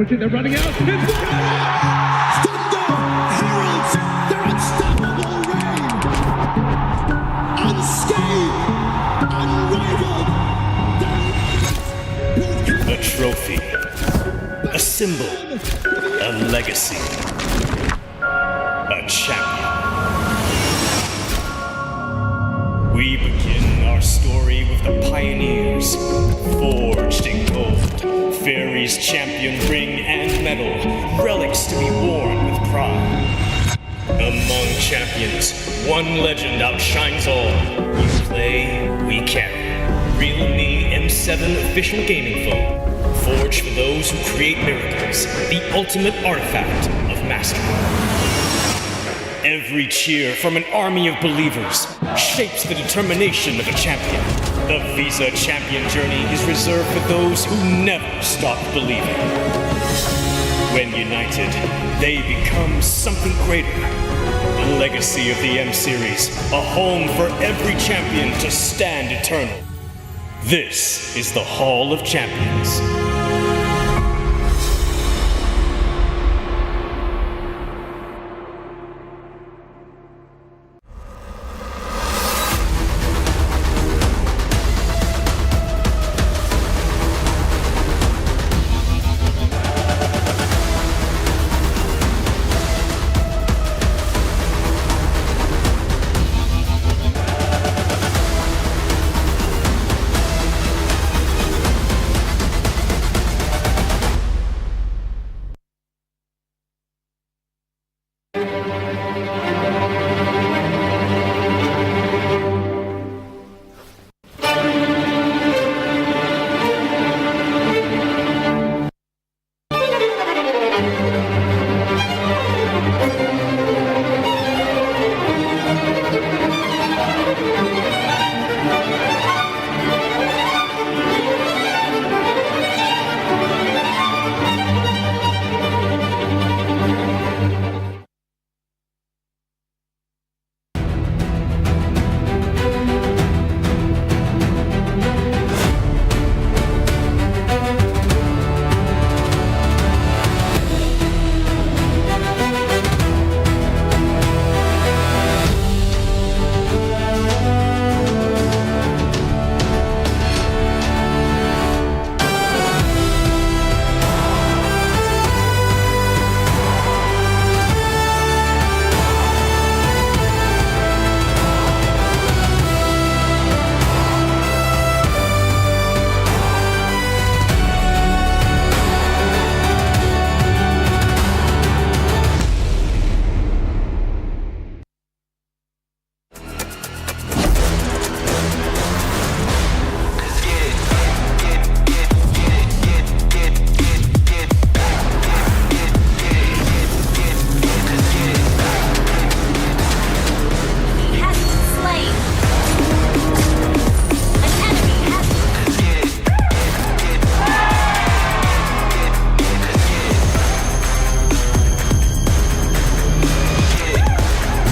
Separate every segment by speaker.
Speaker 1: pushing, they're running out. It's Thunder heralds their unstoppable reign. Unscathed, unrivaled.
Speaker 2: A trophy, a symbol, a legacy, a champion. We begin our story with the pioneers, forged in gold. Fairy's champion ring and medal, relics to be worn with pride. Among champions, one legend outshines all. You play, we carry. Realme M7 official gaming phone. Forged for those who create miracles, the ultimate artifact of mastery. Every cheer from an army of believers shapes the determination of a champion. The Visa Champion journey is reserved for those who never stop believing. When united, they become something greater. The legacy of the M Series, a home for every champion to stand eternal. This is the Hall of Champions.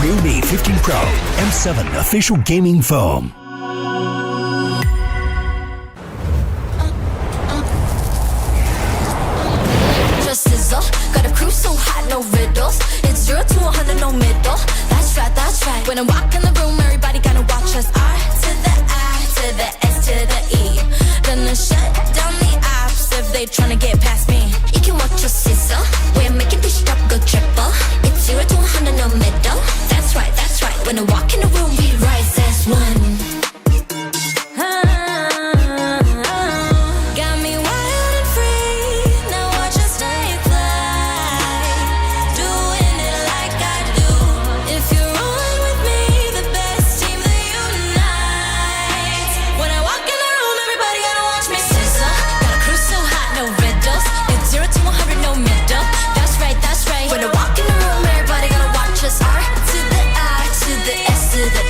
Speaker 3: Realme 15 Pro M7 official gaming phone.
Speaker 4: Just sizzle, got a crew so hot, no riddles. It's 0 to 100, no middle. That's right, that's right. When I walk in the room, everybody gotta watch us. R to the I to the S to the E. Gonna shut down the apps if they tryna get past me. You can watch us sizzle. We're making this drop go triple. It's 0 to 100, no middle. That's right, that's right. When I walk in the room, we rise as one. To the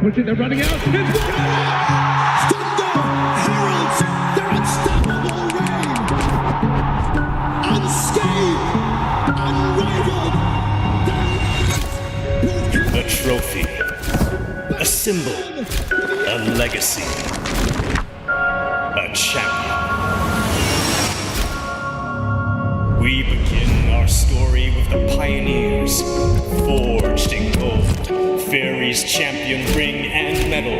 Speaker 1: pushing, they're running out. Thunder heralds their unstoppable reign. Unscathed, unrivaled.
Speaker 2: A trophy, a symbol, a legacy, a champion. We begin our story with the pioneers, forged in gold, Fairy's champion ring and medal,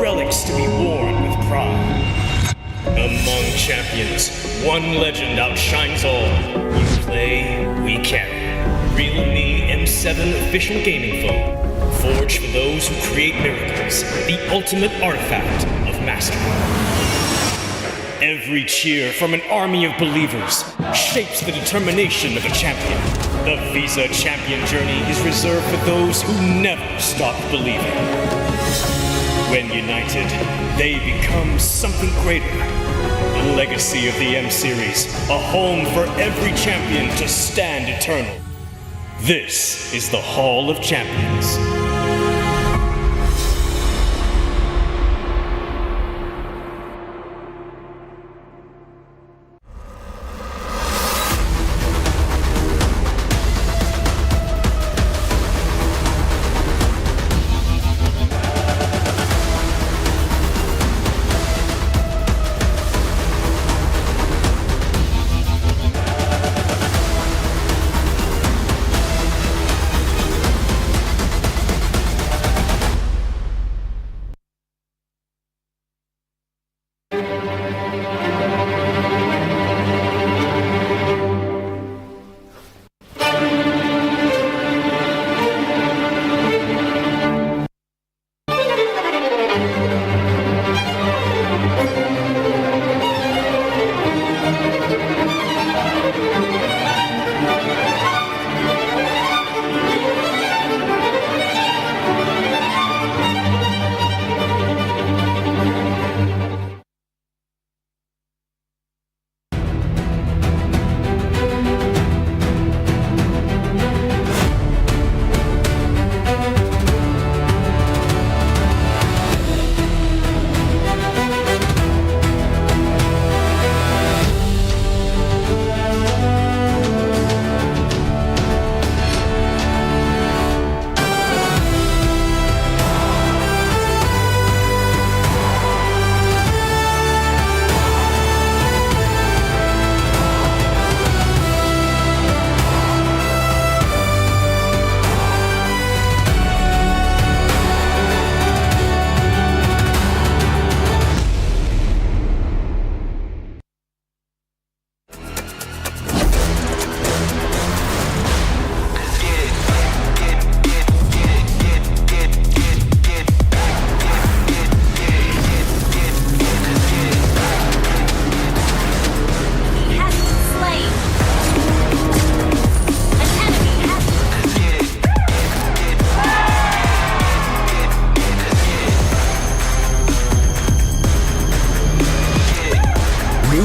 Speaker 2: relics to be worn with pride. Among champions, one legend outshines all. We play, we carry. Real Me M7 official gaming phone, forged for those who create miracles, the ultimate artifact of mastery. Every cheer from an army of believers shapes the determination of a champion. The Visa Champion journey is reserved for those who never stop believing. When united, they become something greater. The legacy of the M Series, a home for every champion to stand eternal. This is the Hall of Champions.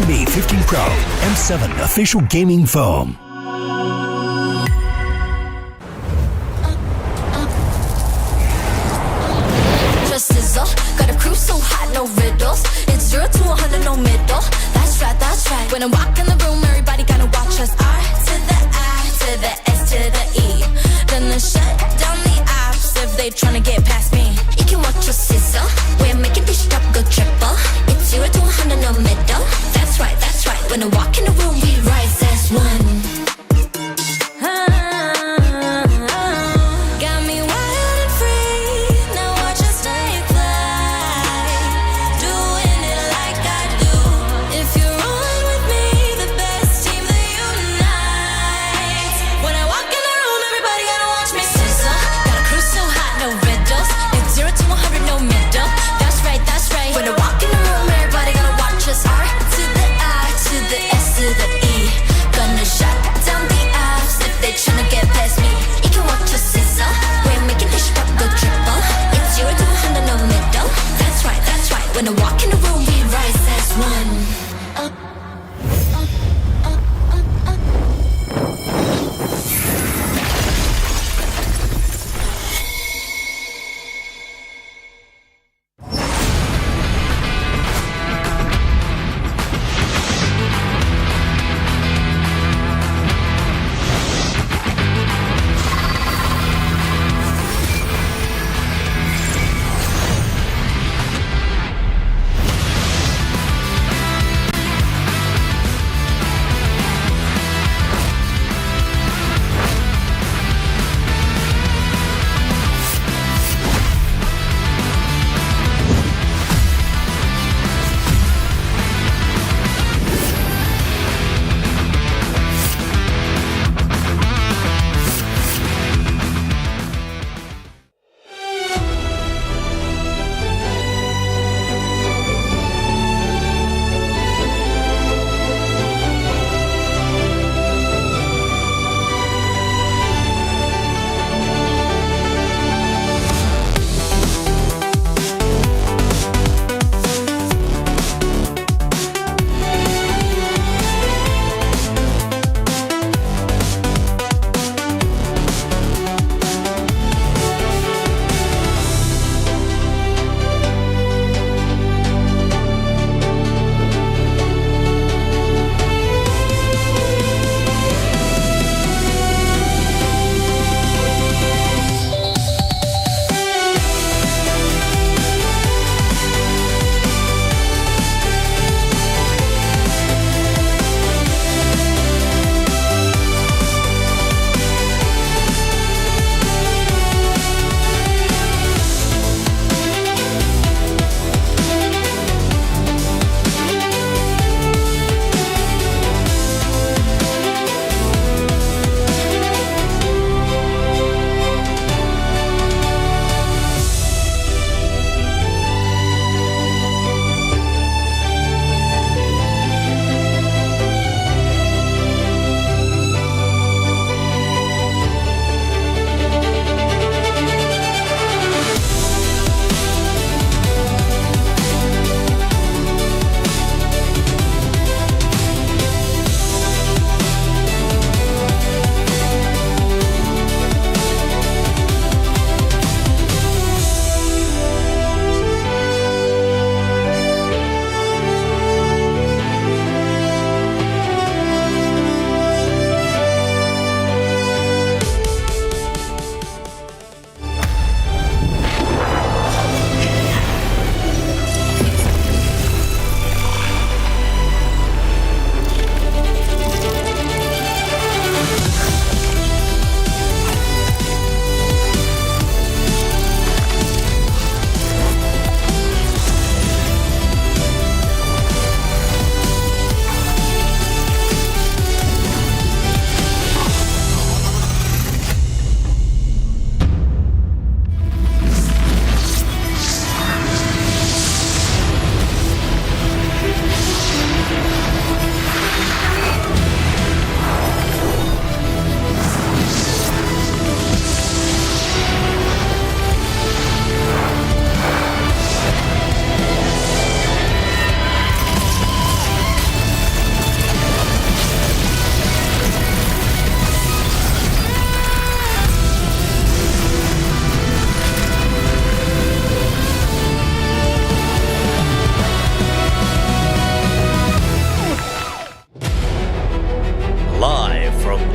Speaker 3: Me 15 Pro M7 official gaming foam.
Speaker 4: Just sizzle, got a crew so hot, no riddles. It's 0 to 100, no middle. That's right, that's right. When I walk in the room, everybody gotta watch us. R to the I to the S to the E. Gonna shut down the apps if they tryna get past me. You can watch us sizzle. We're making this drop go triple. It's 0 to 100, no middle. That's right, that's right. When I walk in the room, we rise as one. Got me wild and free. Now watch us take flight. Doing it like I do. If you're rolling with me, the best team that unites. When I walk in the room, everybody gotta watch me sizzle. Got a crew so hot, no riddles. It's 0 to 100, no middle. That's right, that's right. When I walk in the room, everybody gotta watch us. R to the I to the S to the E. Gonna shut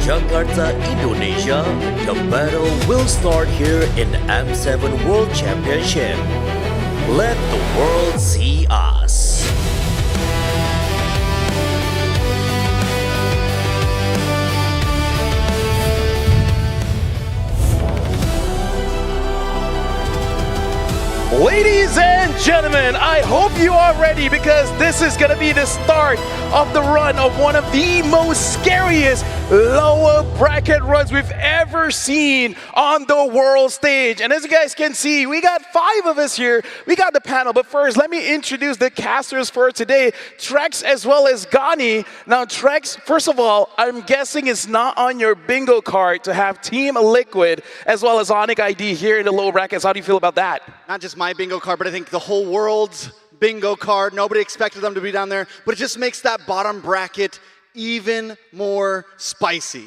Speaker 5: Jakarta, Indonesia. The battle will start here in the M7 World Championship. Let the world see us.
Speaker 6: Ladies and gentlemen, I hope you are ready because this is going to be the start of the run of one of the most scariest lower bracket runs we've ever seen on the world stage. And as you guys can see, we got 5 of us here. We got the panel, but first, let me introduce the casters for today, Trex as well as Gani. Now, Trex, first of all, I'm guessing it's not on your bingo card to have Team Liquid as well as Onic ID here in the lower brackets. How do you feel about that?
Speaker 7: Not just my bingo card, but I think the whole world's bingo card. Nobody expected them to be down there, but it just makes that bottom bracket even more spicy.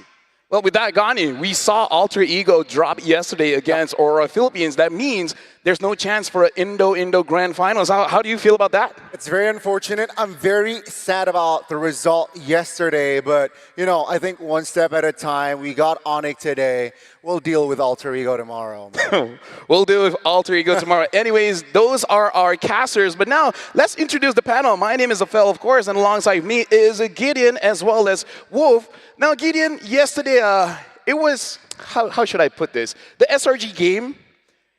Speaker 6: Well, with that, Gani, we saw Alter Ego drop yesterday against Aurora Philippines. That means there's no chance for an Indo-Indo Grand Finals. How do you feel about that?
Speaker 8: It's very unfortunate. I'm very sad about the result yesterday, but, you know, I think one step at a time. We got Onic today. We'll deal with Alter Ego tomorrow.
Speaker 6: We'll deal with Alter Ego tomorrow. Anyways, those are our casters. But now, let's introduce the panel. My name is Afel, of course, and alongside me is Gideon as well as Wolf. Now, Gideon, yesterday, it was, how should I put this? The SRG game,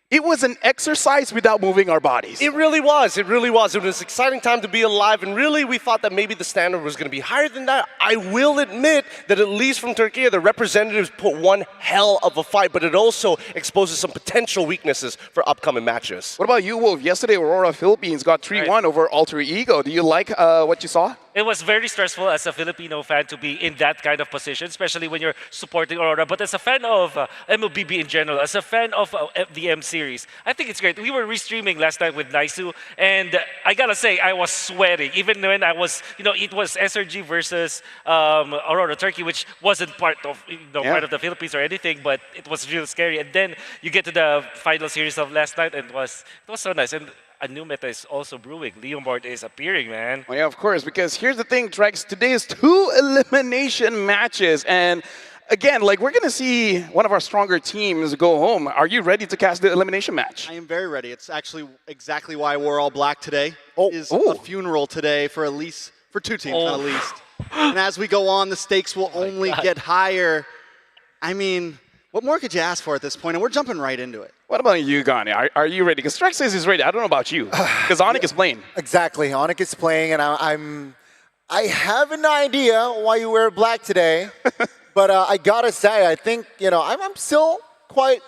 Speaker 6: it was an exercise without moving our bodies.
Speaker 9: It really was. It really was. It was an exciting time to be alive, and really we thought that maybe the standard was going to be higher than that. I will admit that at least from Turkey, the representatives put one hell of a fight, but it also exposes some potential weaknesses for upcoming matches.
Speaker 6: What about you, Wolf? Yesterday, Aurora Philippines got 3-1 over Alter Ego. Do you like what you saw?
Speaker 10: It was very stressful as a Filipino fan to be in that kind of position, especially when you're supporting Aurora. But as a fan of MLBB in general, as a fan of the M series, I think it's great. We were restreaming last night with Naisu, and I gotta say, I was sweating. Even when I was, it was SRG versus Aurora Turkey, which wasn't part of, part of the Philippines or anything, but it was real scary. And then you get to the final series of last night, and it was so nice. And a new meta is also brewing. Leomord is appearing, man.
Speaker 6: Well, yeah, of course, because here's the thing, Trex. Today is 2 elimination matches. And again, we're going to see one of our stronger teams go home. Are you ready to cast the elimination match?
Speaker 7: I am very ready. It's actually exactly why we're all black today. Is a funeral today for 2 teams, not at least. And as we go on, the stakes will only get higher. I mean, what more could you ask for at this point? And we're jumping right into it.
Speaker 6: What about you, Gani? Are you ready? Because Trex says he's ready. I don't know about you. Because Onic is playing.
Speaker 8: Exactly. Onic is playing, and I have an idea why you wear black today. But I gotta say, I think, I'm still quite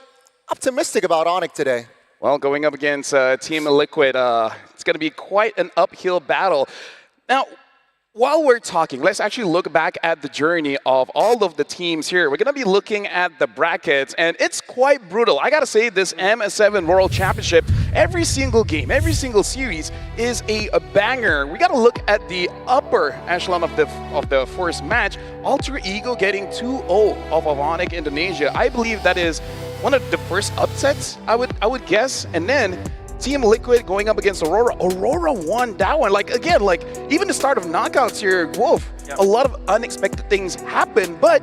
Speaker 8: optimistic about Onic today.
Speaker 6: Well, going up against Team Liquid, it's going to be quite an uphill battle. Now, while we're talking, let's actually look back at the journey of all of the teams here. We're going to be looking at the brackets, and it's quite brutal. I got to say, this M7 World Championship, every single game, every single series is a banger. We got to look at the upper echelon of the first match. Alter Ego getting 2-0 off of Onic Indonesia. I believe that is one of the first upsets, I would guess. And then Team Liquid going up against Aurora. Aurora won that one. Even the start of knockouts here, Wolf, a lot of unexpected things happen, but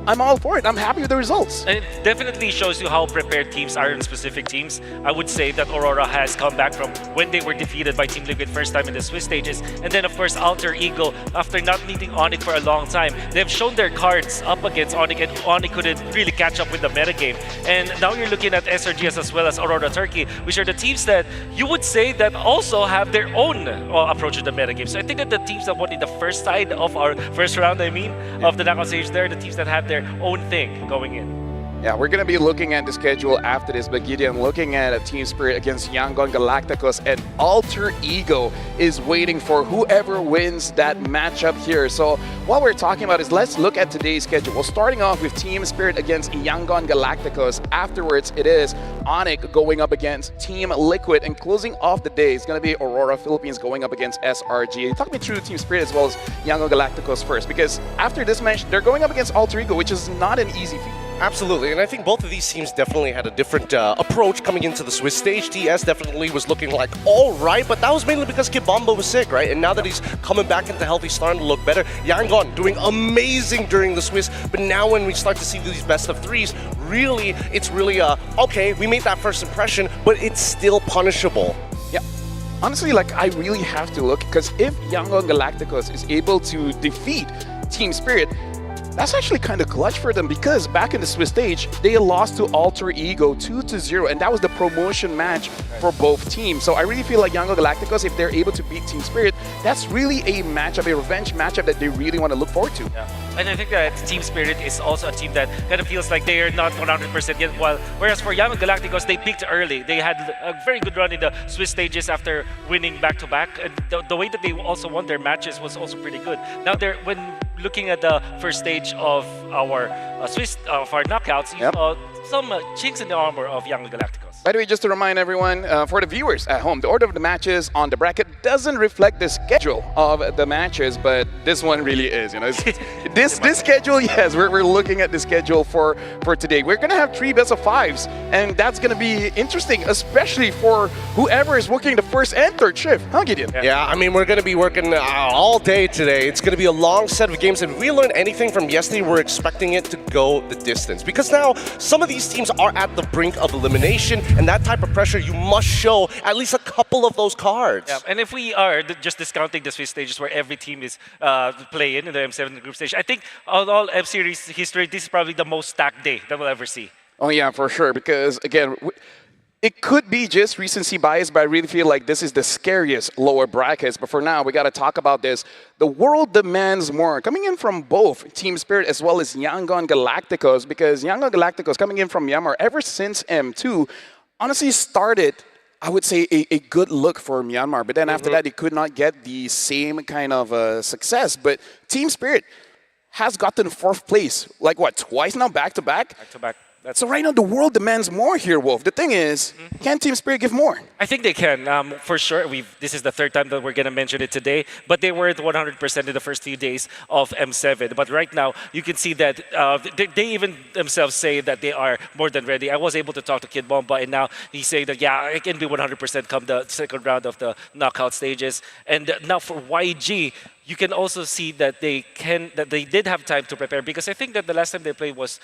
Speaker 6: I'm all for it. I'm happy with the results.
Speaker 10: And it definitely shows you how prepared teams are in specific teams. I would say that Aurora has come back from when they were defeated by Team Liquid first time in the Swiss stages. And then, of course, Alter Ego, after not meeting Onic for a long time, they've shown their cards up against Onic, and Onic couldn't really catch up with the metagame. And now you're looking at SRGS as well as Aurora Turkey, which are the teams that you would say that also have their own approach to the metagame. So I think that the teams that won in the first side of our first round, of the knockout stage there, the teams that have their own thing going in.
Speaker 6: Yeah, we're going to be looking at the schedule after this, but Gideon, looking at a Team Spirit against Yangon Galacticos, and Alter Ego is waiting for whoever wins that matchup here. So what we're talking about is, let's look at today's schedule. Well, starting off with Team Spirit against Yangon Galacticos. Afterwards, it is Onic going up against Team Liquid, and closing off the day is going to be Aurora Philippines going up against SRG. Talk me through Team Spirit as well as Yangon Galacticos first, because after this match, they're going up against Alter Ego, which is not an easy feat.
Speaker 9: Absolutely, and I think both of these teams definitely had a different approach coming into the Swiss stage. TS definitely was looking like all right, but that was mainly because Kid Bomba was sick, right? And now that he's coming back into health, he's starting to look better. Yangon doing amazing during the Swiss, but now when we start to see these best of threes, really, it's really, okay, we made that first impression, but it's still punishable.
Speaker 6: Yeah. Honestly, like, I really have to look, because if Yangon Galacticos is able to defeat Team Spirit, that's actually kind of clutch for them, because back in the Swiss stage, they lost to Alter Ego 2-0, and that was the promotion match for both teams. So I really feel like Yangon Galacticos, if they're able to beat Team Spirit, that's really a matchup, a revenge matchup that they really want to look forward to.
Speaker 10: Yeah. And I think that Team Spirit is also a team that kind of feels like they are not 100% yet. Whereas for Yangon Galacticos, they peaked early. They had a very good run in the Swiss stages after winning back-to-back. And the way that they also won their matches was also pretty good. Now, when looking at the first stage of our knockouts, you saw some chinks in the armor of Yangon Galacticos.
Speaker 6: By the way, just to remind everyone, for the viewers at home, the order of the matches on the bracket doesn't reflect the schedule of the matches, but this one really is. You know, this schedule, yes, we're looking at the schedule for today. We're gonna have 3 best of 5s, and that's gonna be interesting, especially for whoever is working the first and third shift, huh, Gideon?
Speaker 9: Yeah, I mean, we're gonna be working all day today. It's gonna be a long set of games, and if we learned anything from yesterday, we're expecting it to go the distance, because now some of these teams are at the brink of elimination, and that type of pressure, you must show at least a couple of those cards.
Speaker 10: Yeah, and if we are just discounting the Swiss stages where every team is playing in the M7 group stage, I think on all M-Series history, this is probably the most stacked day that we'll ever see.
Speaker 6: Oh yeah, for sure, because again, it could be just recency bias, but I really feel like this is the scariest lower brackets. But for now, we got to talk about this. The world demands more. Coming in from both Team Spirit as well as Yangon Galacticos, because Yangon Galacticos coming in from Myanmar ever since M2, honestly started, I would say, a good look for Myanmar. But then after that, they could not get the same kind of success. But Team Spirit has gotten 4th place, like what, twice now, back-to-back?
Speaker 10: Back-to-back.
Speaker 6: So right now, the world demands more here, Wolf. The thing is, can Team Spirit give more?
Speaker 10: I think they can, for sure. This is the 3rd time that we're going to mention it today, but they were at 100% in the first few days of M7. But right now, you can see that they even themselves say that they are more than ready. I was able to talk to Kid Bomba, and now he's saying that, yeah, it can be 100% come the second round of the knockout stages. And now for YG, you can also see that they did have time to prepare, because I think that the last time they played was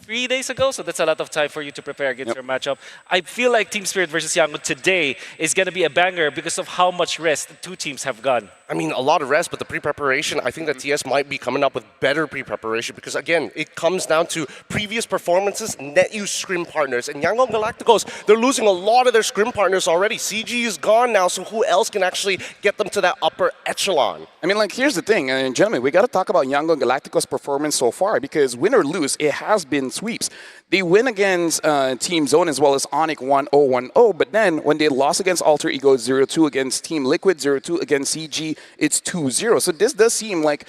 Speaker 10: 3 days ago, so that's a lot of time for you to prepare against your matchup. I feel like Team Spirit versus Yangon today is going to be a banger because of how much rest the 2 teams have gone.
Speaker 9: I mean, a lot of rest, but the pre-preparation, I think that TS might be coming up with better pre-preparation, because again, it comes down to previous performances, net you scrim partners. And Yangon Galacticos, they're losing a lot of their scrim partners already. CG is gone now, so who else can actually get them to that upper echelon?
Speaker 6: I mean, like, here's the thing, and gentlemen, we got to talk about Yangon Galacticos' performance so far, because win or lose, it has been sweeps. They win against Team Zone as well as Onyx 1-0-1-0, but then when they lost against Alter Ego 0-2 against Team Liquid, 0-2 against CG, it's 2-0. So this does seem like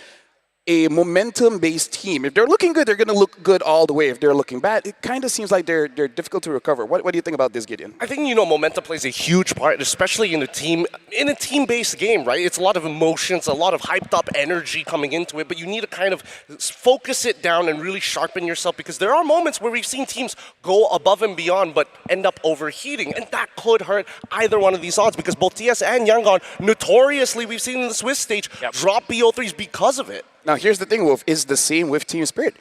Speaker 6: a momentum-based team. If they're looking good, they're going to look good all the way. If they're looking bad, it kind of seems like they're difficult to recover. What do you think about this, Gideon?
Speaker 9: I think, momentum plays a huge part, especially in a team-based game, right? It's a lot of emotions, a lot of hyped-up energy coming into it, but you need to kind of focus it down and really sharpen yourself, because there are moments where we've seen teams go above and beyond but end up overheating, and that could hurt either one of these odds, because both TS and Yangon, notoriously, we've seen in the Swiss stage, drop BO3s because of it.
Speaker 6: Now, here's the thing, Wolf, is the same with Team Spirit.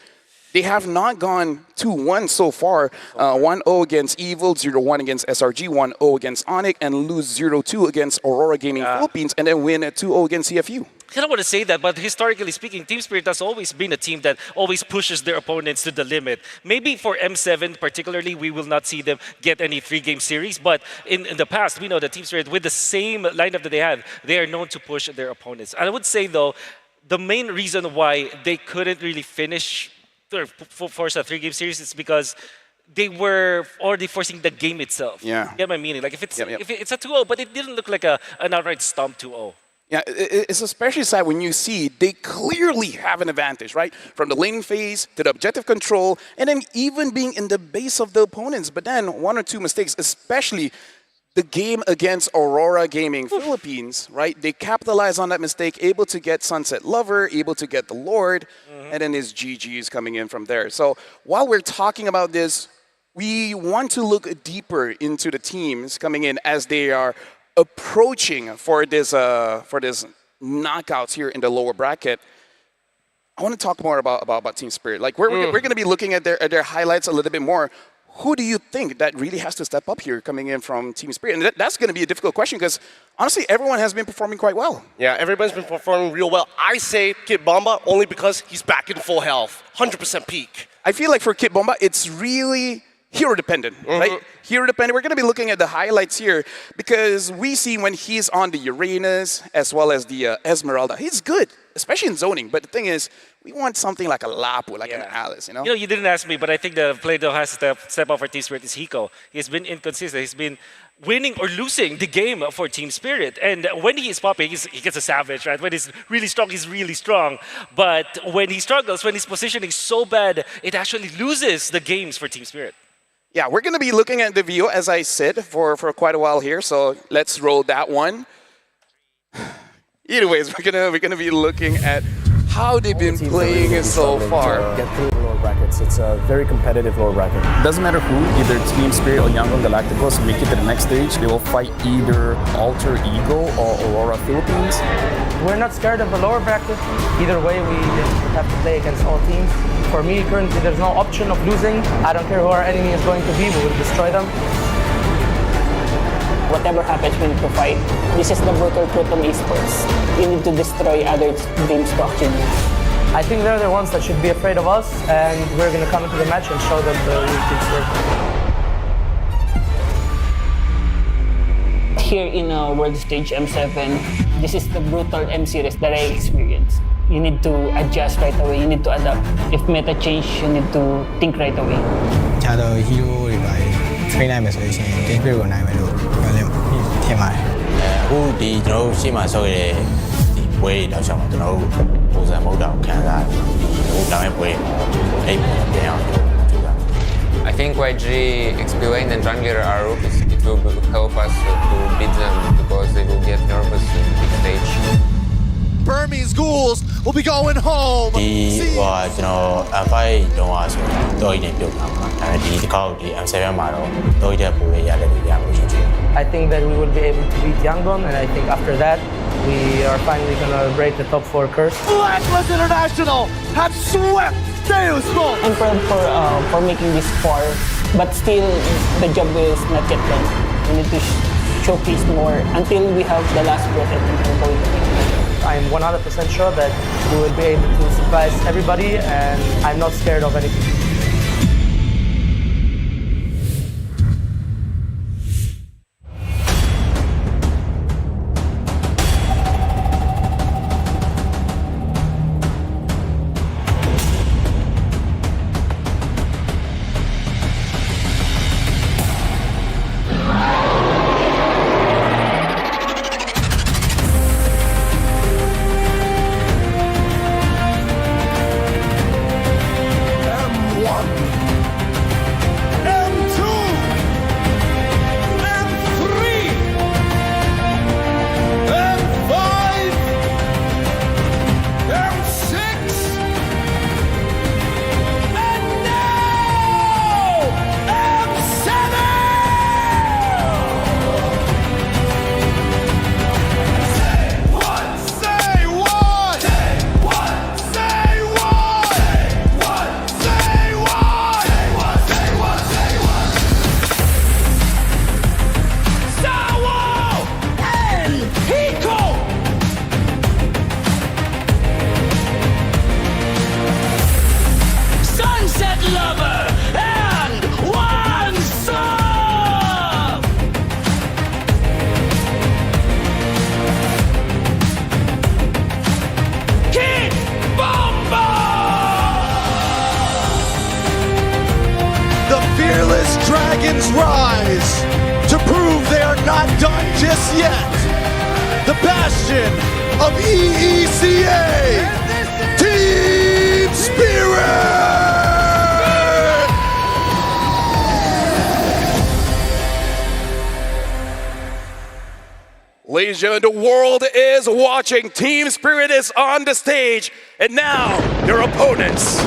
Speaker 6: They have not gone 2-1 so far. 1-0 against Evil, 0-1 against SRG, 1-0 against Onyx, and lose 0-2 against Aurora Gaming Philippines, and then win at 2-0 against CFU.
Speaker 10: I don't want to say that, but historically speaking, Team Spirit has always been a team that always pushes their opponents to the limit. Maybe for M7 particularly, we will not see them get any 3-game series, but in the past, we know that Team Spirit, with the same lineup that they have, they are known to push their opponents. And I would say, though, the main reason why they couldn't really finish or force a 3-game series is because they were already forcing the game itself.
Speaker 6: Yeah.
Speaker 10: You get my meaning? Like if it's a 2-0, but it didn't look like an outright stomp 2-0.
Speaker 6: Yeah, it's especially sad when you see they clearly have an advantage, right? From the laning phase to the objective control, and then even being in the base of the opponents. But then 1 or 2 mistakes, especially the game against Aurora Gaming Philippines, right? They capitalize on that mistake, able to get Sunset Lover, able to get the Lord, and then his GGs coming in from there. So while we're talking about this, we want to look deeper into the teams coming in as they are approaching for this knockouts here in the lower bracket. I want to talk more about Team Spirit. Like we're going to be looking at their highlights a little bit more. Who do you think that really has to step up here coming in from Team Spirit? And that's going to be a difficult question because honestly, everyone has been performing quite well.
Speaker 9: Yeah, everyone's been performing real well. I say Kid Bomba only because he's back in full health, 100% peak.
Speaker 6: I feel like for Kid Bomba, it's really hero dependent, right? Hero dependent. We're going to be looking at the highlights here because we see when he's on the Uranus as well as the Esmeralda, he's good, especially in zoning. But the thing is, we want something like a Lapu, like an Alice, you know?
Speaker 10: You know, you didn't ask me, but I think the player that has to step up for Team Spirit is Hiko. He's been inconsistent. He's been winning or losing the game for Team Spirit. And when he is popping, he gets a savage, right? When he's really strong. But when he struggles, when his positioning is so bad, it actually loses the games for Team Spirit.
Speaker 6: Yeah, we're going to be looking at the video, as I said, for quite a while here. So let's roll that one. Anyways, we're gonna be looking at how they've been playing it so far.
Speaker 11: Get through the lower brackets. It's a very competitive lower bracket.
Speaker 12: Doesn't matter who, either Team Spirit or Yangon Galacticos make it to the next stage. They will fight either Alter Ego or Aurora Philippines.
Speaker 11: We're not scared of the lower bracket. Either way, we have to play against all teams. For me, currently, there's no option of losing. I don't care who our enemy is going to be. We will destroy them.
Speaker 13: Whatever happens, we need to fight. This is the brutal truth of esports. You need to destroy other teams to actually win.
Speaker 11: I think they're the ones that should be afraid of us, and we're going to come into the match and show them the real Team Spirit.
Speaker 13: Here in World Stage M7, this is the brutal M series that I experienced. You need to adjust right away. You need to adapt. If meta change, you need to think right away.
Speaker 14: ခြားတော့ hero တွေပါ train နိုင်မယ်ဆိုလို့ရှိရင် game play ကိုနိုင်မယ်လို့ပြောလဲထင်ပါတယ်အခုဒီကျွန်တော်တို့ရှေ့မှာဆောက်ရတဲ့ဒီပွဲတွေတောက်ချောင်းမှာကျွန်တော်တို့ပုံစံမဟုတ်တာကိုခံစားရတယ်ဟိုတောင်းရဲ့ပွဲအဲ့ပြန်အောင်ကြိုးစား
Speaker 15: I think YG XP lane and jungler are rookies. It will help us to beat them because they will get nervous in big stage.
Speaker 1: Burmese ghouls will be going home.
Speaker 14: ဒီဟိုကျွန်တော် F5 တုံးအားဆိုတော့ဒီပြုတ်တာပါဒါပေမဲ့ဒီတစ်ခေါက်ဒီ M7 မှာတော့တော့တဲ့ပိုလေးရလက်တွေရလို့ရှိတယ်
Speaker 11: I think that we will be able to beat Yangon, and I think after that, we are finally going to break the top 4 curse.
Speaker 1: Blacklist International have swept Deus Ex.
Speaker 13: I'm proud for making this far, but still the job is not yet done. We need to showcase more until we have the last breath. I think we're going to win.
Speaker 11: I'm 100% sure that we will be able to surprise everybody, and I'm not scared of anything.
Speaker 1: Dragons rise to prove they are not done just yet. The bastion of EECA, Team Spirit!
Speaker 6: Ladies and gentlemen, the world is watching. Team Spirit is on the stage. And now, your opponents.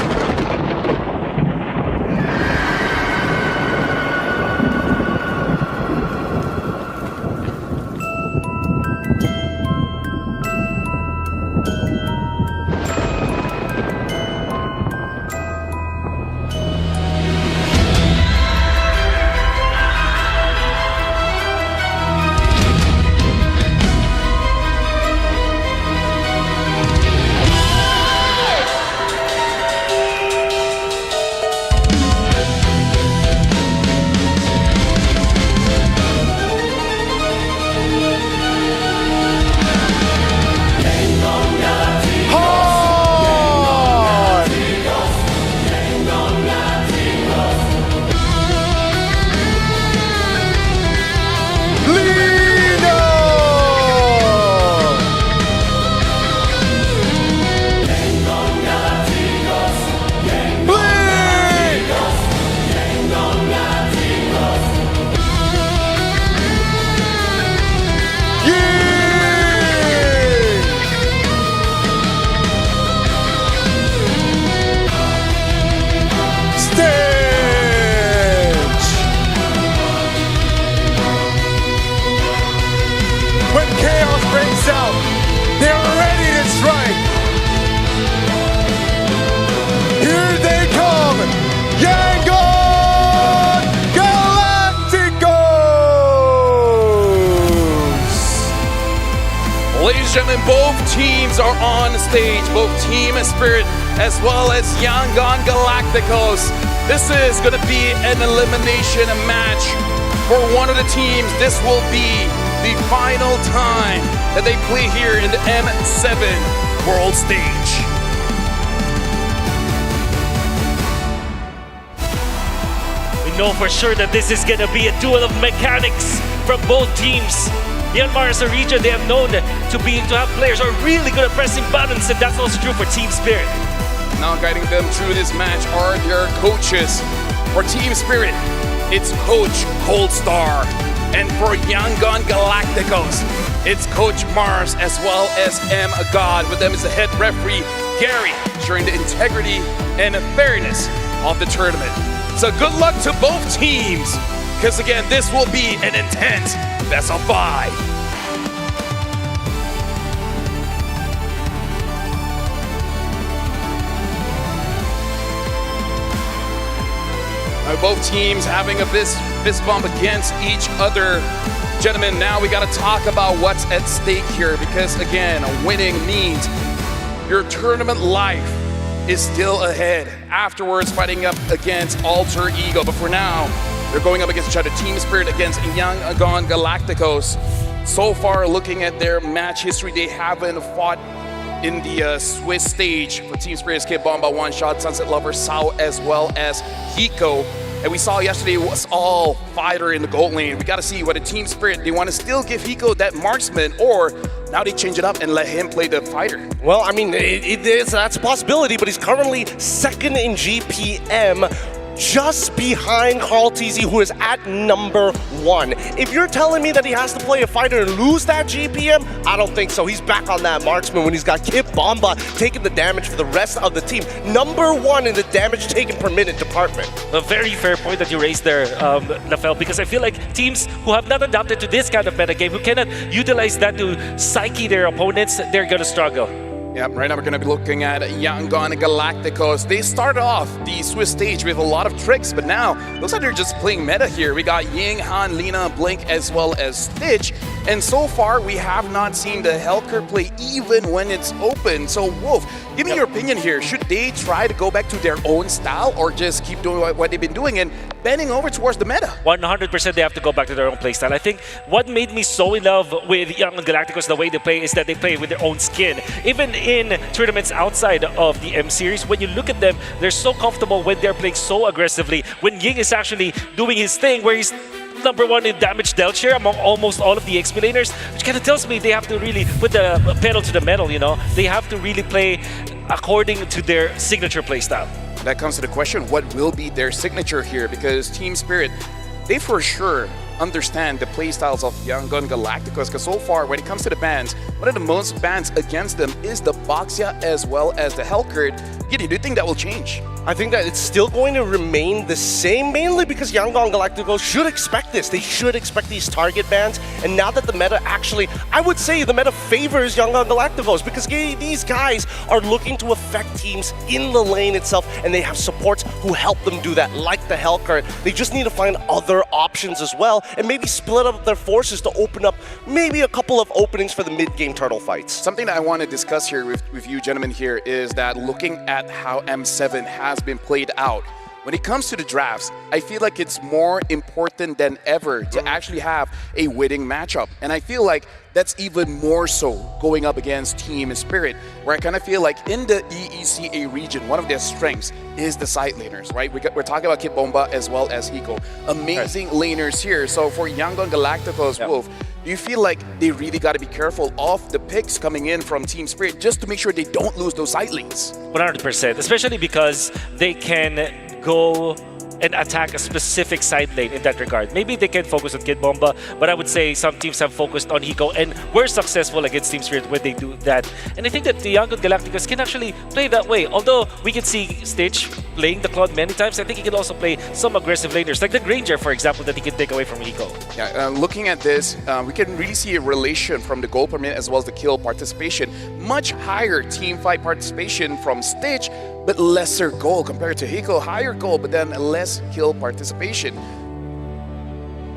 Speaker 6: Ladies and gentlemen, both teams are on stage, both Team Spirit as well as Yangon Galacticos. This is going to be an elimination match for one of the teams. This will be the final time that they play here in the M7 World Stage.
Speaker 10: We know for sure that this is going to be a duel of mechanics from both teams. Myanmar as a region, they have known to have players who are really good at pressing buttons, and that's also true for Team Spirit.
Speaker 6: Now guiding them through this match are their coaches. For Team Spirit, it's Coach Cold Star. And for Yangon Galacticos, it's Coach Mars as well as M. God. With them is the head referee, Gary, ensuring the integrity and fairness of the tournament. So good luck to both teams, because again, this will be an intense best of 5. Both teams having a fist bump against each other. Gentlemen, now we got to talk about what's at stake here, because again, winning means your tournament life is still ahead. Afterwards, fighting up against Alter Ego. But for now, they're going up against each other. Team Spirit against Yangon Galacticos. So far, looking at their match history, they haven't fought in the Swiss stage. For Team Spirit, Kid Bomba, One Shot, Sunset Lover, Sao, as well as Hiko. And we saw yesterday it was all fighter in the gold lane. We got to see what a Team Spirit, they want to still give Hiko that marksman, or now they change it up and let him play the fighter.
Speaker 9: Well, I mean, that's a possibility, but he's currently second in GPM, just behind Carl TZ, who is at number 1. If you're telling me that he has to play a fighter and lose that GPM, I don't think so. He's back on that marksman when he's got Kip Bomba taking the damage for the rest of the team. Number 1 in the damage taken per minute department.
Speaker 10: A very fair point that you raised there, Lafel, because I feel like teams who have not adapted to this kind of metagame, who cannot utilize that to psyche their opponents, they're going to struggle.
Speaker 6: Yep, right now we're going to be looking at Yangon Galacticos. They started off the Swiss stage with a lot of tricks, but now looks like they're just playing meta here. We got Ying, Han, Lina, Blink, as well as Stitch. And so far, we have not seen the Helker play even when it's open. So, Wolf, give me your opinion here. Should they try to go back to their own style, or just keep doing what they've been doing and bending over towards the meta?
Speaker 10: 100% they have to go back to their own playstyle. I think what made me so in love with Yangon Galacticos, the way they play, is that they play with their own skin. Even in tournaments outside of the M series, when you look at them, they're so comfortable when they're playing so aggressively. When Ying is actually doing his thing, where he's number 1 in damage dealt share among almost all of the XP laners, which kind of tells me they have to really put the pedal to the metal, you know? They have to really play according to their signature playstyle.
Speaker 6: That comes to the question, what will be their signature here? Because Team Spirit, they for sure understand the playstyles of Yangon Galacticos, because so far, when it comes to the bans, one of the most bans against them is the Boxia as well as the Hellcurt. Giddy, do you think that will change?
Speaker 9: I think that it's still going to remain the same, mainly because Yangon Galacticos should expect this. They should expect these target bans. And now that the meta actually, I would say the meta favors Yangon Galacticos, because these guys are looking to affect teams in the lane itself, and they have supports who help them do that, like the Hellcurt. They just need to find other options as well, and maybe split up their forces to open up maybe a couple of openings for the mid-game turtle fights.
Speaker 6: Something that I want to discuss here with you gentlemen here is that looking at how M7 has been played out, when it comes to the drafts, I feel like it's more important than ever to actually have a winning matchup. And I feel like that's even more so going up against Team Spirit, where I kind of feel like in the EECA region, one of their strengths is the side laners, right? We're talking about Kit Bomba as well as Hiko. Amazing laners here. So for Yangon Galacticos, Wolf, do you feel like they really got to be careful of the picks coming in from Team Spirit just to make sure they don't lose those side lanes?
Speaker 10: 100%, especially because they can go and attack a specific side lane in that regard. Maybe they can focus on Kid Bomba, but I would say some teams have focused on Hiko and were successful against Team Spirit when they do that. And I think that the Yangon Galacticos can actually play that way. Although we can see Stitch playing the Claude many times, I think he can also play some aggressive laners, like the Granger, for example, that he can take away from Hiko.
Speaker 6: Yeah, looking at this, we can really see a relation from the goal per minute as well as the kill participation. Much higher team fight participation from Stitch, but lesser goal compared to Hiko. Higher goal, but then less kill participation.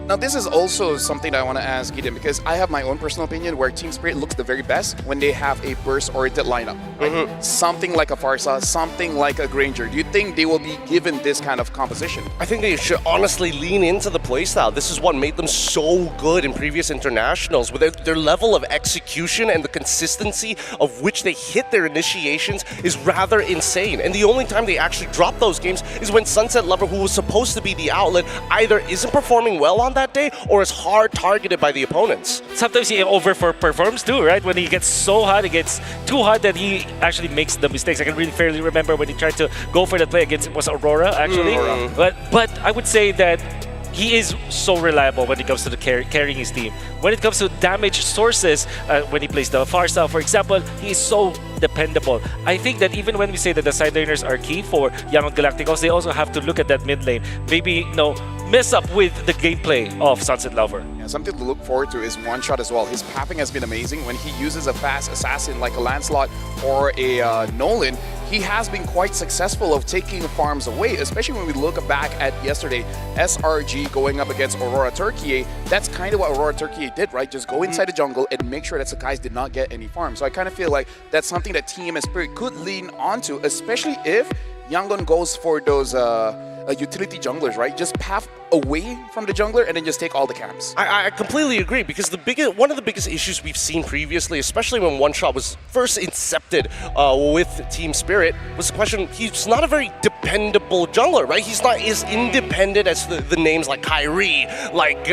Speaker 6: Now, this is also something that I want to ask Gideon, because I have my own personal opinion where Team Spirit looks the very best when they have a burst-oriented lineup. Right? Something like a Farsa, something like a Granger. Do you think they will be given this kind of composition?
Speaker 9: I think they should honestly lean into the playstyle. This is what made them so good in previous internationals, with their level of execution and the consistency of which they hit their initiations is rather insane. And the only time they actually drop those games is when Sunset Lover, who was supposed to be the outlet, either isn't performing well on that day or is hard targeted by the opponents.
Speaker 10: Sometimes he overperforms too, right? When he gets so hot, it gets too hot that he actually makes the mistakes. I can really fairly remember when he tried to go for that play against, it was Aurora actually. But I would say that he is so reliable when it comes to the carrying his team. When it comes to damage sources, when he plays the Farsa, for example, he is so dependable. I think that even when we say that the side laners are key for Yangon Galacticos, they also have to look at that mid lane. Maybe, mess up with the gameplay of Sunset Lover.
Speaker 6: Yeah, something to look forward to is one shot as well. His pathing has been amazing. When he uses a fast assassin like a Lancelot or a Nolan, he has been quite successful of taking farms away, especially when we look back at yesterday, SRG going up against Aurora Turkey. That's kind of what Aurora Turkey did, right? Just go inside the jungle and make sure that Sakai's did not get any farms. So I kind of feel like that's something that Team Spirit could lean onto, especially if Yangon goes for those utility junglers, right? Just path away from the jungler and then just take all the camps.
Speaker 9: I completely agree, because one of the biggest issues we've seen previously, especially when One Shot was first incepted with Team Spirit, was the question, he's not a very dependable jungler, right? He's not as independent as the names like Kyrie, like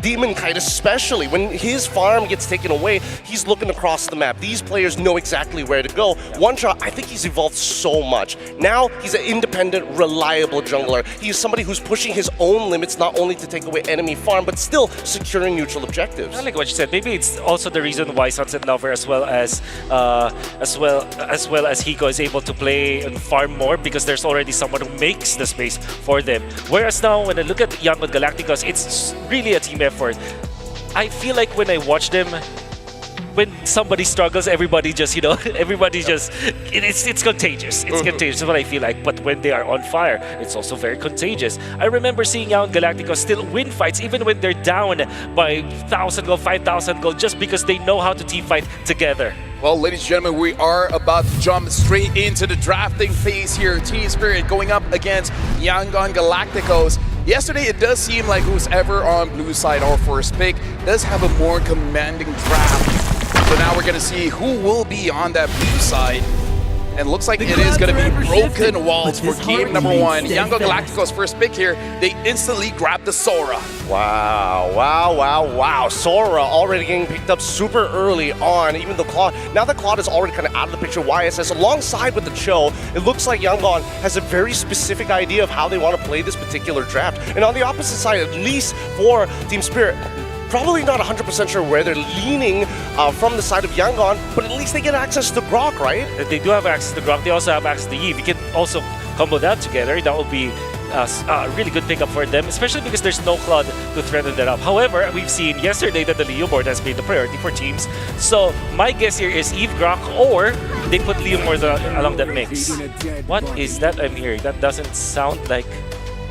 Speaker 9: Demon Kite especially. When his farm gets taken away, he's looking across the map. These players know exactly where to go. One Shot, I think he's evolved so much. Now he's an independent, reliable jungler. He's somebody who's pushing his own limits, not only to take away enemy farm, but still securing neutral objectives.
Speaker 10: I like what you said. Maybe it's also the reason why Sunset Lover, as well as Hiko, is able to play and farm more, because there's already someone who makes the space for them. Whereas now, when I look at Yangon Galacticos, it's really a team effort. I feel like when I watch them, when somebody struggles, everybody just, it's contagious. It's contagious, is what I feel like. But when they are on fire, it's also very contagious. I remember seeing Yangon Galacticos still win fights, even when they're down by 1,000 gold, 5,000 gold, just because they know how to team fight together.
Speaker 6: Well, ladies and gentlemen, we are about to jump straight into the drafting phase here. Team Spirit going up against Yangon Galacticos. Yesterday, it does seem like who's ever on blue side or first pick does have a more commanding draft. So now we're going to see who will be on that blue side. And looks like it is going to be broken walls for game number one. Yangon Galacticos first pick here. They instantly grab the Sora.
Speaker 9: Wow. Sora already getting picked up super early on. Even the Claude. Now that Claude is already kind of out of the picture, YSS alongside with the Cho it looks like Yangon has a very specific idea of how they want to play this particular draft. And on the opposite side, at least for Team Spirit, probably not 100% sure where they're leaning from the side of Yangon, but at least they get access to Grok, right?
Speaker 10: They do have access to Grok. They also have access to Eve. You can also combo that together. That would be a really good pickup for them, especially because there's no Cloud to threaten that up. However, we've seen yesterday that the Leo board has been the priority for teams. So my guess here is Eve Grok, or they put Leo more along that mix. What is that I'm hearing? That doesn't sound like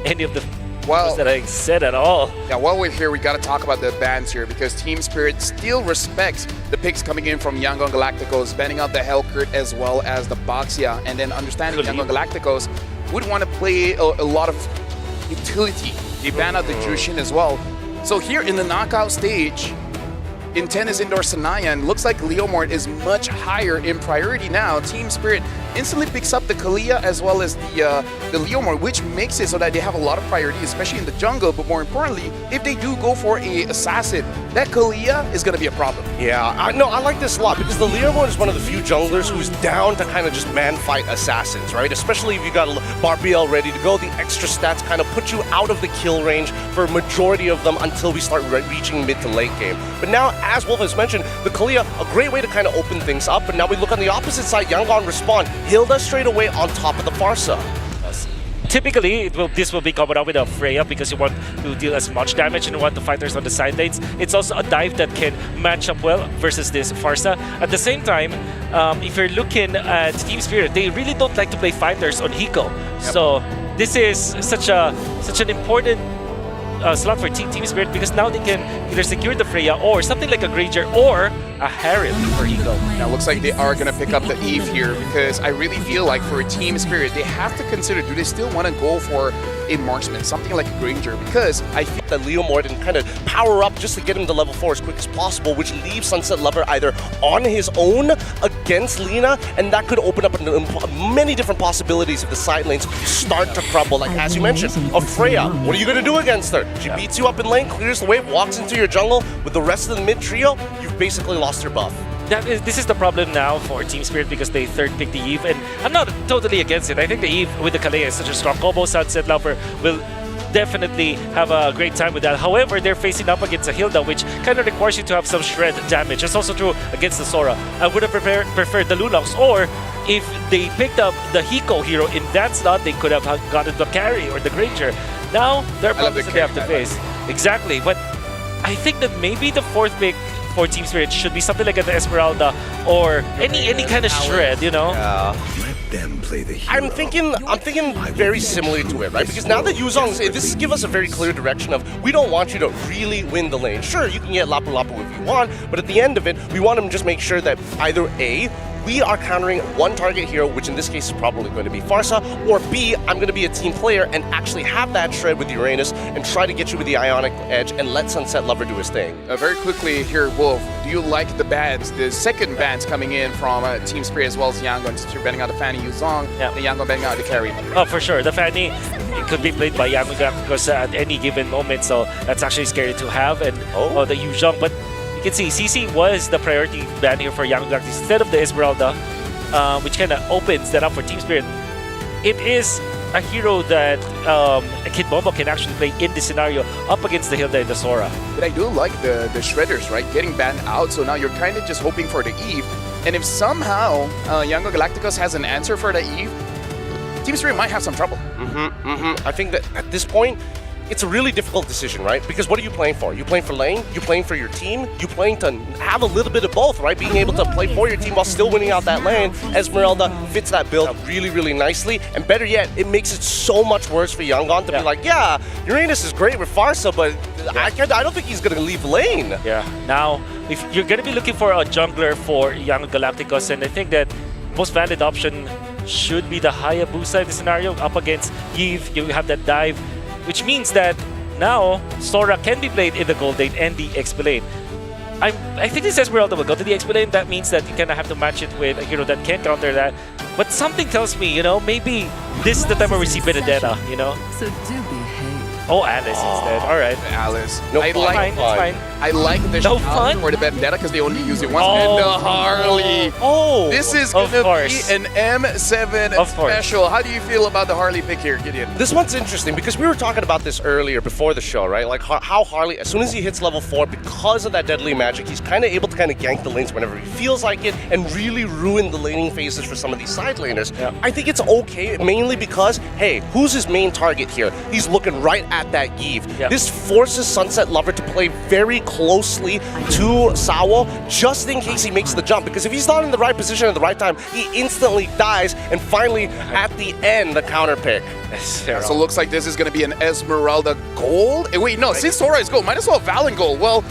Speaker 10: any of the that I said at all.
Speaker 6: Yeah, while we're here, we got to talk about the bans here because Team Spirit still respects the picks coming in from Yangon Galacticos, banning out the Hellcurt as well as the Boxia, and then understanding Yangon Galacticos would want to play a lot of utility. They ban out the Jushin as well. So here in the knockout stage, in tennis indoor Sanayan, looks like Leomord is much higher in priority now. Team Spirit instantly picks up the Kalia as well as the Leomord, which makes it so that they have a lot of priority, especially in the jungle. But more importantly, if they do go for a assassin, that Kalia is going to be a problem.
Speaker 9: Yeah, I like this a lot because the Leomord is one of the few junglers who's down to kind of just man-fight assassins, right? Especially if you got Barbiel ready to go. The extra stats kind of put you out of the kill range for a majority of them until we start reaching mid to late game. But now, as Wolf has mentioned, the Kalia, a great way to kind of open things up. But now we look on the opposite side, Yangon respond. Hilda straight away on top of the Farsa.
Speaker 10: Typically, this will be covered up with a Freya because you want to deal as much damage and you want the fighters on the side lanes. It's also a dive that can match up well versus this Farsa. At the same time, if you're looking at Team Spirit, they really don't like to play fighters on Hiko. Yep. So this is such an important slot for Team Spirit because now they can either secure the Freya or something like a Granger or a Harriet for Hiko.
Speaker 6: Now, looks like they are going to pick up the Eve here because I really feel like for Team Spirit, they have to consider, do they still want to go for a marksman, something like a Granger? Because I feel
Speaker 9: that Leomord and kind of power up just to get him to level 4 as quick as possible, which leaves Sunset Lover either on his own against Lina, and that could open up many different possibilities if the side lanes start to crumble. Like, as you mentioned, of Freya, what are you going to do against her? She beats you up in lane, clears the way, walks into your jungle with the rest of the mid trio, you've basically lost your buff.
Speaker 10: This is the problem now for Team Spirit because they third pick the Eve, and I'm not totally against it. I think the Eve with the Kalea is such a strong combo. Sunset Lover will definitely have a great time with that. However, they're facing up against a Hilda, which kind of requires you to have some shred damage. It's also true against the Sora. I would have preferred the Lunox, or if they picked up the Hiko hero in that slot, they could have gotten the carry or the Granger. Now, there are problems that they have to face. Exactly, but I think that maybe the fourth pick for Team Spirit should be something like an Esmeralda or any kind of shred, you know?
Speaker 3: Let them play the hero.
Speaker 9: I'm thinking very similar to it, right? Because now that Yuzong, this gives us a very clear direction of we don't want you to really win the lane. Sure, you can get Lapu Lapu if you want, but at the end of it, we want to just make sure that either A, we are countering one target hero, which in this case is probably going to be Farsa, or B, I'm going to be a team player and actually have that shred with Uranus and try to get you with the Ionic Edge and let Sunset Lover do his thing.
Speaker 6: Very quickly here, Wolf, do you like the bans, the second bans coming in from Team Spirit as well as Yangon, since you're betting out the Fanny Yuzong, and Yangon betting out the carry?
Speaker 10: Oh, for sure. The Fanny, it could be played by Yangon because at any given moment, so that's actually scary to have. And the Yuzong, but you can see CC was the priority ban here for Yangon Galacticos instead of the Esmeralda, which kind of opens that up for Team Spirit. It is a hero that Kid Bombo can actually play in this scenario up against the Hilda and the Sora.
Speaker 6: But I do like the Shredders, right? Getting banned out, so now you're kind of just hoping for the Eve. And if somehow Yangon Galacticos has an answer for the Eve, Team Spirit might have some trouble.
Speaker 9: I think that at this point, it's a really difficult decision, right? Because what are you playing for? You playing for lane? You playing for your team? You playing to have a little bit of both, right? Being able to play for your team while still winning out that lane. Esmeralda fits that build really, really nicely. And better yet, it makes it so much worse for Yangon to be like, yeah, Uranus is great with Farsa, but I don't think he's going to leave lane.
Speaker 10: Yeah. Now, if you're going to be looking for a jungler for Yangon Galacticos, and I think that most valid option should be the Hayabusa in the scenario up against Eve. You have that dive, which means that now Sora can be played in the gold lane and the XP lane. I think this Esmeralda will go to the XP lane. That means that you kind of have to match it with a hero that can counter that. But something tells me, you know, maybe this is the time where we see Benedetta, you know?
Speaker 16: So do behave.
Speaker 10: Oh, Alice instead. All right.
Speaker 6: Alice.
Speaker 9: No,
Speaker 10: it's fine.
Speaker 6: I like the
Speaker 10: No
Speaker 6: shot
Speaker 10: fun?
Speaker 6: for the Vendetta because they only use it once. And the Harley.
Speaker 9: Oh,
Speaker 6: This is
Speaker 10: of
Speaker 6: going to
Speaker 10: course.
Speaker 6: be an M7
Speaker 10: Of course.
Speaker 6: special. How do you feel about the Harley pick here, Gideon?
Speaker 9: This one's interesting because we were talking about this earlier before the show, right? Like how Harley, as soon as he hits level 4, because of that deadly magic, he's kind of able to kind of gank the lanes whenever he feels like it and really ruin the laning phases for some of these side laners.
Speaker 10: Yeah.
Speaker 9: I think it's okay, mainly because, hey, who's his main target here? He's looking right at that Eve.
Speaker 10: Yeah.
Speaker 9: This forces Sunset Lover to play very closely to Sawo just in case he makes the jump, because if he's not in the right position at the right time, he instantly dies, and finally, at the end, the counter pick.
Speaker 6: So it looks like this is going to be an Esmeralda gold. Wait, no, since Sora is gold, might as well Valen gold. Well,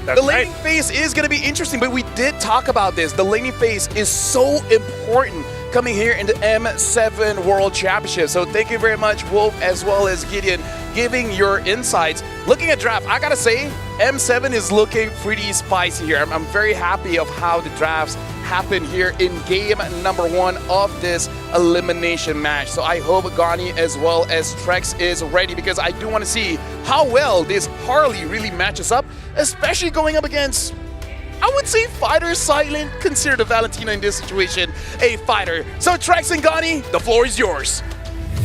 Speaker 10: That's
Speaker 6: the laning
Speaker 10: right.
Speaker 6: phase is going to be interesting, but we did talk about this. The laning phase is so important coming here in the M7 World Championship. So thank you very much, Wolf, as well as Gideon, giving your insights. Looking at draft, I gotta say, M7 is looking pretty spicy here. I'm very happy of how the drafts happen here in game number 1 of this elimination match. So I hope Gani as well as Trex is ready, because I do want to see how well this Harley really matches up, especially going up against, I would say, fighter silent. Consider the Valentina in this situation a fighter. So Trex and Gani, the floor is yours.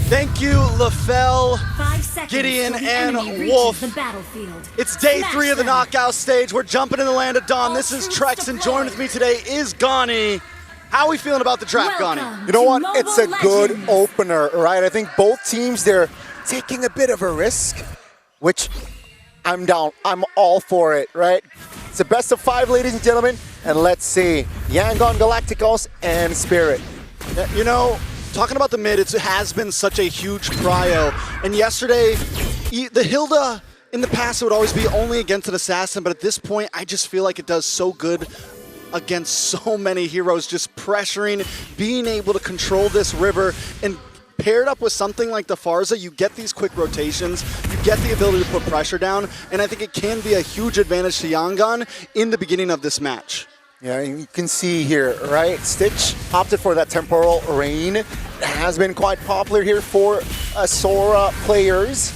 Speaker 7: Thank you, LaFell,
Speaker 4: 5 seconds
Speaker 7: Gideon,
Speaker 4: till the
Speaker 7: and
Speaker 4: enemy reaches
Speaker 7: Wolf.
Speaker 4: the battlefield.
Speaker 7: It's day
Speaker 4: Smash
Speaker 7: 3 of the
Speaker 4: them.
Speaker 7: knockout stage. We're jumping in the land of dawn. This is Trex, and joined with me today is Gani. How are we feeling about the draft, Gani?
Speaker 8: You know what? It's a good opener, right? I think both teams, they're taking a bit of a risk, which I'm down. I'm all for it, right? It's the best of 5, ladies and gentlemen. And let's see, Yangon Galacticos and Spirit.
Speaker 7: You know, talking about the mid, it has been such a huge prio. And yesterday, the Hilda in the past, it would always be only against an assassin. But at this point, I just feel like it does so good against so many heroes, just pressuring, being able to control this river, and paired up with something like the Farza, you get these quick rotations, you get the ability to put pressure down, and I think it can be a huge advantage to Yangon in the beginning of this match.
Speaker 8: Yeah, you can see here, right? Stitch opted for that temporal rain. It has been quite popular here for Sora players.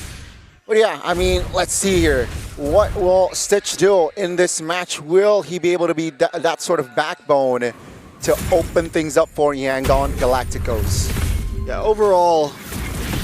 Speaker 8: But yeah, I mean, let's see here. What will Stitch do in this match? Will he be able to be that sort of backbone to open things up for Yangon Galacticos?
Speaker 7: Yeah, overall,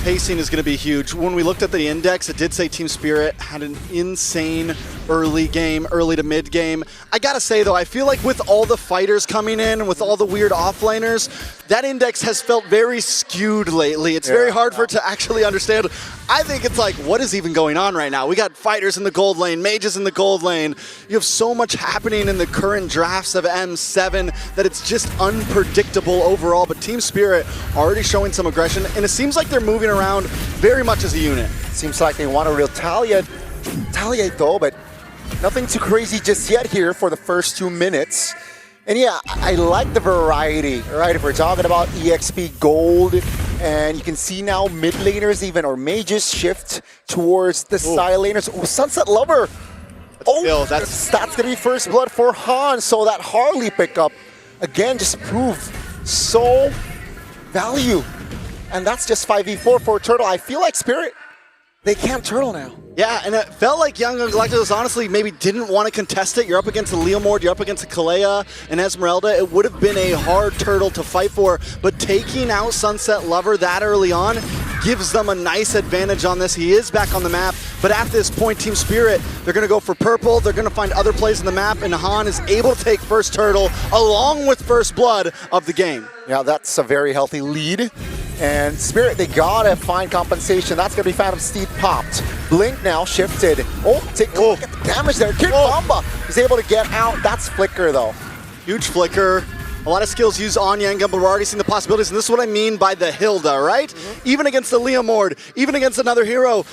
Speaker 7: pacing is going to be huge. When we looked at the index, it did say Team Spirit had an insane early to mid game. I gotta say though, I feel like with all the fighters coming in and with all the weird offlaners, that index has felt very skewed lately. It's very hard for it to actually understand. I think it's like, what is even going on right now? We got fighters in the gold lane, mages in the gold lane. You have so much happening in the current drafts of M7 that it's just unpredictable overall. But Team Spirit already showing some aggression, and it seems like they're moving around very much as a unit.
Speaker 8: Seems like they want to retaliate though, but nothing too crazy just yet here for the first 2 minutes. And yeah, I like the variety, right? If we're talking about EXP Gold, and you can see now mid laners even, or mages shift towards the side laners. Oh, Sunset Lover. That's going to be first blood for Han. So that Harley pickup, again, just proved so value. And that's just 5v4 for Turtle. I feel like Spirit, they can't Turtle now.
Speaker 7: Yeah, and it felt like Young Galacticos honestly maybe didn't want to contest it. You're up against a Leomord, you're up against a Kalea and Esmeralda. It would have been a hard turtle to fight for, but taking out Sunset Lover that early on gives them a nice advantage on this. He is back on the map, but at this point, Team Spirit, they're going to go for purple. They're going to find other plays in the map, and Han is able to take first turtle along with first blood of the game.
Speaker 8: Yeah, that's a very healthy lead. And Spirit, they gotta find compensation. That's gonna be Phantom Steed popped. Blink now shifted. Oh, take a look at the damage there. Kid Bomba is able to get out. That's Flicker though.
Speaker 7: Huge Flicker. A lot of skills used on Yangon, but we're already seeing the possibilities. And this is what I mean by the Hilda, right? Even against the Leomord, even against another hero,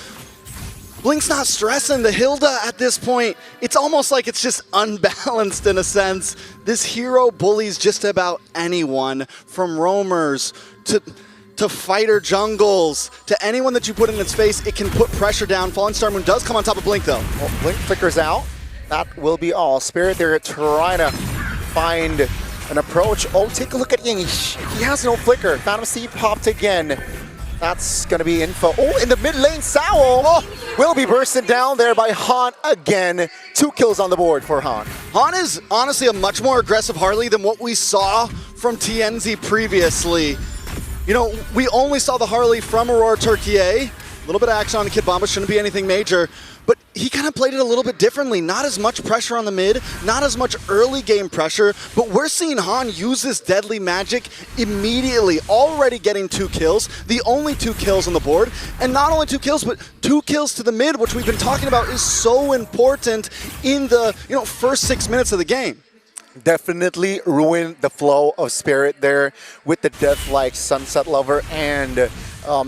Speaker 7: Blink's not stressing. The Hilda at this point, it's almost like it's just unbalanced in a sense. This hero bullies just about anyone, from roamers to fighter jungles, to anyone that you put in its face. It can put pressure down. Fallen Star Moon does come on top of Blink though.
Speaker 8: Well, Blink flickers out. That will be all. Spirit, they're trying to find an approach. Oh, take a look at Ying. He has no flicker. Phantom Steed popped again. That's going to be info. Oh, in the mid lane, Sao will be bursted down there by Han again. 2 kills on the board for Han.
Speaker 7: Han is honestly a much more aggressive Harley than what we saw from TNZ previously. You know, we only saw the Harley from Aurora Turkiye. A little bit of action on Kid Bomba, shouldn't be anything major. But he kind of played it a little bit differently. Not as much pressure on the mid, not as much early game pressure, but we're seeing Han use this deadly magic immediately, already getting 2 kills, the only 2 kills on the board. And not only 2 kills, but 2 kills to the mid, which we've been talking about is so important in the first 6 minutes of the game.
Speaker 8: Definitely ruined the flow of Spirit there with the death like Sunset Lover and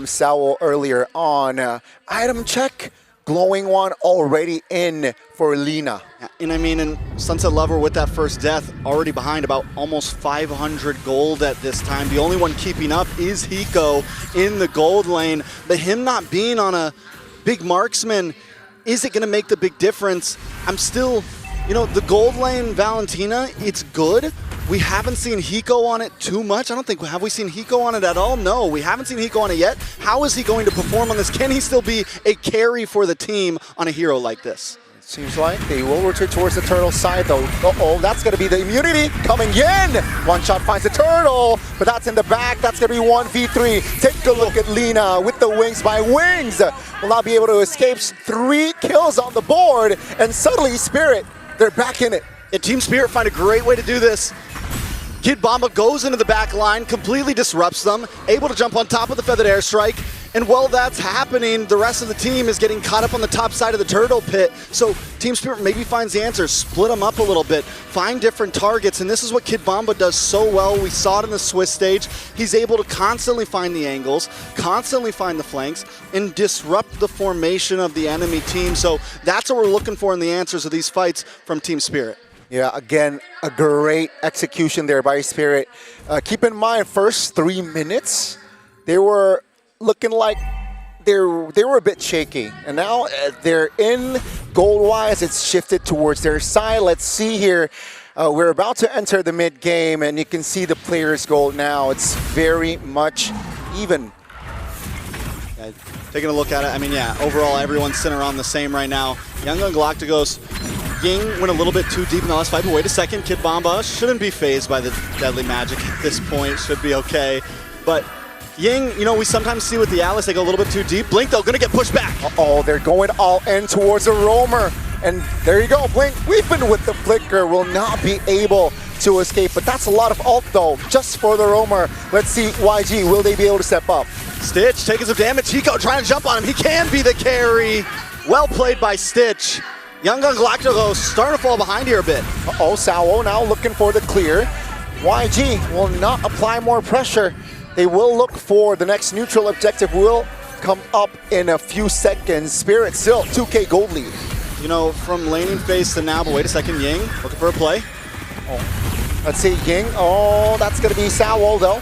Speaker 8: Sao earlier on. Item check. Glowing one already in for Lina.
Speaker 7: And I mean, and Sunset Lover with that first death already behind about almost 500 gold at this time. The only one keeping up is Hiko in the gold lane. But him not being on a big marksman, is it going to make the big difference? I'm still, the gold lane Valentina, it's good. We haven't seen Hiko on it too much. I don't think, have we seen Hiko on it at all? No, we haven't seen Hiko on it yet. How is he going to perform on this? Can he still be a carry for the team on a hero like this?
Speaker 8: It seems like they will rotate towards the turtle side though. Uh-oh, that's going to be the immunity coming in. One shot finds the turtle, but that's in the back. That's going to be 1v3. Take a look at Lina with the wings by Wings. Will not be able to escape. 3 kills on the board, and suddenly Spirit, they're back in it.
Speaker 7: And Team Spirit find a great way to do this. Kid Bomba goes into the back line, completely disrupts them, able to jump on top of the feathered airstrike, and while that's happening, the rest of the team is getting caught up on the top side of the turtle pit. So Team Spirit maybe finds the answer, split them up a little bit, find different targets, and this is what Kid Bomba does so well. We saw it in the Swiss stage. He's able to constantly find the angles, constantly find the flanks, and disrupt the formation of the enemy team. So that's what we're looking for in the answers of these fights from Team Spirit.
Speaker 8: Yeah, again, a great execution there by Spirit. Keep in mind, first 3 minutes, they were looking like they were a bit shaky. And now they're in gold-wise. It's shifted towards their side. Let's see here. We're about to enter the mid-game, and you can see the players' gold now. It's very much even.
Speaker 7: Yeah, taking a look at it, I mean, yeah, overall, everyone's sitting around the same right now. Young Gun Galacticos, Ying went a little bit too deep in the last fight, but wait a second, Kid Bomba shouldn't be phased by the deadly magic at this point, should be okay. But Ying, we sometimes see with the Alice, they go a little bit too deep. Blink, though, gonna get pushed back.
Speaker 8: Uh-oh, they're going all in towards a roamer. And there you go, Blink, weeping with the flicker, will not be able to escape. But that's a lot of ult, though, just for the roamer. Let's see, YG, will they be able to step up?
Speaker 7: Stitch taking some damage. Hiko trying to jump on him. He can be the carry. Well played by Stitch. Young Gun Galacticos starting to fall behind here a bit.
Speaker 8: Uh-oh, Sao now looking for the clear. YG will not apply more pressure. They will look for the next neutral objective will come up in a few seconds. Spirit still 2K gold lead.
Speaker 7: From laning phase to now, but wait a second, Ying looking for a play.
Speaker 8: Oh. Let's see, Ying. Oh, that's going to be Sao though.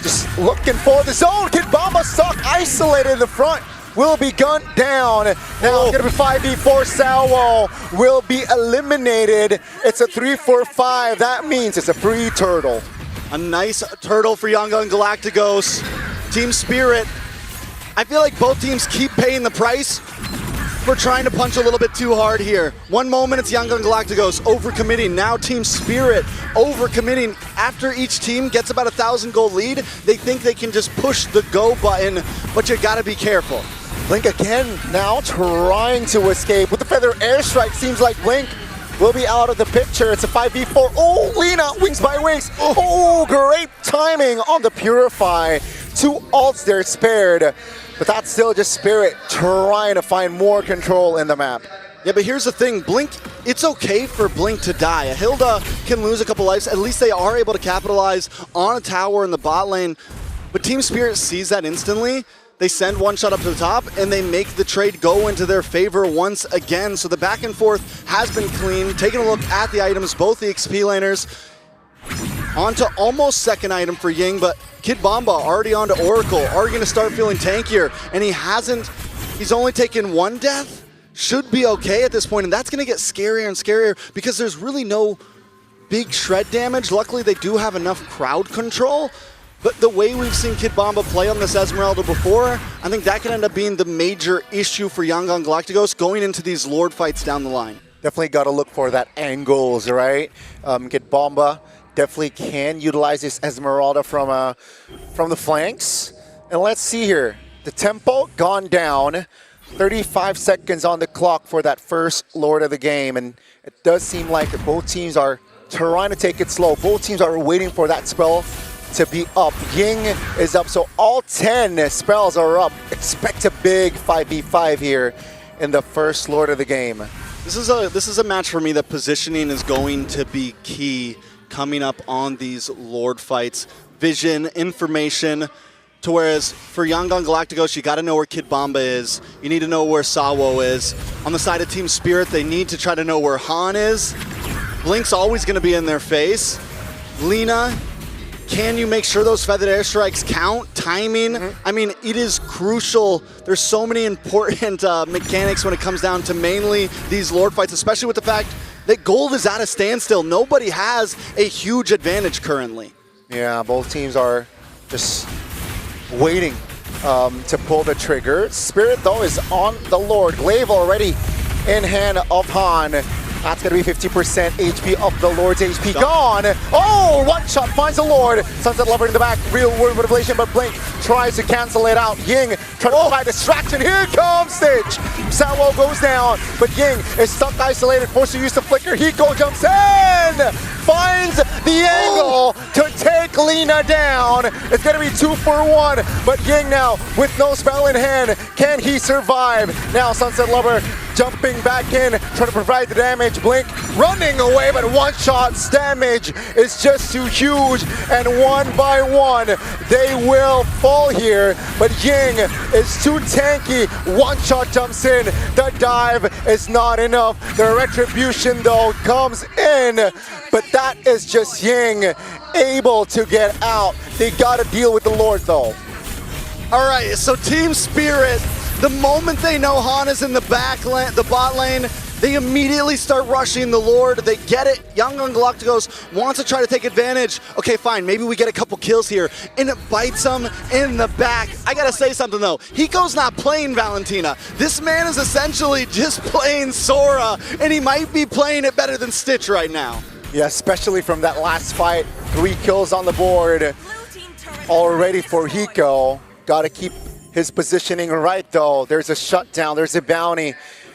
Speaker 8: Just looking for the zone. Kid Bomba stuck, isolated in the front. Will be gunned down. Now it's going to be 5v4. Sao will be eliminated. It's a 3-4-5. That means it's a free turtle.
Speaker 7: A nice turtle for Young Gun Galacticos. Team Spirit, I feel like both teams keep paying the price for trying to punch a little bit too hard here. One moment it's Young Gun Galacticos overcommitting. Now Team Spirit overcommitting. After each team gets about 1,000 gold lead, they think they can just push the go button, but you gotta be careful.
Speaker 8: Blink again now trying to escape with the feather airstrike. Seems like Blink will be out of the picture. It's a 5v4. Oh, Lina, wings by wings. Oh, great timing on the Purify. 2 ults there spared, but that's still just Spirit trying to find more control in the map.
Speaker 7: Yeah, but here's the thing, Blink, it's okay for Blink to die. A Hilda can lose a couple lives. At least they are able to capitalize on a tower in the bot lane, but Team Spirit sees that instantly. They send one shot up to the top, and they make the trade go into their favor once again. So the back and forth has been clean. Taking a look at the items, both the XP laners. On to almost second item for Ying, but Kid Bomba already on to Oracle, already going to start feeling tankier, and he's only taken 1 death. Should be okay at this point, and that's going to get scarier and scarier because there's really no big shred damage. Luckily, they do have enough crowd control. But the way we've seen Kid Bomba play on this Esmeralda before, I think that could end up being the major issue for Yangon Galacticos going into these Lord fights down the line.
Speaker 8: Definitely got to look for that angles, right? Kid Bomba definitely can utilize this Esmeralda from the flanks. And let's see here. The tempo gone down. 35 seconds on the clock for that first Lord of the game. And it does seem like both teams are trying to take it slow. Both teams are waiting for that spell to be up. Ying is up, so all 10 spells are up. Expect a big 5v5 here in the first Lord of the game.
Speaker 7: This is a match for me that positioning is going to be key coming up on these Lord fights. Vision, information, to whereas for Yangon Galacticos, you got to know where Kid Bomba is. You need to know where Sawo is. On the side of Team Spirit, they need to try to know where Han is. Blink's always going to be in their face. Lina, can you make sure those feathered airstrikes count? Timing? I mean, it is crucial. There's so many important mechanics when it comes down to mainly these Lord fights, especially with the fact that gold is at a standstill. Nobody has a huge advantage currently.
Speaker 8: Yeah, both teams are just waiting to pull the trigger. Spirit, though, is on the Lord. Glaive already in hand of Han. That's going to be 50% HP of the Lord's HP gone. Oh, one shot finds the Lord. Sunset Lover in the back. Real world manipulation, but Blink tries to cancel it out. Ying trying to provide distraction. Here comes Stitch. Sawo goes down, but Ying is stuck isolated, forced to use the flicker. Hiko jumps in. Finds the angle to take Lina down. It's going to be 2 for 1, but Ying now with no spell in hand. Can he survive? Now Sunset Lover jumping back in, trying to provide the damage. Blink running away, but one shot's damage is just too huge, and one by one they will fall here. But Ying is too tanky. One shot jumps in. The dive is not enough. The retribution though comes in, but that is just Ying able to get out. They gotta deal with the Lord though.
Speaker 7: All right, so Team Spirit, the moment they know Han is in the bot lane, they immediately start rushing the Lord. They get it. Yangon Galacticos wants to try to take advantage. Okay, fine, maybe we get a couple kills here, and it bites them in the back. I gotta say something though. Hiko's not playing Valentina. This man is essentially just playing Sora, and he might be playing it better than Stitch right now.
Speaker 8: Yeah, especially from that last fight. 3 kills on the board already for Hiko. Gotta keep his positioning right though. There's a shutdown, there's a bounty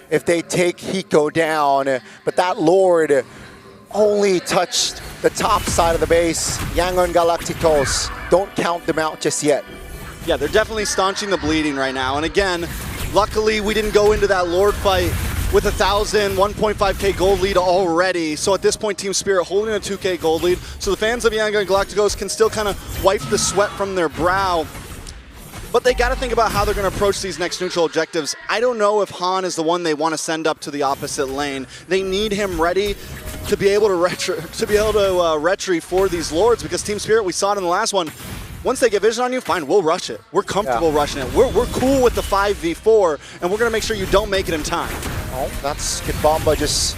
Speaker 8: if they take Hiko down. But that Lord only touched the top side of the base. Yangon Galacticos, don't count them out just yet.
Speaker 7: Yeah, they're definitely staunching the bleeding right now. And again, luckily we didn't go into that Lord fight with 1.5k gold lead already. So at this point, Team Spirit holding a 2k gold lead. So the fans of Yangon Galacticos can still kind of wipe the sweat from their brow. But they got to think about how they're going to approach these next neutral objectives. I don't know if Han is the one they want to send up to the opposite lane. They need him ready to be able to retry for these Lords, because Team Spirit, we saw it in the last one. Once they get vision on you, fine, we'll rush it. We're comfortable rushing it. We're cool with the 5v4, and we're going to make sure you don't make it in time.
Speaker 8: Oh, that's Kid Bomba just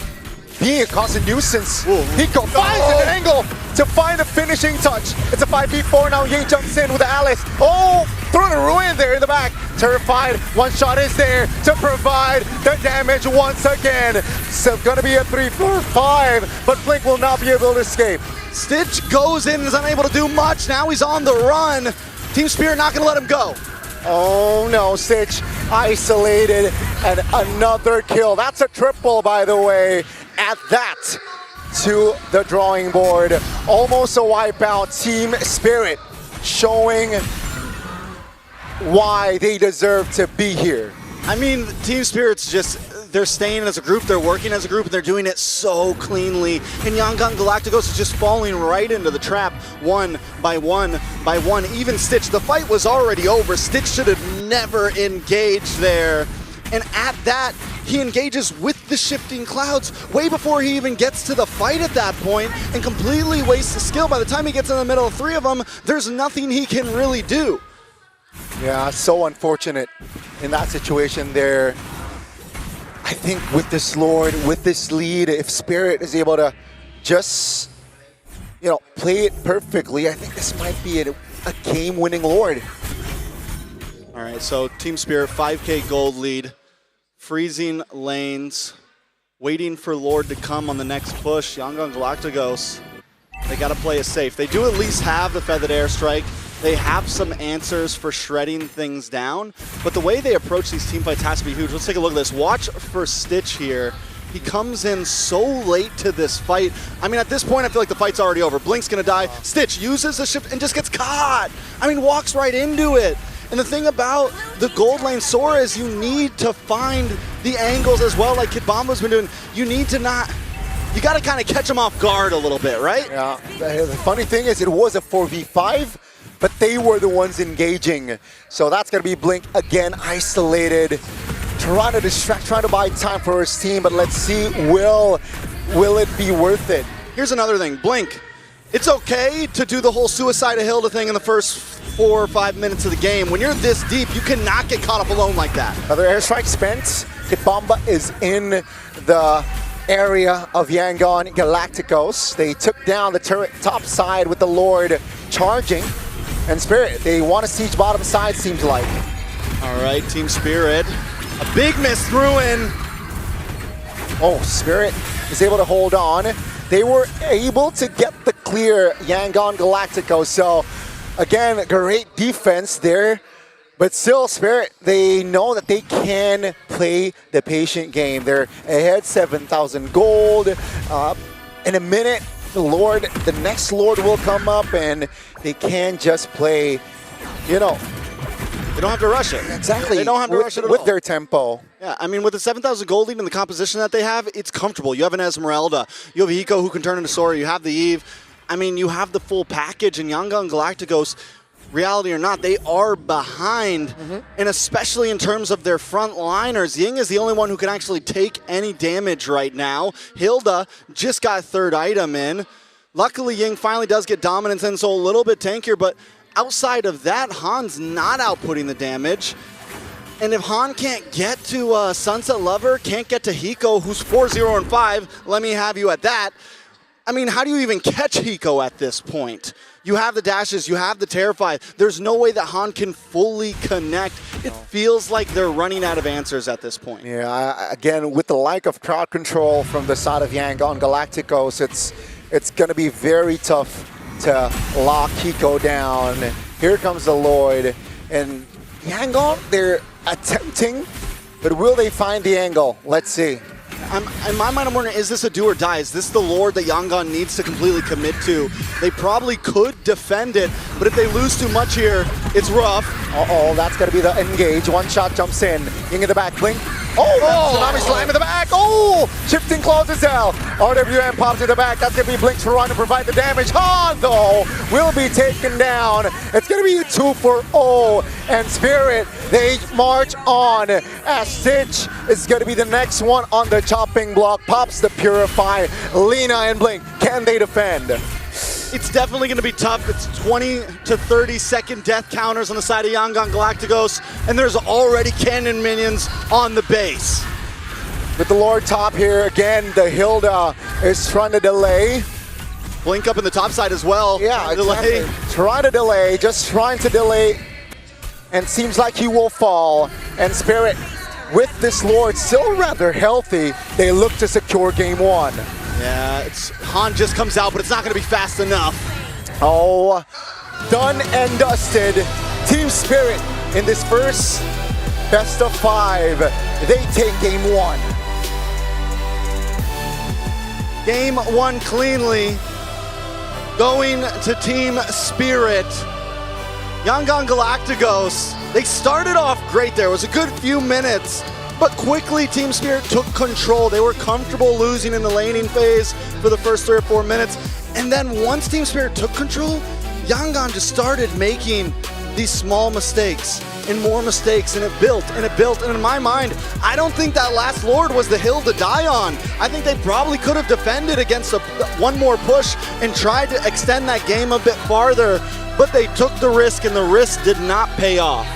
Speaker 8: being a constant nuisance. Hiko finds an angle to find a finishing touch. It's a 5v4 now. Ying jumps in with Alice. Oh, through the ruin there in the back. Terrified. One shot is there to provide the damage once again. So gonna be a 3-4-5, but Blink will not be able to escape.
Speaker 7: Stitch goes in and is unable to do much. Now he's on the run. Team Spirit not gonna let him go.
Speaker 8: Oh no, Stitch isolated, and another kill. That's a triple, by the way. Add that to the drawing board. Almost a wipeout. Team Spirit showing why they deserve to be here.
Speaker 7: I mean, Team Spirit's just, they're staying as a group, they're working as a group, and they're doing it so cleanly. And Yangon Galacticos is just falling right into the trap, one by one by one. Even Stitch, the fight was already over. Stitch should have never engaged there. And at that, he engages with the shifting clouds way before he even gets to the fight at that point, and completely wastes the skill. By the time he gets in the middle of 3 of them, there's nothing he can really do.
Speaker 8: Yeah, so unfortunate in that situation there. I think with this Lord, with this lead, if Spirit is able to just, play it perfectly, I think this might be a a game-winning Lord.
Speaker 7: All right, so Team Spirit, 5K gold lead, freezing lanes, waiting for Lord to come on the next push. Yangon Galacticos, they got to play it safe. They do at least have the Feathered Airstrike. They have some answers for shredding things down, but the way they approach these team fights has to be huge. Let's take a look at this. Watch for Stitch here. He comes in so late to this fight. I mean, at this point, I feel like the fight's already over. Blink's gonna die. Stitch uses the shift and just gets caught. I mean, walks right into it. And the thing about the gold lane Sora is you need to find the angles as well, like Kid Bomba's been doing. You need to not, you gotta kind of catch them off guard a little bit, right?
Speaker 8: Yeah, the funny thing is it was a 4v5, but they were the ones engaging. So that's gonna be Blink again, isolated, trying to distract, trying to buy time for his team, but let's see, will it be worth it?
Speaker 7: Here's another thing, Blink, it's okay to do the whole suicide of Hilda thing in the first 4 or 5 minutes of the game. When you're this deep, you cannot get caught up alone like that.
Speaker 8: Another airstrike spent. Kid Bomba is in the area of Yangon Galacticos. They took down the turret top side with the Lord charging. And Spirit, they want to siege bottom side, seems like.
Speaker 7: All right, Team Spirit. A big miss through in.
Speaker 8: Oh, Spirit is able to hold on. They were able to get the clear, Yangon Galacticos. So, again, great defense there. But still, Spirit, they know that they can play the patient game. They're ahead 7,000 gold. In a minute, the next Lord will come up and they can just play, you know.
Speaker 7: They don't have to rush it.
Speaker 8: Exactly.
Speaker 7: They don't have to rush it at all.
Speaker 8: With their tempo.
Speaker 7: Yeah, I mean, with the 7,000 gold lead and the composition that they have, it's comfortable. You have an Esmeralda. You have a Hiko who can turn into Sora. You have the Eve. I mean, you have the full package. And Yangon Galacticos, reality or not, they are behind. And especially in terms of their front liners, Ying is the only one who can actually take any damage right now. Hilda just got third item in. Luckily, Ying finally does get dominance in, so a little bit tankier, but outside of that, Han's not outputting the damage. And if Han can't get to Sunset Lover, can't get to Hiko, who's 4-0 and 5, let me have you at that. I mean, how do you even catch Hiko at this point? You have the dashes, you have the Terrify. There's no way that Han can fully connect. It feels like they're running out of answers at this point.
Speaker 8: Yeah, again, with the lack of crowd control from the side of Yangon Galacticos, it's going to be very tough to lock Hiko down. Here comes the Lloyd. And Yangon, they're attempting, but will they find the angle? Let's see.
Speaker 7: In my mind, I'm wondering, is this a do or die? Is this the Lord that Yangon needs to completely commit to? They probably could defend it, but if they lose too much here, it's rough.
Speaker 8: Uh-oh, that's going to be the engage. One shot jumps in. Ying in the back, Blink. Oh, Tsunami Slam in the back. Oh, shifting closes out. RWM pops in the back. That's going to be Blink's run to provide the damage. Han, though, will be taken down. It's going to be a 2-for-0. And Spirit, they march on as Stitch is going to be the next one on the chopping block. Pops the Purify. Lina and Blink, can they defend?
Speaker 7: It's definitely going to be tough. It's 20 to 30 second death counters on the side of Yangon Galacticos, and there's already cannon minions on the base.
Speaker 8: With the Lord top here, again, the Hilda is trying to delay.
Speaker 7: Blink up in the top side as well.
Speaker 8: Yeah, exactly. Trying to delay, just trying to delay, and seems like he will fall. And Spirit, with this Lord still rather healthy, they look to secure game one.
Speaker 7: Yeah, Han just comes out, but it's not going to be fast enough.
Speaker 8: Oh, done and dusted. Team Spirit in this first best of 5. They take game one.
Speaker 7: Game one cleanly. Going to Team Spirit. Yangon Galacticos, they started off great there. It was a good few minutes. But quickly, Team Spirit took control. They were comfortable losing in the laning phase for the first 3 or 4 minutes. And then once Team Spirit took control, Yangon just started making these small mistakes and more mistakes, and it built, and it built. And in my mind, I don't think that last Lord was the hill to die on. I think they probably could have defended against one more push and tried to extend that game a bit farther, but they took the risk, and the risk did not pay off.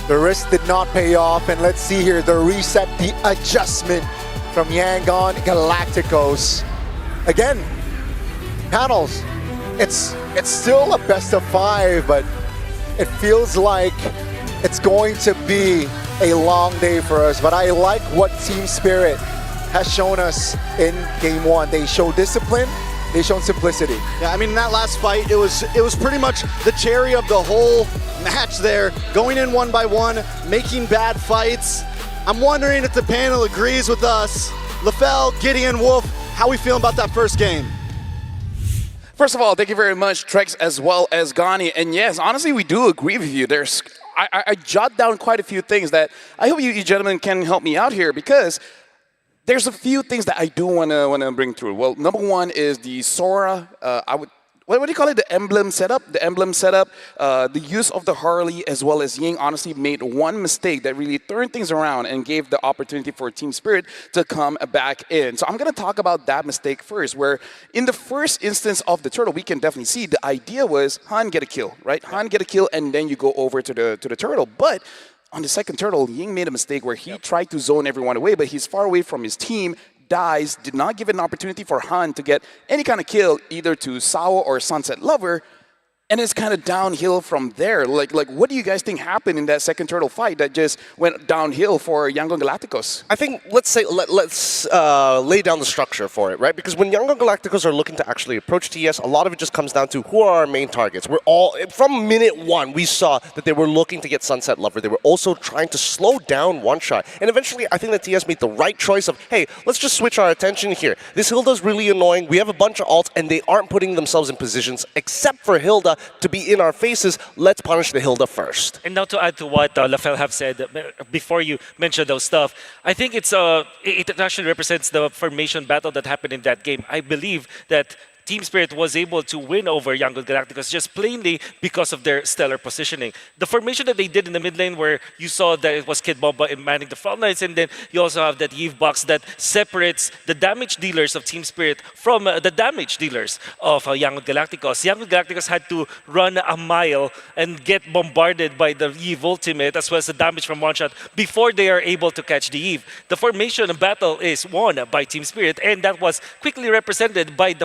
Speaker 8: The risk did not pay off, and let's see here, the reset, the adjustment from Yangon Galacticos. Again, panels, it's still a best of 5, but it feels like it's going to be a long day for us. But I like what Team Spirit has shown us in Game 1. They show discipline, they show simplicity.
Speaker 7: Yeah, I mean, in that last fight, it was pretty much the cherry of the whole match there, going in one by one, making bad fights. I'm wondering if the panel agrees with us. LaFell, Gideon, Wolf, how we feeling about that first game?
Speaker 6: First of all, thank you very much, Trex, as well as Gani. And yes, honestly, we do agree with you. I jot down quite a few things that I hope you gentlemen can help me out here, because there's a few things that I do want to bring through. Well, number one is the Sora. What do you call it? The emblem setup. The emblem setup. The use of the Harley as well as Ying honestly made one mistake that really turned things around and gave the opportunity for Team Spirit to come back in. So I'm going to talk about that mistake first, where in the first instance of the turtle, we can definitely see the idea was Han get a kill, right? Han get a kill, and then you go over to the turtle. But on the second turtle, Ying made a mistake where he tried to zone everyone away, but he's far away from his team, dies, did not give an opportunity for Han to get any kind of kill, either to Sao or Sunset Lover, and it's kind of downhill from there. Like, what do you guys think happened in that second turtle fight that just went downhill for Yangon Galacticos?
Speaker 9: I think let's lay down the structure for it, right? Because when Yangon Galacticos are looking to actually approach TS, a lot of it just comes down to who are our main targets. We're all from minute one, we saw that they were looking to get Sunset Lover. They were also trying to slow down One Shot, and eventually, I think that TS made the right choice of, hey, let's just switch our attention here. This Hilda's really annoying. We have a bunch of ults, and they aren't putting themselves in positions, except for Hilda, to be in our faces. Let's punish the Hilda first.
Speaker 10: And now to add to what LaFell have said before you mentioned those stuff, I think it actually represents the formation battle that happened in that game. I believe that Team Spirit was able to win over Yangon Galacticos just plainly because of their stellar positioning. The formation that they did in the mid lane, where you saw that it was Kid Bomba manning the front lines, and then you also have that Eve box that separates the damage dealers of Team Spirit from the damage dealers of Yangon Galacticos. Yangon Galacticos had to run a mile and get bombarded by the Eve ultimate as well as the damage from One Shot before they are able to catch the Eve. The formation battle is won by Team Spirit, and that was quickly represented by the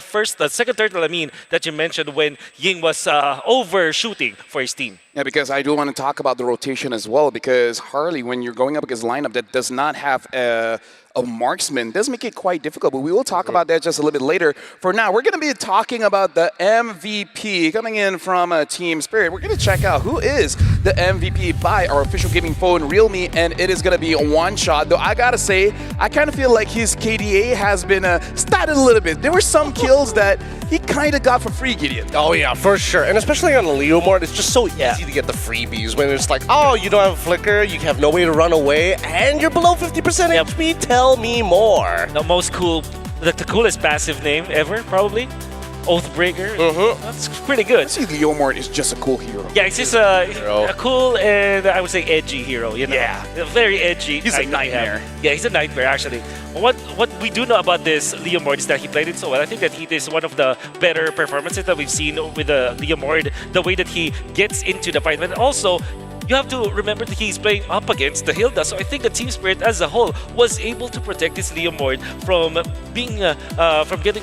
Speaker 10: second turtle, that you mentioned when Ying was overshooting for his team.
Speaker 6: Yeah, because I do want to talk about the rotation as well, because Harley, when you're going up against a lineup that does not have a marksman, does make it quite difficult, but we will talk about that just a little bit later. For now, we're going to be talking about the MVP coming in from Team Spirit. We're going to check out who is the MVP by our official gaming phone, Realme, and it is going to be a One Shot. Though I got to say, I kind of feel like his KDA has been statted a little bit. There were some kills that he kind of got for free, Gideon.
Speaker 9: Oh yeah, for sure. And especially on the Leo mode, it's just so easy to get the freebies when it's like, oh, you don't have a flicker, you have no way to run away, and you're below 50% HP. Tell me more.
Speaker 10: The coolest passive name ever, probably. Oathbreaker. That's pretty good.
Speaker 6: I see Leomord is just a cool hero.
Speaker 10: Yeah, it's just a cool and I would say edgy hero. You know? Yeah, very edgy.
Speaker 6: He's a nightmare.
Speaker 10: Yeah, he's a nightmare actually. What we do know about this Leomord is that he played it so well. I think that he is one of the better performances that we've seen with the Leomord. The way that he gets into the fight, but also, you have to remember that he's playing up against the Hilda, so I think the Team Spirit as a whole was able to protect this Leomord from being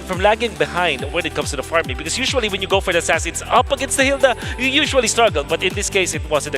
Speaker 10: from lagging behind when it comes to the farming. Because usually when you go for the assassins up against the Hilda, you usually struggle. But in this case, it wasn't.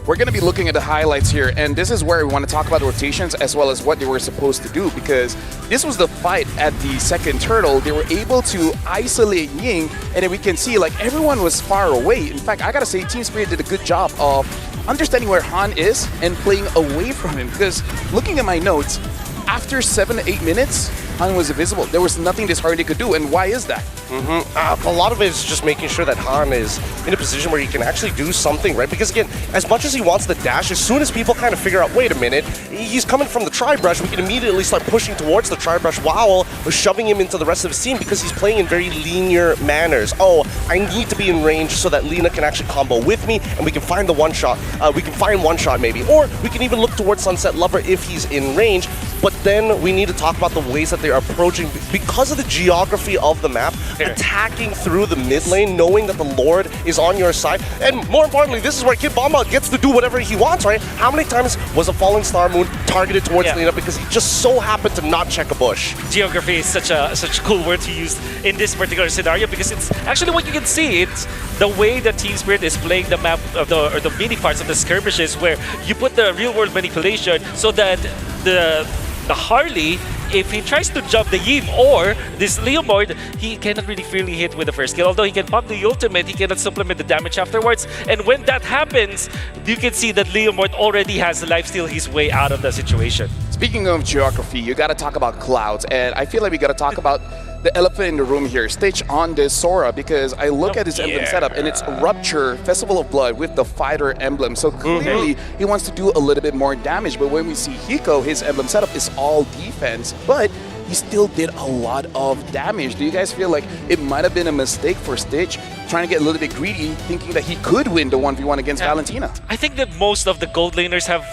Speaker 6: We're going to be looking at the highlights here, and this is where we want to talk about the rotations as well as what they were supposed to do. Because this was the fight at the second turtle. They were able to isolate Ying, and then we can see like everyone was far away. In fact, I gotta say, Team Spirit did a good job of understanding where Han is and playing away from him, because looking at my notes, after 7 to 8 minutes, Han was invisible. There was nothing this Harley could do, and why is that?
Speaker 9: A lot of it is just making sure that Han is in a position where he can actually do something, right? Because again, as much as he wants the dash, as soon as people kind of figure out, wait a minute, he's coming from the tri-brush, we can immediately start pushing towards the tri-brush while shoving him into the rest of his team, because he's playing in very linear manners. Oh, I need to be in range so that Lina can actually combo with me, and we can find the One Shot. We can find One Shot maybe, or we can even look towards Sunset Lover if he's in range. but then we need to talk about the ways that they're approaching because of the geography of the map, attacking through the mid lane, knowing that the Lord is on your side. And more importantly, this is where Kid Bomba gets to do whatever he wants, right? How many times was a Falling Star Moon targeted towards Lena because he just so happened to not check a bush?
Speaker 10: Geography is such a cool word to use in this particular scenario because it's actually what you can see. It's the way that Team Spirit is playing the map of the mini parts of the skirmishes, where you put the real world manipulation so that the Harley, if he tries to jump the Eve or this Leomord, he cannot really freely hit with the first kill. Although he can pop the ultimate, he cannot supplement the damage afterwards. And when that happens, you can see that Leomord already has lifesteal his way out of the situation.
Speaker 6: Speaking of geography, you got to talk about clouds, and I feel like we got to talk about the elephant in the room here, Stitch on this Sora, because I look at his emblem setup and it's Rupture, Festival of Blood with the Fighter emblem. So clearly he wants to do a little bit more damage, but when we see Hiko, his emblem setup is all defense, but he still did a lot of damage. Do you guys feel like it might have been a mistake for Stitch trying to get a little bit greedy, thinking that he could win the 1v1 against Valentina?
Speaker 10: I think that most of the gold laners have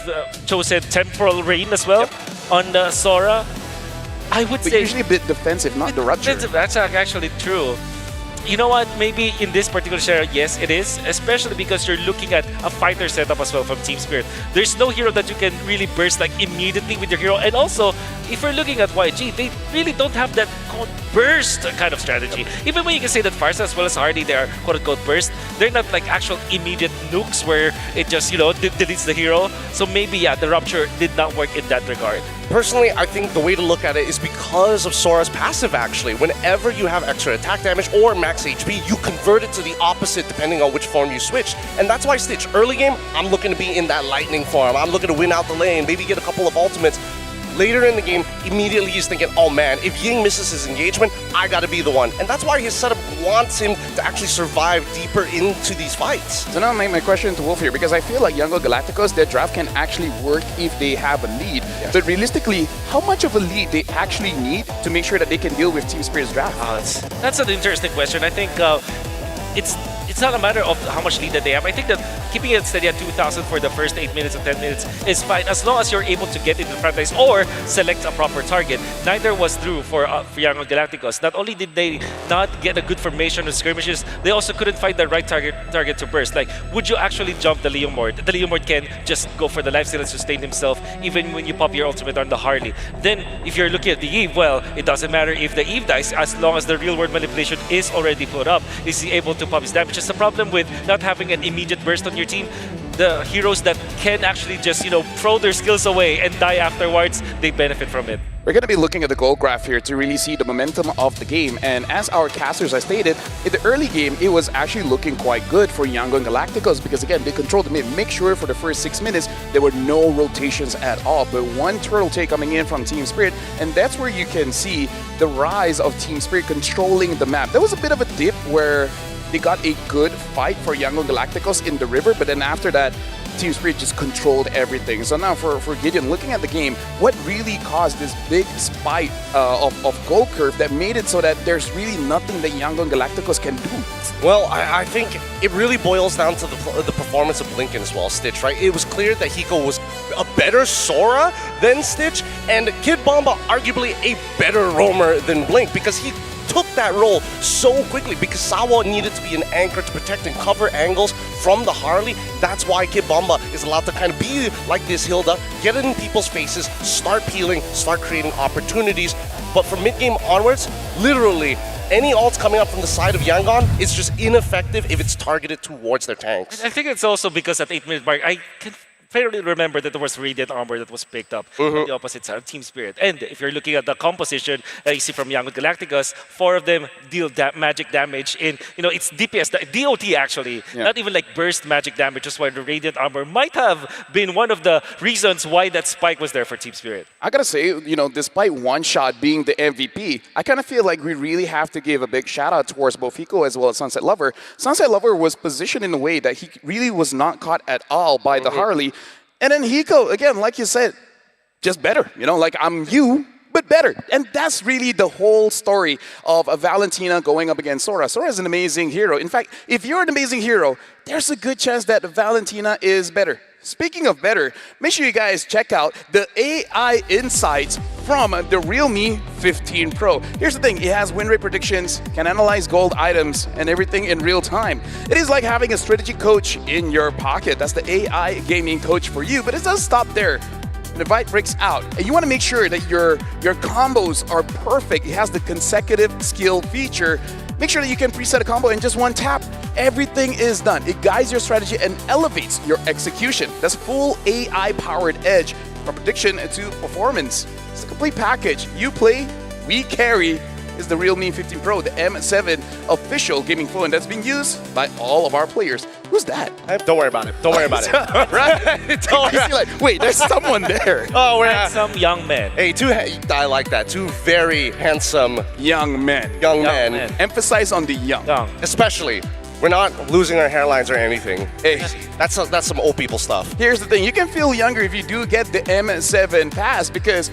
Speaker 10: chosen Temporal Rain as well on the Sora. I would say
Speaker 6: usually a bit defensive, not the Rupture.
Speaker 10: That's actually true. You know what? Maybe in this particular scenario, yes, it is. Especially because you're looking at a fighter setup as well from Team Spirit. There's no hero that you can really burst like immediately with your hero. And also, if you're looking at YG, they really don't have that burst kind of strategy. Even when you can say that Farsa as well as Hardy, they are quote-unquote burst, they're not like actual immediate nukes where it just, deletes the hero. So maybe, the Rupture did not work in that regard.
Speaker 9: Personally, I think the way to look at it is because of Sora's passive, actually. Whenever you have extra attack damage or max HP, you convert it to the opposite depending on which form you switch. And that's why Stitch, early game, I'm looking to be in that lightning form. I'm looking to win out the lane, maybe get a couple of ultimates. Later in the game, immediately he's thinking, oh man, if Ying misses his engagement, I gotta be the one. And that's why his setup wants him to actually survive deeper into these fights.
Speaker 6: So now my question to Wolf here, because I feel like Young Galacticos, their draft can actually work if they have a lead. Yes. But realistically, how much of a lead they actually need to make sure that they can deal with Team Spirit's draft?
Speaker 10: That's an interesting question. I think it's not a matter of how much lead that they have. I think that keeping it steady at 2,000 for the first 8 minutes and 10 minutes is fine as long as you're able to get into the front lines or select a proper target. Neither was true for Young Galacticos. Not only did they not get a good formation of skirmishes, they also couldn't find the right target to burst. Like, would you actually jump the Leomord? The Leomord can just go for the lifesteal and sustain himself even when you pop your ultimate on the Harley. Then, if you're looking at the Eve, well, it doesn't matter if the Eve dies as long as the real-world manipulation is already put up. Is he able to pop his damage? Just the problem with not having an immediate burst on your team, the heroes that can actually just, throw their skills away and die afterwards, they benefit from it.
Speaker 6: We're going to be looking at the goal graph here to really see the momentum of the game. And as our casters have stated, in the early game, it was actually looking quite good for Young Galacticos because, again, they controlled the mid. Make sure for the first 6 minutes, there were no rotations at all. But one turtle take coming in from Team Spirit, and that's where you can see the rise of Team Spirit controlling the map. There was a bit of a dip where they got a good fight for Young Galacticos in the river, but then after that, Team Spirit just controlled everything. So now for Gideon, looking at the game, what really caused this big spike of goal curve that made it so that there's really nothing that Young Galacticos can do?
Speaker 9: Well, I think it really boils down to the performance of Blinken as well, Stitch, right? It was clear that Hiko was a better Sora than Stitch, and Kid Bomba arguably a better roamer than Blink because he took that role so quickly because Sawa needed to be an anchor to protect and cover angles from the Harley. That's why Kid Bomba is allowed to kind of be like this Hilda, get it in people's faces, start peeling, start creating opportunities. But from mid-game onwards, literally, any ults coming up from the side of Yangon is just ineffective if it's targeted towards their tanks.
Speaker 10: I think it's also because at 8-minute mark, I can fairly remember that there was Radiant Armor that was picked up on the opposite side of Team Spirit. And if you're looking at the composition that you see from Young Galacticos, 4 of them deal magic damage in, it's DPS, DOT actually, not even like burst magic damage, just why the Radiant Armor might have been one of the reasons why that spike was there for Team Spirit.
Speaker 6: I gotta say, despite One Shot being the MVP, I kind of feel like we really have to give a big shout out towards both Hiko as well as Sunset Lover. Sunset Lover was positioned in a way that he really was not caught at all by the Harley. And then Hiko, again, like you said, just better. Like I'm you, but better. And that's really the whole story of a Valentina going up against Sora. Sora is an amazing hero. In fact, if you're an amazing hero, there's a good chance that Valentina is better. Speaking of better, make sure you guys check out the AI insights from the Realme 15 Pro. Here's the thing, it has win rate predictions, can analyze gold items, and everything in real time. It is like having a strategy coach in your pocket. That's the AI gaming coach for you, but it doesn't stop there. The Invite breaks out, and you want to make sure that your combos are perfect. It has the consecutive skill feature. Make sure that you can preset a combo in just one tap. Everything is done. It guides your strategy and elevates your execution. That's full AI-powered edge from prediction to performance. It's a complete package. You play, we carry. Is the Realme 15 Pro, the M7 official gaming phone that's being used by all of our players. Who's that?
Speaker 9: Don't worry about it. Don't worry about it.
Speaker 6: Right?
Speaker 9: Don't worry.
Speaker 6: Like, wait, there's someone there.
Speaker 9: Oh, we're
Speaker 10: Handsome young men.
Speaker 9: Hey, I like that. Two very handsome
Speaker 6: young men.
Speaker 9: Young men.
Speaker 6: Emphasize on the young.
Speaker 9: Especially. We're not losing our hairlines or anything. Hey, that's some old people stuff.
Speaker 6: Here's the thing. You can feel younger if you do get the M7 pass, because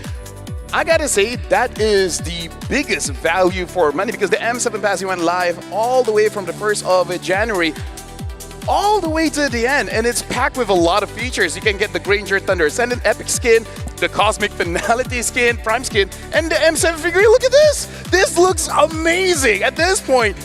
Speaker 6: I gotta say, that is the biggest value for money, because the M7 pass, you went live all the way from the 1st of January all the way to the end, and it's packed with a lot of features. You can get the Granger Thunder Ascendant Epic skin, the Cosmic Finality skin, Prime skin, and the M7 figurine. Look at this! This looks amazing! At this point,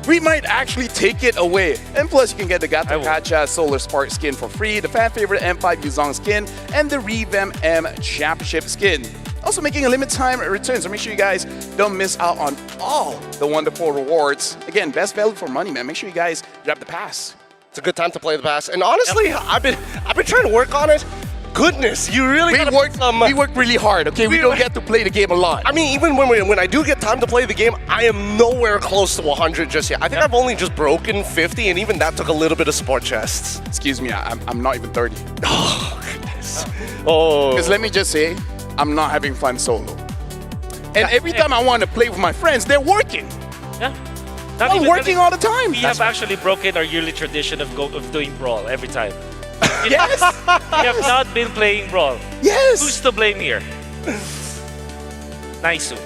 Speaker 6: we might actually take it away. And plus, you can get the Gato Kacha Solar Spark skin for free, the fan favorite M5 Yuzong skin, and the Revamp M Championship skin. Also making a limited time return, so make sure you guys don't miss out on all the wonderful rewards. Again, best value for money, man. Make sure you guys grab the pass.
Speaker 9: It's a good time to play the pass. And honestly, I've been trying to work on it. Goodness, you really
Speaker 6: we work really hard, okay? We don't get to play the game a lot.
Speaker 9: I mean, even when I do get time to play the game, I am nowhere close to 100 just yet. I think I've only just broken 50, and even that took a little bit of sport chests.
Speaker 6: Excuse me, I'm not even 30.
Speaker 9: Oh, goodness. Oh.
Speaker 6: Because let me just say, I'm not having fun solo. And every time I want to play with my friends, they're working.
Speaker 10: Yeah.
Speaker 6: I'm working all the time.
Speaker 10: We have actually broken our yearly tradition of doing Brawl every time.
Speaker 6: Yes!
Speaker 10: We have not been playing Brawl.
Speaker 6: Yes!
Speaker 10: Who's to blame here? Naisu.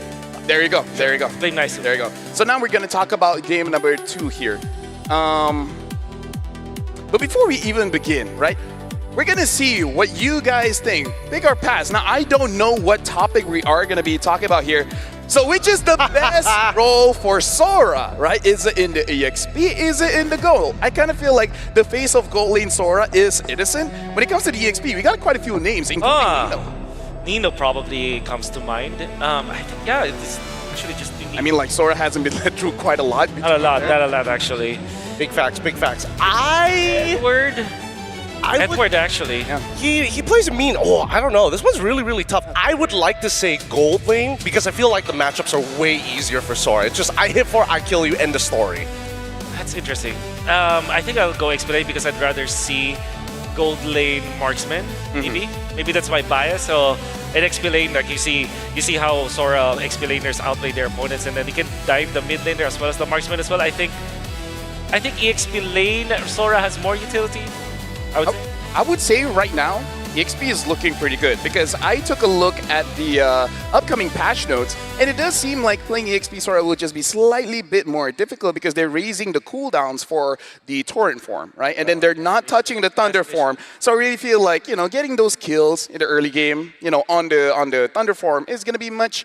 Speaker 6: There you go. There you go.
Speaker 10: Blame Naisu.
Speaker 6: There you go. So now we're going to talk about game number 2 here. But before we even begin, right? We're going to see what you guys think. Big or pass. Now, I don't know what topic we are going to be talking about here. So which is the best role for Sora, right? Is it in the EXP? Is it in the gold? I kind of feel like the face of gold lane Sora is Innocent. When it comes to the EXP, we got quite a few names, including Nino.
Speaker 10: Nino probably comes to mind. I think, yeah, it's actually just...
Speaker 6: I mean, like, Sora hasn't been led through quite a lot.
Speaker 10: Not a lot, actually.
Speaker 9: Big facts, big facts.
Speaker 10: Edward, actually.
Speaker 6: Yeah.
Speaker 9: He plays a mean. Oh, I don't know. This one's really, really tough. I would like to say gold lane because I feel like the matchups are way easier for Sora. It's just I hit 4, I kill you, end the story.
Speaker 10: That's interesting. I think I'll go Expedite because I'd rather see gold lane marksman. Maybe that's my bias. So in XP lane, like you see how Sora XP laners outplay their opponents, and then you can dive the mid laner as well as the marksman as well. I think EXP lane Sora has more utility.
Speaker 6: I would say right now, EXP is looking pretty good because I took a look at the upcoming patch notes, and it does seem like playing EXP Sora will just be slightly bit more difficult because they're raising the cooldowns for the Torrent form, right? And then they're not touching the Thunder form. So I really feel like, getting those kills in the early game, on the Thunder form is going to be much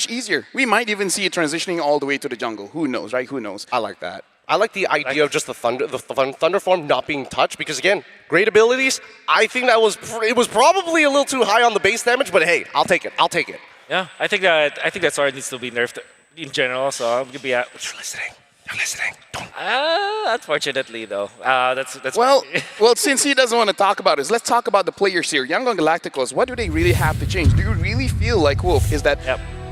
Speaker 6: easier. We might even see it transitioning all the way to the jungle. Who knows, right? Who knows?
Speaker 9: I like that. I like the idea of just the Thunder form not being touched because, again, great abilities. I think it was probably a little too high on the base damage, but hey, I'll take it. I'll take it.
Speaker 10: Yeah, I think that Sora needs to be nerfed in general. So I'm gonna be at.
Speaker 9: You're listening.
Speaker 10: Unfortunately, though, that's.
Speaker 6: Well, since he doesn't want to talk about this, let's talk about the players here. Young Galacticos, what do they really have to change? Do you really feel like, Wolf, is that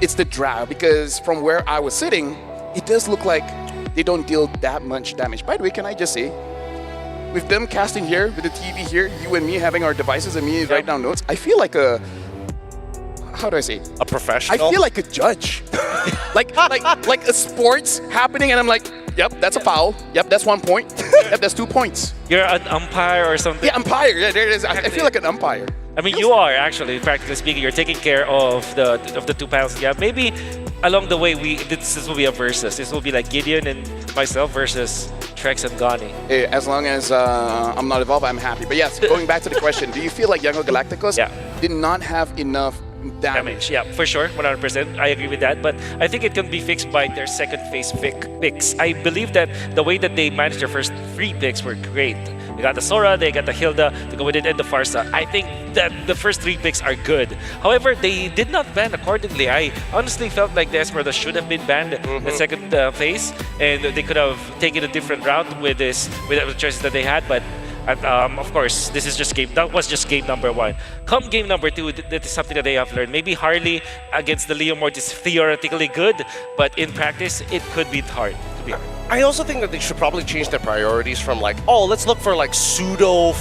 Speaker 6: it's the draft? Because from where I was sitting, it does look like they don't deal that much damage. By the way, can I just say, with them casting here, with the TV here, you and me having our devices and me write down notes, I feel like how do I say?
Speaker 9: A professional?
Speaker 6: I feel like a judge. like a sports happening, and I'm like, yep, that's a foul. Yep, that's 1 point. Yep, that's 2 points.
Speaker 10: You're an umpire or something?
Speaker 6: Yeah, umpire. Yeah, there it is. I feel like an umpire.
Speaker 10: I mean, you are actually, practically speaking, you're taking care of the two panels. Yeah, maybe along the way, this will be a versus. This will be like Gideon and myself versus Trex and Gani.
Speaker 6: As long as I'm not involved, I'm happy. But yes, going back to the question, do you feel like Young Galacticos did not have enough damage?
Speaker 10: Yeah, for sure, 100%. I agree with that. But I think it can be fixed by their second phase picks. I believe that the way that they managed their first 3 picks were great. They got the Sora, they got the Hilda to go with it, and the Farsa. I think that the first 3 picks are good. However, they did not ban accordingly. I honestly felt like the Esmeralda should have been banned the second phase, and they could have taken a different route with the choices that they had. But of course, this is just that was just game number 1. Come game number 2, that is something that they have learned. Maybe Harley against the Leomord is theoretically good, but in practice, it could be hard.
Speaker 9: I also think that they should probably change their priorities from like, oh, let's look for like pseudo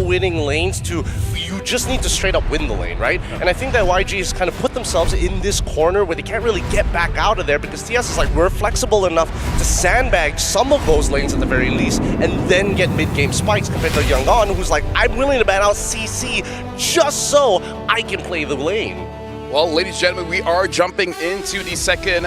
Speaker 9: winning lanes to you just need to straight up win the lane, right? And I think that YG has kind of put themselves in this corner where they can't really get back out of there because TS is like, we're flexible enough to sandbag some of those lanes at the very least and then get mid-game spikes compared to Youngon, who's like, I'm willing to ban out CC just so I can play the lane.
Speaker 6: Well, ladies and gentlemen, we are jumping into the second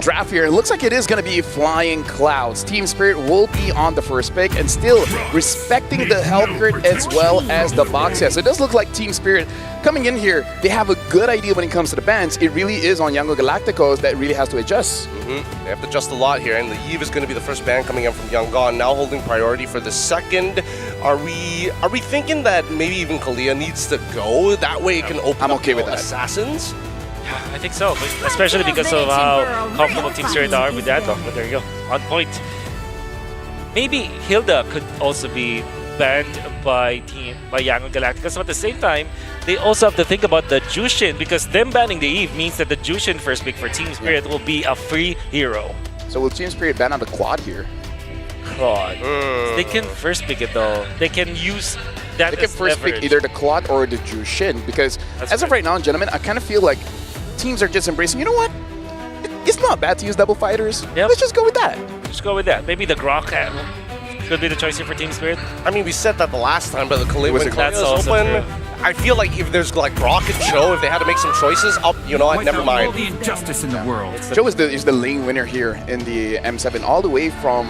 Speaker 6: draft here. It looks like it is going to be Flying Clouds. Team Spirit will be on the first pick and still respecting the health grid as well as the box set. So it does look like Team Spirit coming in here, they have a good idea when it comes to the bans. It really is on Young Galacticos that really has to adjust.
Speaker 9: They have to adjust a lot here, and the Eve is going to be the first ban coming in from Youngon, now holding priority for the second. Are we thinking that maybe even Kalia needs to go? That way it can open up
Speaker 6: with that.
Speaker 9: Assassins?
Speaker 10: I think so, especially because of how comfortable Team Spirit are with that. But there you go, on point. Maybe Hilda could also be banned by Young Galacticos, but at the same time, they also have to think about the Jushin, because them banning the Eve means that the Jushin first pick for Team Spirit will be a free hero.
Speaker 6: So will Team Spirit ban on the quad here?
Speaker 10: Quad. They can first pick it though. They can use that.
Speaker 6: They can first pick either the quad or the Jushin, because as of right now, gentlemen, I kind of feel like teams are just embracing, you know what? It's not bad to use double fighters. Let's just go with that.
Speaker 10: Just go with that. Maybe the Grok could be the choice here for Team Spirit.
Speaker 9: I mean, we said that the last time, but the Kalia is open.
Speaker 10: True.
Speaker 9: I feel like if there's like Grok and Joe, if they had to make some choices, you know what, never mind.
Speaker 3: All the injustice in the world.
Speaker 6: Joe is the lane winner here in the M7, all the way from,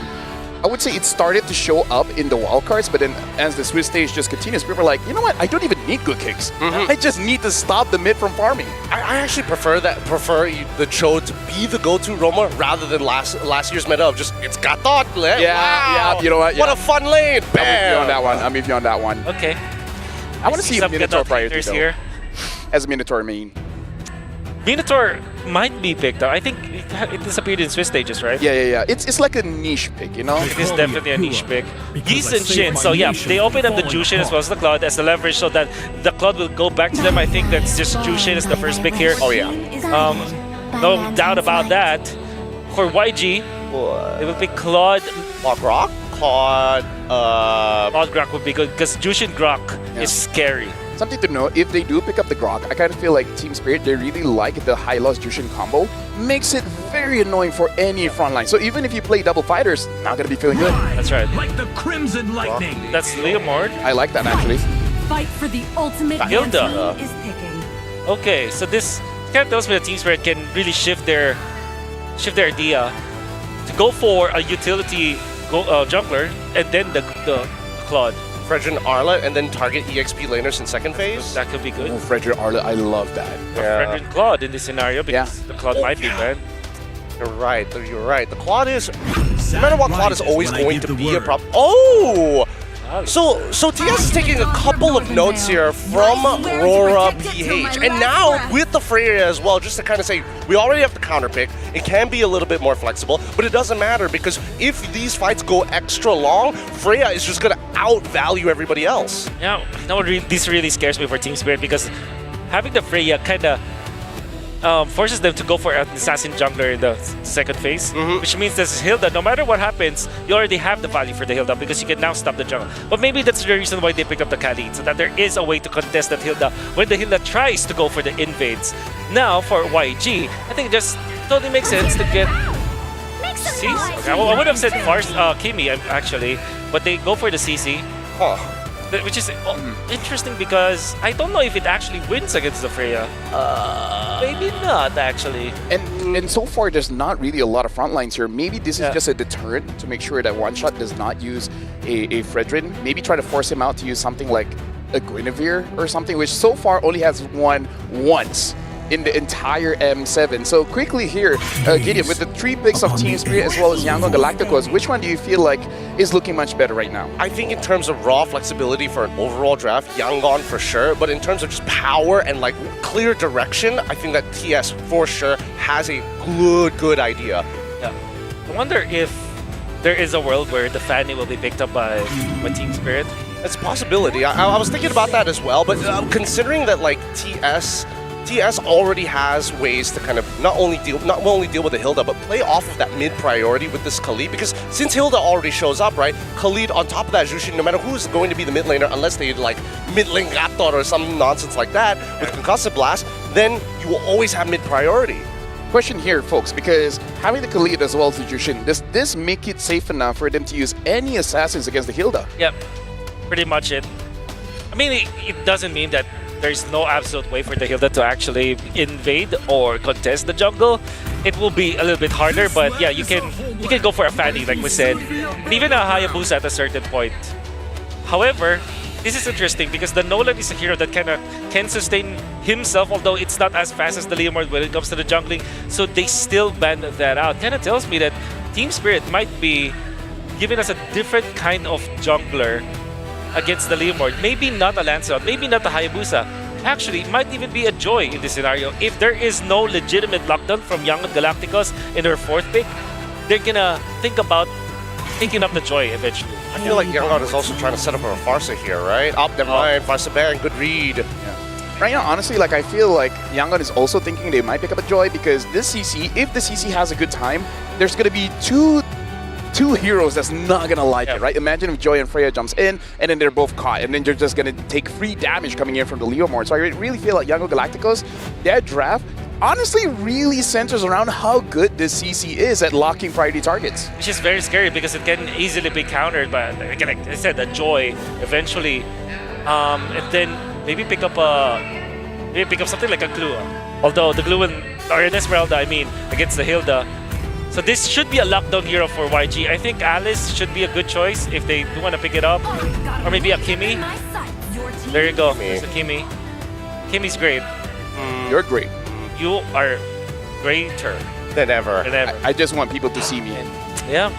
Speaker 6: I would say it started to show up in the wildcards, but then as the Swiss stage just continues, people are like, you know what, I don't even need good kicks. I just need to stop the mid from farming.
Speaker 9: I actually prefer the Cho to be the go-to Roma rather than last year's meta of just, it's got thought.
Speaker 6: Yeah, you know what?
Speaker 9: What a fun lane. Bam.
Speaker 6: I'm with you on that one.
Speaker 10: Okay.
Speaker 6: I want to see Minotaur priority though,
Speaker 10: here.
Speaker 6: as a Minotaur main.
Speaker 10: Minotaur might be picked up. I think it disappeared in Swiss stages, right?
Speaker 6: Yeah. It's like a niche pick, you know?
Speaker 10: It is definitely a niche pick. Geese and Shin. So yeah, they open up the Jushin as well as the Cloud as the leverage so that the Cloud will go back to them. I think that's just Jushin is the first pick here.
Speaker 9: Oh yeah.
Speaker 10: No doubt about that. For YG, it will be Claude.
Speaker 9: Grok? Claude
Speaker 10: Grok would be good because Jushin Grok is scary.
Speaker 6: Something to know, if they do pick up the Grok, I kind of feel like Team Spirit, they really like the high loss Jushin combo. Makes it very annoying for any frontline. So even if you play double fighters, not going to be feeling good.
Speaker 10: That's right.
Speaker 3: Like the Crimson Lightning.
Speaker 10: That's Leomord.
Speaker 6: I like that actually.
Speaker 16: Fight for the ultimate
Speaker 10: Hilda
Speaker 16: is picking.
Speaker 10: Okay, so this kind of tells me that Team Spirit can really shift their idea to go for a utility jungler and then the Claude.
Speaker 9: Fredrin Arla and then target EXP laners in second phase.
Speaker 10: That could be good.
Speaker 6: Oh, Fredrin Arla, I love that.
Speaker 10: Fredrin Claude in this scenario because the Claude might be banned.
Speaker 9: You're right. The Claude is, no matter what, Claude is always going to be a problem. Oh! So TS is taking a couple of notes here from Aurora PH. And now with the Freya as well, just to kind of say, we already have the counter pick. It can be a little bit more flexible, but it doesn't matter because if these fights go extra long, Freya is just going to outvalue everybody else.
Speaker 10: Yeah, this really scares me for Team Spirit because having the Freya kind of forces them to go for an assassin jungler in the second phase, which means that Hilda, no matter what happens, you already have the value for the Hilda because you can now stop the jungle. But maybe that's the reason why they picked up the Khalid, so that there is a way to contest that Hilda when the Hilda tries to go for the invades. Now for YG, I think it just totally makes sense to get... See? Okay, I would have said Kimi actually, but they go for the CC. Which is interesting because I don't know if it actually wins against the Freya. Maybe not, actually.
Speaker 6: And so far, there's not really a lot of front lines here. Maybe this is just a deterrent to make sure that One Shot does not use a Fredrin. Maybe try to force him out to use something like a Guinevere or something, which so far only has won once in the entire M7. So quickly here, Gideon, with the 3 picks of Team Spirit as well as Yangon Galacticos, which one do you feel like is looking much better right now?
Speaker 9: I think in terms of raw flexibility for an overall draft, Yangon for sure, but in terms of just power and like clear direction, I think that TS for sure has a good idea.
Speaker 10: Yeah. I wonder if there is a world where the Fanny will be picked up by Team Spirit.
Speaker 9: It's a possibility. I was thinking about that as well, but considering that like TS already has ways to kind of not only deal with the Hilda, but play off of that mid priority with this Khalid. Because since Hilda already shows up, right? Khalid on top of that Jushin, no matter who's going to be the mid laner, unless they like mid lane Raptor or some nonsense like that with Concussive Blast, then you will always have mid priority.
Speaker 6: Question here, folks, because having the Khalid as well as the Jushin, does this make it safe enough for them to use any assassins against the Hilda?
Speaker 10: Yep, pretty much it. I mean, it doesn't mean that there's no absolute way for the Hilda to actually invade or contest the jungle. It will be a little bit harder, but yeah, you can go for a Fanny, like we said, and even a Hayabusa at a certain point. However, this is interesting because the Nolan is a hero that can sustain himself, although it's not as fast as the Leomord when it comes to the jungling, so they still banned that out. Kind of tells me that Team Spirit might be giving us a different kind of jungler against the Leomord. Maybe not a Lancelot, maybe not a Hayabusa. Actually, it might even be a Joy in this scenario. If there is no legitimate lockdown from Young Galacticos in their 4th pick, they're gonna think about picking up the Joy eventually.
Speaker 9: I feel like Yangon is also trying to set up for a Farsa here, right? Never mind, Farsa Baron, good read.
Speaker 6: Yeah. Right now, honestly, like I feel like Yangon is also thinking they might pick up a Joy because this CC, if the CC has a good time, there's gonna be two heroes that's not gonna like it, right? Imagine if Joy and Freya jumps in, and then they're both caught, and then they're just gonna take free damage coming in from the Leomord. So I really feel like Yangon Galacticos, their draft, honestly really centers around how good this CC is at locking priority targets.
Speaker 10: Which is very scary because it can easily be countered by, again, like I said, the Joy eventually, and then maybe pick up something like a Glue. Although the Glue or an Esmeralda, I mean, against the Hilda. So this should be a lockdown hero for YG. I think Alice should be a good choice if they do want to pick it up. Or maybe a Kimi. There you go, there's a Kimi. Kimi's great.
Speaker 6: You're great.
Speaker 10: You are greater
Speaker 9: than ever.
Speaker 6: I just want people to see me.
Speaker 10: Yeah,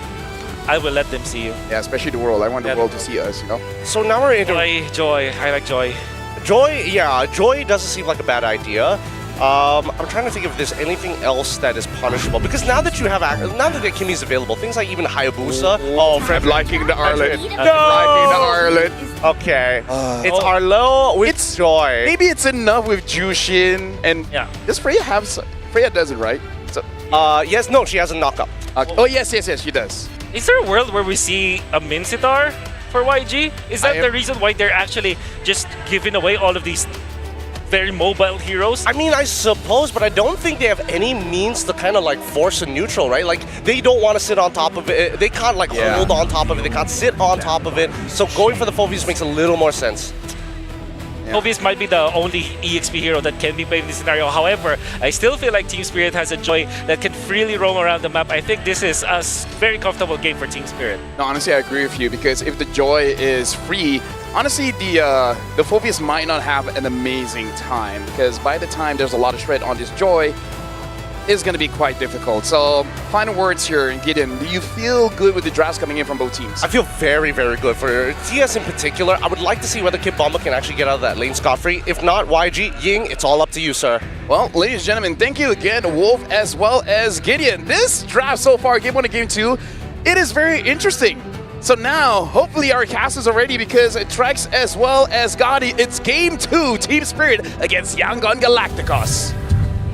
Speaker 10: I will let them see you.
Speaker 6: Yeah, especially the world. I want the world to see us, you know?
Speaker 9: So now we're into...
Speaker 10: Joy. I like Joy.
Speaker 9: Joy, yeah. Joy doesn't seem like a bad idea. I'm trying to think if there's anything else that is punishable because now that the Kimi's available, things like even Hayabusa.
Speaker 6: Oh, Fred liking the Arlet.
Speaker 9: No!
Speaker 6: Liking the Arlet.
Speaker 9: Okay, it's Arlo with Joy.
Speaker 6: Maybe it's enough with Jushin and does Freya have? Freya does it, right? So
Speaker 9: yes, no, she has a knockup.
Speaker 6: Oh yes, she does.
Speaker 10: Is there a world where we see a Mincetar for YG? Is that the reason why they're actually just giving away all of these very mobile heroes?
Speaker 9: I mean, I suppose, but I don't think they have any means to kind of like force a neutral, right? Like, they don't want to sit on top of it. They can't like hold on top of it. They can't sit on top of it. So going for the Phoveus makes a little more sense.
Speaker 10: Phoveus might be the only EXP hero that can be played in this scenario. However, I still feel like Team Spirit has a Joy that can freely roam around the map. I think this is a very comfortable game for Team Spirit.
Speaker 6: No, honestly, I agree with you because if the Joy is free, honestly, the Phoveus might not have an amazing time because by the time there's a lot of shred on this Joy, it's going to be quite difficult. So, final words here, Gideon. Do you feel good with the drafts coming in from both teams?
Speaker 9: I feel very, very good. For TS in particular, I would like to see whether Kid Bomba can actually get out of that lane scot-free. If not, YG, Ying, it's all up to you, sir.
Speaker 6: Well, ladies and gentlemen, thank you again, Wolf, as well as Gideon. This draft so far, Game 1 and Game 2, it is very interesting. So now, hopefully our cast is ready because Trex as well as Gotti, it's Game 2, Team Spirit against Yangon Galacticos.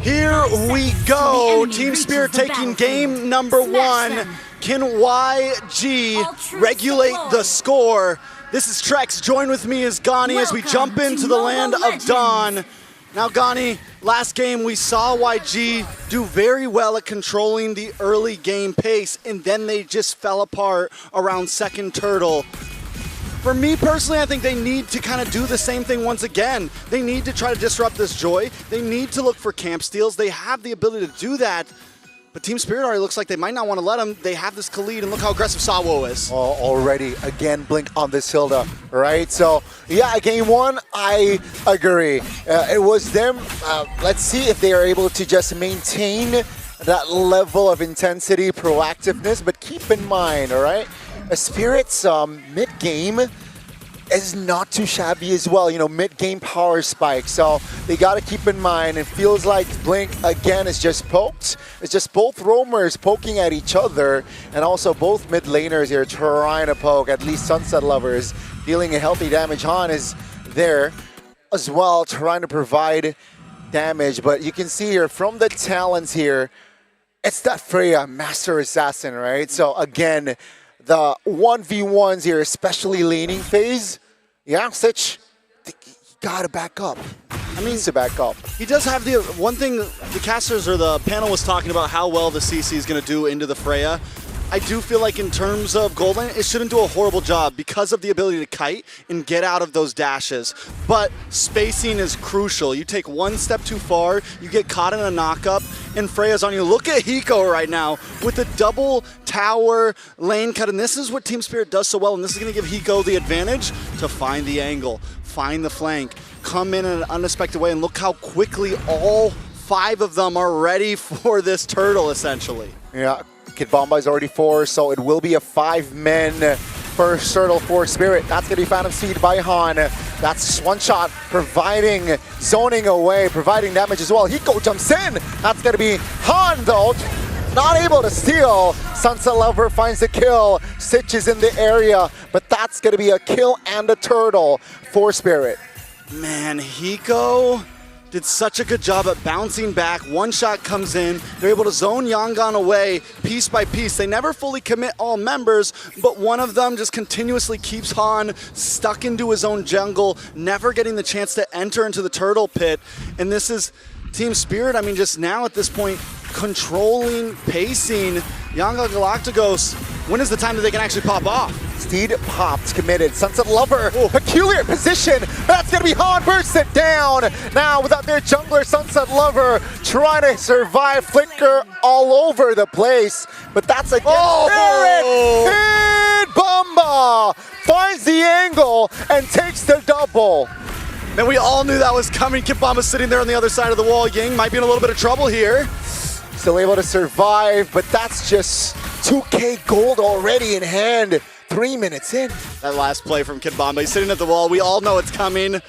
Speaker 7: Here we go. Team Spirit taking game number 1. Can YG regulate the score? This is Trex. Join with me as Gani as we jump into the land of Dawn. Now, Gani, last game we saw YG do very well at controlling the early game pace, and then they just fell apart around second turtle. For me personally, I think they need to kind of do the same thing once again. They need to try to disrupt this Joy. They need to look for camp steals. They have the ability to do that. But Team Spirit already looks like they might not want to let them. They have this Khalid, and look how aggressive Sawo is.
Speaker 8: Oh, already, again, blink on this Hilda, right? So, yeah, game one, I agree. It was them. Let's see if they are able to just maintain that level of intensity, proactiveness, but keep in mind, all right? Spirit's mid-game is not too shabby as well, you know, mid-game power spike. So they got to keep in mind, it feels like Blink, again, is just poked. It's just both roamers poking at each other, and also both mid laners here trying to poke, at least Sunset Lovers dealing a healthy damage. Han is there as well, trying to provide damage. But you can see here, from the talents here, it's that Freya, Master Assassin, right? So again, the 1v1s here, especially laning phase, Sitch, you gotta back up. I mean, to back up.
Speaker 7: He does have the one thing, the casters or the panel was talking about how well the CC is gonna do into the Freya. I do feel like in terms of gold lane, it shouldn't do a horrible job because of the ability to kite and get out of those dashes. But spacing is crucial. You take one step too far, you get caught in a knock-up, and Freya's on you. Look at Hiko right now with the double tower lane cut, and this is what Team Spirit does so well, and this is going to give Hiko the advantage to find the angle, find the flank, come in an unexpected way, and look how quickly all 5 of them are ready for this turtle, essentially.
Speaker 8: Yeah. Kid Bomba is already 4, so it will be a 5-man first turtle for Spirit. That's going to be Phantom Seed by Han. That's one shot, providing, zoning away, providing damage as well. Hiko jumps in. That's going to be Han, though. Not able to steal. Sunset Lover finds the kill. Sitch is in the area, but that's going to be a kill and a turtle for Spirit.
Speaker 7: Man, Hiko did such a good job at bouncing back. One shot comes in. They're able to zone Yangon away piece by piece. They never fully commit all members, but one of them just continuously keeps Han stuck into his own jungle, never getting the chance to enter into the turtle pit. And this is Team Spirit, I mean, just now at this point, controlling, pacing. Yangon Galacticos, when is the time that they can actually pop off?
Speaker 8: Steed popped, committed. Sunset Lover, peculiar position. That's going to be Han, bursts it down. Now without their jungler, Sunset Lover trying to survive, flicker all over the place. But that's against Spirit. Kid Bomba finds the angle and takes the double.
Speaker 7: Man, we all knew that was coming. Kid Bomba sitting there on the other side of the wall. Ying might be in a little bit of trouble here.
Speaker 8: Still able to survive, but that's just 2K gold already in hand. 3 minutes in.
Speaker 7: That last play from Kid Bomba, he's sitting at the wall. We all know it's coming.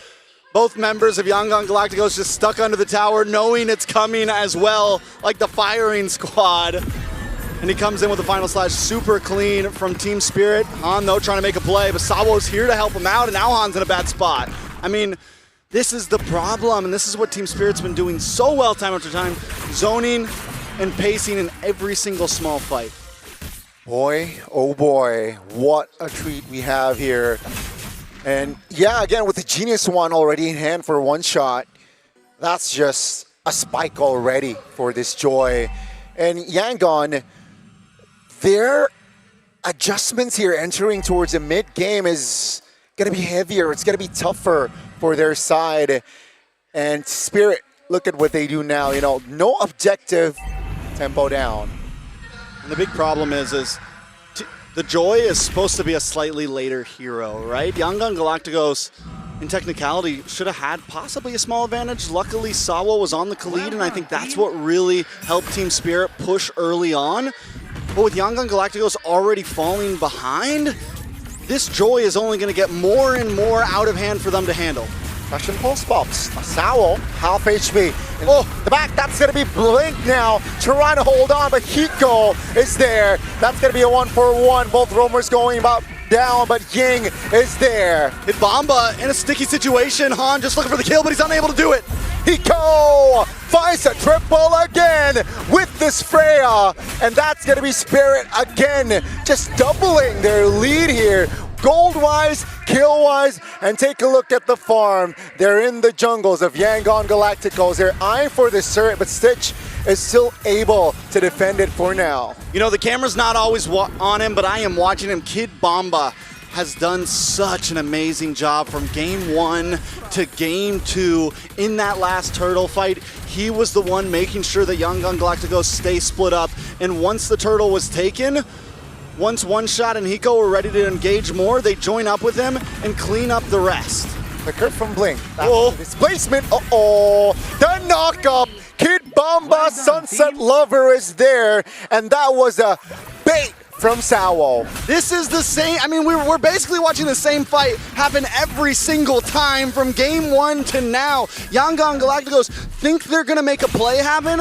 Speaker 7: Both members of Yangon Galacticos just stuck under the tower, knowing it's coming as well, like the firing squad. And he comes in with the final slash, super clean from Team Spirit. Han, though, trying to make a play, but Sawo's here to help him out, and now Han's in a bad spot. I mean, this is the problem, and this is what Team Spirit's been doing so well time after time, zoning and pacing in every single small fight.
Speaker 8: Boy, oh boy, what a treat we have here. And yeah, again, with the Genius One already in hand for one shot, that's just a spike already for this Joy. And Yangon, their adjustments here entering towards the mid-game is going to be heavier. It's going to be tougher for their side. And Spirit, look at what they do now. You know, no objective, tempo down.
Speaker 7: And the big problem is the Joy is supposed to be a slightly later hero, right? Yangon Galacticos, in technicality, should have had possibly a small advantage. Luckily, Sawo was on the Khalid, and I think that's what really helped Team Spirit push early on. But with Yangon Galacticos already falling behind, this Joy is only going to get more and more out of hand for them to handle.
Speaker 8: Fashion pulse pops. Sawo, half HP. Oh, the back, that's going to be Blink now, trying to hold on, but Hiko is there. That's going to be a 1-for-1. Both roamers going about down, but Ying is there.
Speaker 7: Kid Bomba in a sticky situation. Han just looking for the kill, but he's unable to do it.
Speaker 8: Hiko finds a triple again with this Freya, and that's going to be Spirit again, just doubling their lead here. Gold-wise, kill-wise, and take a look at the farm. They're in the jungles of Yangon Galacticos. They're eyeing for this turret, but Stitch is still able to defend it for now.
Speaker 7: You know, the camera's not always on him, but I am watching him. Kid Bomba has done such an amazing job from game 1 to game 2 in that last turtle fight. He was the one making sure that Yangon Galacticos stay split up. And once the turtle was taken, once One Shot and Hiko were ready to engage more, they join up with him and clean up the rest.
Speaker 8: The curve from Blink. Displacement. Uh-oh. The knock-up. Kid Bomba Sunset Lover is there. And that was a bait from Sawo.
Speaker 7: This is the same, I mean, we're basically watching the same fight happen every single time from game 1 to now. Yangon Galacticos think they're gonna make a play happen,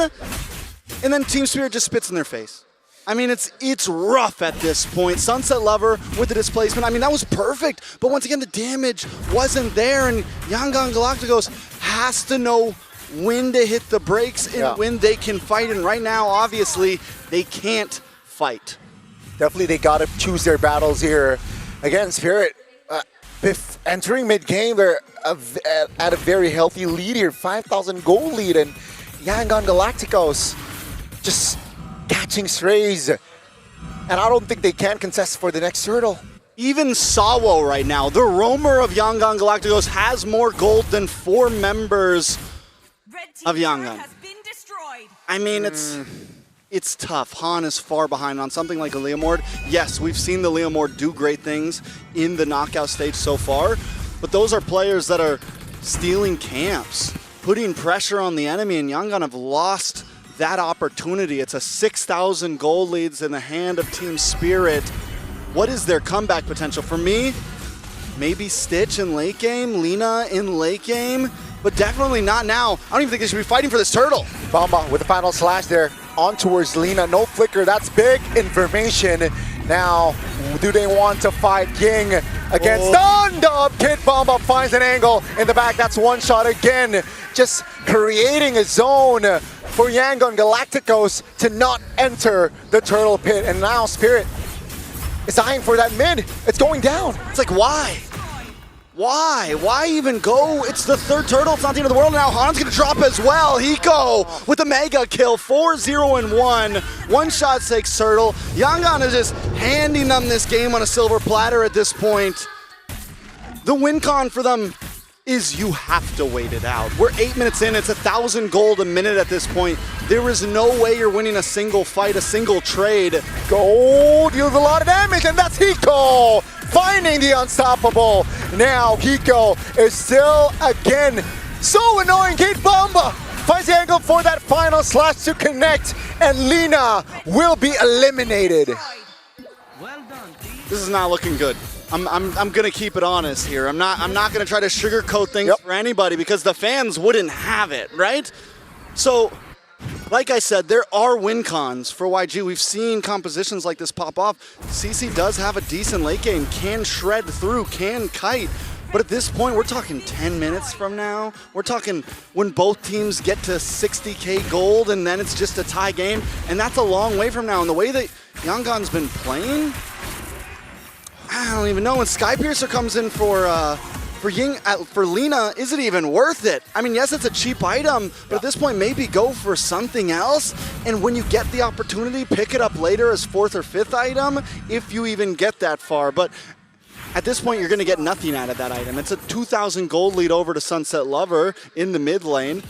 Speaker 7: and then Team Spirit just spits in their face. I mean, it's rough at this point. Sunset Lover with the displacement, I mean, that was perfect, but once again, the damage wasn't there, and Yangon Galacticos has to know when to hit the brakes and when they can fight, and right now, obviously, they can't fight.
Speaker 8: Definitely they got to choose their battles here. Again, Spirit, entering mid-game, they're at a very healthy lead here, 5,000 gold lead, and Yangon Galacticos just catching strays. And I don't think they can contest for the next turtle.
Speaker 7: Even Sawo right now, the roamer of Yangon Galacticos, has more gold than 4 members of Yangon. I mean, it's tough. Han is far behind on something like a Leomord. Yes, we've seen the Leomord do great things in the knockout stage so far, but those are players that are stealing camps, putting pressure on the enemy, and Yangon have lost that opportunity. It's a 6,000 gold leads in the hand of Team Spirit. What is their comeback potential? For me, maybe Stitch in late game, Lina in late game, but definitely not now. I don't even think they should be fighting for this turtle.
Speaker 8: Bamba with the final slash there. On towards Lina, no flicker, that's big information. Now, do they want to fight Ying against Stand Up? Kid Bomba finds an angle in the back, that's One Shot again. Just creating a zone for Yangon Galacticos to not enter the turtle pit. And now Spirit is eyeing for that mid. It's going down.
Speaker 7: It's like, why? Why? Why even go? It's the 3rd turtle. It's not the end of the world. Now Han's going to drop as well. Hiko with a mega kill. 4-0-1. One Shot takes turtle. Yangon is just handing them this game on a silver platter at this point. The win con for them is you have to wait it out. We're 8 minutes in. It's 1,000 gold a minute at this point. There is no way you're winning a single fight, a single trade.
Speaker 8: Gold deals a lot of damage, and that's Hiko finding the unstoppable. Now Hiko is still again so annoying. Kid Bomba finds the angle for that final slash to connect, and Lina will be eliminated.
Speaker 7: This is not looking good. I'm gonna keep it honest here. I'm not gonna try to sugarcoat things for anybody because the fans wouldn't have it, right? So, like I said, there are win cons for YG. We've seen compositions like this pop off. CC does have a decent late game, can shred through, can kite. But at this point, we're talking 10 minutes from now. We're talking when both teams get to 60K gold and then it's just a tie game. And that's a long way from now. And the way that Yangon's been playing, I don't even know. When Skypiercer comes in for Ying, for Lina, is it even worth it? I mean, yes, it's a cheap item, but at this point, maybe go for something else. And when you get the opportunity, pick it up later as 4th or 5th item, if you even get that far. But at this point, you're going to get nothing out of that item. It's a 2,000 gold lead over to Sunset Lover in the mid lane.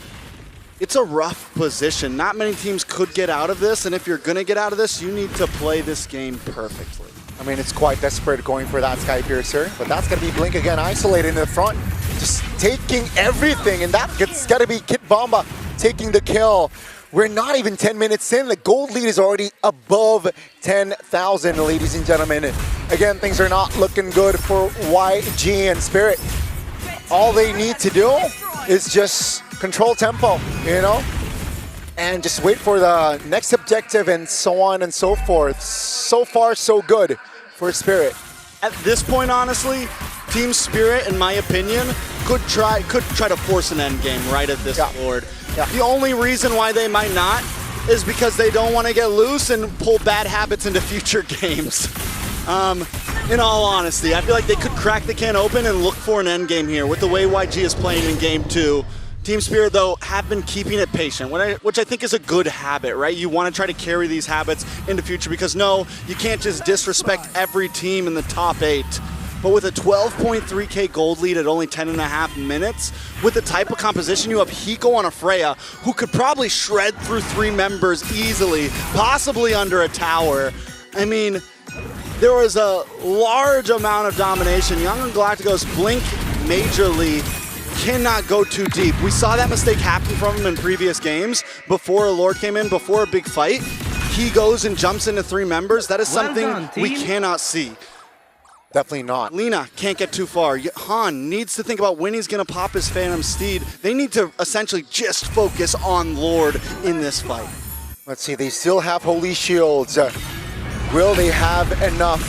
Speaker 7: It's a rough position. Not many teams could get out of this, and if you're going to get out of this, you need to play this game perfectly.
Speaker 8: I mean, it's quite desperate going for that Skypiercer, but that's going to be Blink again, isolated in the front, just taking everything, and that's got to be Kid Bomba taking the kill. We're not even 10 minutes in. The gold lead is already above 10,000, ladies and gentlemen. Again, things are not looking good for YG and Spirit. All they need to do is just control tempo, you know? And just wait for the next objective and so on and so forth. So far, so good for Spirit.
Speaker 7: At this point, honestly, Team Spirit, in my opinion, could try to force an end game right at this board. The only reason why they might not is because they don't want to get loose and pull bad habits into future games. In all honesty, I feel like they could crack the can open and look for an end game here with the way YG is playing in game 2. Team Spirit, though, have been keeping it patient, which I think is a good habit, right? You want to try to carry these habits into future because, no, you can't just disrespect every team in the top 8. but with a 12.3k gold lead at only 10.5 minutes, with the type of composition you have Hiko on a Freya, who could probably shred through 3 members easily, possibly under a tower. I mean, there was a large amount of domination. Young and Galacticos blink majorly, cannot go too deep. We saw that mistake happen from him in previous games before a Lord came in, before a big fight. He goes and jumps into 3 members. That is something we cannot see.
Speaker 8: Definitely not.
Speaker 7: Lina can't get too far. Han needs to think about when he's going to pop his Phantom Steed. They need to essentially just focus on Lord in this fight.
Speaker 8: Let's see, they still have Holy Shields. Will they have enough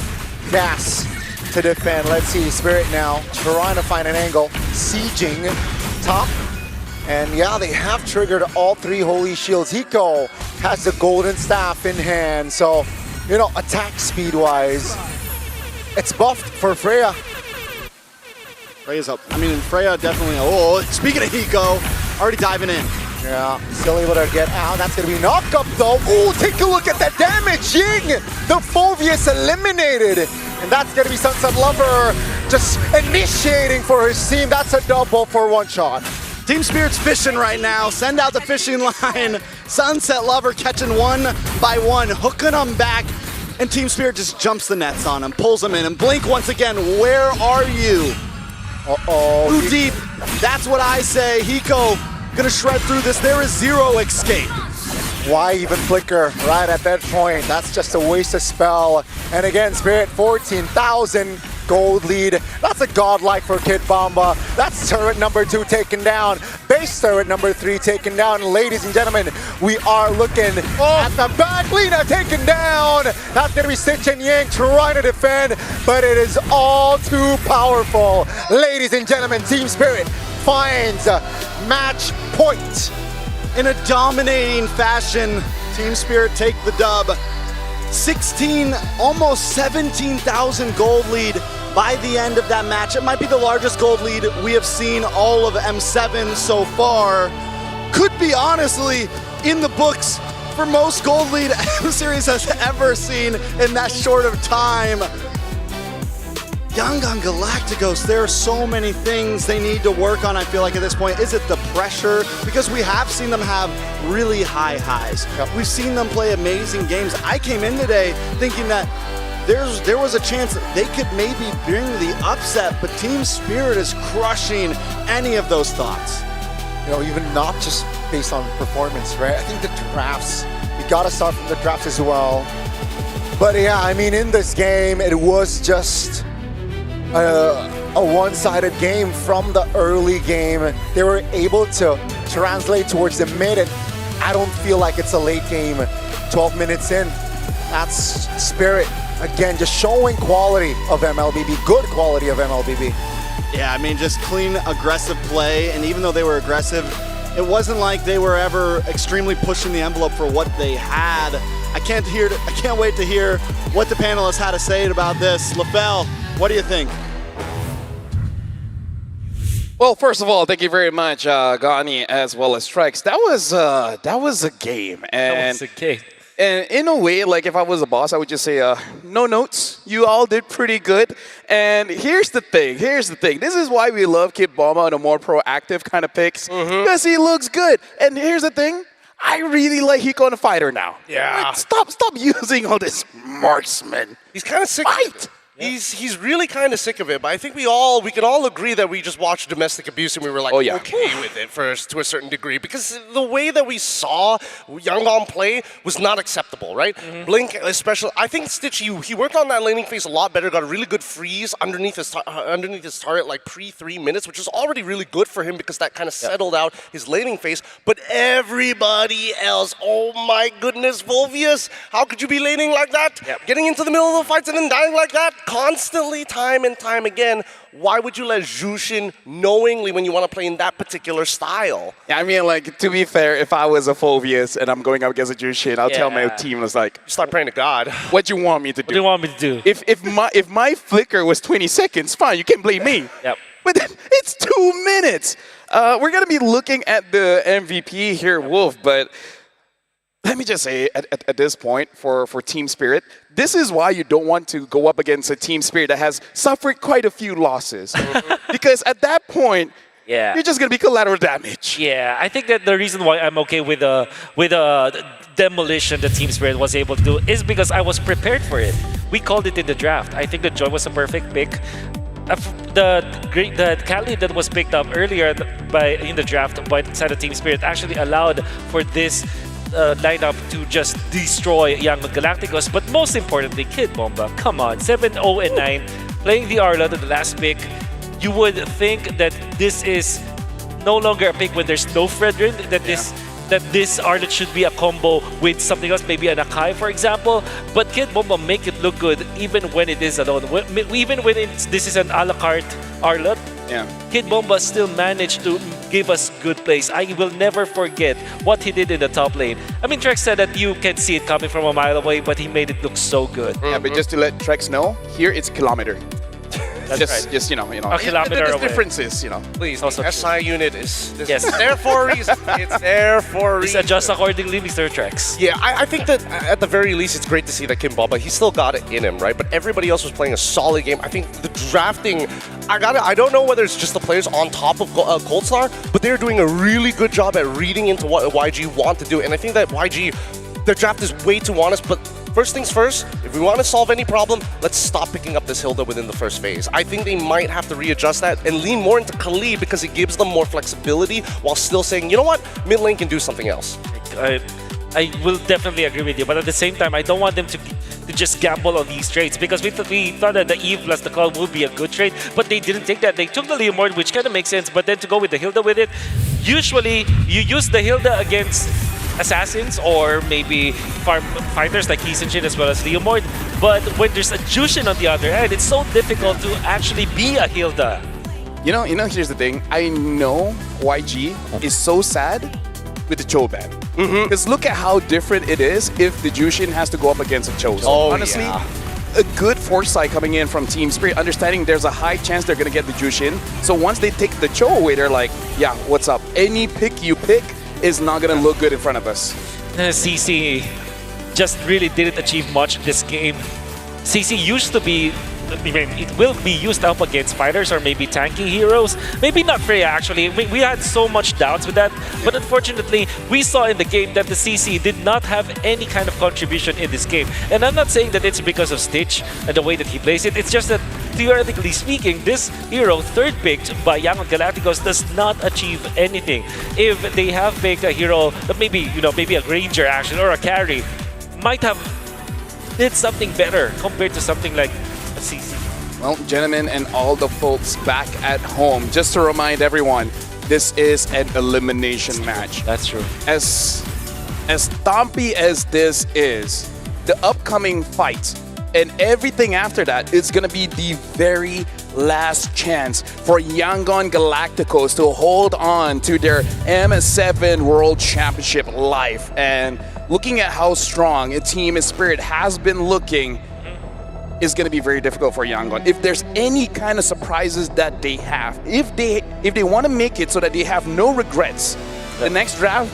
Speaker 8: gas to defend? Let's see, Spirit now trying to find an angle. Sieging top. And yeah, they have triggered all 3 Holy Shields. Hiko has the golden staff in hand. So, you know, attack speed-wise, it's buffed for Freya.
Speaker 7: Freya's up. I mean, Freya definitely, oh, speaking of Hiko, already diving in.
Speaker 8: Yeah, still able to get out. That's going to be knock up though. Ooh, take a look at that damage. Ying, the Phoveus eliminated. And that's going to be Sunset Lover just initiating for his team. That's a double for 1 shot.
Speaker 7: Team Spirit's fishing right now. Send out the fishing line. Sunset Lover catching 1 by 1, hooking them back. And Team Spirit just jumps the nets on him, pulls them in. And Blink once again, where are you?
Speaker 8: Uh-oh.
Speaker 7: Too deep. That's what I say. Hiko gonna shred through this. There is 0 escape.
Speaker 8: Why even flicker right at that point? That's just a waste of spell. And again, Spirit 14,000 gold lead. That's a godlike for Kid Bomba. That's turret number 2 taken down. Base turret number 3 taken down. And ladies and gentlemen, we are looking at the back. Lina taken down. That's gonna be Stitch and Yang trying to defend, but it is all too powerful. Ladies and gentlemen, Team Spirit finds match point.
Speaker 7: In a dominating fashion, Team Spirit take the dub. 16, almost 17,000 gold lead by the end of that match. It might be the largest gold lead we have seen all of M7 so far. Could be honestly in the books for most gold lead M-Series has ever seen in that short of time. Young on Galacticos, there are so many things they need to work on, I feel like, at this point. Is it the pressure? Because we have seen them have really high highs. Yep. We've seen them play amazing games. I came in today thinking that there was a chance that they could maybe bring the upset, but Team Spirit is crushing any of those thoughts.
Speaker 8: You know, even not just based on performance, right? I think the drafts, you gotta start from the drafts as well. But yeah, I mean, in this game, it was just a one-sided game from the early game. They were able to translate towards the mid, and I don't feel like it's a late game. 12 minutes in, that's Spirit. Again, just showing quality of MLBB, good quality of MLBB.
Speaker 7: Yeah, I mean, just clean, aggressive play, and even though they were aggressive, it wasn't like they were ever extremely pushing the envelope for what they had. I can't wait to hear what the panelists had to say about this. LaFell, what do you think?
Speaker 6: Well, first of all, thank you very much, Gani, as well as Strikes. That was a game, and
Speaker 10: that was a game.
Speaker 6: And in a way, like if I was a boss, I would just say, no notes. You all did pretty good. And here's the thing. This is why we love Kid Bomba on a more proactive kind of picks, because he looks good. And here's the thing. I really like Hiko on a fighter now.
Speaker 9: Yeah.
Speaker 6: Like, stop using all this marksman.
Speaker 9: He's kind of sick. Fight. He's really kind of sick of it, but I think we can all agree that we just watched domestic abuse and we were like, okay with it first to a certain degree, because the way that we saw Yangon play was not acceptable, right? Blink, especially, I think Stitch, he worked on that laning phase a lot better, got a really good freeze underneath his turret like pre-3 minutes, which is already really good for him because that kind of settled out his laning phase. But everybody else, oh my goodness, Volvius, how could you be laning like that? Getting into the middle of the fights and then dying like that? Constantly, time and time again. Why would you let Jushin knowingly when you want to play in that particular style?
Speaker 6: Yeah, I mean, like, to be fair, if I was a Phoveus and I'm going up against a Jushin, I'll tell my team, it's like,
Speaker 9: start praying to God.
Speaker 6: What do you want me to do?
Speaker 10: What do you want me to do?
Speaker 6: If my flicker was 20 seconds, fine, you can blame me. But it's 2 minutes. We're going to be looking at the MVP here, Wolf, but let me just say, at this point, for Team Spirit, this is why you don't want to go up against a Team Spirit that has suffered quite a few losses. Because at that point, you're just going to be collateral damage.
Speaker 10: Yeah, I think that the reason why I'm okay with the demolition that Team Spirit was able to do is because I was prepared for it. We called it in the draft. I think that Joy was a perfect pick. The Cali that was picked up earlier in the draft by the side of Team Spirit actually allowed for this lineup to just destroy Young Galacticos. But most importantly, Kid Bomba, come on, 7-0-9, playing the Arla to the last pick. You would think that this is no longer a pick when there's no Fredrin, that this Arlet should be a combo with something else, maybe an Akai, for example. But Kid Bomba make it look good even when it is alone. Even when this is an a la carte Arlet, Kid Bomba still managed to give us good plays. I will never forget what he did in the top lane. I mean, Trex said that you can see it coming from a mile away, but he made it look so good.
Speaker 6: Yeah, but just to let Trex know, here it's kilometer.
Speaker 10: That's
Speaker 6: just
Speaker 10: a kilometer
Speaker 6: there's
Speaker 10: away.
Speaker 6: differences,
Speaker 9: Please,
Speaker 10: also
Speaker 9: the SI unit is there for a reason. It's there for a reason.
Speaker 10: It's adjust accordingly, Mr. Trex.
Speaker 9: Yeah, I think that at the very least, it's great to see that Kim Bomba, he still got it in him, right? But everybody else was playing a solid game. I think the drafting, I don't know whether it's just the players on top of Cold Star, but they're doing a really good job at reading into what YG want to do. And I think that YG, their draft is way too honest, but first things first, if we want to solve any problem, let's stop picking up this Hilda within the first phase. I think they might have to readjust that and lean more into Khalid because it gives them more flexibility while still saying, you know what, mid lane can do something else.
Speaker 10: I will definitely agree with you, but at the same time, I don't want them to just gamble on these trades because we thought that the Eve plus the Cloud would be a good trade, but they didn't take that. They took the Leomord, which kind of makes sense, but then to go with the Hilda with it, usually you use the Hilda against assassins or maybe farm fighters like Kisenjin as well as Leomord. But when there's a Jushin on the other hand, it's so difficult to actually be a Hilda.
Speaker 6: You know, here's the thing. I know YG is so sad with the Cho ban. Because look at how different it is if the Jushin has to go up against a Cho. So honestly, a good foresight coming in from Team Spirit, understanding there's a high chance they're going to get the Jushin. So once they take the Cho away, they're like, yeah, what's up? Any pick you pick is not going to look good in front of us.
Speaker 10: CC just really didn't achieve much this game. CC used to be, I mean, it will be used up against fighters or maybe tanky heroes. Maybe not Freya, actually. We had so much doubts with that. But unfortunately, we saw in the game that the CC did not have any kind of contribution in this game. And I'm not saying that it's because of Stitch and the way that he plays it. It's just that, theoretically speaking, this hero, third picked by Young Galacticos, does not achieve anything. If they have picked a hero that maybe a Granger, actually, or a carry, might have did something better compared to something like a CC.
Speaker 6: Well, gentlemen and all the folks back at home, just to remind everyone, this is an elimination match.
Speaker 10: That's true.
Speaker 6: As stompy as this is, the upcoming fight and everything after that is going to be the very last chance for Yangon Galacticos to hold on to their M7 World Championship life. And looking at how strong a Team Spirit has been looking, is going to be very difficult for Yangon. If there's any kind of surprises that they have, if they want to make it so that they have no regrets, the next draft,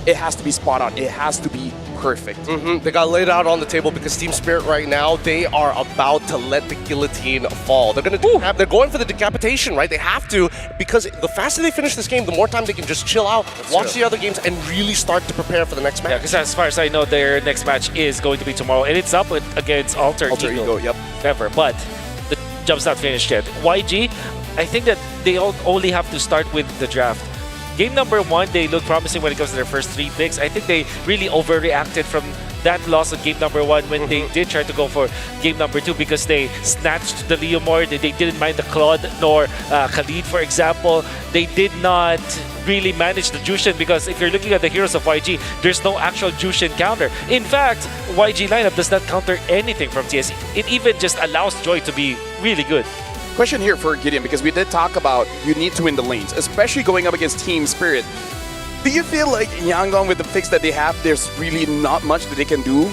Speaker 6: it has to be spot on. It has to be perfect.
Speaker 9: They got laid out on the table because Team Spirit right now, they are about to let the guillotine fall. They're they're going for the decapitation, right? They have to, because the faster they finish this game, the more time they can just chill out, watch the other games, and really start to prepare for the next match.
Speaker 10: Yeah, because as far as I know, their next match is going to be tomorrow, and it's up against Alter Ego.
Speaker 6: Yep.
Speaker 10: Never, but the job's not finished yet. YG, I think that they only have to start with the draft. Game number 1, they look promising when it comes to their first 3 picks. I think they really overreacted from that loss of game number 1 when they did try to go for game number 2 because they snatched the Leomord. They didn't mind the Claude nor Khalid, for example. They did not really manage the Jushin because if you're looking at the heroes of YG, there's no actual Jushin counter. In fact, YG lineup does not counter anything from TS. It even just allows Joy to be really good.
Speaker 6: Question here for Gideon, because we did talk about you need to win the lanes, especially going up against Team Spirit. Do you feel like Yangon, with the picks that they have, there's really not much that they can do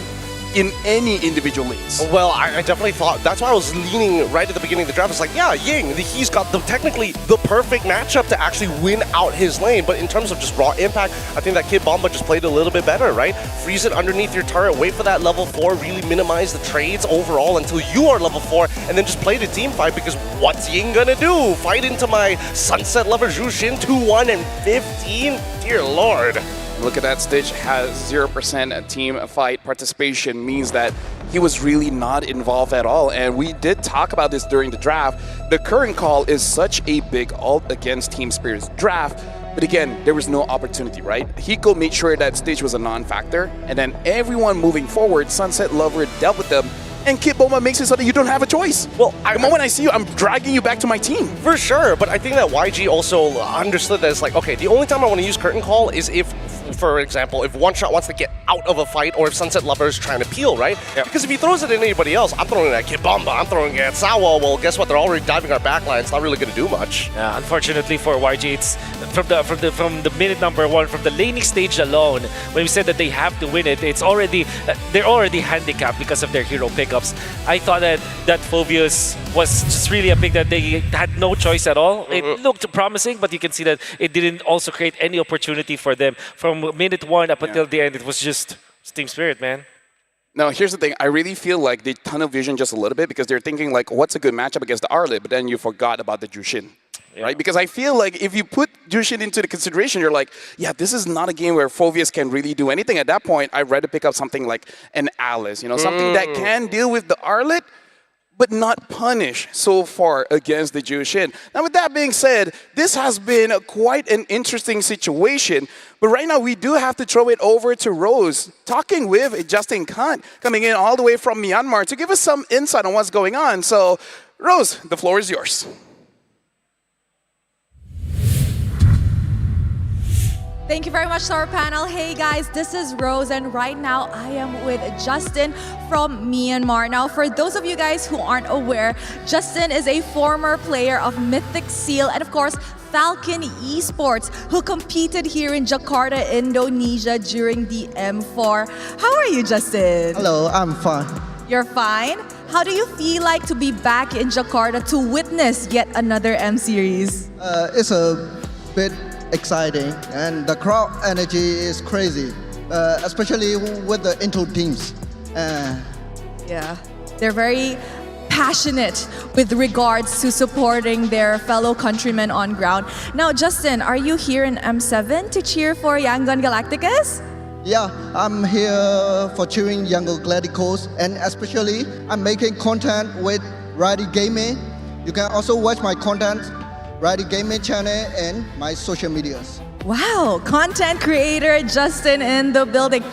Speaker 6: in any individual lanes.
Speaker 9: Well, I definitely thought, that's why I was leaning right at the beginning of the draft. It's like, yeah, Ying, he's got technically the perfect matchup to actually win out his lane. But in terms of just raw impact, I think that Kid Bomba just played a little bit better, right? Freeze it underneath your turret, wait for that level 4, really minimize the trades overall until you are level 4, and then just play the team fight, because what's Ying gonna do? Fight into my Sunset Lover Jushin 2-1 and 15? Dear Lord.
Speaker 6: Look at that, Stitch has 0% team fight participation, means that he was really not involved at all. And we did talk about this during the draft. The current call is such a big ult against Team Spirit's draft, but again, there was no opportunity, right? Hiko made sure that Stitch was a non-factor, and then everyone moving forward, Sunset Lover dealt with them, and Kid Bomba makes it so that you don't have a choice. Well, the moment I see you, I'm dragging you back to my team.
Speaker 9: For sure, but I think that YG also understood that it's like, okay, the only time I want to use Curtain Call is if, for example, if One Shot wants to get out of a fight, or if Sunset Lover is trying to peel, right? Yep. Because if he throws it at anybody else, I'm throwing it at Kid Bomba, I'm throwing it at Sawa, well, guess what? They're already diving our backline. It's not really going to do much.
Speaker 10: Yeah, unfortunately for YG, it's from the minute number 1, from the laning stage alone, when we said that they have to win it, it's already they're already handicapped because of their hero pickups. I thought that Phoveus was just really a pick that they had no choice at all. It looked promising, but you can see that it didn't also create any opportunity for them. From minute 1 up until the end, it was just Team Spirit, man.
Speaker 6: Now, here's the thing. I really feel like they tunnel vision just a little bit, because they're thinking like, what's a good matchup against the Arlet? But then you forgot about the Jushin. Right? Because I feel like if you put Jushin into the consideration, you're like, yeah, this is not a game where Phoveus can really do anything. At that point, I'd rather pick up something like an Alice, something that can deal with the Arlet, but not punish so far against the Jushin. Now, with that being said, this has been quite an interesting situation. But right now, we do have to throw it over to Rose, talking with Justin Kant, coming in all the way from Myanmar to give us some insight on what's going on. So, Rose, the floor is yours.
Speaker 17: Thank you very much to our panel. Hey guys, this is Rose, and right now I am with Justin from Myanmar. Now, for those of you guys who aren't aware, Justin is a former player of Mythic Seal and of course Falcon Esports, who competed here in Jakarta, Indonesia during the M4. How are you, Justin?
Speaker 18: Hello, I'm fine.
Speaker 17: You're fine? How do you feel like to be back in Jakarta to witness yet another M Series?
Speaker 18: It's a bit exciting, and the crowd energy is crazy, especially with the intro teams.
Speaker 17: Yeah, they're very passionate with regards to supporting their fellow countrymen on ground. Now, Justin, are you here in M7 to cheer for Yangon Galacticos?
Speaker 18: Yeah, I'm here for cheering Yangon Galacticos, and especially I'm making content with Righty Gaming. You can also watch my content Righty Gaming channel and my social medias.
Speaker 17: Wow, content creator Justin in the building.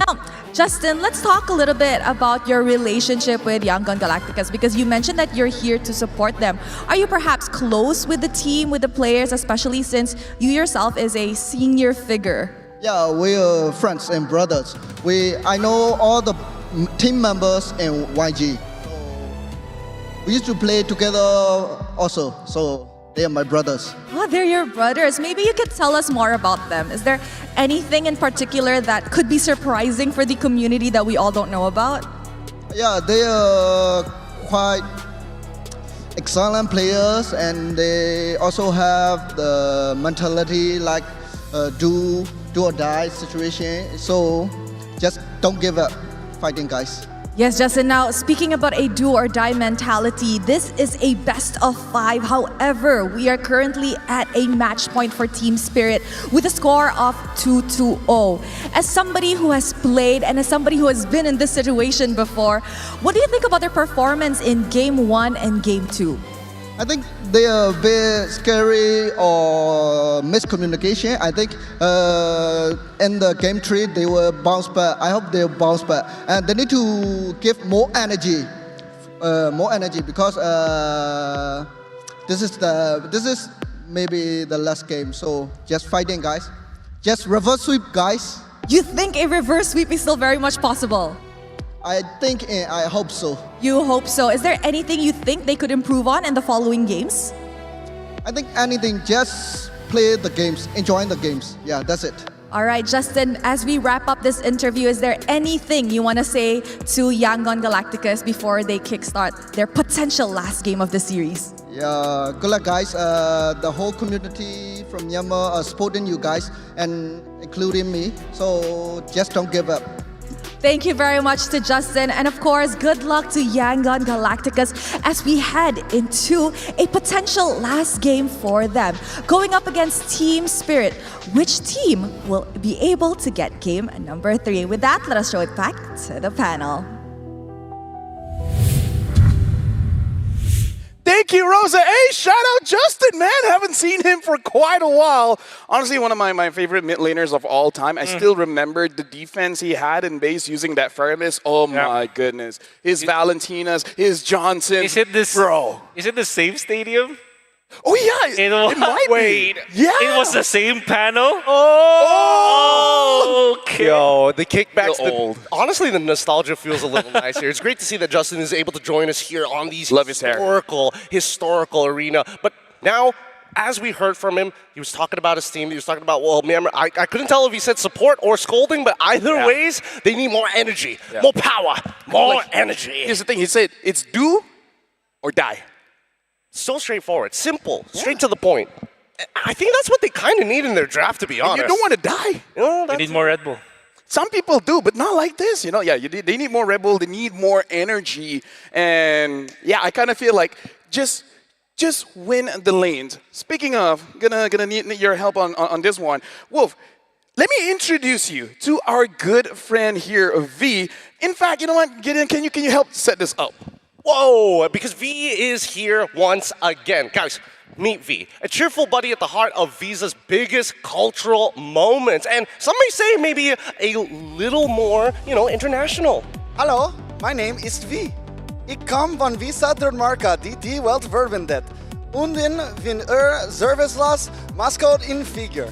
Speaker 17: Now, Justin, let's talk a little bit about your relationship with Yangon Galacticos, because you mentioned that you're here to support them. Are you perhaps close with the team, with the players, especially since you yourself is a senior figure?
Speaker 18: Yeah, we're friends and brothers. I know all the team members in YG. We used to play together also, so they are my brothers.
Speaker 17: Oh, they're your brothers. Maybe you could tell us more about them. Is there anything in particular that could be surprising for the community that we all don't know about?
Speaker 18: Yeah, they are quite excellent players, and they also have the mentality like do or die situation. So just don't give up fighting, guys.
Speaker 17: Yes, Justin. Now, speaking about a do or die mentality, this is a best of 5. However, we are currently at a match point for Team Spirit with a score of 2-0. As somebody who has played and as somebody who has been in this situation before, what do you think about their performance in Game 1 and Game 2?
Speaker 18: I think they are a bit scary or miscommunication. I think in the game 3 they will bounce back. I hope they'll bounce back, and they need to give more energy because this is maybe the last game. So just fighting, guys. Just reverse sweep, guys.
Speaker 17: You think a reverse sweep is still very much possible?
Speaker 18: I hope so.
Speaker 17: You hope so. Is there anything you think they could improve on in the following games?
Speaker 18: I think anything, just play the games, enjoy the games. Yeah, that's it.
Speaker 17: All right, Justin, as we wrap up this interview, is there anything you want to say to Yangon Galacticos before they kickstart their potential last game of the series?
Speaker 18: Yeah, good luck, guys. The whole community from Myanmar are supporting you guys, and including me. So just don't give up.
Speaker 17: Thank you very much to Justin. And of course, good luck to Yangon Galacticos as we head into a potential last game for them. Going up against Team Spirit, which team will be able to get game number 3? With that, let us show it back to the panel.
Speaker 6: Thank you, Rosa. Hey, shout out Justin, man. Haven't seen him for quite a while. Honestly, one of my favorite mid laners of all time. I still remember the defense he had in base using that Faramis. Oh my goodness. His Valentinas, his Johnson.
Speaker 10: Is it this?
Speaker 6: Bro.
Speaker 10: Is it the same stadium?
Speaker 6: Oh yeah, it might
Speaker 10: wait,
Speaker 6: be. Yeah.
Speaker 10: It was the same panel?
Speaker 9: Oh!
Speaker 10: Okay.
Speaker 9: Yo, the kickbacks.
Speaker 6: Old.
Speaker 9: Honestly, the nostalgia feels a little nice here. It's great to see that Justin is able to join us here on these
Speaker 6: Love his hair.
Speaker 9: historical arena. But now, as we heard from him, he was talking about his team. He was talking about, well, man, I couldn't tell if he said support or scolding, but either ways, they need more energy, more power, more energy.
Speaker 6: Here's the thing. He said, it's do or die.
Speaker 9: So straightforward, simple, straight to the point. I think that's what they kind of need in their draft, to be honest.
Speaker 6: You don't want to die.
Speaker 9: You know,
Speaker 10: They need more Red Bull.
Speaker 6: Some people do, but not like this. You know, yeah, they need more Red Bull. They need more energy. And yeah, I kind of feel like just win the lanes. Speaking of, gonna need your help on this one. Wolf, let me introduce you to our good friend here, V. In fact, you know what, Gideon, can you help set this up?
Speaker 9: Whoa, because V is here once again. Guys, meet V, a cheerful buddy at the heart of Visa's biggest cultural moments. And some may say maybe a little more, international.
Speaker 19: Hallo, my name is V. Ik kom van Visa Marca die Welt verwendet. Und in servicelas mascot in figure.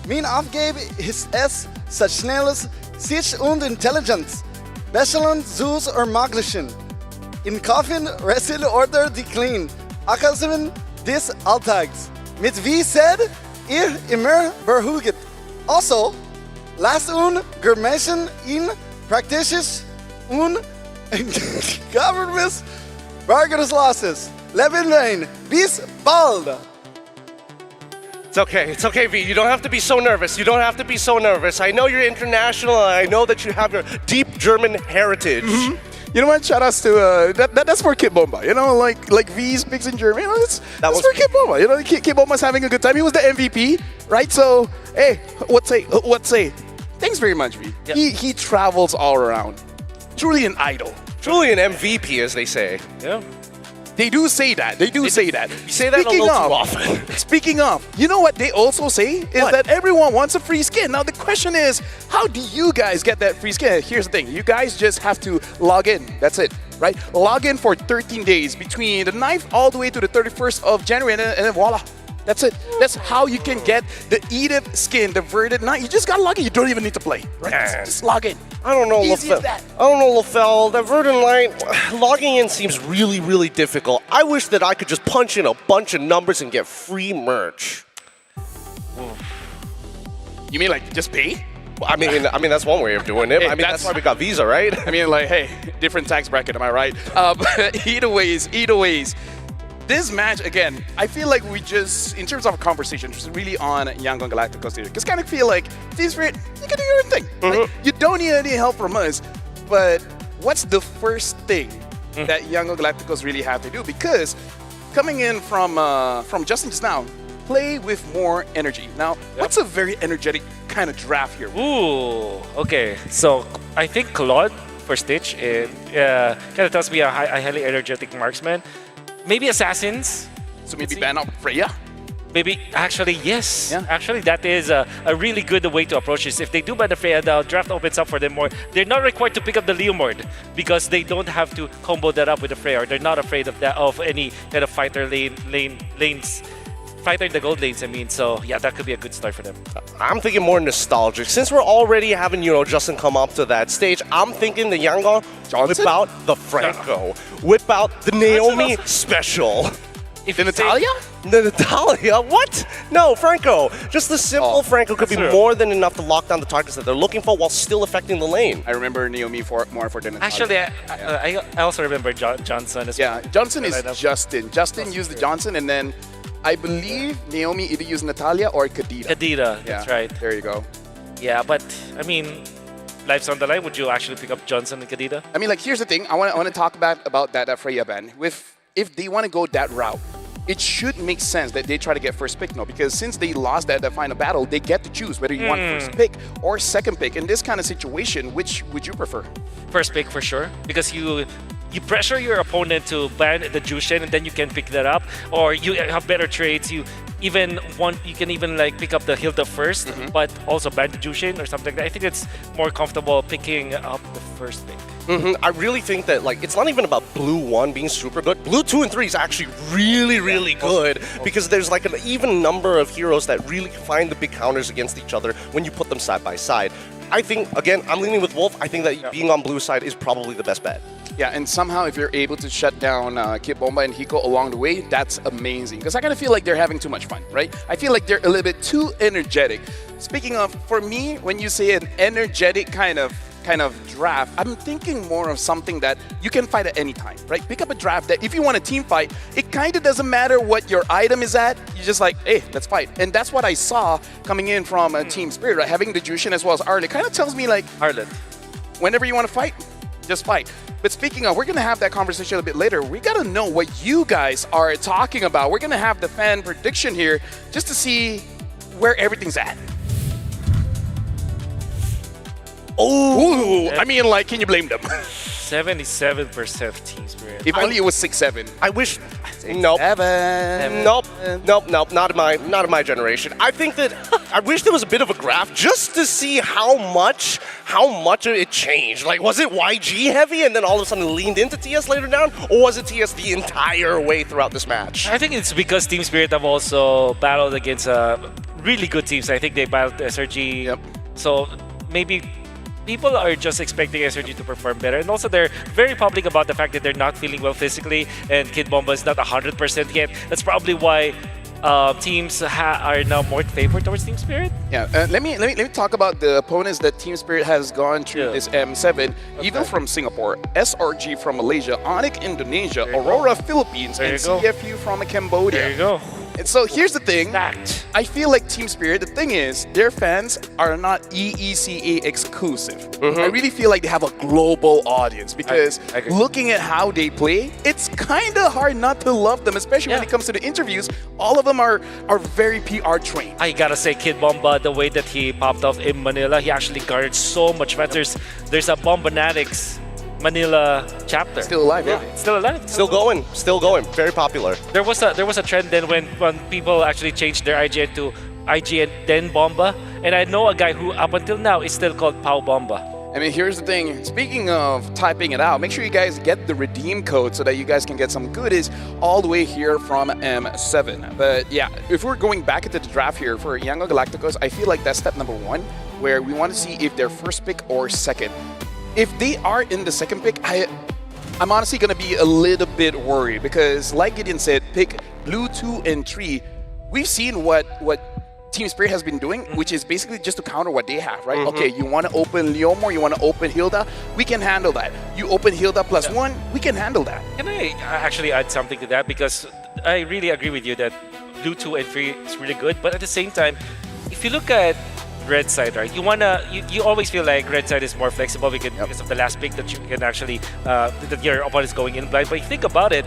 Speaker 19: Mijn afgave is es snelles, sich und Intelligenz. Besselen zoos er maglichen. In Coffin, Resil Order Decline. Akasimen dis Altags. Mit wie said, immer berhuget. Also, last Germation in Practices un Governments Bargains Losses. Leben Lane. Bis bald.
Speaker 9: It's okay, V. You don't have to be so nervous. I know you're international, and I know that you have your deep German heritage.
Speaker 6: Mm-hmm. You know what? Shout outs to that's for Kid Bomba. You know, like V speaks in German. You know, that's for Kid Bomba. You know, Kid Bomba's having a good time. He was the MVP, right? So hey, what say? Thanks very much, V. Yep. He travels all around. Truly an idol.
Speaker 9: Truly an MVP, as they say.
Speaker 10: Yeah.
Speaker 6: They do say that. You say that
Speaker 9: a little too often.
Speaker 6: Speaking of, you know what they also say is that everyone wants a free skin. Now the question is, how do you guys get that free skin? Here's the thing. You guys just have to log in. That's it, right? Log in for 13 days between the 9th all the way to the 31st of January, and then voila. That's it. That's how you can get the Edith skin, the verdant knight. You just gotta log in. You don't even need to play. Right? Just log in.
Speaker 9: I don't know, LaFell. That verdant knight, logging in seems really, really difficult. I wish that I could just punch in a bunch of numbers and get free merch.
Speaker 6: You mean like just pay?
Speaker 9: Well, I mean that's one way of doing it. Hey, that's why we got Visa, right?
Speaker 6: I mean, like, hey, different tax bracket. Am I right? Either ways. This match, again, I feel like we just, in terms of a conversation, just really on Yangon Galacticos here. Because kind of feel like, Team Spirit, you can do your own thing.
Speaker 9: Mm-hmm.
Speaker 6: Like, you don't need any help from us. But what's the first thing that Yangon Galacticos really have to do? Because coming in from Justin just now, play with more energy. Now, what's a very energetic kind of draft here?
Speaker 10: Ooh, okay. So I think Claude for Stitch, kind of tells me a highly energetic marksman. Maybe Assassins.
Speaker 6: So maybe ban out Freya?
Speaker 10: Maybe, actually, yes.
Speaker 6: Yeah.
Speaker 10: Actually, that is a really good way to approach this. If they do ban the Freya, the draft opens up for them more. They're not required to pick up the Leomord because they don't have to combo that up with the Freya, or they're not afraid of that, of any kind of fighter lanes. Fighter in the gold lanes, I mean. So, yeah, that could be a good start for them.
Speaker 9: I'm thinking more nostalgic. Since we're already having, Justin come up to that stage, I'm thinking the Yangon whip out the Franco. Whip out the Naomi special.
Speaker 10: if
Speaker 6: The
Speaker 10: you say-
Speaker 6: Natalia?
Speaker 9: The Natalia? What? No, Franco. Just the simple Franco could be
Speaker 10: true.
Speaker 9: more than enough to lock down the targets that they're looking for while still affecting the lane.
Speaker 6: I remember Naomi more for the Natalia.
Speaker 10: Actually, I also remember Johnson as well.
Speaker 6: Yeah, Johnson is
Speaker 10: That I know.
Speaker 6: Justin. Justin used the Johnson, and then I believe Naomi either used Natalia or Kadita.
Speaker 10: Kadita,
Speaker 6: Yeah,
Speaker 10: that's right.
Speaker 6: There you go.
Speaker 10: Yeah, but I mean, life's on the line. Would you actually pick up Johnson and Kadita?
Speaker 6: I mean, like, here's the thing. I want to talk about that Freya ban. If they want to go that route, it should make sense that they try to get first pick now, because since they lost that final battle, they get to choose whether you want first pick or second pick. In this kind of situation, which would you prefer?
Speaker 10: First pick for sure, because you pressure your opponent to ban the Jushin, and then you can pick that up, or you have better trades. You can even like pick up the Hilda first, but also ban the Jushin or something like that. I think it's more comfortable picking up the first pick.
Speaker 9: I really think that it's not even about Blue 1 being super good. Blue 2 and 3 is actually really good because there's like an even number of heroes that really find the big counters against each other when you put them side by side. I think, again, I'm leaning with Wolf. I think that being on blue side is probably the best bet.
Speaker 6: Yeah, and somehow if you're able to shut down Kid Bomba and Hiko along the way, that's amazing. Because I kind of feel like they're having too much fun, right? I feel like they're a little bit too energetic. Speaking of, for me, when you say an energetic kind of draft, I'm thinking more of something that you can fight at any time, right? Pick up a draft that if you want a team fight, it kind of doesn't matter what your item is at. You're just like, hey, let's fight. And that's what I saw coming in from Team Spirit, right? Having the Jushin as well as Arlen kind of tells me like,
Speaker 10: Arlen,
Speaker 6: whenever you want to fight, just fight. But speaking of, we're going to have that conversation a bit later. We got to know what you guys are talking about. We're going to have the fan prediction here just to see where everything's at. Oh, I mean, like, can you blame them?
Speaker 10: 77% Team Spirit.
Speaker 6: If only it was 6-7.
Speaker 9: I wish. Nope. Nope. Not in my generation. I think that I wish there was a bit of a graph just to see how much it changed. Like, was it YG heavy and then all of a sudden leaned into TS later down, or was it TS the entire way throughout this match?
Speaker 10: I think it's because Team Spirit have also battled against really good teams. I think they battled SRG.
Speaker 6: Yep.
Speaker 10: So maybe people are just expecting SRG to perform better. And also they're very public about the fact that they're not feeling well physically and Kid Bomba is not 100% yet. That's probably why teams are now more favored towards Team Spirit.
Speaker 6: Yeah, let me talk about the opponents that Team Spirit has gone through this M7. Evil from Singapore, SRG from Malaysia, Onyx Indonesia, Aurora Philippines, and CFU from Cambodia.
Speaker 10: There you go.
Speaker 6: And so here's the thing. I feel like Team Spirit, the thing is, their fans are not EECA exclusive. I really feel like they have a global audience because
Speaker 10: I agree.
Speaker 6: looking at how they play, it's kind of hard not to love them, especially when it comes to the interviews. All of them are very PR trained.
Speaker 10: I gotta say, Kid Bomba, the way that he popped off in Manila, he actually garnered so much fans. There's a Bombanatics Manila chapter.
Speaker 6: Still alive, yeah.
Speaker 10: Still alive.
Speaker 9: Still going. Very popular.
Speaker 10: There was a trend then when people actually changed their IGN to IGN then Bomba, and I know a guy who up until now is still called Pau Bomba.
Speaker 6: I mean, here's the thing. Speaking of typing it out, make sure you guys get the redeem code so that you guys can get some goodies all the way here from M7. But yeah, if we're going back into the draft here for Yango Galacticos, I feel like that's step number 1, where we want to see if they're first pick or second. If they are in the second pick, I'm honestly going to be a little bit worried because, like Gideon said, pick blue 2 and 3. We've seen what Team Spirit has been doing, which is basically just to counter what they have, right? Okay, you want to open Leomor, you want to open Hilda, we can handle that. You open Hilda +1, we can handle that.
Speaker 10: Can I actually add something to that? Because I really agree with you that blue 2 and 3 is really good, but at the same time, if you look at red side, right? You always feel like red side is more flexible because of the last pick that you can actually that your opponent is going in blind. But if you think about it,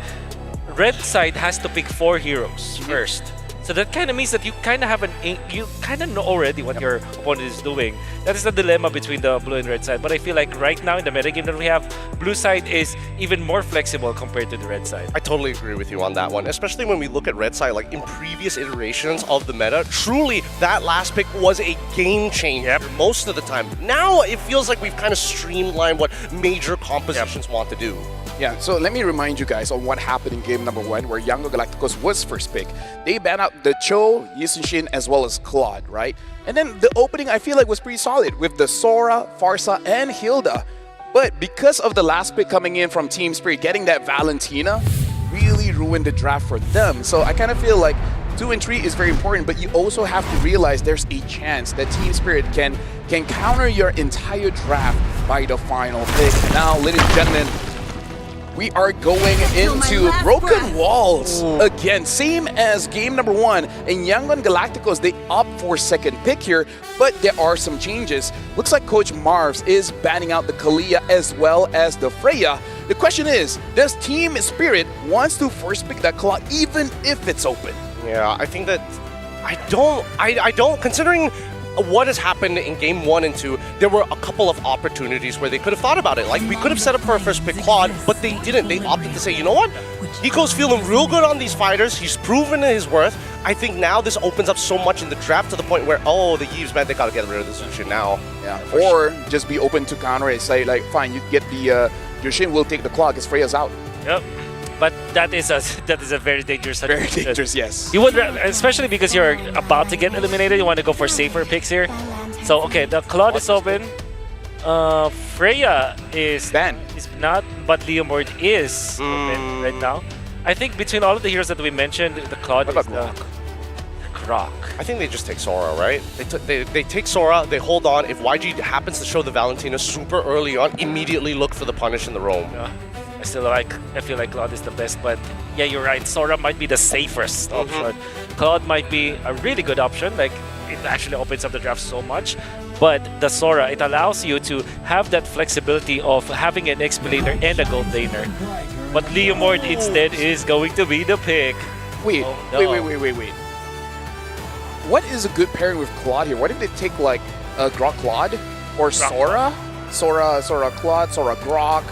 Speaker 10: red side has to pick 4 heroes first. So that kind of means that you kind of know already what your opponent is doing. That is the dilemma between the blue and red side. But I feel like right now in the metagame that we have, blue side is even more flexible compared to the red side.
Speaker 9: I totally agree with you on that one, especially when we look at red side, like in previous iterations of the meta, truly that last pick was a game changer most of the time. Now it feels like we've kind of streamlined what major compositions want to do.
Speaker 6: Yeah, so let me remind you guys on what happened in game number 1 where Yango Galacticos was first pick. They banned out the Cho, Yisunshin, as well as Claude, right? And then the opening I feel like was pretty solid with the Sora, Farsa, and Hilda. But because of the last pick coming in from Team Spirit, getting that Valentina, ruin the draft for them. So I kind of feel like 2 and 3 is very important, but you also have to realize there's a chance that Team Spirit can counter your entire draft by the final pick. Now, ladies and gentlemen, we are going into Broken Walls again, same as game number 1. In Yangon Galacticos, they opt for second pick here, but there are some changes. Looks like Coach Marvs is banning out the Kalia as well as the Freya. The question is, does Team Spirit wants to first pick that Claw even if it's open?
Speaker 9: Yeah, I think that I don't, considering what has happened in game 1 and 2, there were a couple of opportunities where they could have thought about it. Like, we could have set up for a first pick Claude, but they didn't. They opted to say, you know what? Hiko's feeling real good on these fighters. He's proven his worth. I think now this opens up so much in the draft to the point where, oh, the Yves, man, they gotta get rid of this Zushin now.
Speaker 6: Yeah, or just be open to counter it. Say, like, fine, you get the Yushin will take the clock because Freya's out.
Speaker 10: Yep. But that is a very dangerous situation.
Speaker 6: Very dangerous, yes.
Speaker 10: You would, especially because you're about to get eliminated, you want to go for safer picks here. So okay, the Claude is open. Freya is not, but Leomord is open right now. I think between all of the heroes that we mentioned, the Claude is the Grok.
Speaker 9: I think they just take Sora, right? They take Sora, they hold on. If YG happens to show the Valentina super early on, immediately look for the punish in the roam.
Speaker 10: Yeah. I feel like Claude is the best, but yeah, you're right. Sora might be the safest option. Claude might be a really good option. Like, it actually opens up the draft so much. But the Sora, it allows you to have that flexibility of having an XP laner and a gold laner. But Leomord instead is going to be the pick.
Speaker 6: Wait. What is a good pairing with Claude here? What if they take like Grok Claude or Sora? Sora Claude, Sora Grok.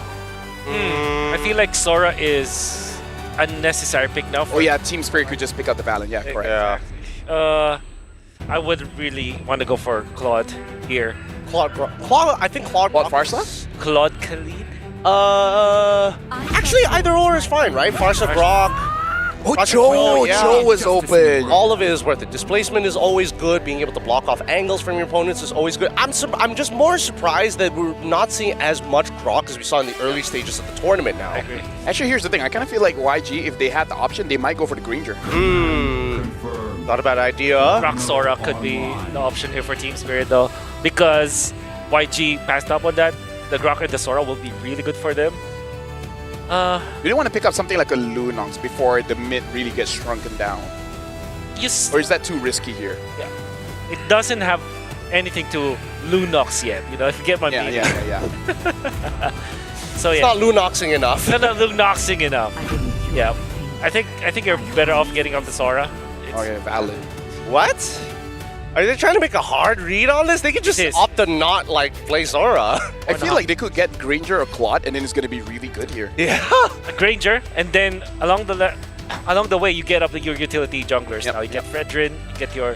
Speaker 10: I feel like Sora is a necessary pick now.
Speaker 6: Oh yeah, Team Spirit could just pick up the Valen. Yeah, correct.
Speaker 10: Yeah. I would really want to go for Claude here.
Speaker 9: Claude, I think Claude
Speaker 6: Farsa?
Speaker 10: Claude Khalid?
Speaker 9: Actually, either or is fine, right? Farsa, Grok.
Speaker 6: Oh, Joe was open.
Speaker 9: All of it is worth it. Displacement is always good. Being able to block off angles from your opponents is always good. I'm just more surprised that we're not seeing as much Grok as we saw in the early stages of the tournament now.
Speaker 10: I agree.
Speaker 6: Actually, here's the thing. I kind of feel like YG, if they had the option, they might go for the Granger.
Speaker 9: Not a bad idea.
Speaker 10: Grok Sora could be the option here for Team Spirit though, because YG passed up on that. The Grok and the Sora will be really good for them.
Speaker 6: You don't want to pick up something like a Lunox before the mid really gets shrunken down. Or is that too risky here?
Speaker 10: Yeah. It doesn't have anything to Lunox yet, you know, if you get my meaning.
Speaker 6: Yeah.
Speaker 10: So
Speaker 9: it's not Lunoxing enough.
Speaker 10: It's not Lunoxing enough. Yeah. I think you're better off getting off the Sora.
Speaker 6: Okay, valid.
Speaker 9: What? Are they trying to make a hard read on this? They could just opt to not like play Sora.
Speaker 6: I feel like they could get Granger or Claude, and then it's going to be really good here.
Speaker 9: Yeah,
Speaker 10: a Granger, and then along the way you get up your utility junglers. Now you get Fredrin, you get your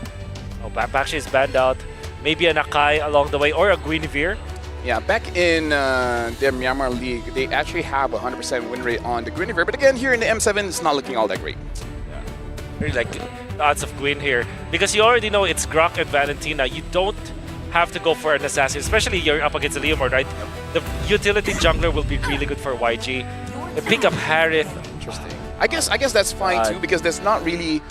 Speaker 10: Bakshi is banned out, maybe an Akai along the way, or a Guinevere.
Speaker 6: Yeah, back in their Myanmar League, they actually have 100% win rate on the Guinevere, but again here in the M7, it's not looking all that great.
Speaker 10: Really like odds of Gwyn here, because you already know it's Grok and Valentina. You don't have to go for an assassin, especially you're up against a Leomord, right? The utility jungler will be really good for YG. They pick up Harith.
Speaker 6: Interesting. I guess that's fine too, because there's not really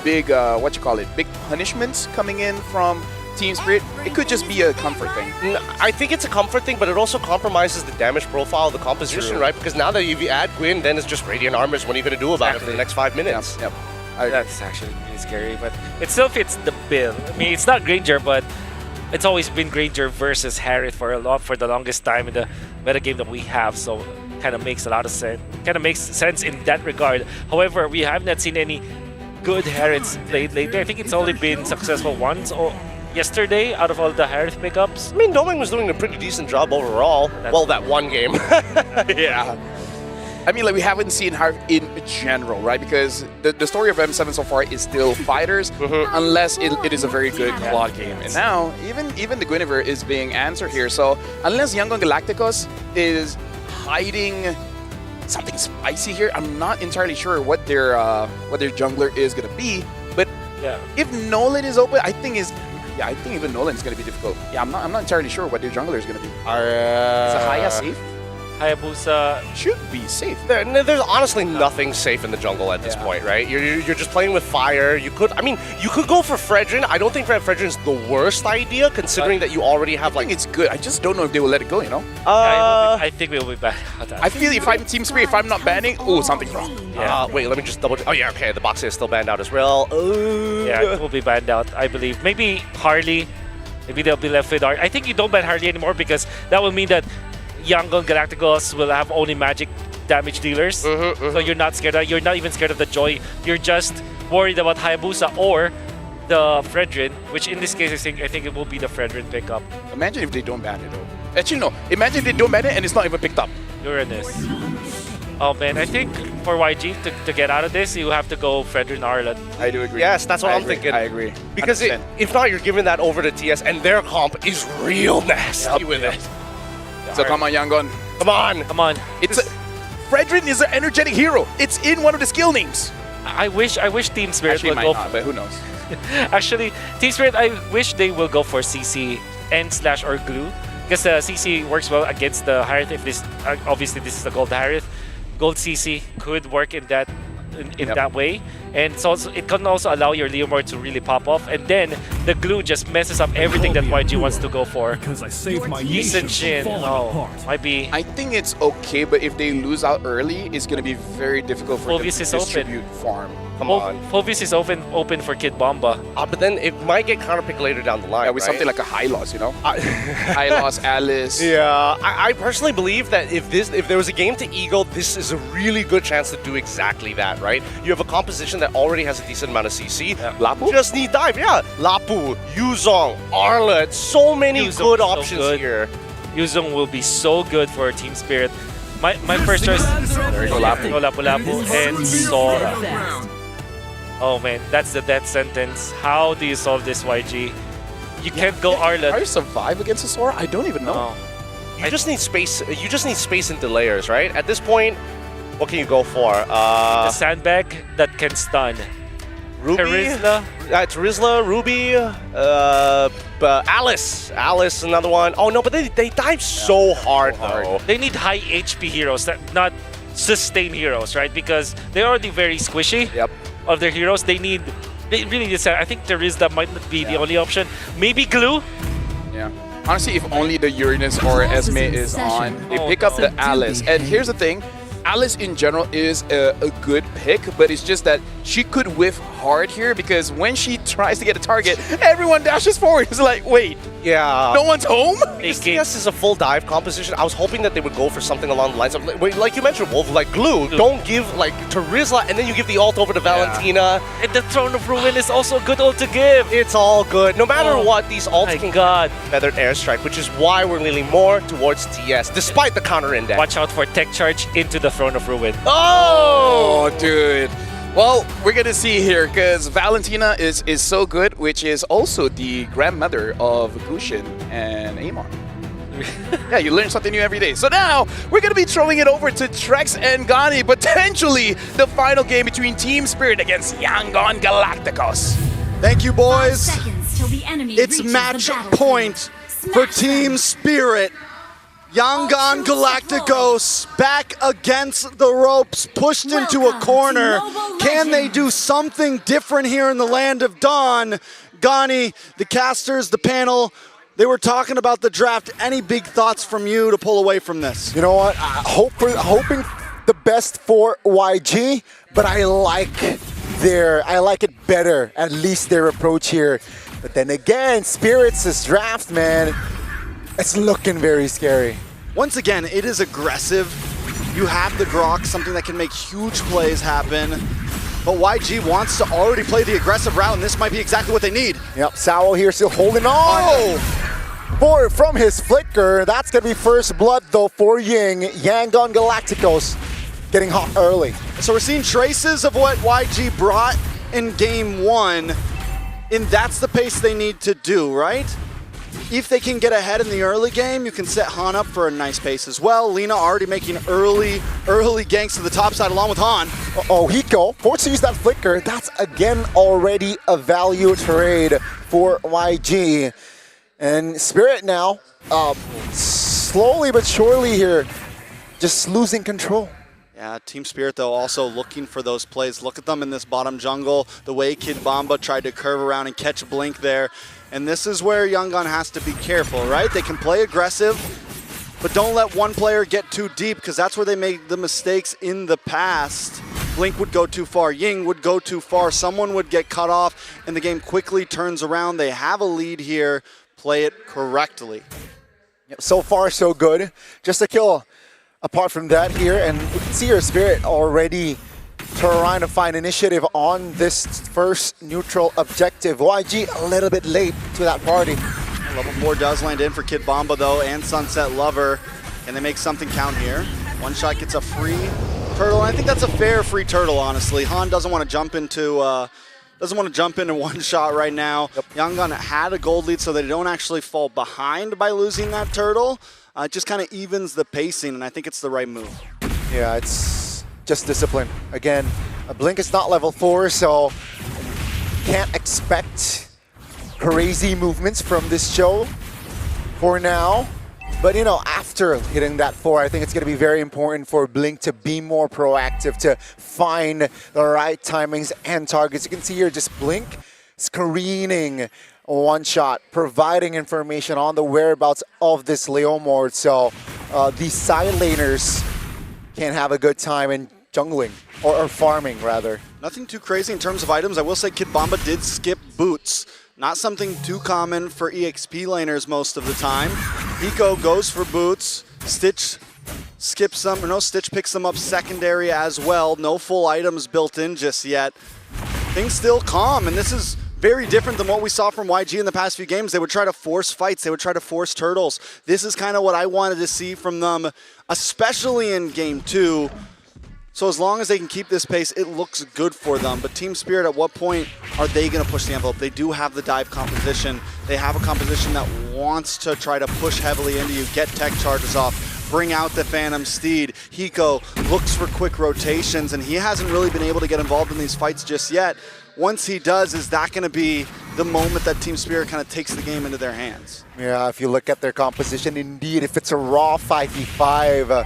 Speaker 6: big big punishments coming in from Team Spirit. It could just be a comfort thing.
Speaker 9: I think it's a comfort thing, but it also compromises the damage profile of the composition, right? Because now that if you add Gwyn, then it's just Radiant Armors. What are you going to do about it for the next 5 minutes?
Speaker 6: Yep.
Speaker 10: That's actually really scary, but it still fits the bill. I mean, it's not Granger, but it's always been Granger versus Harith for the longest time in the metagame that we have, so kind of makes a lot of sense. Kind of makes sense in that regard. However, we have not seen any good Hariths played lately. I think it's only been successful once or yesterday out of all the Harith pickups.
Speaker 9: I mean, Doming was doing a pretty decent job overall. Well, that one game.
Speaker 6: Yeah. I mean, like, we haven't seen Harith in general, right? Because the story of M7 so far is still fighters, unless it is a very good Claude game. And now, even the Guinevere is being answered here. So, unless Yangon Galacticos is hiding something spicy here, I'm not entirely sure what their jungler is going to be. But if Nolan is open, I think even Nolan is going to be difficult. Yeah, I'm not entirely sure what their jungler is going to be. Is Haya safe?
Speaker 10: Hayabusa
Speaker 6: should be safe.
Speaker 9: There's honestly nothing safe in the jungle at this point, right? You're just playing with fire. You could go for Fredrin. I don't think Fredrin's the worst idea, considering that you already have
Speaker 6: I think it's good. I just don't know if they will let it go, you know?
Speaker 10: I think we'll be back.
Speaker 6: I feel if I'm Team Spirit, if I'm not banning, something's wrong.
Speaker 10: Yeah.
Speaker 9: Wait, let me just double check. Oh yeah, okay, the box is still banned out as well.
Speaker 10: Yeah, it will be banned out, I believe. Maybe Harley. Maybe they'll be left with I think you don't ban Harley anymore because that will mean that Yangon Galacticos will have only magic damage dealers. So you're not scared. You're not even scared of the Joy. You're just worried about Hayabusa or the Fredrin, which in this case I think it will be the Fredrin pickup.
Speaker 6: Imagine if they don't ban it though. Actually no, imagine if they don't ban it and it's not even picked up.
Speaker 10: Uranus. Oh man, I think for YG to get out of this, you have to go Fredrin Arlet.
Speaker 6: I do agree.
Speaker 9: Yes, that's what I'm thinking.
Speaker 6: I agree.
Speaker 9: Because if not, you're giving that over to TS, and their comp is real nasty with it.
Speaker 6: So come on, Yangon.
Speaker 9: Come on.
Speaker 10: Come on.
Speaker 6: Fredrin is an energetic hero. It's in one of the skill names.
Speaker 10: I wish Team Spirit
Speaker 6: Actually,
Speaker 10: would
Speaker 6: might
Speaker 10: go.
Speaker 6: not, but who knows?
Speaker 10: Actually, Team Spirit, I wish they will go for CC and slash or glue because CC works well against the Harith. If this obviously this is the gold Harith, gold CC could work in that that way, and so it can also allow your Leomord to really pop off, and then the glue just messes up everything that YG wants to go for.
Speaker 3: Because I saved my
Speaker 10: Decent Shin, might be.
Speaker 6: I think it's okay, but if they lose out early, it's going to be very difficult for them to distribute farm.
Speaker 9: Come on.
Speaker 10: Fulvius is open for Kid Bomba.
Speaker 9: But then it might get counterpicked later down the line.
Speaker 6: Yeah, with something like a high loss, you know? High loss, Alice.
Speaker 9: Yeah, I personally believe that if there was a game to Eagle, this is a really good chance to do exactly that, right? You have a composition that already has a decent amount of CC.
Speaker 6: Yeah. Lapu?
Speaker 9: Just need dive, yeah. Lapu, Yuzong, Arlet, so many good options here.
Speaker 10: Yuzong will be so good for Team Spirit. My first choice,
Speaker 6: There you go, Lapu.
Speaker 10: Lapu and Sora. Oh man, that's the death sentence. How do you solve this, YG? You can't go Arlet.
Speaker 6: How do you survive against a Sora? I don't even know.
Speaker 10: Oh.
Speaker 9: You just need space. You just need space into layers, right? At this point, what can you go for?
Speaker 10: The sandbag that can stun.
Speaker 9: Ruby,
Speaker 10: Terizla,
Speaker 9: Ruby, Alice, another one. Oh no, but they dive so hard though.
Speaker 10: They need high HP heroes, not sustain heroes, right? Because they're already very squishy.
Speaker 6: Yep.
Speaker 10: Of their heroes, they really need. I think Terizla might not be the only option. Maybe Glue.
Speaker 6: Yeah. Honestly, if only the Uranus or Esme is on, they pick up the Alice. And here's the thing. Alice in general is a good pick, but it's just that she could whiff hard here because when she tries to get a target, everyone dashes forward. It's like, wait, no one's home?
Speaker 9: This is a full dive composition. I was hoping that they would go for something along the lines of, like you mentioned, Wolf, like Glue. Don't give like Terizla and then you give the ult over to Valentina.
Speaker 10: And the Throne of Ruin is also a good ult to give.
Speaker 9: It's all good. No matter what, these ults can feathered airstrike, which is why we're leaning more towards TS, despite the counter index.
Speaker 10: Watch out for tech charge into the Throne of Ruin.
Speaker 6: Oh, dude. Well, we're going to see here because Valentina is so good, which is also the grandmother of Gushin and Amon. Yeah, you learn something new every day. So now we're going to be throwing it over to Trex and Gani, potentially the final game between Team Spirit against Yangon Galacticos.
Speaker 19: Thank you, boys.
Speaker 16: 5 seconds till the enemy
Speaker 19: It's
Speaker 16: reaches
Speaker 19: match
Speaker 16: the battlefield.
Speaker 19: point for Team Spirit. Yangon Galacticos back against the ropes, pushed into a corner. Can they do something different here in the land of Dawn? Gani, the casters, the panel, they were talking about the draft. Any big thoughts from you to pull away from this?
Speaker 8: You know what? Hoping the best for YG, but I like it better, at least their approach here. But then again, Spirits' draft, man, it's looking very scary.
Speaker 19: Once again, it is aggressive. You have the Grok, something that can make huge plays happen. But YG wants to already play the aggressive route, and this might be exactly what they need.
Speaker 8: Yep, Sao here still holding on. From his flicker, that's going to be first blood, though, for Yangon Galacticos getting hot early.
Speaker 19: So we're seeing traces of what YG brought in game one, and that's the pace they need to do, right? If they can get ahead in the early game, you can set Han up for a nice pace as well. Lina already making early ganks to the top side along with Han.
Speaker 8: Oh, Hiko, forced to use that flicker. That's again already a value trade for YG. And Spirit now, slowly but surely here, just losing control.
Speaker 7: Yeah, Team Spirit, though, also looking for those plays. Look at them in this bottom jungle, the way Kid Bamba tried to curve around and catch Blink there. And this is where Yangon has to be careful, right? They can play aggressive, but don't let one player get too deep, because that's where they made the mistakes in the past. Blink would go too far, Ying would go too far, someone would get cut off, and the game quickly turns around. They have a lead here, play it correctly.
Speaker 8: So far, so good. Just a kill apart from that here, and we can see your Spirit already trying to find initiative on this first neutral objective. YG a little bit late to that party.
Speaker 7: Level 4 does land in for Kid Bamba, though, and Sunset Lover. Can they make something count here? One shot gets a free turtle, and I think that's a fair free turtle, honestly. Han doesn't want to jump into one shot right now. Yangon had a gold lead, so they don't actually fall behind by losing that turtle. It just kind of evens the pacing, and I think it's the right move.
Speaker 8: Yeah, it's just discipline. Again, a Blink is not level 4, so can't expect crazy movements from this show for now. But, you know, after hitting that 4, I think it's going to be very important for Blink to be more proactive, to find the right timings and targets. You can see here just Blink screening one shot, providing information on the whereabouts of this Leomord. So the side laners can have a good time in jungling, or farming rather.
Speaker 7: Nothing too crazy in terms of items. I will say Kid Bamba did skip boots. Not something too common for EXP laners most of the time. Hiko goes for boots. Stitch skips them, or no, Stitch picks them up secondary as well. No full items built in just yet. Things still calm, and this is very different than what we saw from YG in the past few games. They would try to force fights. They would try to force turtles. This is kind of what I wanted to see from them, especially in Game 2. So as long as they can keep this pace, it looks good for them. But Team Spirit, at what point are they going to push the envelope? They do have the dive composition. They have a composition that wants to try to push heavily into you, get tech charges off, bring out the Phantom Steed. Hiko looks for quick rotations, and he hasn't really been able to get involved in these fights just yet. Once he does, is that going to be the moment that Team Spirit kind of takes the game into their hands?
Speaker 8: Yeah, if you look at their composition, indeed, if it's a raw 5v5,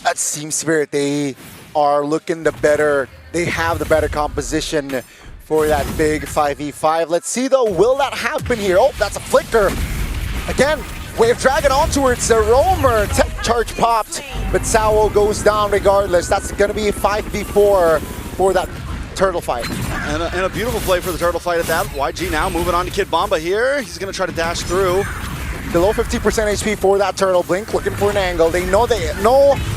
Speaker 8: that's Team Spirit. They are looking the better, they have the better composition for that big 5v5. Let's see though, will that happen here? Oh, that's a flicker. Again, Wave Dragon onto it, it's a roamer, tech charge popped, but Sao goes down regardless. That's gonna be a 5v4 for that turtle fight.
Speaker 7: And a beautiful play for the turtle fight at that. YG now moving on to Kid Bamba here. He's gonna try to dash through.
Speaker 8: Below 50% HP for that turtle. Blink looking for an angle. They know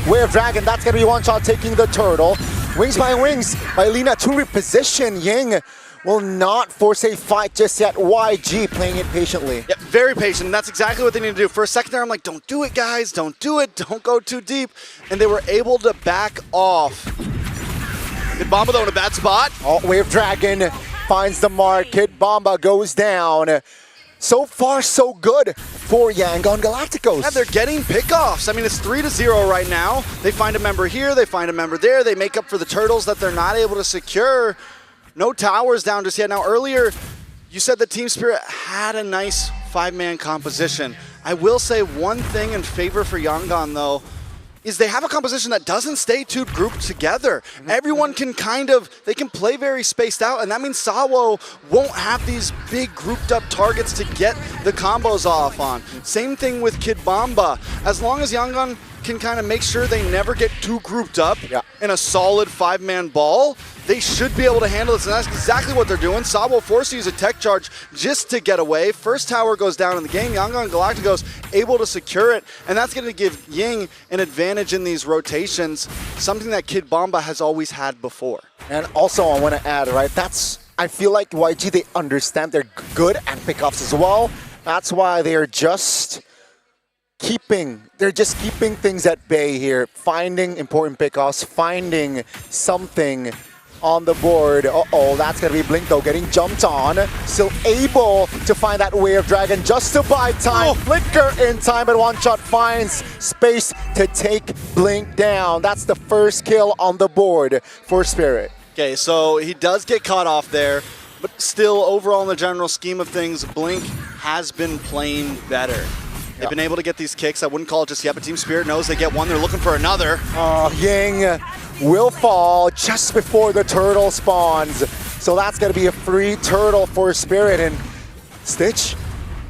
Speaker 8: Wave Dragon. That's going to be one shot taking the turtle. Wings by Lina to reposition. Ying will not force a fight just yet. YG playing it patiently.
Speaker 7: Yeah, very patient. And that's exactly what they need to do. For a second there, I'm like, don't do it, guys. Don't do it. Don't go too deep. And they were able to back off. Kid Bamba, though, in a bad spot.
Speaker 8: Oh, Wave Dragon finds the mark. Kid Bamba goes down. So far, so good for Yangon Galacticos.
Speaker 7: Yeah, they're getting pickoffs. I mean, it's 3-0 right now. They find a member here, they find a member there. They make up for the turtles that they're not able to secure. No towers down just yet. Now, earlier, you said that Team Spirit had a nice 5-man composition. I will say one thing in favor for Yangon, though, is they have a composition that doesn't stay too grouped together. Everyone can they can play very spaced out, and that means Sawo won't have these big grouped up targets to get the combos off on. Same thing with Kid Bamba. As long as Yangon can kind of make sure they never get too grouped up in a solid 5-man ball, they should be able to handle this, and that's exactly what they're doing. Sabo forced to use a tech charge just to get away. First tower goes down in the game. Yangon Galacticos able to secure it, and that's going to give Ying an advantage in these rotations, something that Kid Bamba has always had before.
Speaker 8: And also, I want to add, right, I feel like YG, they understand they're good at pickoffs as well. That's why they're just keeping things at bay here, finding important pickoffs, finding something on the board. Uh-oh, that's going to be Blink though, getting jumped on. Still able to find that Wave Dragon just to buy time. Flicker in time, but one shot finds space to take Blink down. That's the first kill on the board for Spirit.
Speaker 7: Okay, so he does get caught off there, but still overall in the general scheme of things, Blink has been playing better. They've been able to get these kicks. I wouldn't call it just yet, but Team Spirit knows they get one. They're looking for another.
Speaker 8: Ying will fall just before the turtle spawns. So that's going to be a free turtle for Spirit. And Stitch,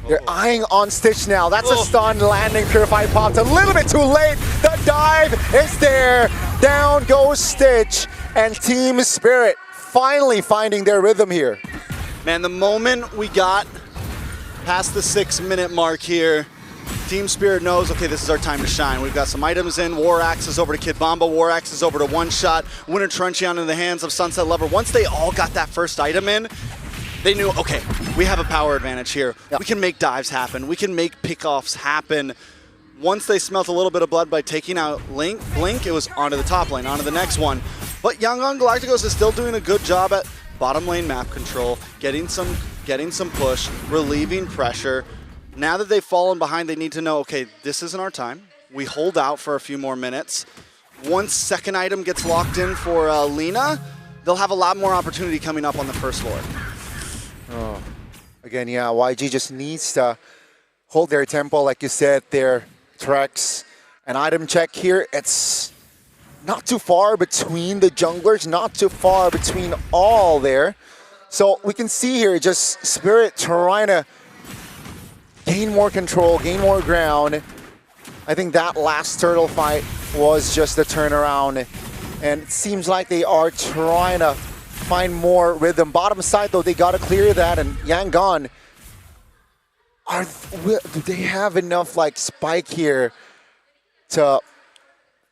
Speaker 8: they're eyeing on Stitch now. That's a stun landing. Purify popped a little bit too late. The dive is there. Down goes Stitch. And Team Spirit finally finding their rhythm here.
Speaker 7: Man, the moment we got past the 6-minute mark here, Team Spirit knows, okay, this is our time to shine. We've got some items in. War Axe is over to Kid Bomba. War Axe is over to One Shot. Winter Truncheon in the hands of Sunset Lover. Once they all got that first item in, they knew, okay, we have a power advantage here. Yep. We can make dives happen. We can make pickoffs happen. Once they smelt a little bit of blood by taking out Blink, it was onto the top lane, onto the next one. But Yangon Galacticos is still doing a good job at bottom lane map control, getting some push, relieving pressure. Now that they've fallen behind, they need to know, okay, this isn't our time. We hold out for a few more minutes. Once second item gets locked in for Lina, they'll have a lot more opportunity coming up on the first floor.
Speaker 8: Oh. Again, yeah, YG just needs to hold their tempo, like you said, their Trex. An item check here, it's not too far between the junglers, not too far between all there. So we can see here just Spirit trying to gain more control, gain more ground. I think that last turtle fight was just a turnaround. And it seems like they are trying to find more rhythm. Bottom side though, they got to clear that. And Yangon, do they have enough like spike here to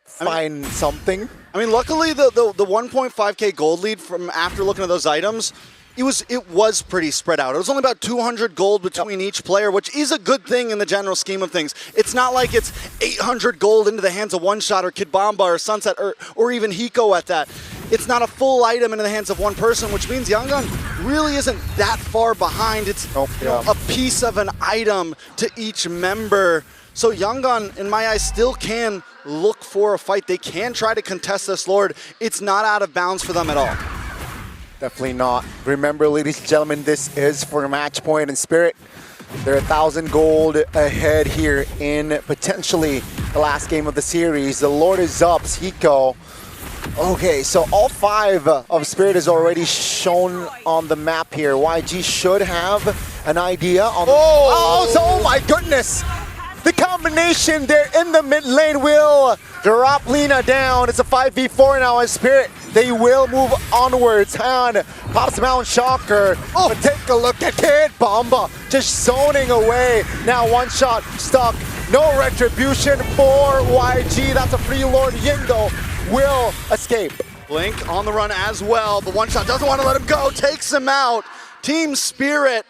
Speaker 8: find something?
Speaker 7: I mean, luckily the 1.5k gold lead from after looking at those items, it was pretty spread out. It was only about 200 gold between each player, which is a good thing in the general scheme of things. It's not like it's 800 gold into the hands of One Shot or Kid Bomba or Sunset or even Hiko at that. It's not a full item into the hands of one person, which means Yangon really isn't that far behind. It's a piece of an item to each member. So Yangon, in my eyes, still can look for a fight. They can try to contest this Lord. It's not out of bounds for them at all.
Speaker 8: Definitely not. Remember, ladies and gentlemen, this is for match point and Spirit. They're 1,000 gold ahead here in potentially the last game of the series. The Lord is up, Hiko. Okay, so all 5 of Spirit is already shown on the map here. YG should have an idea on oh my goodness! The combination there in the mid lane will drop Lina down. It's a 5v4 now as Spirit. They will move onwards. Han pops Mount Shocker. But take a look at Kid Bomba just zoning away. Now One Shot stuck. No retribution for YG. That's a free Lord. Yingo will escape.
Speaker 7: Blink on the run as well. The One Shot doesn't want to let him go. Takes him out. Team Spirit.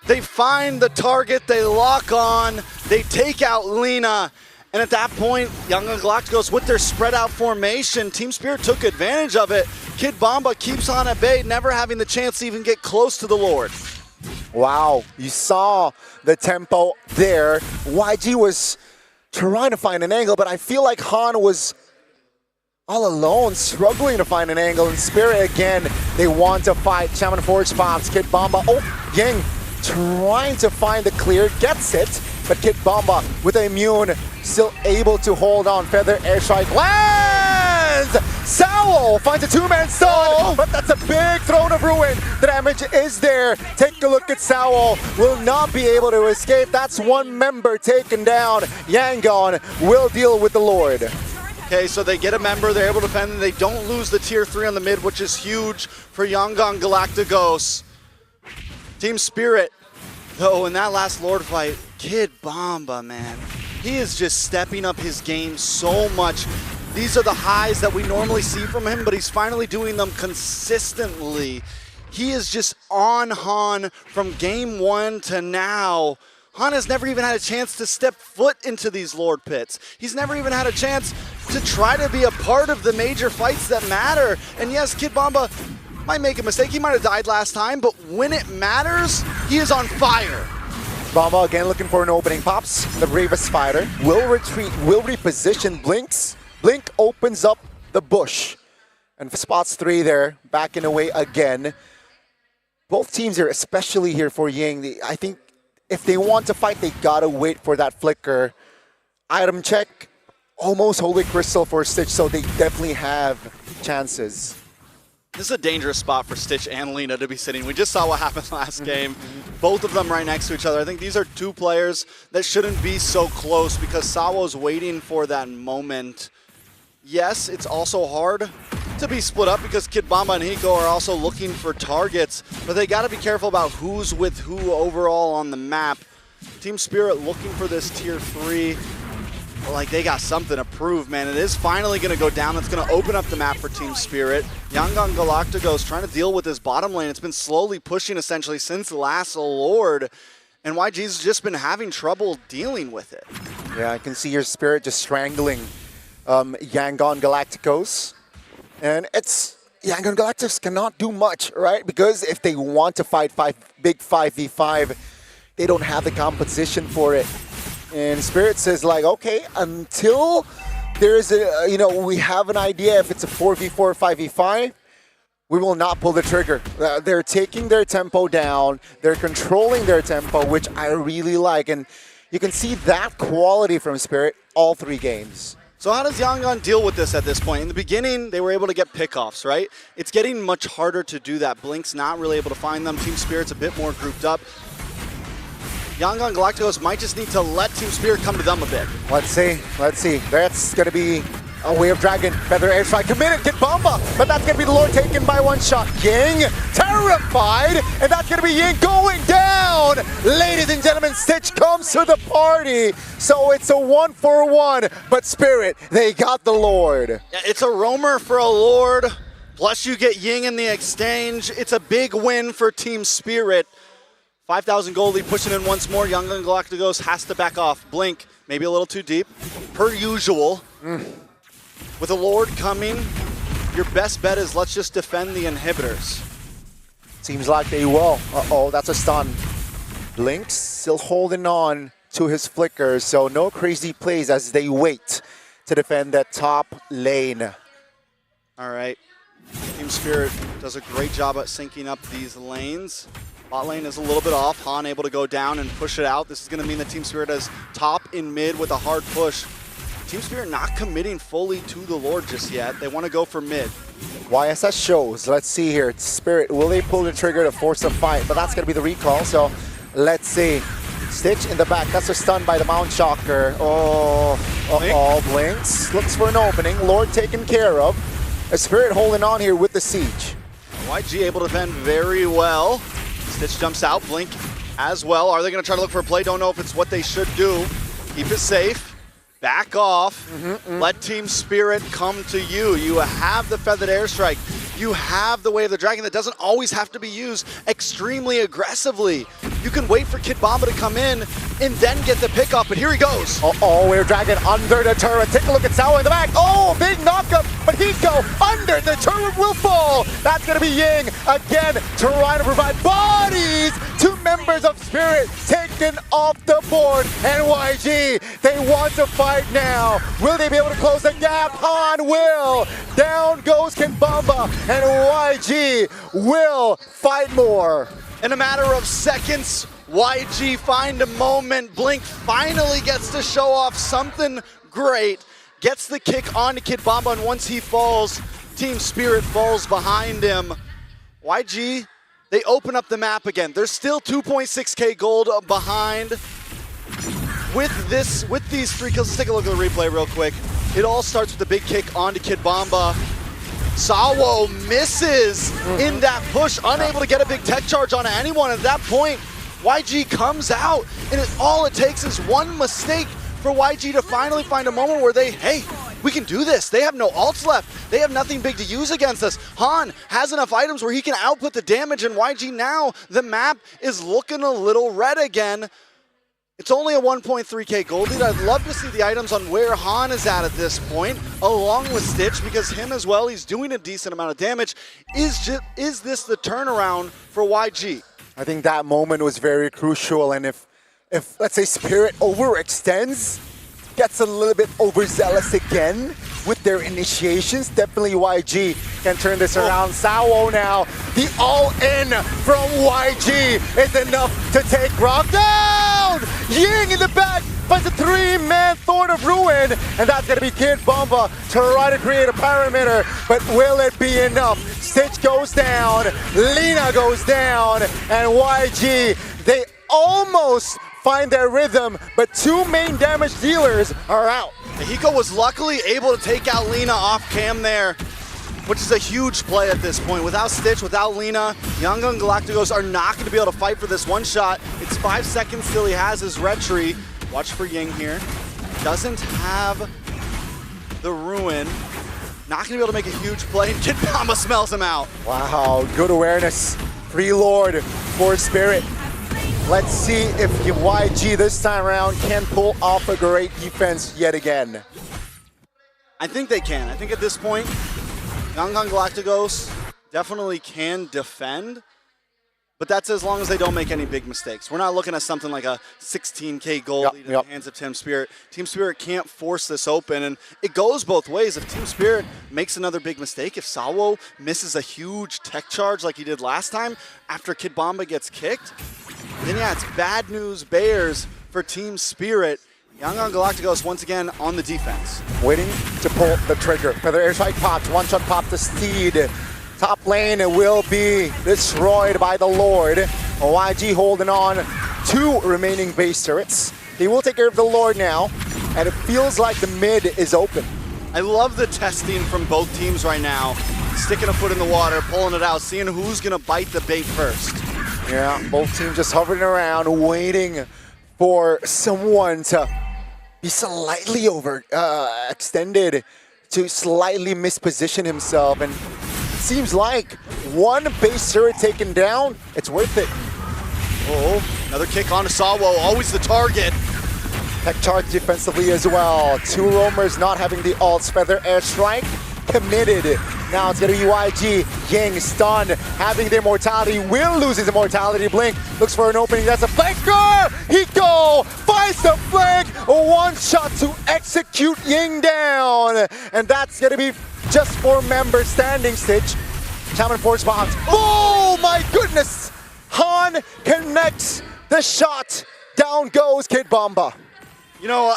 Speaker 7: They find the target, they lock on, they take out Lina, and at that point, Yangon Galacticos with their spread out formation, Team Spirit took advantage of it. Kid Bomba keeps on at bay, never having the chance to even get close to the Lord.
Speaker 8: Wow, you saw the tempo there. YG was trying to find an angle, but I feel like Han was all alone, struggling to find an angle. In Spirit again, they want to fight. Shaman Forge pops, Kid Bomba, Ying trying to find the clear, gets it, but Kid Bomba with a immune, still able to hold on. Feather Airstrike lands! Sao finds a 2-man stun, but that's a big Throne of Ruin. The damage is there. Take a look at Sao, will not be able to escape. That's one member taken down. Yangon will deal with the Lord.
Speaker 7: Okay, so they get a member, they're able to defend, and they don't lose the tier 3 on the mid, which is huge for Yangon Galacticos. Team Spirit, though, in that last Lord fight, Kid Bomba, man, he is just stepping up his game so much. These are the highs that we normally see from him, but he's finally doing them consistently. He is just on Han from game 1 to now. Han has never even had a chance to step foot into these Lord pits. He's never even had a chance to try to be a part of the major fights that matter. And yes, Kid Bomba might make a mistake. He might have died last time, but when it matters, he is on fire.
Speaker 8: Bomba again looking for an opening. Pops the bravest fighter. Will retreat, will reposition. Blink opens up the bush. And spots 3 there, backing away again. Both teams here, especially here for Ying, I think if they want to fight, they gotta wait for that flicker. Item check, almost Holy Crystal for Stitch, so they definitely have chances.
Speaker 7: This is a dangerous spot for Stitch and Lina to be sitting. We just saw what happened last game. Both of them right next to each other. I think these are two players that shouldn't be so close because Sawo's waiting for that moment. Yes, it's also hard to be split up because Kid Bamba and Hiko are also looking for targets, but they got to be careful about who's with who overall on the map. Team Spirit looking for this tier 3. Like they got something to prove, man. It is finally going to go down. That's going to open up the map for Team Spirit. Yangon Galacticos trying to deal with this bottom lane. It's been slowly pushing essentially since the last Lord, and YG's just been having trouble dealing with it.
Speaker 8: Yeah, I can see your Spirit just strangling Yangon Galacticos. And it's Yangon Galacticos cannot do much, right? Because if they want to fight big 5v5, they don't have the composition for it. And Spirit says like, okay, until there's a, we have an idea if it's a 4v4 or 5v5, we will not pull the trigger. They're taking their tempo down. They're controlling their tempo, which I really like. And you can see that quality from Spirit all 3 games.
Speaker 7: So how does Yangon deal with this at this point? In the beginning, they were able to get pickoffs, right? It's getting much harder to do that. Blink's not really able to find them. Team Spirit's a bit more grouped up. Yangon Galacticos might just need to let Team Spirit come to them a bit.
Speaker 8: Let's see. That's going to be a Way of Dragon. Feather Airstrike committed, Kid Bamba, but that's going to be the Lord taken by one shot. Ying, terrified, and that's going to be Ying going down. Ladies and gentlemen, Stitch comes to the party. So it's a 1-for-1, but Spirit, they got the Lord.
Speaker 7: Yeah, it's a roamer for a Lord, plus you get Ying in the exchange. It's a big win for Team Spirit. 5,000 gold lead pushing in once more. Yangon Galacticos has to back off. Blink, maybe a little too deep, per usual. With a Lord coming, your best bet is let's just defend the inhibitors.
Speaker 8: Seems like they will. Uh-oh, that's a stun. Blink still holding on to his flickers, so no crazy plays as they wait to defend that top lane.
Speaker 7: All right. Team Spirit does a great job at syncing up these lanes. Bot lane is a little bit off. Han able to go down and push it out. This is going to mean that Team Spirit has top in mid with a hard push. Team Spirit not committing fully to the Lord just yet. They want to go for mid.
Speaker 8: YSS shows. Let's see here. Spirit, will they pull the trigger to force a fight? But that's going to be the recall, so let's see. Stitch in the back. That's a stun by the Mount Shocker. Oh, Blinks. Looks for an opening. Lord taken care of. A Spirit holding on here with the siege.
Speaker 7: YG able to defend very well. Stitch jumps out, Blink as well. Are they going to try to look for a play? Don't know if it's what they should do. Keep it safe. Back off. Let Team Spirit come to you. You have the Feathered Airstrike. You have the Way of the Dragon that doesn't always have to be used extremely aggressively. You can wait for Kid Bamba to come in and then get the pick up, but here he goes.
Speaker 8: Way of Dragon under the turret. Take a look at Sawa in the back. Oh, big knockup, but Hiko under the turret will fall. That's going to be Ying again, trying to provide bodies. 2 members of Spirit taken off the board, and YG, they want to fight now. Will they be able to close the gap? Han will. Down goes Kid Bamba, and YG will fight more.
Speaker 7: In a matter of seconds, YG find a moment. Blink finally gets to show off something great. Gets the kick onto Kid Bamba, and once he falls, Team Spirit falls behind him. YG, they open up the map again. There's still 2.6k gold behind. With these 3 kills, let's take a look at the replay real quick. It all starts with a big kick onto Kid Bamba. Sawo misses in that push, unable to get a big tech charge on anyone. At that point, YG comes out, and all it takes is one mistake for YG to finally find a moment where hey, we can do this. They have no ults left. They have nothing big to use against us. Han has enough items where he can output the damage, and YG now, the map is looking a little red again. It's only a 1.3k gold lead. I'd love to see the items on where Han is at this point, along with Stitch, because him as well, he's doing a decent amount of damage. Is this the turnaround for YG?
Speaker 8: I think that moment was very crucial, and if let's say Spirit overextends, gets a little bit overzealous again with their initiations, definitely YG can turn this around. Sawo now, the all-in from YG is enough to take Rock down! in the back, finds a 3-man Thorn of Ruin, and that's gonna be Kid Bomba try to create a parameter, but will it be enough? Stitch goes down, Lina goes down, and YG, they almost find their rhythm, but 2 main damage dealers are out.
Speaker 7: Hiko was luckily able to take out Lina off cam there, which is a huge play at this point. Without Stitch, without Lina, Young Gun Galacticos are not going to be able to fight for this one shot. It's 5 seconds till he has his retry. Watch for Ying here. Doesn't have the Ruin. Not going to be able to make a huge play. Kid Bomba smells him out.
Speaker 8: Wow, good awareness. Free Lord for Spirit. Let's see if YG this time around can pull off a great defense yet again.
Speaker 7: I think they can. I think at this point, Young Gun Galacticos definitely can defend, but that's as long as they don't make any big mistakes. We're not looking at something like a 16K goal lead in the hands of Team Spirit. Team Spirit can't force this open, and it goes both ways. If Team Spirit makes another big mistake, if Sawo misses a huge tech charge like he did last time after Kid Bomba gets kicked, then yeah, it's bad news bears for Team Spirit. Young Gun Galacticos once again on the defense.
Speaker 8: Waiting to pull the trigger. Feather Airstrike popped, one-shot pop to Steed. Top lane will be destroyed by the Lord. YG holding on 2 remaining base turrets. He will take care of the Lord now, and it feels like the mid is open.
Speaker 7: I love the testing from both teams right now. Sticking a foot in the water, pulling it out, seeing who's gonna bite the bait first.
Speaker 8: Yeah, both teams just hovering around, waiting for someone to be slightly extended, to slightly misposition himself, and it seems like one base turret taken down, it's worth it.
Speaker 7: Oh, another kick onto Sawo, always the target.
Speaker 8: Tech charge defensively as well. 2 roamers not having the ults. Feather Airstrike committed. Now it's gonna be YG. Ying stunned, having the immortality, will lose his immortality. Blink looks for an opening. That's a flanker! Hiko finds the flank. A 1-shot to execute Ying down. And that's gonna be just 4 members standing. Stitch. Shaman Force bombs. Oh my goodness! Han connects the shot. Down goes Kid Bomba.
Speaker 7: You know,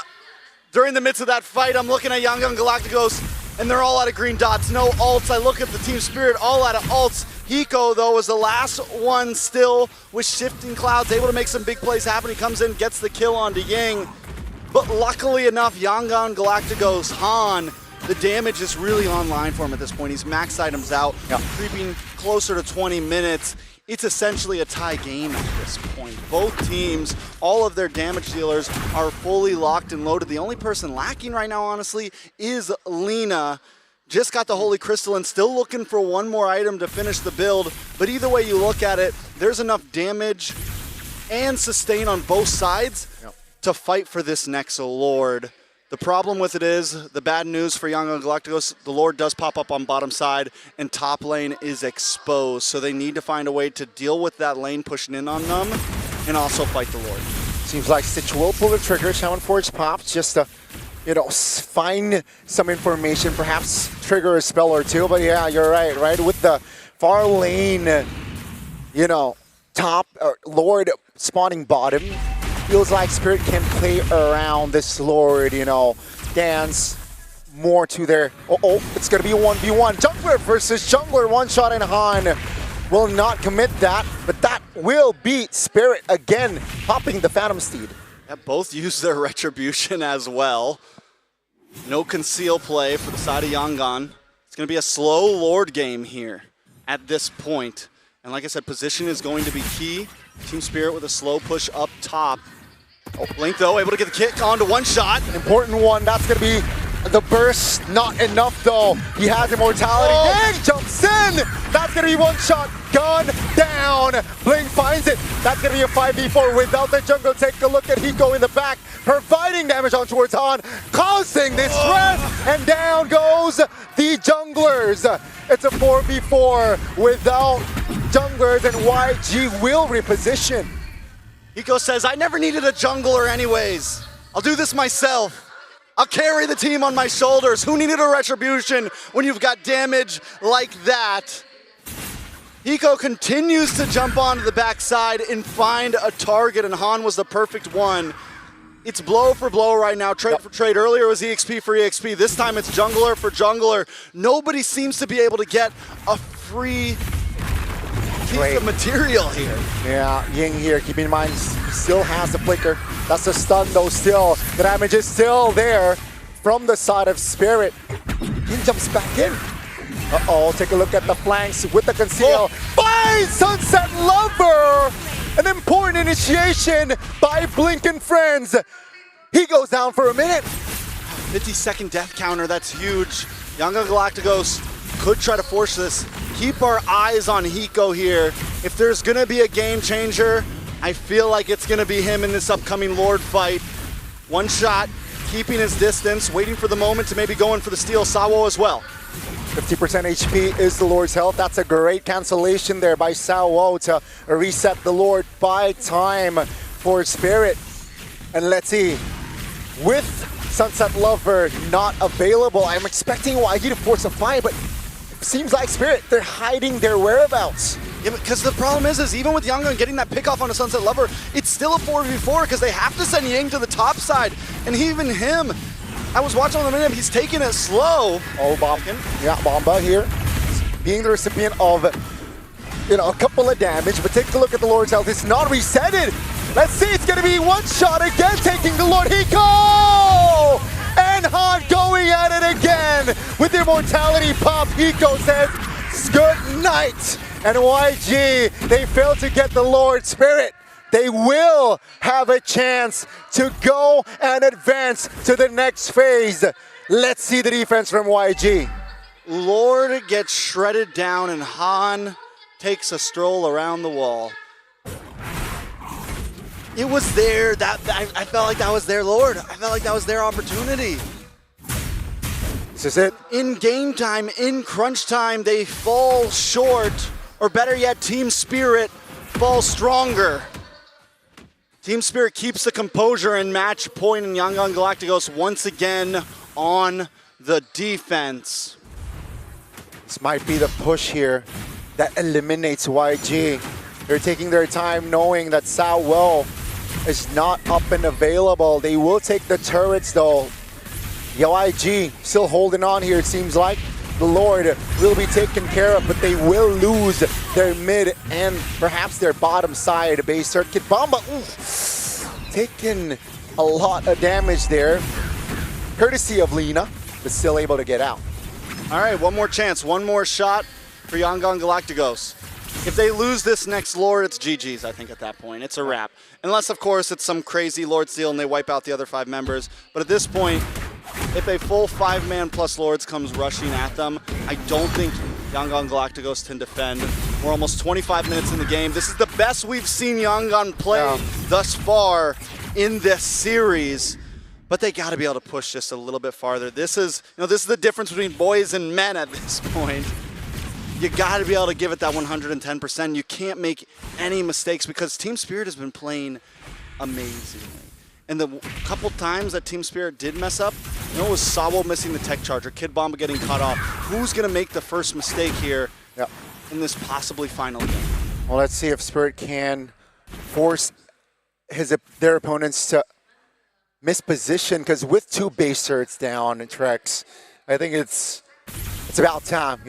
Speaker 7: during the midst of that fight, I'm looking at Young Gun Galacticos, and they're all out of green dots, no ults. I look at the Team Spirit, all out of ults. Hiko, though, was the last one still with Shifting Clouds, able to make some big plays happen. He comes in, gets the kill onto Ying. But luckily enough, Young Gun Galacticos, Han, the damage is really online for him at this point. He's maxed items out, creeping closer to 20 minutes. It's essentially a tie game at this point. Both teams, all of their damage dealers are fully locked and loaded. The only person lacking right now, honestly, is Lina. Just got the Holy Crystal and still looking for one more item to finish the build. But either way you look at it, there's enough damage and sustain on both sides to fight for this Nexo Lord. The problem with it is, the bad news for Young Gun Galacticos, the Lord does pop up on bottom side and top lane is exposed. So they need to find a way to deal with that lane pushing in on them and also fight the Lord.
Speaker 8: Seems like Stitch will pull the trigger. Shaman Forge pops just to, find some information, perhaps trigger a spell or two. But yeah, you're right? With the far lane, top or Lord spawning bottom, feels like Spirit can play around this Lord, dance more to their... it's going to be a 1v1. Jungler versus Jungler, 1-shot, and Han will not commit that, but that will beat Spirit again, popping the Phantom Steed.
Speaker 7: Yeah, both use their Retribution as well. No conceal play for the side of Yangon. It's going to be a slow Lord game here at this point. And like I said, position is going to be key. Team Spirit with a slow push up top. Blink, though, able to get the kick onto 1-shot.
Speaker 8: Important one. That's going to be the burst. Not enough, though. He has immortality. Ying jumps in. That's going to be 1-shot. Gun down. Blink finds it. That's going to be a 5v4 without the jungle. Take a look at Hiko in the back, providing damage on towards Han, causing this stress. And down goes the junglers. It's a 4v4 without junglers, and YG will reposition.
Speaker 7: Hiko says, I never needed a jungler anyways. I'll do this myself. I'll carry the team on my shoulders. Who needed a retribution when you've got damage like that? Hiko continues to jump onto the backside and find a target, and Han was the perfect one. It's blow for blow right now, trade for trade. Earlier it was EXP for EXP. This time it's jungler for jungler. Nobody seems to be able to get a free piece of material here.
Speaker 8: Yeah, Ying here, keep in mind, he still has the flicker. That's the stun though still. The damage is still there from the side of Spirit. Ying jumps back in. Uh-oh, take a look at the flanks with the conceal. Finds Sunset Lover! An important initiation by Blink and Friends. He goes down for a minute.
Speaker 7: 50-second death counter, that's huge. Young Galacticos could try to force this. Keep our eyes on Hiko here. If there's gonna be a game changer, I feel like it's gonna be him in this upcoming Lord fight. One shot, keeping his distance, waiting for the moment to maybe go in for the steal. Sawo as well.
Speaker 8: 50% HP is the Lord's health. That's a great cancellation there by Sawo to reset the Lord by time for Spirit. And let's see, with Sunset Lover not available, I'm expecting YG to force a fight, but it seems like Spirit, they're hiding their whereabouts.
Speaker 7: Yeah, because the problem is even with Yangon getting that pick off on a Sunset Lover, it's still a 4v4 because they have to send Ying to the top side. And even him, I was watching on the minute, he's taking it slow.
Speaker 8: Oh, Bomba here, being the recipient of, a couple of damage, but take a look at the Lord's health. It's not resetted. Let's see, it's gonna be one shot again, taking the Lord. Hiko! And Han going at it again with immortality pop. Hiko says, good night. And YG, they failed to get the Lord Spirit. They will have a chance to go and advance to the next phase. Let's see the defense from YG.
Speaker 7: Lord gets shredded down and Han takes a stroll around the wall. It was there, I felt like that was their Lord. I felt like that was their opportunity.
Speaker 8: This is it.
Speaker 7: In game time, in crunch time, they fall short, or better yet, Team Spirit falls stronger. Team Spirit keeps the composure and match point, and Yangon Galacticos once again on the defense.
Speaker 8: This might be the push here that eliminates YG. They're taking their time knowing that Sawo is not up and available. They will take the turrets though. YG still holding on here, it seems like. The Lord will be taken care of, but they will lose their mid and perhaps their bottom side base circuit. Bomba, taking a lot of damage there, courtesy of Lina, but still able to get out.
Speaker 7: All right, one more chance, one more shot for Yangon Galacticos. If they lose this next Lord, it's GG's, I think, at that point. It's a wrap. Unless, of course, it's some crazy Lord steal and they wipe out the other 5 members. But at this point, if a full 5-man plus Lords comes rushing at them, I don't think Yangon Galacticos can defend. We're almost 25 minutes in the game. This is the best we've seen Yangon play thus far in this series. But they got to be able to push just a little bit farther. This is, this is the difference between boys and men at this point. You got to be able to give it that 110%. You can't make any mistakes because Team Spirit has been playing amazingly. And the couple times that Team Spirit did mess up, it was Sawo missing the tech charger, Kid Bomba getting cut off. Who's going to make the first mistake here in this possibly final game?
Speaker 8: Well, let's see if Spirit can force their opponents to misposition, because with 2 base turrets down in Trex, I think it's about time,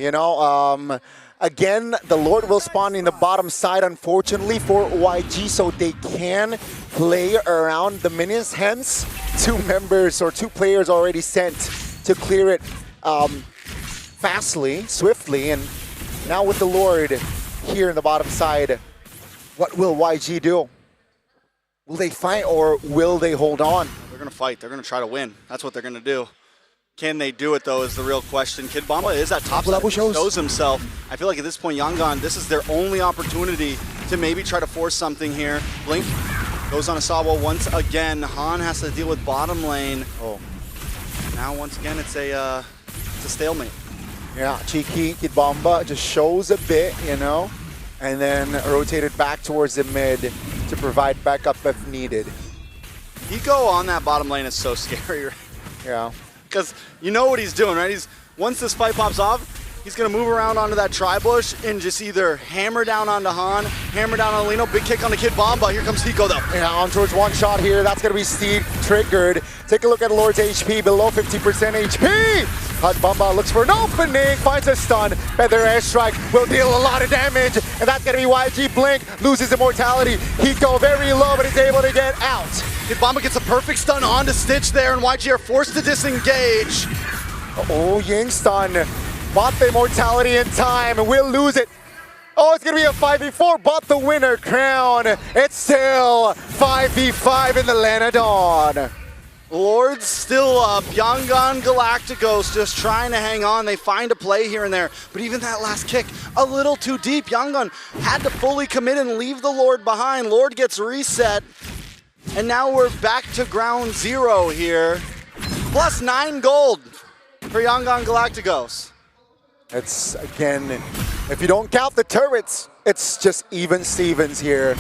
Speaker 8: Again, the Lord will spawn in the bottom side, unfortunately, for YG, so they can play around the minions. Hence, 2 members or 2 players already sent to clear it fastly, swiftly. And now with the Lord here in the bottom side, what will YG do? Will they fight or will they hold on?
Speaker 7: They're going to fight. They're going to try to win. That's what they're going to do. Can they do it, though, is the real question. Kid Bomba is at top side. He shows himself. I feel like at this point, Yangon, this is their only opportunity to maybe try to force something here. Blink goes on a Sawo once again. Han has to deal with bottom lane. Oh. Now, once again, it's a stalemate.
Speaker 8: Yeah, cheeky Kid Bomba just shows a bit, and then rotated back towards the mid to provide backup if needed.
Speaker 7: Hiko on that bottom lane is so scary.
Speaker 8: Yeah.
Speaker 7: Because you know what he's doing, right? Once this fight pops off, He's going to move around onto that tri-bush and just either hammer down onto Han, hammer down on Lino, big kick on the Kid Bomba. Here comes Hiko though.
Speaker 8: Yeah, on towards one shot here. That's going to be Steed triggered. Take a look at Lord's HP, below 50% HP. Hot Bomba looks for an opening, finds a stun. Feather airstrike will deal a lot of damage, and that's going to be YG Blink, loses immortality. Hiko very low, but he's able to get out.
Speaker 7: Kid Bomba gets a perfect stun onto Stitch there, and YG are forced to disengage.
Speaker 8: Oh, Ying stun. Bought the immortality in time, and we'll lose it. Oh, it's going to be a 5v4, bought the winner crown. It's still 5v5 in the Land of Dawn.
Speaker 7: Lord's still up. Yangon Galacticos just trying to hang on. They find a play here and there, but even that last kick, a little too deep. Yangon had to fully commit and leave the Lord behind. Lord gets reset, and now we're back to ground zero here. Plus 9 gold for Yangon Galacticos.
Speaker 8: It's, again, if you don't count the turrets, it's just even Stevens here.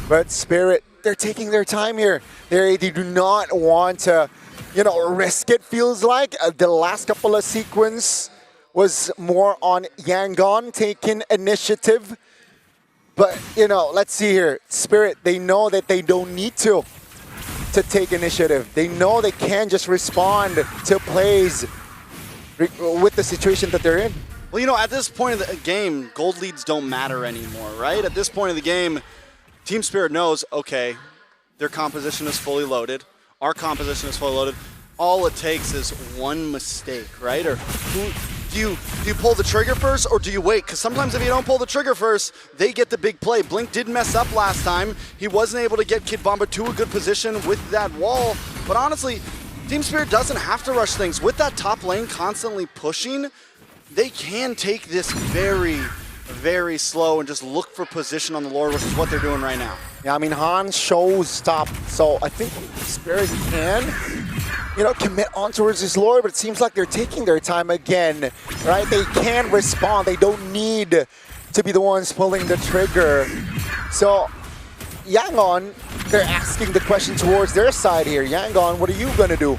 Speaker 8: But Spirit, they're taking their time here. They do not want to, risk it, feels like. The last couple of sequence was more on Yangon taking initiative. But, let's see here. Spirit, they know that they don't need to take initiative. They know they can just respond to plays with the situation that they're in.
Speaker 7: Well, at this point of the game, gold leads don't matter anymore, right? At this point of the game, Team Spirit knows, okay, their composition is fully loaded. Our composition is fully loaded. All it takes is one mistake, right? Or do you pull the trigger first, or do you wait? Because sometimes if you don't pull the trigger first, they get the big play. Blink did mess up last time. He wasn't able to get Kid Bomba to a good position with that wall. But honestly, Team Spirit doesn't have to rush things. With that top lane constantly pushing, they can take this very, very slow and just look for position on the Lord, which is what they're doing right now.
Speaker 8: Yeah, I mean, Han shows top, so I think Spirit can, commit on towards his Lord, but it seems like they're taking their time again, right? They can respond. They don't need to be the ones pulling the trigger. So, Yangon, they're asking the question towards their side here. Yangon, what are you going to do?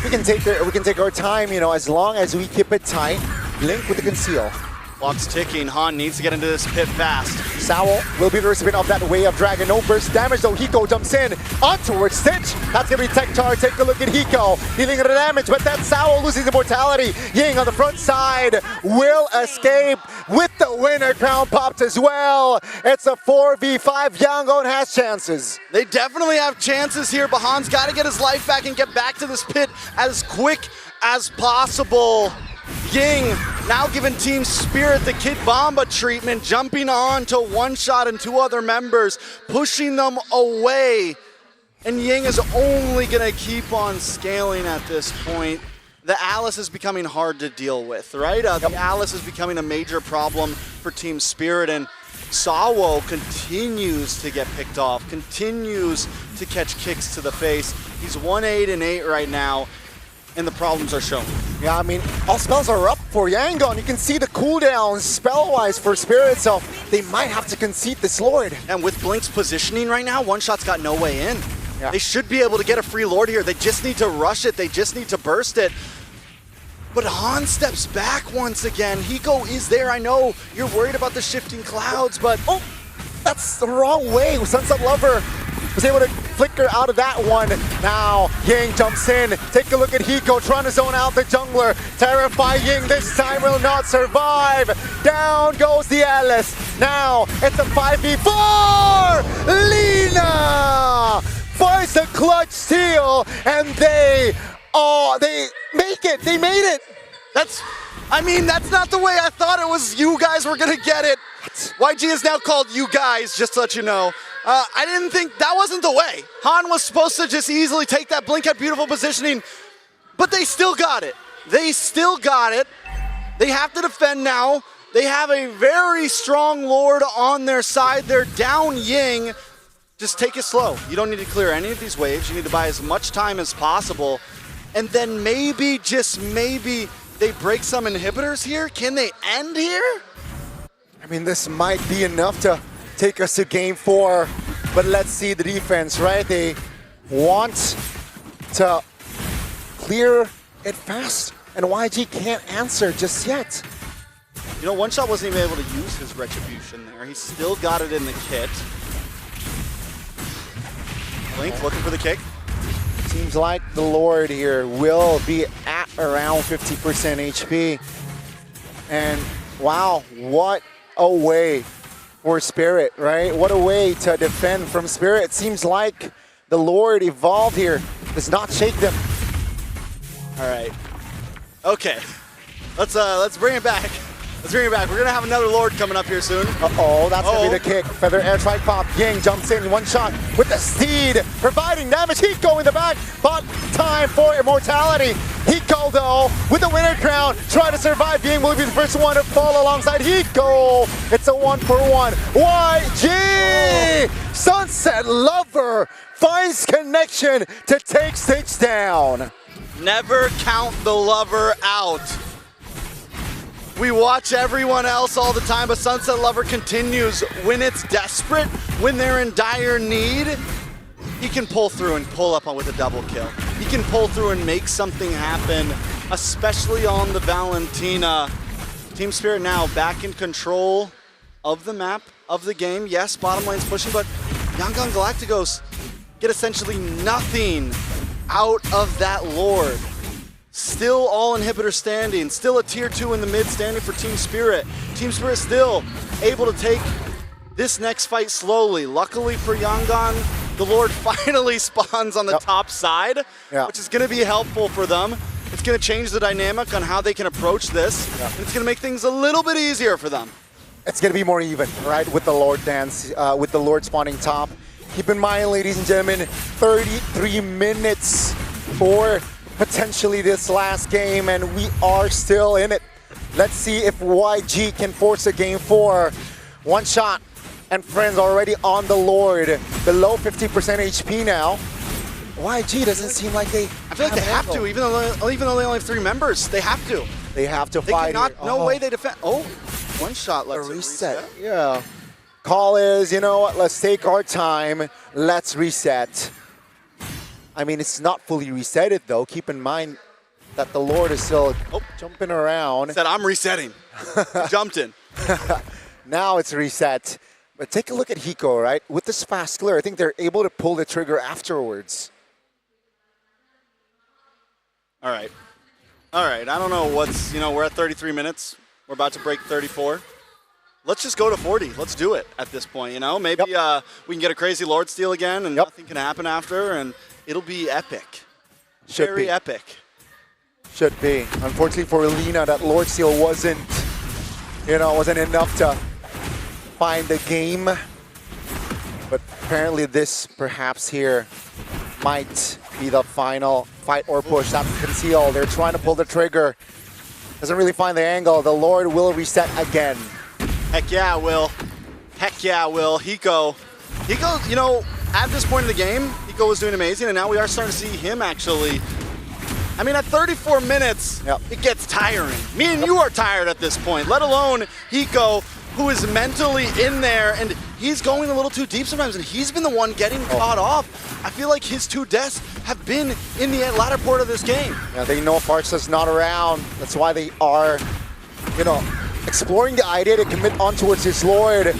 Speaker 8: We can take our time, as long as we keep it tight. Blink with the conceal.
Speaker 7: Clock's ticking. Han needs to get into this pit fast.
Speaker 8: Sowell will be the recipient of that Way of Dragon. No burst damage though. Hiko jumps in on towards Stitch. That's going to be Tech Tar. Take a look at Hiko. Dealing the damage, but that Sowell losing immortality. Ying on the front side will escape with the winner crown popped as well. It's a 4v5. Yangon has chances.
Speaker 7: They definitely have chances here, but Han's got to get his life back and get back to this pit as quick as possible. Ying now giving Team Spirit the Kid Bomba treatment, jumping on to one shot and 2 other members, pushing them away. And Ying is only going to keep on scaling at this point. The Alice is becoming hard to deal with, right? The Alice is becoming a major problem for Team Spirit, and Sawo continues to get picked off, continues to catch kicks to the face. He's 1-8-8 right now, and the problems are shown.
Speaker 8: Yeah, I mean, all spells are up for Yangon. You can see the cooldowns spell-wise for Spirit, so they might have to concede this Lord.
Speaker 7: And with Blink's positioning right now, One Shot's got no way in.
Speaker 8: Yeah.
Speaker 7: They should be able to get a free Lord here. They just need to rush it. They just need to burst it. But Han steps back once again. Hiko is there. I know you're worried about the shifting clouds, but...
Speaker 8: Oh, that's the wrong way. Sunset Lover was able to flicker out of that one. Now, Ying jumps in. Take a look at Hiko trying to zone out the jungler. Terrify Ying this time will not survive. Down goes the Alice. Now, it's a 5v4. Lina finds the clutch steal, and they make it. They made it.
Speaker 7: That's not the way I thought it was. You guys were gonna get it. YG is now called you guys, just to let you know. I didn't think that wasn't the way. Han was supposed to just easily take that blink at beautiful positioning, but they still got it. They still got it. They have to defend now. They have a very strong Lord on their side. They're down Ying. Just take it slow. You don't need to clear any of these waves. You need to buy as much time as possible. And then maybe, just maybe, they break some inhibitors here. Can they end here?
Speaker 8: I mean, this might be enough to take us to game 4, but let's see the defense, right? They want to clear it fast, and YG can't answer just yet.
Speaker 7: You know, One Shot wasn't even able to use his Retribution there. He still got it in the kit. Link looking for the kick.
Speaker 8: Seems like the Lord here will be at around 50% HP. And wow, what a way for Spirit, right? What a way to defend from Spirit. It seems like the Lord evolved here. Does not shake them.
Speaker 7: All right. Okay. Let's bring it back. Let's bring it back. We're going to have another Lord coming up here soon.
Speaker 8: Uh-oh, that's going to be the kick. Feather air strike pop. Ying jumps in, One Shot with the steed, providing damage. Hiko in the back, but time for immortality. Hiko, though, with the winner crown, trying to survive. Ying will be the first one to fall alongside Hiko. It's a 1-for-1. YG! Sunset Lover finds connection to take stage down.
Speaker 7: Never count the lover out. We watch everyone else all the time, but Sunset Lover continues. When it's desperate, when they're in dire need, he can pull through and pull up with a double kill. He can pull through and make something happen, especially on the Valentina. Team Spirit now back in control of the map, of the game. Yes, bottom lane's pushing, but Yangon Galacticos get essentially nothing out of that Lord. Still all inhibitor standing, still a tier 2 in the mid standing for Team Spirit. Team Spirit still able to take this next fight slowly. Luckily for Yangon, the Lord finally spawns on the top side, which is going to be helpful for them. It's going to change the dynamic on how they can approach this, and it's going to make things a little bit easier for them.
Speaker 8: It's going to be more even, right, with the Lord dance, with the Lord spawning top. Keep in mind, ladies and gentlemen, 33 minutes for potentially this last game, and we are still in it. Let's see if YG can force a game 4. One Shot and friends already on the Lord, below 50% HP now. YG doesn't seem like they.
Speaker 7: I feel like they have to, even though they only have 3 members. They have to.
Speaker 8: They have to fight.
Speaker 7: No way they defend. Oh, One Shot lets it reset.
Speaker 8: Yeah. Call is, you know what? Let's take our time. Let's reset. I mean, it's not fully resetted, though. Keep in mind that the Lord is still jumping around.
Speaker 7: Said, I'm resetting. Jumped in.
Speaker 8: Now it's reset. But take a look at Hiko, right? With this fast clear, I think they're able to pull the trigger afterwards.
Speaker 7: All right. All right. I don't know what's, we're at 33 minutes. We're about to break 34. Let's just go to 40. Let's do it at this point, Maybe we can get a crazy Lord steal again and nothing can happen after, and it'll be epic. Very epic.
Speaker 8: Should be. Unfortunately for Alina, that Lord steal wasn't enough to find the game. But apparently this, perhaps here, might be the final fight or push. That's Conceal. They're trying to pull the trigger. Doesn't really find the angle. The Lord will reset again.
Speaker 7: Heck yeah, Will. Heck yeah, Will. Hiko, at this point in the game, Hiko was doing amazing, and now we are starting to see him actually. I mean, at 34 minutes, it gets tiring. Me and you are tired at this point, let alone Hiko, who is mentally in there, and he's going a little too deep sometimes, and he's been the one getting caught off. I feel like his 2 deaths have been in the latter part of this game.
Speaker 8: Yeah, they know Barca's not around. That's why they are, exploring the idea to commit on towards his Lord.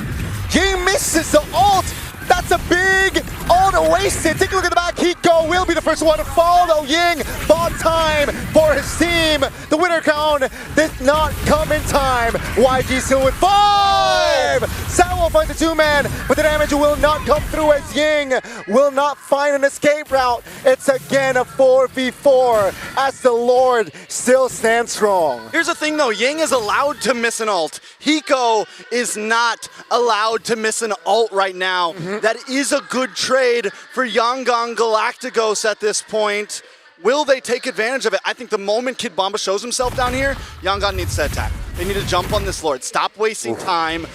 Speaker 8: He misses the ult. That's a big ult wasted. Take a look at the back. Hiko will be the first one to fall, though. Ying bought time for his team. The winner count did not come in time. YG still with 5. Samuel finds a 2-man, but the damage will not come through as Ying will not find an escape route. It's again a 4v4 as the Lord still stands strong.
Speaker 7: Here's the thing, though. Ying is allowed to miss an ult. Hiko is not allowed to miss an ult right now. That is a good trade for Yangon Galacticos at this point. Will they take advantage of it? I think the moment Kid Bomba shows himself down here, Yangon needs to attack. They need to jump on this Lord. Stop wasting time.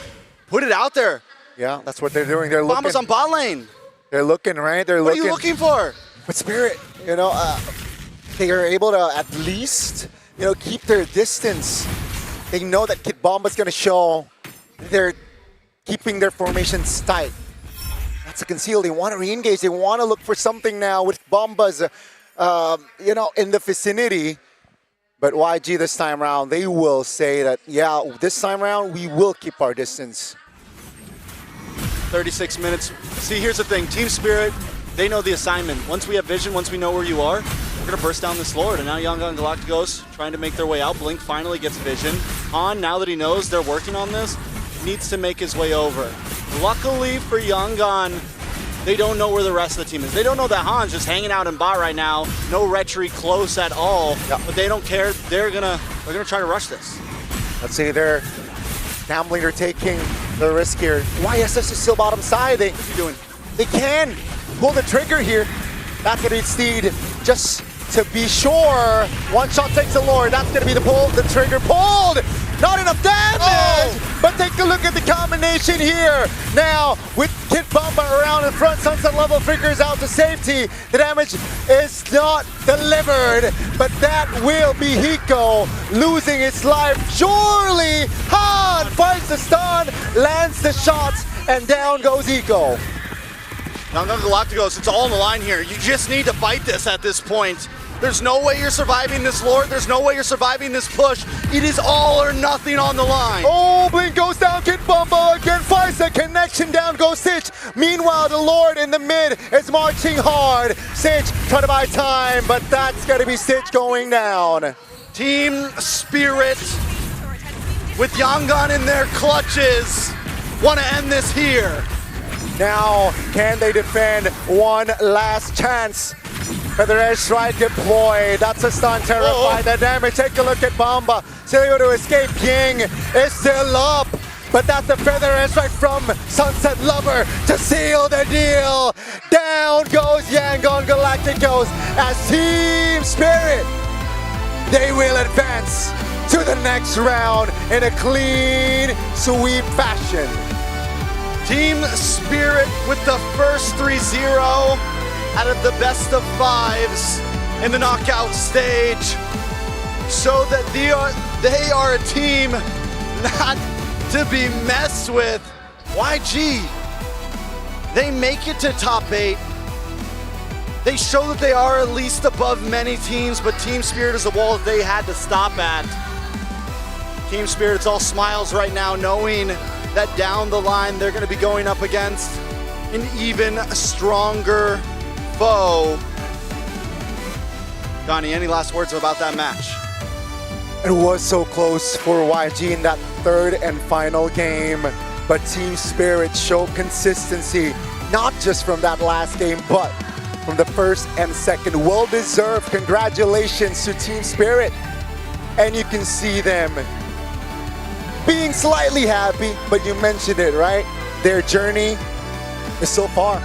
Speaker 7: Put it out there.
Speaker 8: Yeah, that's what they're doing. They're looking.
Speaker 7: Bomba's on bot lane.
Speaker 8: They're looking, right? They're
Speaker 7: looking.
Speaker 8: What
Speaker 7: are you looking for?
Speaker 8: But Spirit, they are able to at least, keep their distance. They know that Kid Bomba's going to show. They're keeping their formations tight. That's a Conceal. They want to re-engage. They want to look for something now with Bombas, in the vicinity. But YG this time around, they will say that, yeah, this time around, we will keep our distance.
Speaker 7: 36 minutes. See, here's the thing. Team Spirit, they know the assignment. Once we have vision, once we know where you are, we're going to burst down this Lord. And now Yangon Galacticos trying to make their way out. Blink finally gets vision. Han, now that he knows they're working on this, needs to make his way over. Luckily for Yangon, they don't know where the rest of the team is. They don't know that Han's just hanging out in bot right now. No retreat close at all. Yep. But they don't care. They're gonna try to rush this.
Speaker 8: Let's see, they're gambling, they're taking the risk here. YSS is still bottom side.
Speaker 7: What's he doing?
Speaker 8: They can pull the trigger here. That's gonna be Steed. Just to be sure, one shot takes the Lord. That's gonna be the pull. The trigger pulled. Not enough damage, but take a look at the combination here. Now, with Kid Bamba around in front, Sunset Level figures out to safety. The damage is not delivered, but that will be Hiko losing his life. Surely, Han finds the stun, lands the shots, and down goes Hiko.
Speaker 7: Yangon Galacticos, it's all on the line here. You just need to fight this at this point. There's no way you're surviving this Lord. There's no way you're surviving this push. It is all or nothing on the line.
Speaker 8: Oh, Blink goes down, Kid Bumba again finds the connection, down goes Sitch. Meanwhile, the Lord in the mid is marching hard. Sitch trying to buy time, but that's gonna be Sitch going down.
Speaker 7: Team Spirit with Yangon in their clutches want to end this here.
Speaker 8: Now, can they defend one last chance? Feather Edge Strike deployed. That's a stun, terrified. The damage, take a look at Bamba. Still able to escape. Ying is still up. But that's the Feather Edge Strike from Sunset Lover to seal the deal. Down goes Yangon Galacticos as Team Spirit. They will advance to the next round in a clean sweep fashion.
Speaker 7: Team Spirit with the first 3-0 out of the best of fives in the knockout stage, so that they are a team not to be messed with. YG, they make it to top 8. They show that they are at least above many teams, but Team Spirit is a wall that they had to stop at. Team Spirit, it's all smiles right now, knowing that down the line they're going to be going up against an even stronger foe. Donnie, any last words about that match?
Speaker 8: It was so close for YG in that third and final game, but Team Spirit showed consistency, not just from that last game, but from the first and second. Well-deserved congratulations to Team Spirit. And you can see them being slightly happy, but you mentioned it, right? Their journey is so far.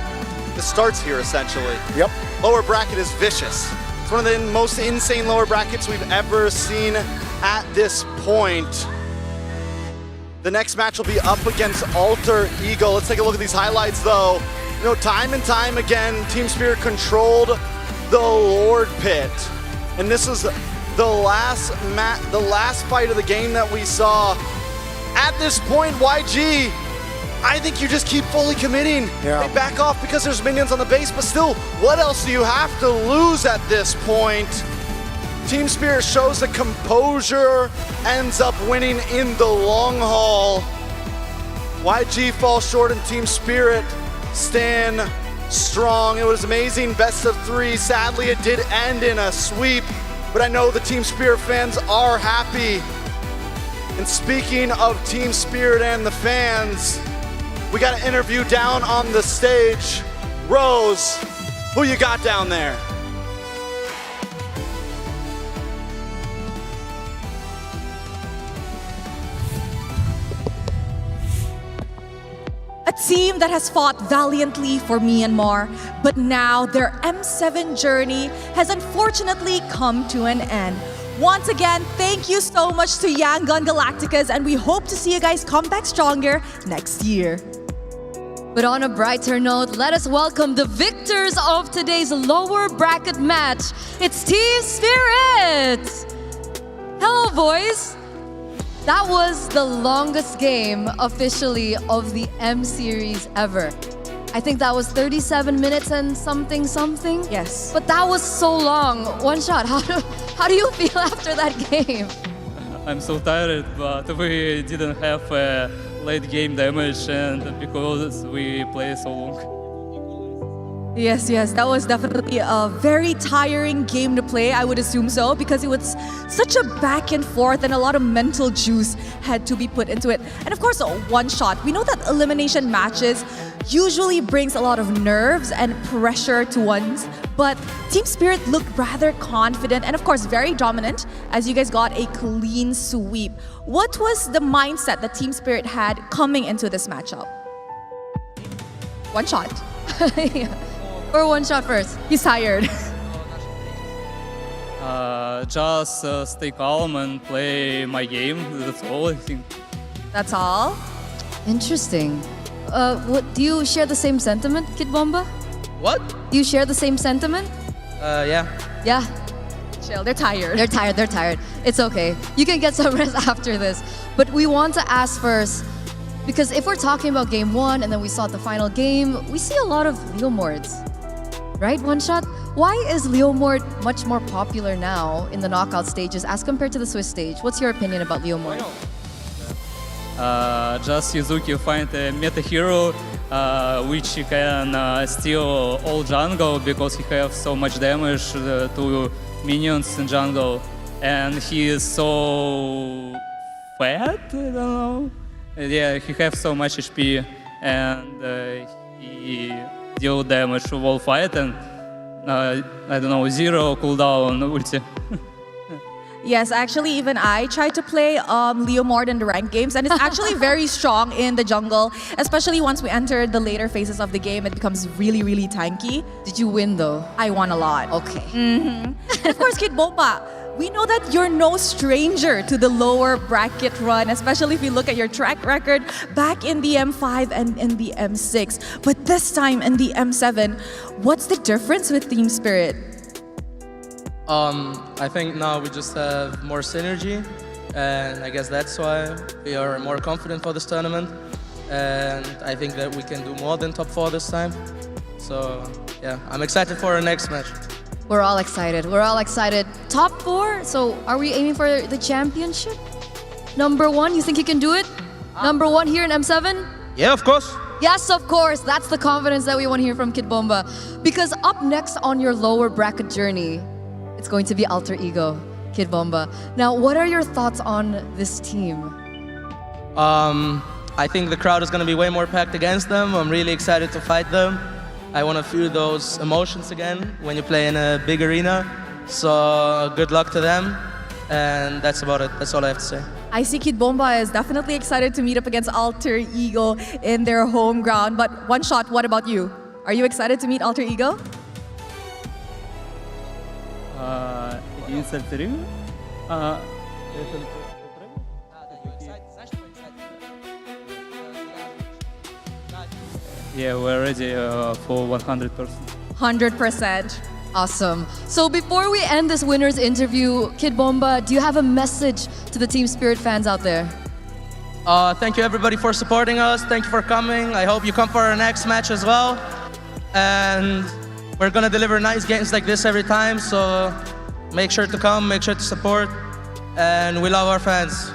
Speaker 7: It starts here, essentially.
Speaker 8: Yep.
Speaker 7: Lower bracket is vicious. It's one of the most insane lower brackets we've ever seen at this point. The next match will be up against Alter Ego. Let's take a look at these highlights, though. You know, time and time again, Team Spirit controlled the Lord Pit. And this is the last fight of the game that we saw. At this point, YG, I think you just keep fully committing.
Speaker 8: Yeah.
Speaker 7: They back off because there's minions on the base, but still, what else do you have to lose at this point? Team Spirit shows that composure ends up winning in the long haul. YG falls short and Team Spirit stand strong. It was amazing, best of 3. Sadly, it did end in a sweep, but I know the Team Spirit fans are happy. And speaking of Team Spirit and the fans, we got an interview down on the stage. Rose, who you got down there?
Speaker 17: A team that has fought valiantly for Myanmar, but now their M7 journey has unfortunately come to an end. Once again, thank you so much to Yangon Galacticos, and we hope to see you guys come back stronger next year.
Speaker 16: But on a brighter note, let us welcome the victors of today's lower bracket match. It's Team Spirit! Hello, boys! That was the longest game officially of the M series ever. I think that was 37 minutes and something.
Speaker 17: Yes.
Speaker 16: But that was so long. One shot. How do you feel after that game?
Speaker 20: I'm so tired, but we didn't have late game damage, and because we play so long.
Speaker 17: Yes, that was definitely a very tiring game to play, I would assume so, because it was such a back and forth and a lot of mental juice had to be put into it. And of course, one shot. We know that elimination matches usually brings a lot of nerves and pressure to ones, but Team Spirit looked rather confident and of course very dominant as you guys got a clean sweep. What was the mindset that Team Spirit had coming into this matchup? One shot.
Speaker 16: Yeah. Or one shot first.
Speaker 17: He's tired.
Speaker 20: Just stay calm and play my game. That's all I think.
Speaker 17: That's all?
Speaker 16: Interesting. Do you share the same sentiment, Kid Bomba?
Speaker 21: What?
Speaker 16: Do you share the same sentiment?
Speaker 21: Yeah.
Speaker 16: Yeah.
Speaker 17: Chill, they're tired.
Speaker 16: They're tired. It's okay. You can get some rest after this. But we want to ask first, because if we're talking about game one and then we saw the final game, we see a lot of Leomords. Right, One Shot? Why is Leomord much more popular now in the knockout stages as compared to the Swiss stage? What's your opinion about Leomord?
Speaker 20: Just Yuzuki find a meta hero which can steal all jungle because he has so much damage to minions in jungle, and he is so fat. I don't know. Yeah, he has so much HP, and he deal damage to wall fight, and I don't know, 0 cooldown ulti.
Speaker 17: Yes, actually, even I tried to play Leomord in the ranked games, and it's actually very strong in the jungle, especially once we enter the later phases of the game. It becomes really, really tanky.
Speaker 16: Did you win though?
Speaker 17: I won a lot.
Speaker 16: Okay.
Speaker 17: And of course, Kid Bomba, we know that you're no stranger to the lower bracket run, especially if you look at your track record back in the M5 and in the M6. But this time in the M7, what's the difference with Team Spirit?
Speaker 21: I think now we just have more synergy, and I guess that's why we are more confident for this tournament. And I think that we can do more than top 4 this time. So yeah, I'm excited for our next match.
Speaker 16: We're all excited. We're all excited. Top 4? So are we aiming for the championship? Number 1, you think you can do it? Number 1 here in M7?
Speaker 21: Yeah, of course.
Speaker 16: Yes, of course. That's the confidence that we want to hear from Kid Bomba. Because up next on your lower bracket journey, it's going to be Alter Ego, Kid Bomba. Now, what are your thoughts on this team?
Speaker 21: I think the crowd is going to be way more packed against them. I'm really excited to fight them. I want to feel those emotions again when you play in a big arena. So good luck to them. And that's about it. That's all I have to say.
Speaker 17: I see Kid Bomba is definitely excited to meet up against Alter Ego in their home ground. But One Shot, what about you? Are you excited to meet Alter Ego?
Speaker 20: Against Alter Ego? Yeah, we're ready for 100%.
Speaker 17: 100%.
Speaker 16: Awesome. So before we end this winner's interview, Kid Bomba, do you have a message to the Team Spirit fans out there?
Speaker 21: Thank you everybody for supporting us. Thank you for coming. I hope you come for our next match as well. And we're gonna deliver nice games like this every time. So make sure to come, make sure to support. And we love our fans.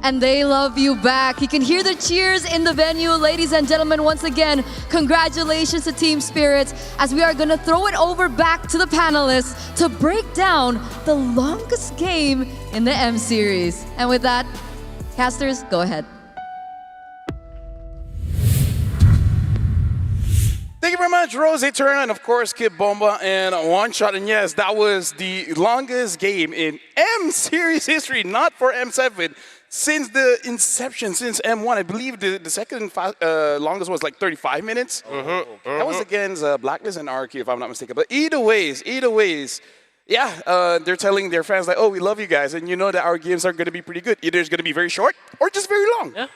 Speaker 16: And they love you back. You can hear the cheers in the venue. Ladies and gentlemen, once again, congratulations to Team Spirit as we are gonna throw it over back to the panelists to break down the longest game in the M Series. And with that, casters, go ahead.
Speaker 6: Thank you very much, Rose Turner, and of course, Kid Bomba and One Shot. And yes, that was the longest game in M Series history, not for M7. Since the inception, since M1, I believe the second longest was like 35 minutes. That was against Blacklist and RQ, if I'm not mistaken. But either ways, yeah, they're telling their fans like, oh, we love you guys, and you know that our games are going to be pretty good. Either it's going to be very short or just very long.
Speaker 10: Yeah.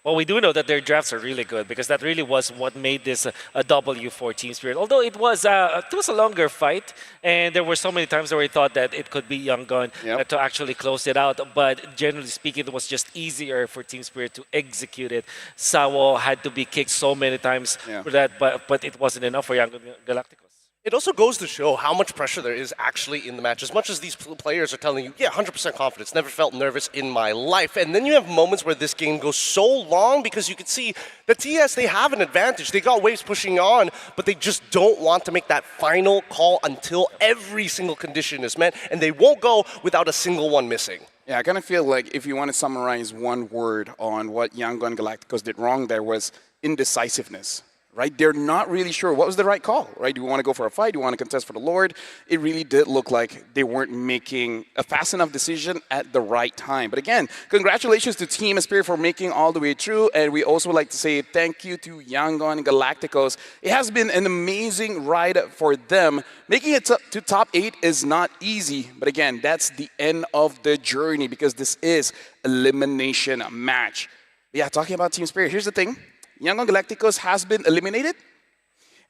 Speaker 10: Well, we do know that their drafts are really good because that really was what made this a W for Team Spirit. Although it was a longer fight, and there were so many times where we thought that it could be Young Gun to actually close it out. But generally speaking, it was just easier for Team Spirit to execute it. Sawo had to be kicked so many times for that, but it wasn't enough for Young Gun Galacticos.
Speaker 9: It also goes to show how much pressure there is actually in the match. As much as these players are telling you, yeah, 100% confidence, never felt nervous in my life. And then you have moments where this game goes so long because you can see the TS, they have an advantage. They got waves pushing on, but they just don't want to make that final call until every single condition is met, and they won't go without a single one missing.
Speaker 6: Yeah, I kind of feel like if you want to summarize one word on what Yangon Galacticos did wrong there was indecisiveness. Right? They're not really sure what was the right call, right? Do we want to go for a fight? Do we want to contest for the Lord? It really did look like they weren't making a fast enough decision at the right time. But again, congratulations to Team Spirit for making all the way through. And we also would like to say thank you to Yangon Galacticos. It has been an amazing ride for them. Making it to top 8 is not easy. But again, that's the end of the journey because this is elimination match. Yeah, talking about Team Spirit, here's the thing. Yangon Galacticos has been eliminated,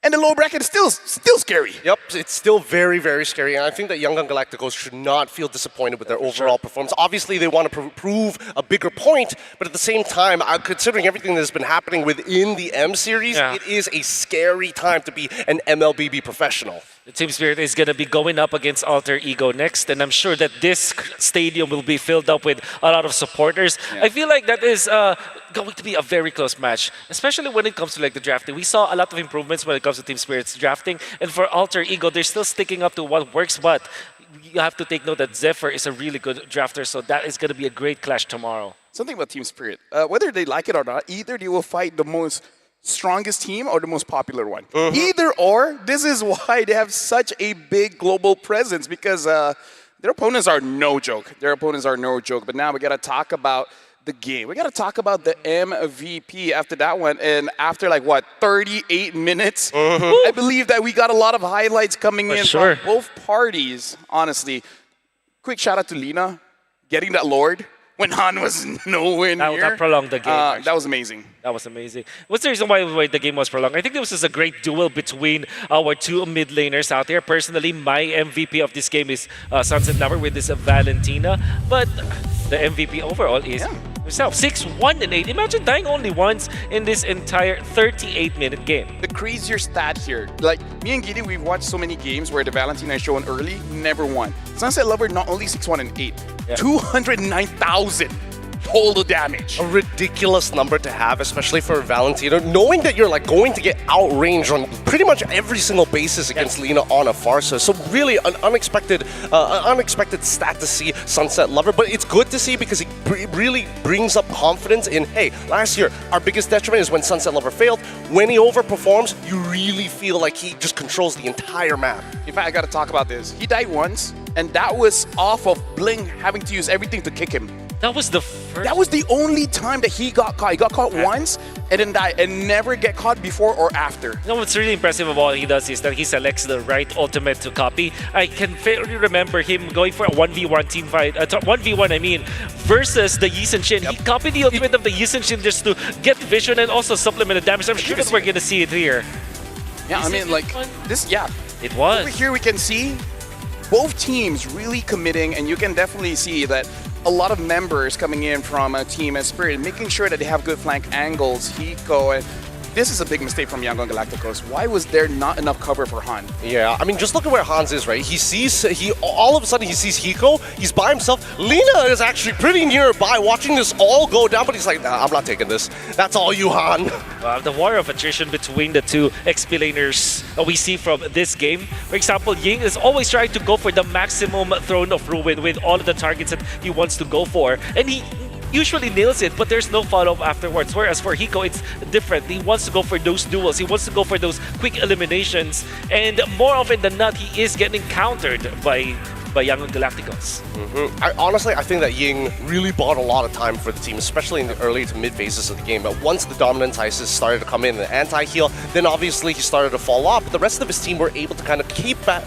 Speaker 6: and the lower bracket is still scary.
Speaker 9: Yep, it's still very, very scary, and I think that Yangon Galacticos should not feel disappointed with their overall performance. Obviously, they want to prove a bigger point, but at the same time, considering everything that's been happening within the M Series, it is a scary time to be an MLBB professional.
Speaker 10: The Team Spirit is going to be going up against Alter Ego next, and I'm sure that this stadium will be filled up with a lot of supporters. Yeah. I feel like that is going to be a very close match, especially when it comes to like the drafting. We saw a lot of improvements when it comes to Team Spirit's drafting, and for Alter Ego, they're still sticking up to what works, but you have to take note that Zephyr is a really good drafter, so that is going to be a great clash tomorrow.
Speaker 6: Something about Team Spirit, whether they like it or not, either they will fight the most strongest team or the most popular one. Either or, this is why they have such a big global presence because their opponents are no joke. Their opponents are no joke. But now we got to talk about the game. We got to talk about the MVP after that one. And after like, what, 38 minutes? I believe that we got a lot of highlights coming in from both parties, honestly. Quick shout out to Lina getting that Lord when Han was nowhere near.
Speaker 10: That prolonged the game.
Speaker 6: That was amazing.
Speaker 10: That was amazing. What's the reason why the game was prolonged? I think it was just a great duel between our two mid laners out there. Personally, my MVP of this game is Sunset Lover with this Valentina. But the MVP overall is himself. 6-1 and 8. Imagine dying only once in this entire 38-minute game.
Speaker 6: The crazier stat here. Like, me and Giddy, we've watched so many games where the Valentina is shown early, never won. Sunset Lover, not only 6-1 and 8, 209,000 total damage.
Speaker 9: A ridiculous number to have, especially for Valentina, knowing that you're like going to get outranged on pretty much every single basis against Lina on a Farsa. So really an unexpected stat to see Sunset Lover, but it's good to see because it really brings up confidence in, hey, last year our biggest detriment is when Sunset Lover failed. When he overperforms, you really feel like he just controls the entire map.
Speaker 6: In fact, I gotta talk about this. He died once, and that was off of Bling having to use everything to kick him.
Speaker 10: That was the first.
Speaker 6: That was the only time that he got caught. He got caught once and then died, and never get caught before or after.
Speaker 10: You know what's really impressive about what he does is that he selects the right ultimate to copy. I can fairly remember him going for a 1v1 team fight, 1v1 I mean, versus the Yi Shin. He copied the ultimate of the Yi Shin just to get vision and also supplement the damage. I'm sure that we're gonna see it here.
Speaker 6: Yeah, I mean, like this. Yeah,
Speaker 10: it was.
Speaker 6: Over here we can see both teams really committing, and you can definitely see that a lot of members coming in from Team Spirit, making sure that they have good flank angles. Hiko, and this is a big mistake from Yangon Galacticos. Why was there not enough cover for Han?
Speaker 9: Yeah, I mean, just look at where Hans is, right? All of a sudden he sees Hiko, he's by himself. Lina is actually pretty nearby watching this all go down, but he's like, nah, I'm not taking this. That's all you, Han.
Speaker 10: The war of attrition between the two XP laners we see from this game. For example, Ying is always trying to go for the maximum Throne of Ruin with all of the targets that he wants to go for. And he usually nails it, but there's no follow-up afterwards. Whereas for Hiko, it's different. He wants to go for those duels. He wants to go for those quick eliminations. And more often than not, he is getting countered by Yangon Galacticos.
Speaker 9: I think that Ying really bought a lot of time for the team, especially in the early to mid phases of the game. But once the dominance ISIS started to come in, the anti-heal, then obviously he started to fall off. But the rest of his team were able to kind of keep up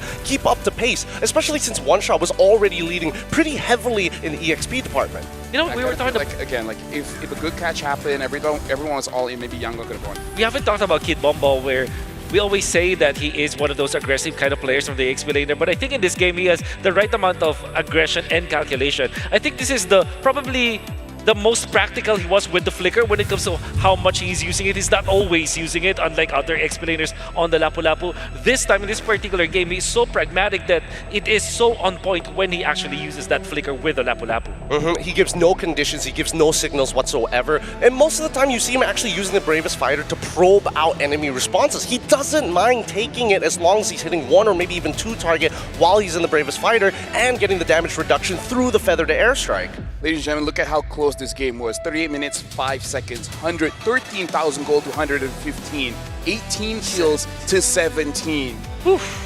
Speaker 9: the pace, especially since One Shot was already leading pretty heavily in the EXP department.
Speaker 10: You know, we were talking
Speaker 6: like again, like if a good catch happened, everyone was all in, maybe Yangon could have won.
Speaker 10: We haven't talked about Kid Bombo, where we always say that he is one of those aggressive kind of players from the XP laner, but I think in this game he has the right amount of aggression and calculation. I think this is probably the most practical he was with the flicker when it comes to how much he's using it. He's not always using it, unlike other explainers on the Lapu-Lapu. This time in this particular game, he's so pragmatic that it is so on point when he actually uses that flicker with the Lapu-Lapu.
Speaker 9: He gives no conditions, he gives no signals whatsoever. And most of the time you see him actually using the Bravest Fighter to probe out enemy responses. He doesn't mind taking it as long as he's hitting 1 or maybe even 2 target while he's in the Bravest Fighter and getting the damage reduction through the Feather to Airstrike.
Speaker 6: Ladies and gentlemen, look at how close this game was. 38 minutes, 5 seconds, 13,000 gold to 115, 18 kills to 17.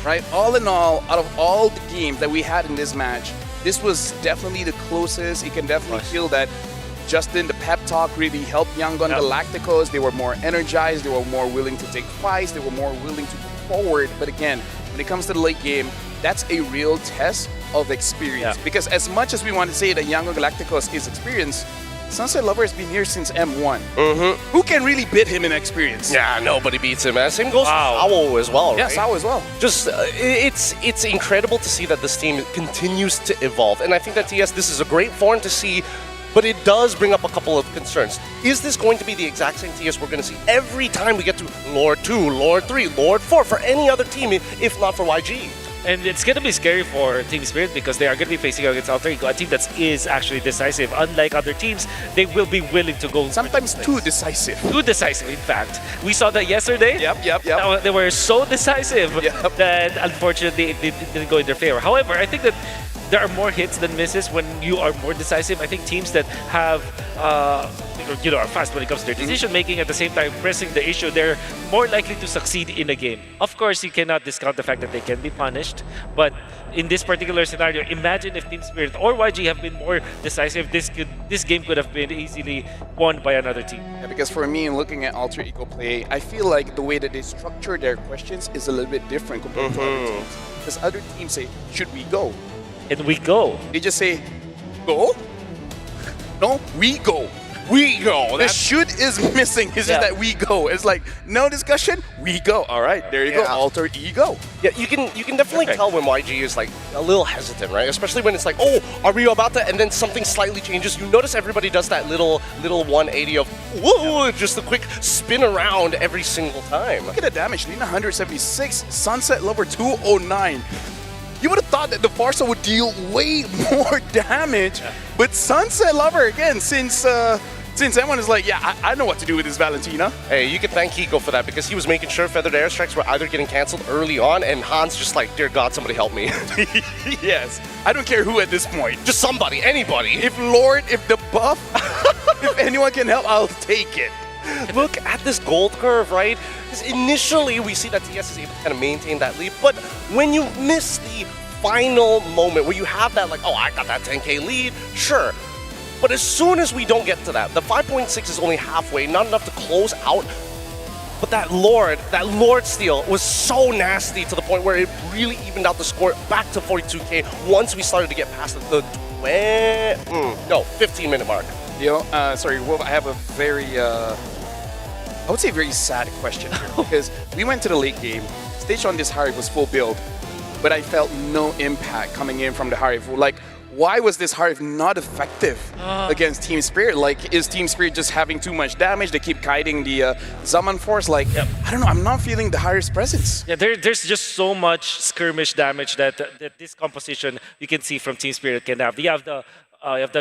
Speaker 6: Right? All in all, out of all the games that we had in this match, this was definitely the closest. You can definitely feel that Justin, the pep talk really helped Young Gun Galacticos. They were more energized, they were more willing to take fights, they were more willing to move forward. But again, when it comes to the late game, that's a real test of experience. Because as much as we want to say that Young Gun Galacticos is experienced, Sunset Lover has been here since M1. Who can really beat him in experience?
Speaker 9: Yeah, nobody beats him, man. Same goes for Sao as well, right?
Speaker 6: Yeah, Sao as well.
Speaker 9: Just, it's incredible to see that this team continues to evolve. And I think that, TS, this is a great form to see, but it does bring up a couple of concerns. Is this going to be the exact same TS we're going to see every time we get to Lord 2, Lord 3, Lord 4 for any other team, if not for YG?
Speaker 10: And it's going to be scary for Team Spirit because they are going to be facing against Alter Ego, a team that is actually decisive. Unlike other teams, they will be willing to go.
Speaker 6: Sometimes too decisive.
Speaker 10: Too decisive, in fact. We saw that yesterday.
Speaker 6: Yep.
Speaker 10: They were so decisive that unfortunately it didn't go in their favor. However, I think that there are more hits than misses when you are more decisive. I think teams that have are fast when it comes to their decision making, at the same time pressing the issue, they're more likely to succeed in a game. Of course, you cannot discount the fact that they can be punished, but in this particular scenario, imagine if Team Spirit or YG have been more decisive, this game could have been easily won by another team.
Speaker 6: Yeah, because for me, in looking at Alter Ego play, I feel like the way that they structure their questions is a little bit different compared to other teams. Because other teams say, should we go?
Speaker 10: And we go.
Speaker 6: They just say, go? No, we go.
Speaker 9: We go.
Speaker 6: The should is missing. It's just that we go. It's like, no discussion, we go. All right, there you go. Alter Ego.
Speaker 9: Yeah, you can definitely tell when YG is like a little hesitant, right? Especially when it's like, oh, are we about to? And then something slightly changes. You notice everybody does that little 180 of whoa, just a quick spin around every single time.
Speaker 6: Look at the damage. Lina 176, Sunset Lover 209. You would have thought that the Farsa would deal way more damage, but Sunset Lover, again, since everyone is like, yeah, I know what to do with this Valentina.
Speaker 9: Hey, you can thank Kiko for that because he was making sure feathered airstrikes were either getting canceled early on, and Hans just like, dear God, somebody help me.
Speaker 6: Yes, I don't care who at this point.
Speaker 9: Just somebody, anybody.
Speaker 6: If the buff, if anyone can help, I'll take it.
Speaker 9: Look at this gold curve, right? Because initially we see that TS is able to kind of maintain that lead, but when you miss the final moment where you have that like, oh, I got that 10k lead, sure. But as soon as we don't get to that, the 5.6 is only halfway, not enough to close out. But that Lord steal was so nasty to the point where it really evened out the score back to 42k once we started to get past the 15-minute mark.
Speaker 6: Sorry, Wolf, I have a very, I would say very sad question here because we went to the late game. Stage on this Harif was full build, but I felt no impact coming in from the Harif. Like, why was this Harif not effective against Team Spirit? Like, is Team Spirit just having too much damage? They keep kiting the Zaman Force. Like, I don't know. I'm not feeling the Harif's presence.
Speaker 10: Yeah, there's just so much skirmish damage that this composition you can see from Team Spirit can have. You have the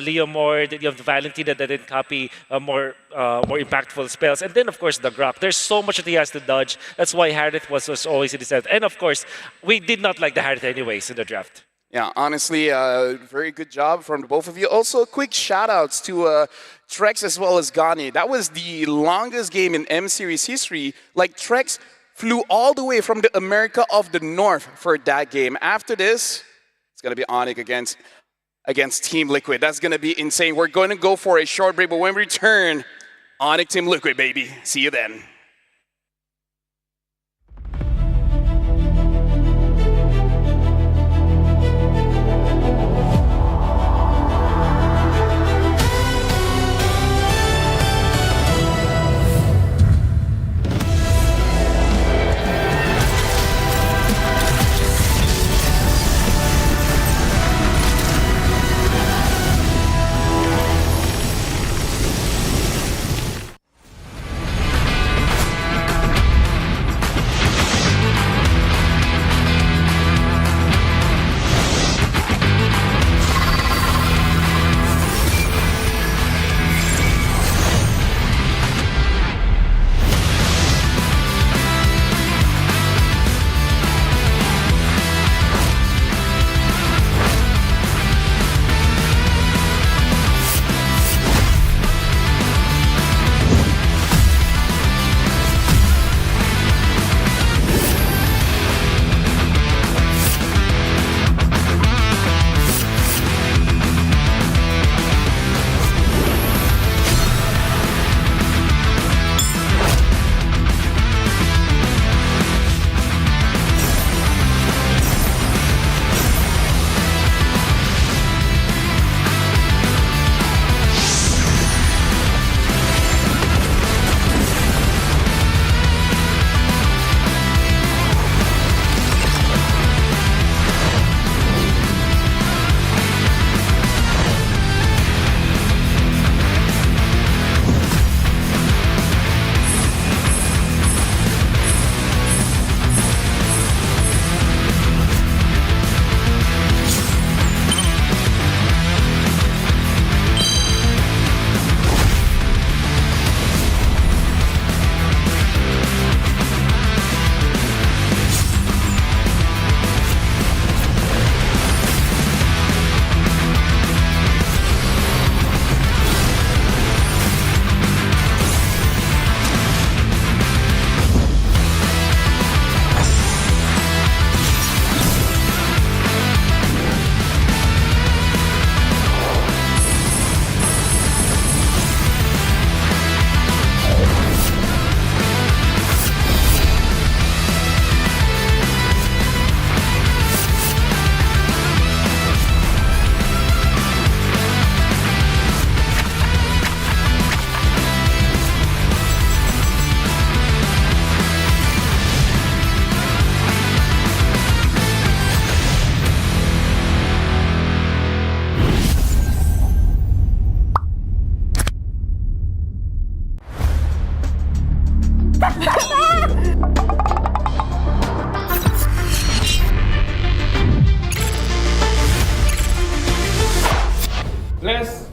Speaker 10: Leo Mord, you have the Valentina that didn't copy more impactful spells, and then of course the Grok. There's so much that he has to dodge. That's why Harith was always in his head. And of course, we did not like the Harith anyways in the draft.
Speaker 6: Yeah, honestly, very good job from the both of you. Also, quick shout-outs to Trex as well as Gani. That was the longest game in M-Series history. Like, Trex flew all the way from the America of the North for that game. After this, it's going to be Onyx against Team Liquid. That's going to be insane. We're going to go for a short break, but when we return, Onyx Team Liquid, baby. See you then.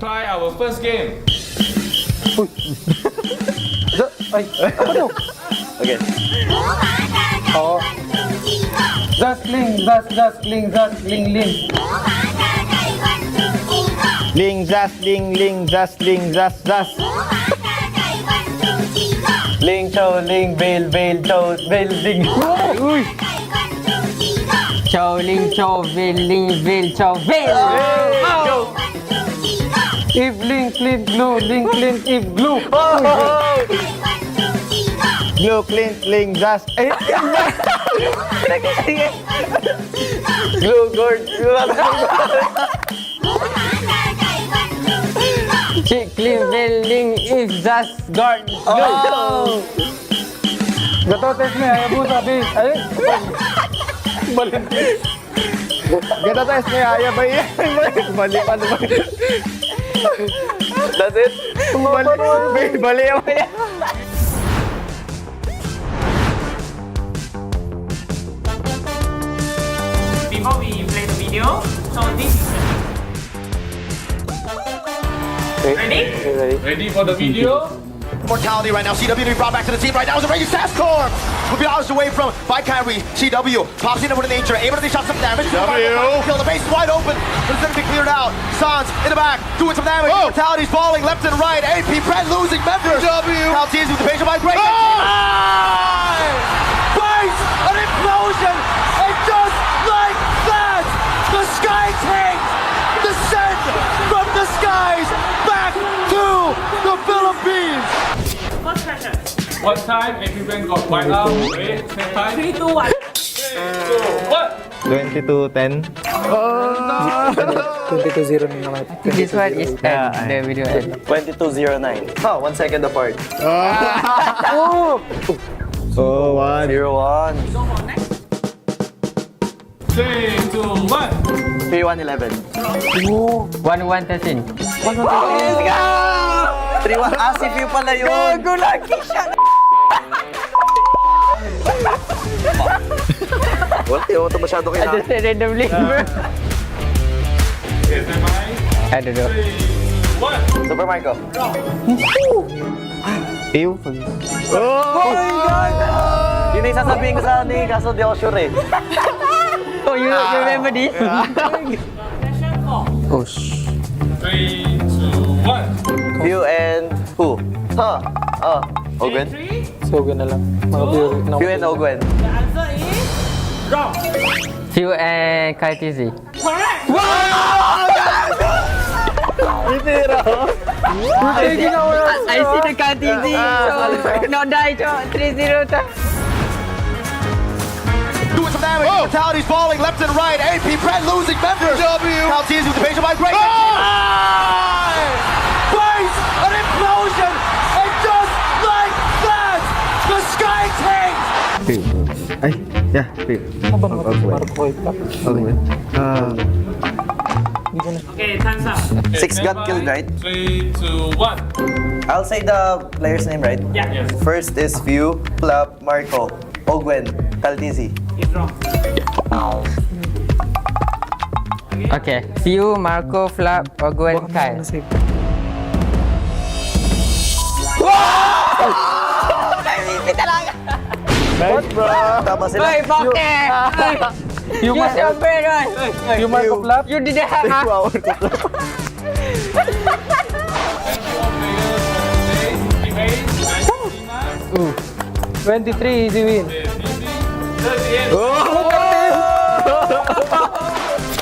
Speaker 2: try our first game.
Speaker 22: Okay.
Speaker 21: Just ling.
Speaker 22: Ling, just, ling, just. Ling, chow, ling, bail, chow, bail, ling. Uy!
Speaker 23: Chow, ling, chow, bail, chow, bail.
Speaker 21: If link, clint, glue, link, clint, if glue.
Speaker 22: Glue, clint, ling, just. Glue, gourd.
Speaker 23: Chick, clean, building, if just guard, go.
Speaker 21: Gato, test me. Ayaw mo sabi. Ay, Valentin.
Speaker 22: Gato, test me. Ayaw ba yan? Bali pa naman. That's it? Bali yan.
Speaker 24: Before we play the video, so this is
Speaker 2: Ready for the video?
Speaker 1: Mortality right now. CW to be brought back to the team right now. Is a Raging Sascorn. Will be hours away from by Kyrie. CW pops in with an nature, able to shot some damage. Kill the base wide open, but it's going to be cleared out. Sans in the back, doing some damage. Mortality's falling left and right. AP Brent losing members. Maltese with the patient by break. Face an implosion, and just like that, the sky tanks descend from the skies back to the Philippines.
Speaker 24: first question.
Speaker 2: What time AP Brent got wiped out? Wait, same time?
Speaker 24: 3, 2, 1.
Speaker 22: 22-10.
Speaker 21: 22-0 na naman.
Speaker 23: This one is the video end.
Speaker 22: 22-09. Oh, 1 second apart.
Speaker 23: Oh,
Speaker 22: 1. 0-1.
Speaker 24: Go for next.
Speaker 2: 3, 2, 1.
Speaker 22: 3-1-11.
Speaker 23: 1-1-13.
Speaker 22: 3-1. Si View pala yun.
Speaker 23: Go, lucky shot!
Speaker 22: Wala, ito masyado
Speaker 23: I just said randomly. I don't know.
Speaker 22: Super Marco. Ew.
Speaker 23: Oh my God!
Speaker 22: Yun yung sasabihin ko sa ni, kaso di ako sure eh.
Speaker 23: Oh, you remember this?
Speaker 24: Question 4.
Speaker 21: Oh, shh.
Speaker 2: 3, 2, 1.
Speaker 22: View and who? Ogwen?
Speaker 21: So, na lang. Mga
Speaker 22: View and Ogwen.
Speaker 24: The answer is wrong.
Speaker 23: Few and KTZ.
Speaker 24: Correct.
Speaker 23: I see the KTZ. So, no die, 3-0.
Speaker 1: Doing some damage. Mortality's falling left and right. AP Brent losing members. Maltese with the patient by break. Face an implosion, and just like that, the sky tanks.
Speaker 22: Ay, yeah, View.
Speaker 24: Okay, time's up.
Speaker 22: 6 got killed, right?
Speaker 2: 3, 2, 1.
Speaker 22: I'll say the player's name, right?
Speaker 24: Yeah.
Speaker 2: Yes.
Speaker 22: First is View, Flap, Marco, Ogwen, Taltizi.
Speaker 24: It's wrong.
Speaker 23: Okay. Few, Marco, Flap, Ogwen, Kyle.
Speaker 22: What, bro? Tama sila.
Speaker 23: Hey, bakit? You your brain,
Speaker 21: You Marco Flap?
Speaker 23: You didn't have.
Speaker 21: 23, easy win.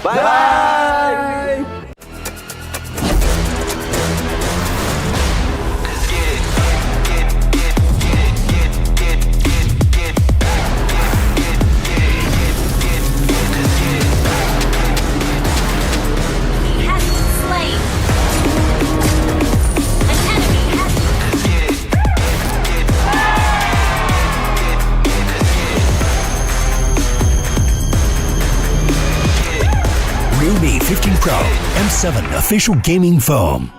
Speaker 22: Bye!
Speaker 4: He has been slain. An enemy has
Speaker 3: Realme 15 Pro M7 official gaming foam.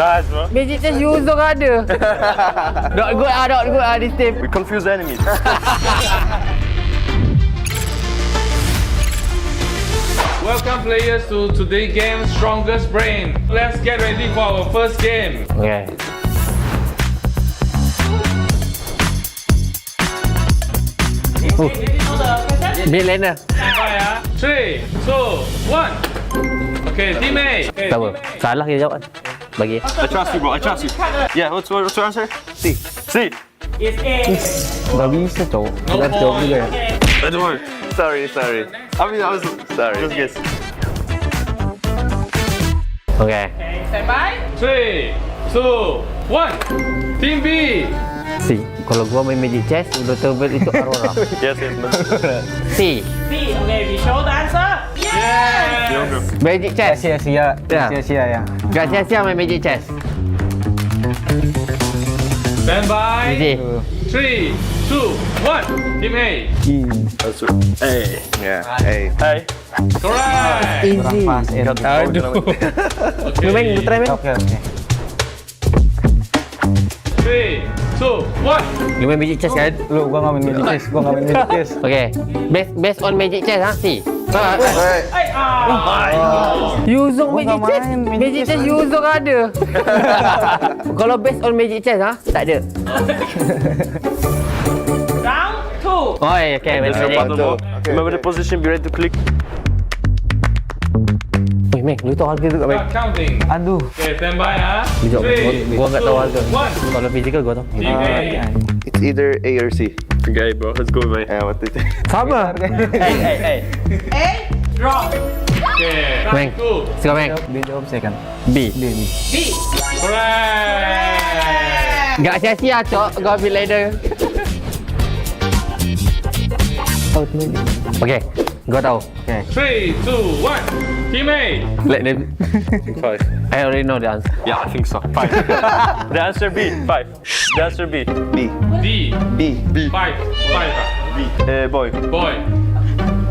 Speaker 22: Nice, bro.
Speaker 23: Magic Chess Yuzo ada. Not good this team.
Speaker 22: We confuse enemies.
Speaker 2: Welcome players to today's game Strongest Brain. Let's get ready for our first game.
Speaker 23: Okay. Mid laner.
Speaker 2: Sampai 3, 2, 1. Okay, team A. Okay,
Speaker 23: Tak apa. Salah kita jawab. Bagi.
Speaker 22: I trust you, bro. I trust you. Yeah, what's your answer? C. C.
Speaker 23: It's A. Tak bisa tau. Kita harus jawab juga.
Speaker 22: Don't worry. Sorry. I mean, I was sorry. Just guess.
Speaker 23: Okay.
Speaker 24: Stand by.
Speaker 2: 3, 2, 1. Team B.
Speaker 23: C. Kalau gua main Magic Chess, udah terbit itu Aurora.
Speaker 22: Yes.
Speaker 23: C.
Speaker 24: C. Okay, we show the answer. Yeah.
Speaker 23: Magic Chess.
Speaker 22: Sia-sia. Sia-sia ya.
Speaker 23: Gak sia-sia main Magic Chess.
Speaker 2: Stand by.
Speaker 23: Easy.
Speaker 2: 3, 2, 1. Team A.
Speaker 22: A. Yeah. A. Hey.
Speaker 2: Correct.
Speaker 23: Easy.
Speaker 22: Aduh.
Speaker 23: Lu main, lu try main.
Speaker 22: Okay.
Speaker 2: 3, 2, 1.
Speaker 23: Lu main Magic Chess kan?
Speaker 22: Gua nggak main Magic Chess.
Speaker 23: Okay. Based on Magic Chess ha, C.
Speaker 24: Hey,
Speaker 23: Yuzo Magic Chess. Magic Chess Yuzo ada. Kalau based on Magic Chess ha, tak ada.
Speaker 24: Round 2.
Speaker 23: Oh, okay.
Speaker 22: Remember the position, be ready to click.
Speaker 23: Weh, Mek, lu tahu harga tu kat
Speaker 2: Start counting.
Speaker 23: Aduh.
Speaker 2: Okay, stand by ha. 3,
Speaker 23: Gua enggak tahu harga.
Speaker 2: 2, 1.
Speaker 23: Kalau physical gua tahu.
Speaker 2: Team A.
Speaker 22: It's either A or C. Okay, bro. Let's go, man. What is it?
Speaker 23: Sama.
Speaker 22: Hey.
Speaker 24: A. Wrong.
Speaker 2: Okay,
Speaker 23: Meng.
Speaker 2: round 2.
Speaker 23: Siapa Mek?
Speaker 22: Dia jawab second.
Speaker 23: B.
Speaker 24: B.
Speaker 2: Correct.
Speaker 23: Gak sia-sia, Cok. Gua ambil later. Okay, gua tahu. Okay.
Speaker 2: 3, 2, 1. Team A.
Speaker 23: Let them.
Speaker 22: 5.
Speaker 23: I already know the answer.
Speaker 22: Yeah, I think so. 5. The answer B. 5. The answer B. B.
Speaker 2: D.
Speaker 22: B.
Speaker 2: 5. 5.
Speaker 22: Boy.
Speaker 2: Boy.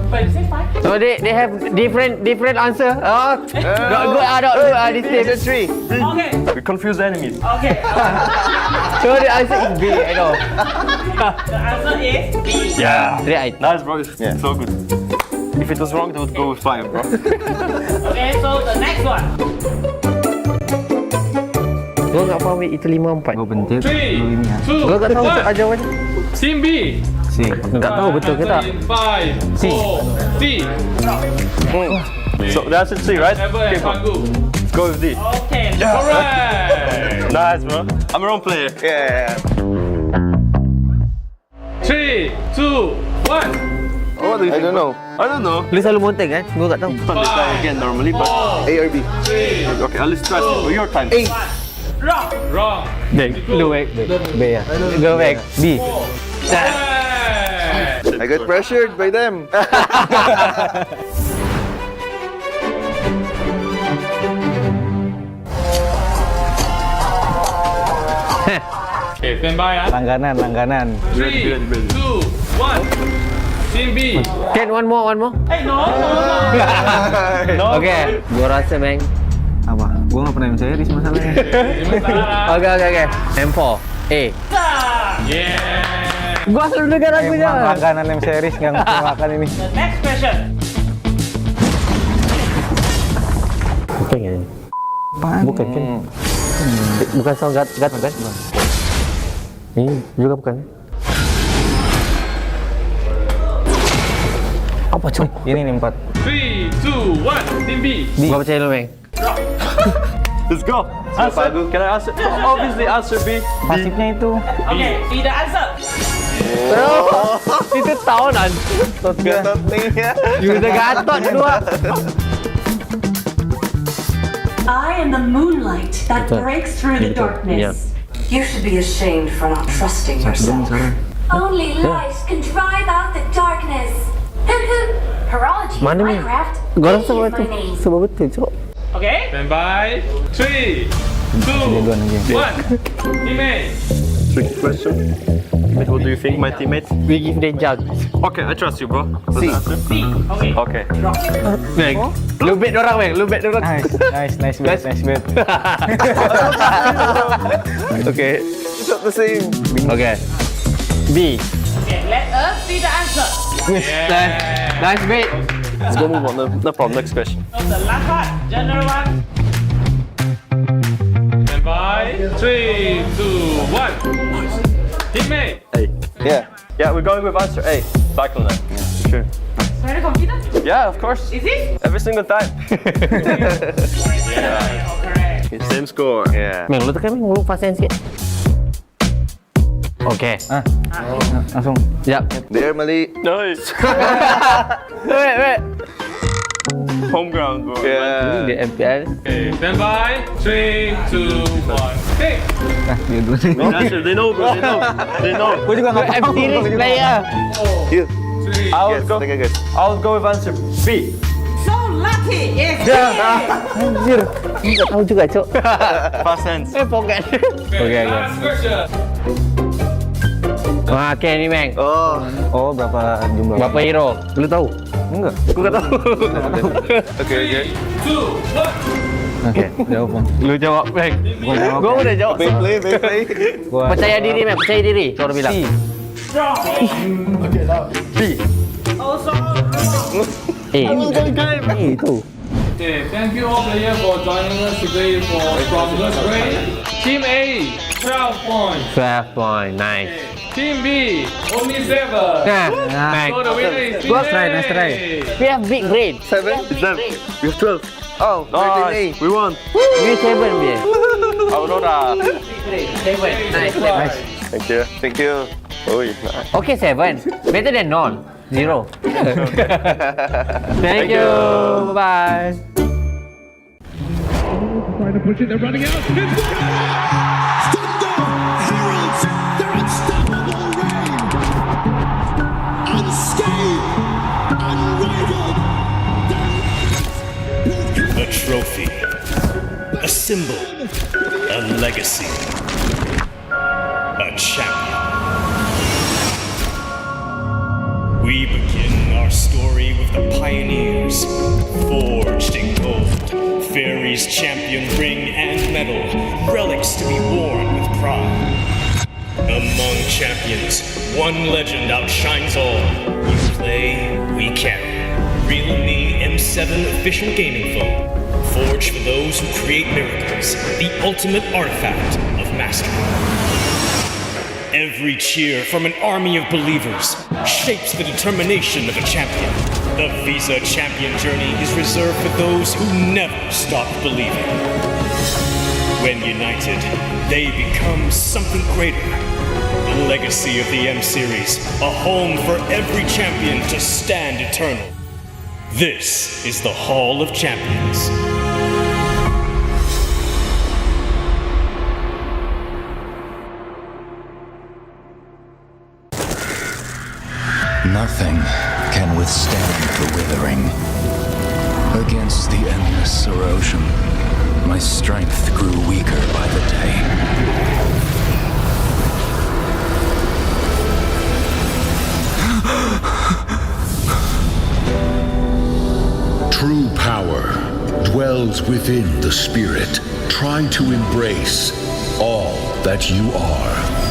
Speaker 24: But you say 5?
Speaker 23: So they have different answer. Oh, not good. This team.
Speaker 22: 3.
Speaker 24: Okay.
Speaker 22: We confuse enemies.
Speaker 24: Okay.
Speaker 23: So the answer is B. I know.
Speaker 24: The answer is B.
Speaker 22: Yeah.
Speaker 23: Right.
Speaker 22: Nice, bro. Yeah. So good. If it was wrong, they would go with 5, bro.
Speaker 24: Okay, so the next one.
Speaker 23: Gua nggak faham itu 5-4.
Speaker 22: Gua benci
Speaker 2: 3, 2,
Speaker 23: Gua nggak tahu
Speaker 2: 1.
Speaker 23: jawapan.
Speaker 2: Team B.
Speaker 22: C.
Speaker 23: Nggak tahu betul ke tak?
Speaker 2: 5, 4, C.
Speaker 22: So the answer C, right?
Speaker 2: Ever
Speaker 22: Okay,
Speaker 2: and
Speaker 22: bro.
Speaker 2: Pangu.
Speaker 22: Let's go with D.
Speaker 24: Okay.
Speaker 2: Correct.
Speaker 22: Nice, bro. I'm a wrong player. Yeah.
Speaker 2: 3, 2, 1.
Speaker 22: What do you think? I don't know.
Speaker 23: Lu selalu monteng kan? Gua nggak tahu.
Speaker 22: Let's try again normally, but A or B.
Speaker 2: 3,
Speaker 22: Okay, I'll trust you. Your time.
Speaker 23: A.
Speaker 24: Wrong.
Speaker 2: Wrong.
Speaker 23: Lu Mek. B ya. Gua Mek. B.
Speaker 22: I got pressured by them.
Speaker 2: Okay, stand by ah.
Speaker 22: Langganan.
Speaker 2: 3, 2, 1. Team B.
Speaker 23: Can one more.
Speaker 24: Hey, no.
Speaker 23: Okay. Gua rasa Mek.
Speaker 22: Apa? Gua nggak pernah series masalahnya.
Speaker 23: Okay. M4. A.
Speaker 2: Yeah.
Speaker 23: Gua selalu dengar lagunya.
Speaker 22: Langganan M series yang makan ini.
Speaker 24: The next question.
Speaker 23: Bukan kan? Bukan kan? Bukan sound gat kan? Ini juga bukan. Apa coy?
Speaker 22: Ini nih 4.
Speaker 2: 3, 2, 1. Team B.
Speaker 23: Gua percaya lu, Meng.
Speaker 22: Let's go. Answer. Can I answer? Obviously answer B. Pasifnya itu.
Speaker 24: Okay, see the answer.
Speaker 23: Itu tahunan. Udah gatot dua.
Speaker 5: I am the moonlight that breaks through the darkness. You should be ashamed for not trusting yourself.
Speaker 4: Only light can drive out the darkness. Horology is
Speaker 23: Mana
Speaker 4: my
Speaker 23: ni?
Speaker 4: craft.
Speaker 23: Gua rasa
Speaker 4: Is my
Speaker 23: betul.
Speaker 4: name.
Speaker 23: Sebab betul, Cok.
Speaker 24: Okay.
Speaker 2: Stand by. 3, 2, 1. Team A.
Speaker 22: Tricky question. What do you think, my teammates?
Speaker 23: We give them jug.
Speaker 22: Okay, I trust you, bro. C.
Speaker 24: C. Okay.
Speaker 22: Okay.
Speaker 23: Meng, Lu bet dorang, Bang. Lu bet dorang.
Speaker 22: Nice bet.
Speaker 23: Okay.
Speaker 22: It's not the same.
Speaker 23: Okay. B.
Speaker 24: Okay, let us see the answer.
Speaker 23: Nice bet.
Speaker 22: Let's go move on. No problem. Next question.
Speaker 24: So the last one, general one.
Speaker 2: Stand by. 3, 2, 1. Teammate.
Speaker 22: A. Yeah, we're going with answer A. Cyclone. Yeah, for sure.
Speaker 24: Very confident?
Speaker 22: Yeah, of course.
Speaker 24: Is it?
Speaker 22: Every single time.
Speaker 2: Yeah.
Speaker 22: Same score. Yeah.
Speaker 23: Meng, lu tekan, Meng. Lu fasten sikit. Okay. Langsung. Yap.
Speaker 22: There, Malik. Nice.
Speaker 23: Wait.
Speaker 22: Home ground, bro. Yeah.
Speaker 23: Dia MPL.
Speaker 2: Okay, stand by. 3, 2, 1. Pick.
Speaker 22: They know, bro. They know.
Speaker 23: Gua juga nggak tahu. Series player.
Speaker 22: Here. I'll go with answer B.
Speaker 24: So lucky. Yes.
Speaker 23: Anjir. Nggak tahu juga, Cok.
Speaker 22: Past tense.
Speaker 23: Forget. Okay.
Speaker 2: Last question.
Speaker 23: Wah, okay ni, Meng.
Speaker 22: Oh, berapa jumlah?
Speaker 23: Berapa hero? Lu tahu?
Speaker 22: Enggak. Aku nggak tahu. Okay.
Speaker 2: 3, 2, 1.
Speaker 23: Okay, jawab, Bang. Lu jawab, Meng. Gua udah jawab.
Speaker 22: Play.
Speaker 23: Percaya diri, Meng. Percaya diri. Kau udah bilang.
Speaker 22: Okay, now. B.
Speaker 24: Also
Speaker 23: Itu.
Speaker 2: Okay, thank you all players for joining us today for Strongest Brain. Team A, 12 points.
Speaker 23: 12 point. Nice.
Speaker 2: Team B, only 7.
Speaker 23: Meng.
Speaker 2: So the winner is Team
Speaker 23: Good try,
Speaker 2: A.
Speaker 23: nice try. We have big brain.
Speaker 22: 7? Is that? We have 12. Oh, nice. We won.
Speaker 23: We 7, dia.
Speaker 22: Aurora.
Speaker 23: 7. Nice.
Speaker 22: Thank you. Oh, nice.
Speaker 23: Okay, 7. Better than none. 0. Thank you. Bye.
Speaker 12: Trying to push it, they're running out. Thunder heralds their unstoppable reign. Unscathed, unrivaled.
Speaker 3: A trophy, a symbol, a legacy, a champion. We begin our story with the pioneers, forged in gold, Fairy's champion ring and medal, relics to be worn with pride. Among champions, one legend outshines all. You play, we carry. Realme M7 official gaming phone, forged for those who create miracles, the ultimate artifact of mastery. Every cheer from an army of believers shapes the determination of a champion. The Visa Champion journey is reserved for those who never stop believing. When united, they become something greater. The legacy of the M Series, a home for every champion to stand eternal. This is the Hall of Champions.
Speaker 13: Nothing can withstand the withering. Against the endless erosion, my strength grew weaker by the day.
Speaker 14: True power dwells within the spirit. Try to embrace all that you are.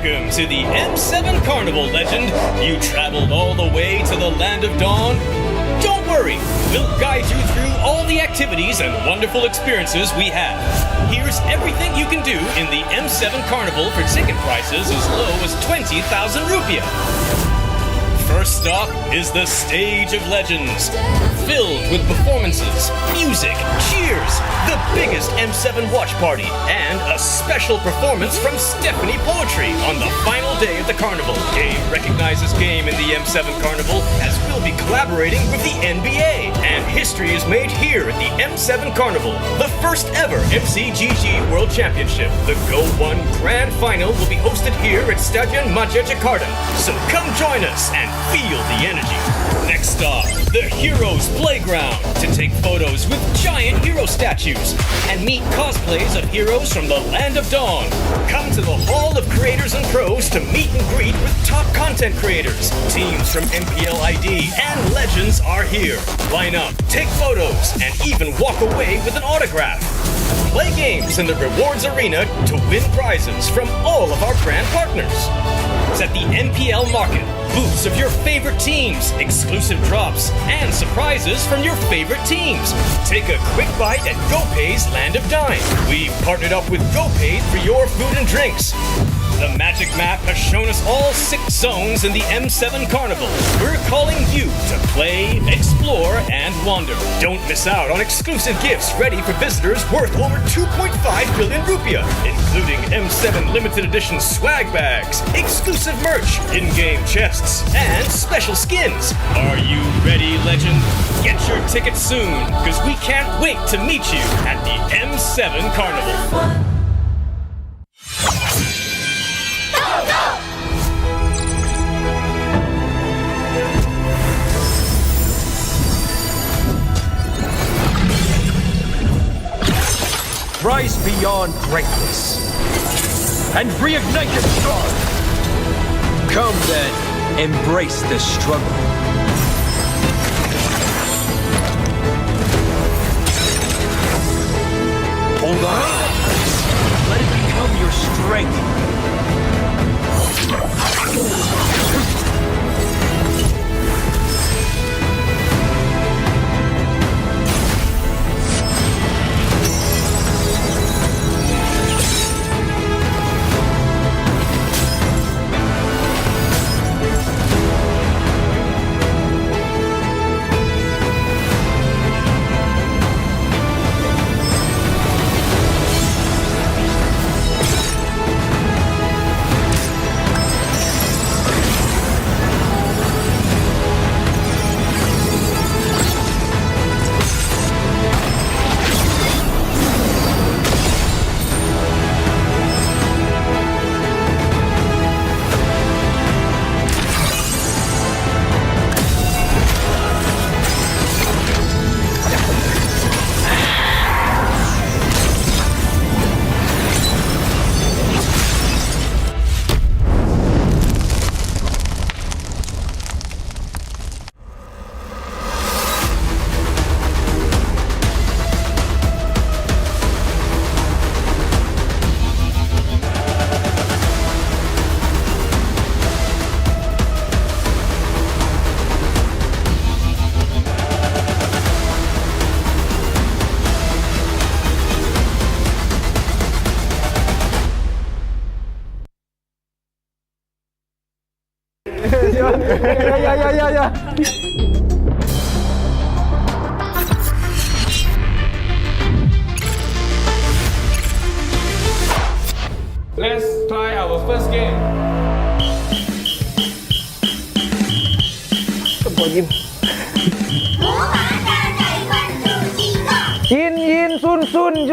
Speaker 3: Welcome to the M7 Carnival, legend. You traveled all the way to the Land of Dawn? Don't worry, we'll guide you through all the activities and wonderful experiences we have. Here's everything you can do in the M7 Carnival for ticket prices as low as 20,000 rupiah. First stop is the Stage of Legends, filled with performances, music, cheers, the biggest M7 watch party, and a special performance from Stephanie Poetry on the final day of the carnival. Game recognizes game in the M7 Carnival, as we'll be collaborating with the NBA, and history is made here at the M7 Carnival, the first ever MCGG World Championship. The Go 1 Grand Final will be hosted here at Stadion Maja Jakarta, so come join us and feel the energy. Next stop, the Heroes Playground, to take photos with giant hero statues and meet cosplays of heroes from the Land of Dawn. Come to the Hall of Creators and Pros to meet and greet with top content creators. Teams from MPL ID and Legends are here. Line up, take photos, and even walk away with an autograph. Play games in the rewards arena to win prizes from all of our brand partners. It's at the MPL Market. Booths of your favorite teams, exclusive drops, and surprises from your favorite teams. Take a quick bite at GoPay's Land of Dine. We've partnered up with GoPay for your food and drinks. The magic map has shown us all 6 zones in the M7 Carnival. We're calling you to play, explore, and wander. Don't miss out on exclusive gifts ready for visitors worth over 2.5 billion rupiah, including M7 limited edition swag bags, exclusive merch, in-game chests, and special skins. Are you ready, legend? Get your tickets soon, because we can't wait to meet you at the M7 Carnival.
Speaker 11: Rise beyond greatness and reignite your star. Come then, embrace the struggle. Hold on. Let it become your strength.
Speaker 23: Yeah.
Speaker 2: Let's try our first game.
Speaker 23: Yin, sun, yin.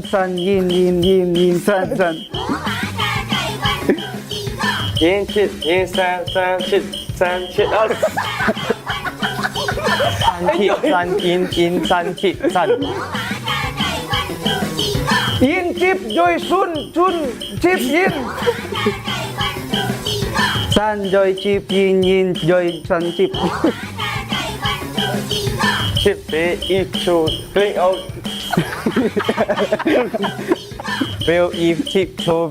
Speaker 23: San, yin, san.
Speaker 22: Yin, chit, yin, san, chit. San, yin, san, chit, san.
Speaker 23: Yin, chip, joy, sun, chip, yin. San, joy, chip, yin, joy, san, chip.
Speaker 22: Chip, ichu, drink out. Will if tiptoe.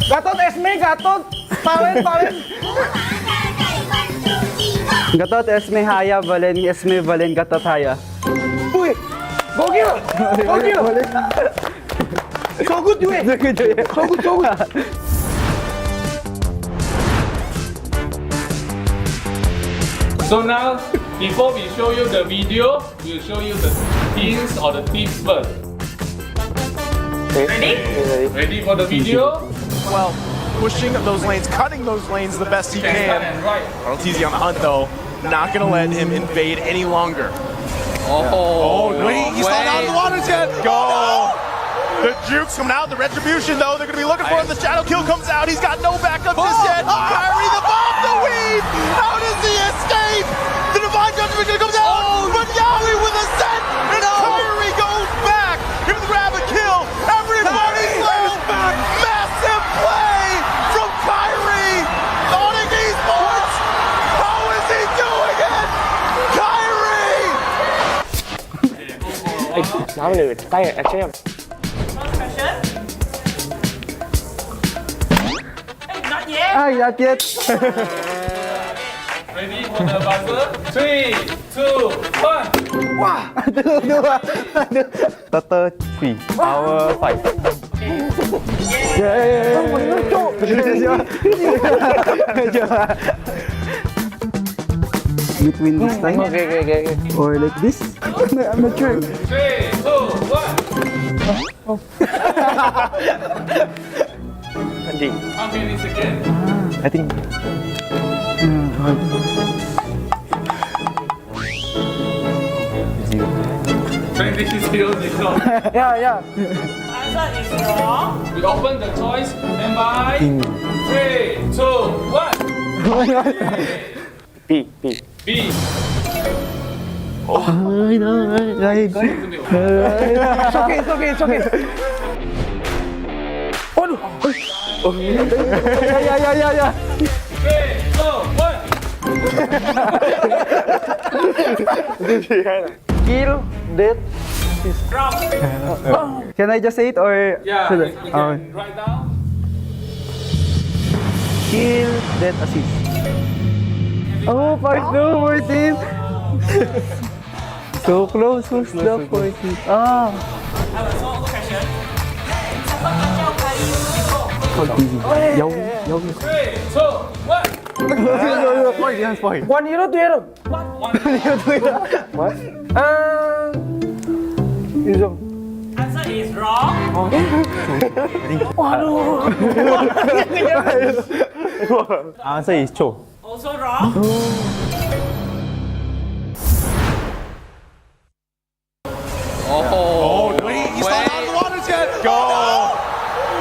Speaker 23: Gatot Esme, Gatot. Talent.
Speaker 22: Gatot Esme Haya Valen Esme Valen Gatot Haya.
Speaker 23: Uy, gokil. So good you. So good.
Speaker 2: So now, before we show you the video, we'll show you the hints or the tips first.
Speaker 24: Ready?
Speaker 2: Ready for the video?
Speaker 8: Well, pushing those lanes, cutting those lanes the best he can. TZ on the hunt though, not gonna let him invade any longer. Wait, he's not out of the water yet. Go. The jukes coming out, the retribution though, they're gonna be looking for him. The shadow kill comes out, he's got no backup just yet. Kyrie the bomb, the weave! How does he escape? The divine judgment comes out, but Yawi with a set, and Kyrie goes back. Give the grab and kill, everybody's back. Massive play from Kyrie. Sonic Esports, how is he doing it? Kyrie!
Speaker 22: Nói được tay anh xem.
Speaker 24: Not yet.
Speaker 22: Ai đã chết.
Speaker 2: Ready for the buzzer? 3, 2, 1.
Speaker 22: Wow. Tutter 3, our 5. Between this time or like this? I'm not sure.
Speaker 2: 3, 2, 1. How many seconds?
Speaker 22: I think. Yeah.
Speaker 24: Answer is wrong.
Speaker 2: We open the choice and by 3, 2, 1.
Speaker 22: B.
Speaker 2: B.
Speaker 23: It's okay. Waduh. Ya.
Speaker 2: 3, 2, 1.
Speaker 22: Kill, death. Can I just say it or?
Speaker 2: Yeah,
Speaker 22: should I?
Speaker 2: you can write down.
Speaker 22: Kill, death, assist. Oh, part 2, 14. So close, who's the 14? Ah.
Speaker 24: I have a small question.
Speaker 22: Dấu.
Speaker 2: 3, 2, 1.
Speaker 22: Spoil.
Speaker 23: 1 hero, 2 hero.
Speaker 22: What?
Speaker 24: Answer is wrong.
Speaker 22: Answer is true.
Speaker 24: Also wrong.
Speaker 8: Wait, he's not out of the water yet. Go.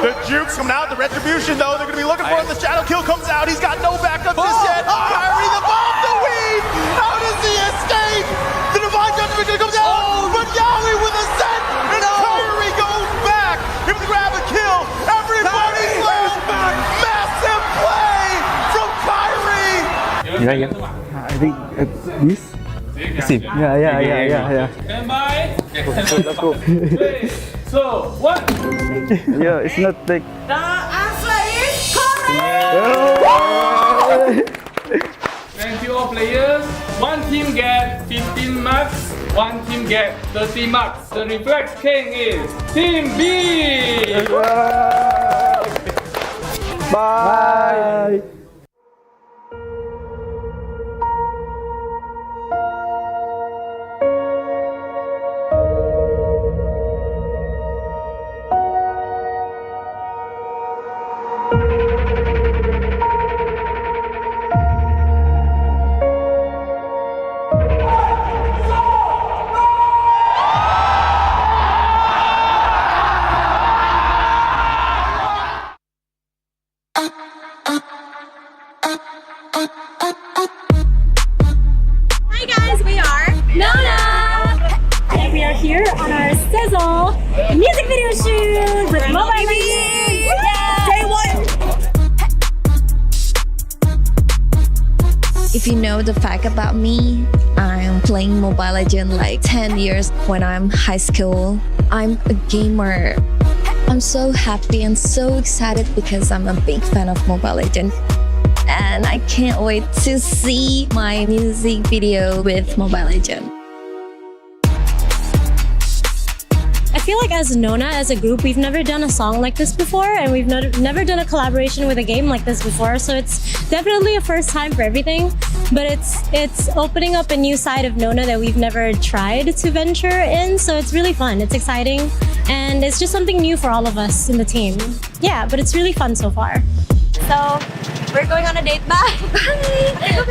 Speaker 8: The jukes coming out, the retribution though, they're gonna be looking for him. The shadow kill comes out, he's got no backup just yet. Kyrie the bomb, the weave! How does he escape? The divine judgment comes out, but Yawi with a set, and Kyrie goes back. Give the grab and kill, everybody's back. Massive play from Kyrie.
Speaker 22: I think this. See. Yeah.
Speaker 2: And by. Let's go. 3, 2, 1.
Speaker 22: Yeah, it's not like.
Speaker 24: The answer is correct.
Speaker 2: Thank you all players. One team get 15 marks, one team get 30 marks. The reflex king is Team B.
Speaker 22: Bye.
Speaker 15: Hi guys, we are Nona! And we are here on our Sizzle music video shoot with MLBB! Day 1!
Speaker 7: If you know the fact about me, I'm playing Mobile Legends like 10 years when I'm high school. I'm a gamer. I'm so happy and so excited because I'm a big fan of Mobile Legends. And I can't wait to see my music video with Mobile Legends.
Speaker 15: I feel like as Nona, as a group, we've never done a song like this before, and we've never done a collaboration with a game like this before. So it's definitely a first time for everything, but it's opening up a new side of Nona that we've never tried to venture in. So it's really fun. It's exciting, and it's just something new for all of us in the team. Yeah, but it's really fun so far.
Speaker 17: So we're going on a date. Bye. Bye.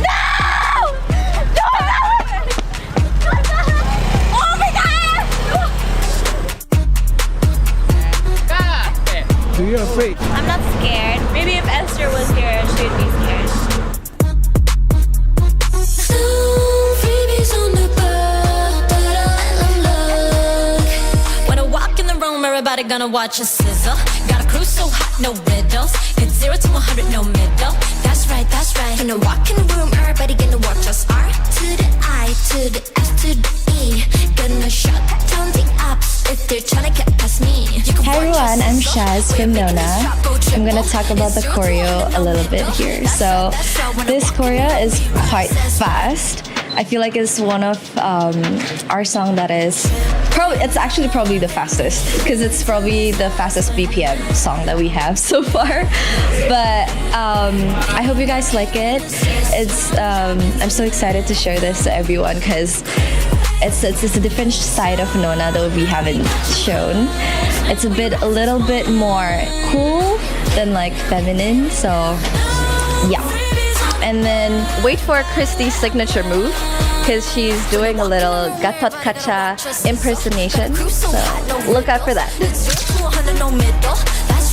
Speaker 17: No! Oh my God!
Speaker 23: You're afraid.
Speaker 15: I'm not scared. Maybe if Esther was here, she'd be scared.
Speaker 4: When I walk in the room, everybody gonna watch us sizzle. Got a crew so hot, no riddles. It's 0 to 100, no middle. That's right, that's right. When I walk in the room, everybody gonna watch us. R to the I, to the S, to the E. Gonna shut down the apps if they're trying to get past me.
Speaker 7: Hi everyone, I'm Shaz from Nona. I'm gonna talk about the choreo a little bit here. So this choreo is quite fast. I feel like it's one of our song that is probably the fastest, because it's probably the fastest BPM song that we have so far. But I hope you guys like it. I'm so excited to share this to everyone because it's a different side of Nona that we haven't shown. It's a little bit more cool than like feminine. So yeah. And then wait for Christy's signature move, because she's doing a little Gatot Kacha impersonation. So look out for that.
Speaker 4: That's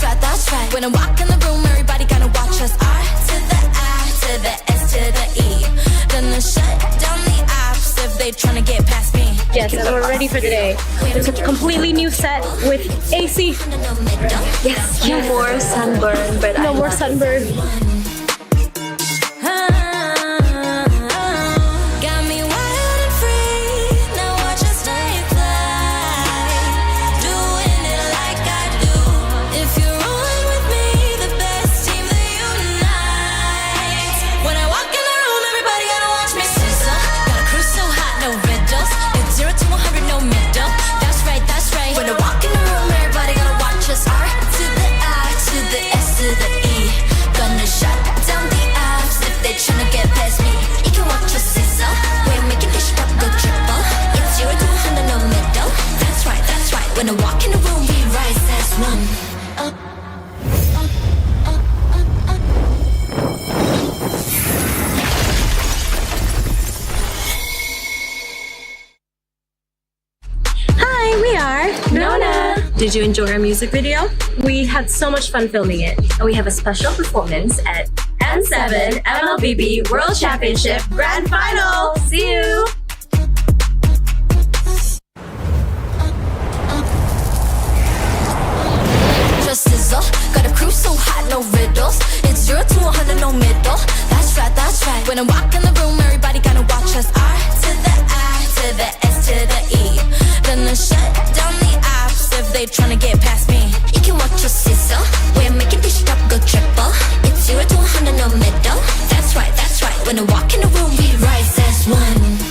Speaker 4: right, that's right. When I walk in the room, everybody gonna watch us. R to the I, to the S, to the E. Gonna shut down the apps if they tryna get past me.
Speaker 15: Yes, and we're ready for today. It's a completely new set with AC.
Speaker 7: Yes, no more sunburn, but
Speaker 15: no more sunburn.
Speaker 4: When I walk in the room, we rise as one.
Speaker 15: Hi, we are Nona. Did you enjoy our music video? We had so much fun filming it.
Speaker 5: And we have a special performance at
Speaker 15: N7 MLBB World Championship Grand Final. See you!
Speaker 4: Got a crew so hot, no riddles. It's 0 to 100, no middle. That's right, that's right. When I walk in the room, everybody gonna watch us. R to the I, to the S, to the E. Gonna shut down the apps if they tryna get past me. You can watch us sizzle. We're making this drop go triple. It's 0 to 100, no middle. That's right, that's right. When I walk in the room, we rise as one.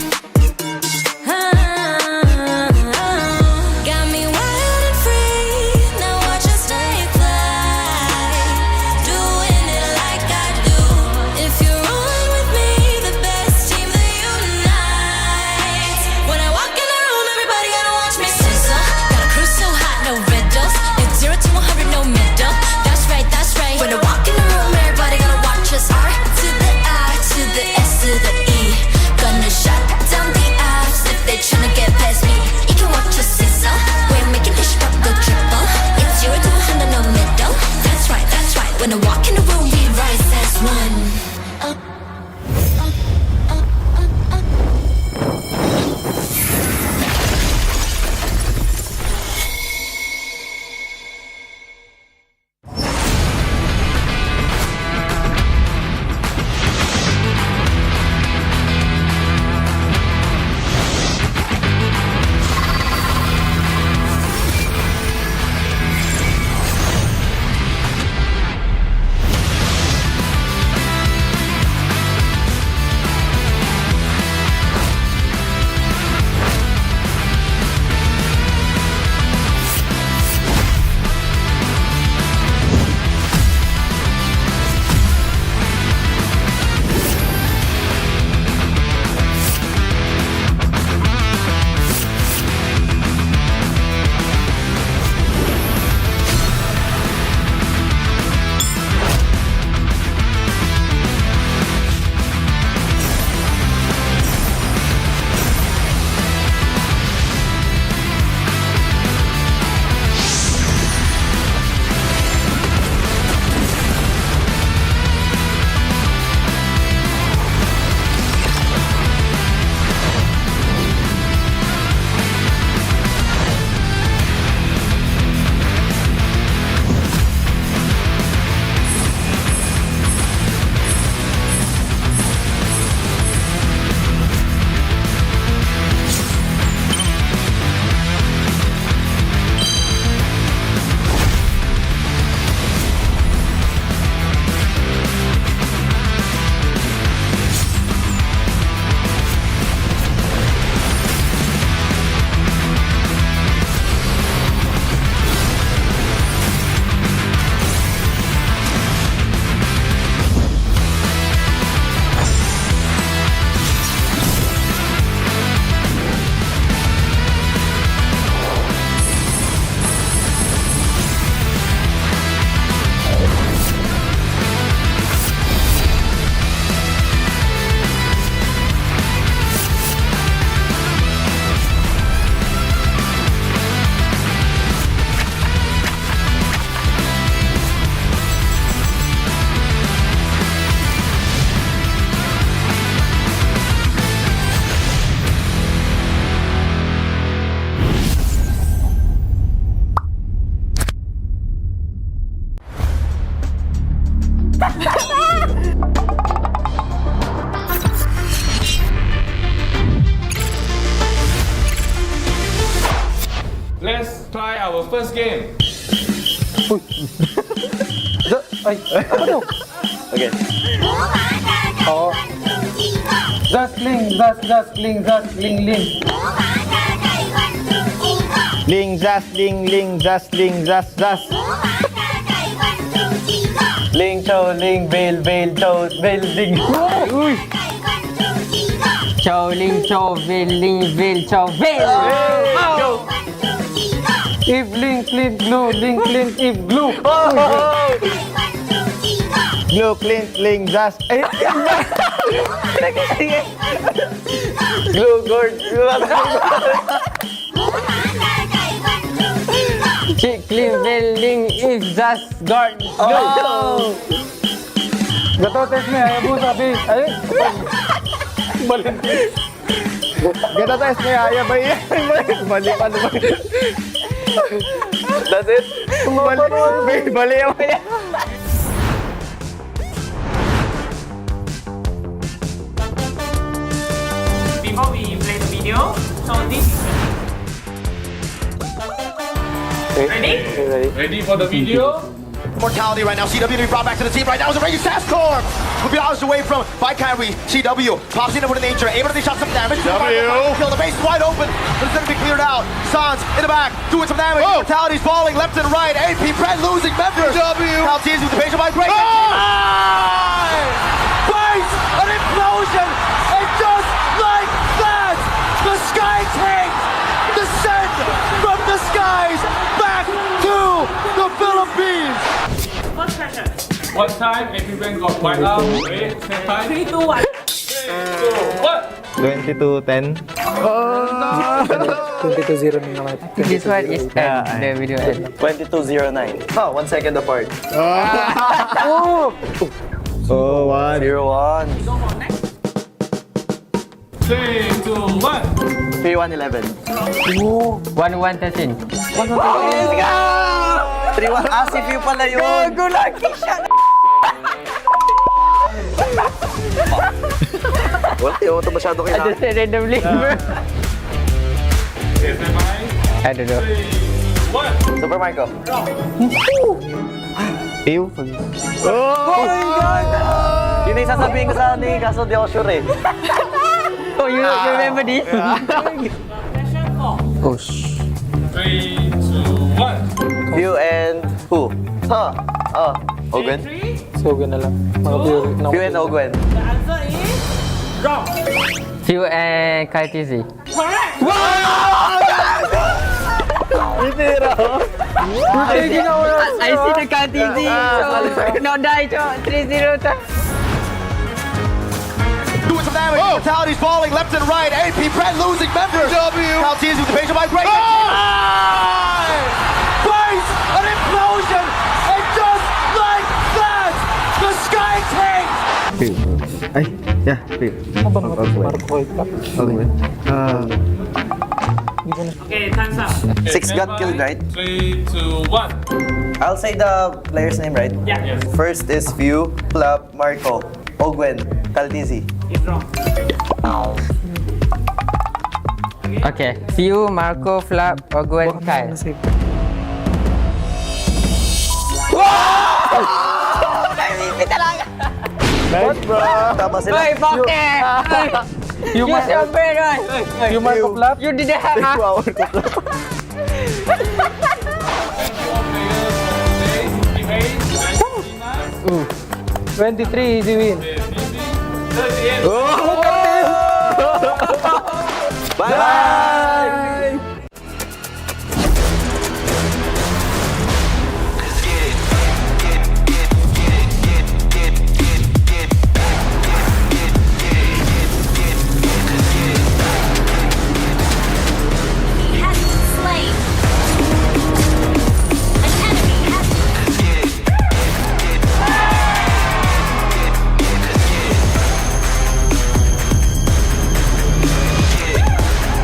Speaker 4: When I walk in the room, we rise as one.
Speaker 2: first game.
Speaker 23: Ay, apa tu?
Speaker 22: Okay.
Speaker 23: Oh. Ling, ling.
Speaker 22: Ling, zas, ling, zas. Ling, chow, ling, bail, chow, bail, ling. Uy.
Speaker 23: Chow, ling, chow, veil, chow, veil.
Speaker 22: Go.
Speaker 23: If link, glue, link, if glue.
Speaker 22: Glue, ling, zas. Glue, gourd.
Speaker 23: Chick, veil, link, if, just, guard, glue.
Speaker 22: Oh.
Speaker 23: Gato, test me. Ayaw po sabi. Ay. Balik.
Speaker 22: Ganda tayo, may ayaw ba yan? Balik pa naman. That's it? Balik ako yan.
Speaker 24: Before we play the video, so this is ready?
Speaker 2: Ready for the video?
Speaker 1: Mortality right now. CW to be brought back to the team right now. Is a Raging Sascorn. Will be hours away from by Kyrie. CW pops in with an nature, able to dish out some damage. Kill the base wide open, but it's going to be cleared out. Sans in the back, doing some damage. Mortality's falling left and right. AP Brent losing members. Maltese with the patient by break. Base an implosion, and just like that, the sky tank descend from the skies back to the Philippines.
Speaker 24: First question.
Speaker 2: One time, everyone got wiped out. Wait, same time.
Speaker 24: 3, 2, 1.
Speaker 2: 3, 2, 1.
Speaker 22: 22-10.
Speaker 23: 22-0 na naman. This one is the video end.
Speaker 22: 22-09. Oh, 1 second apart.
Speaker 23: Oh!
Speaker 22: Oh, 1-0-1.
Speaker 2: 3, 2, 1.
Speaker 22: 3-1-11.
Speaker 23: 1-1-13.
Speaker 22: 3-1. Si View pala yun.
Speaker 23: Go, lucky shot!
Speaker 22: Wala, yung ito masyado
Speaker 23: I just said randomly. I don't know.
Speaker 2: 3, 1.
Speaker 22: Super Marco. View?
Speaker 23: Oh my God!
Speaker 22: Yun yung sasabihin ko sa ni, kaso di ako sure eh.
Speaker 23: Oh, you remember this?
Speaker 24: Question 4.
Speaker 23: Oh, shh.
Speaker 2: 3, 2, 1.
Speaker 22: View and who? Ogwen?
Speaker 23: So, na lang. Mga
Speaker 22: View and Ogwen.
Speaker 24: The answer is wrong.
Speaker 23: Few and KTZ.
Speaker 24: Correct.
Speaker 23: I see the KTZ. So, no die, 3-0.
Speaker 1: Doing some damage. Mortality's falling left and right. AP Brent losing members. Maltese with the patient by break. Base an implosion, and just like that, the sky tank.
Speaker 22: Ay, yeah, View. Ogwen.
Speaker 24: Okay, time's up.
Speaker 22: 6 got killed, right?
Speaker 2: 3, 2, 1.
Speaker 22: I'll say the player's name, right?
Speaker 24: Yeah. Yes.
Speaker 22: First is View, Flap, Marco, Ogwen, Kaltizi.
Speaker 24: It's wrong.
Speaker 23: Okay. Few, Marco, Flap, Ogwen, Kyle.
Speaker 22: Nice, bro. Tama sila.
Speaker 23: Hey, fuck it! You must have been right. You Marco Flap? You didn't have.
Speaker 2: Thank you all players for today.
Speaker 23: 23, easy win.
Speaker 2: 38.
Speaker 22: Bye!
Speaker 4: He has been slain. An enemy has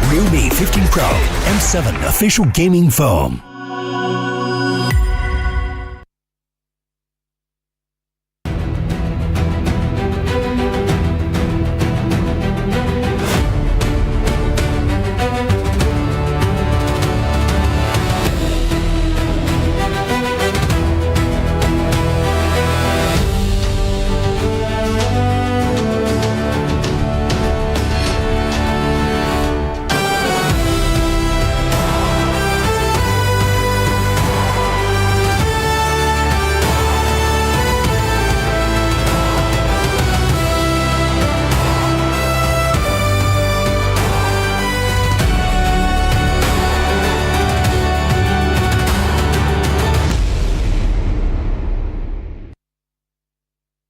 Speaker 16: Realme 15 Pro M7 official gaming foam.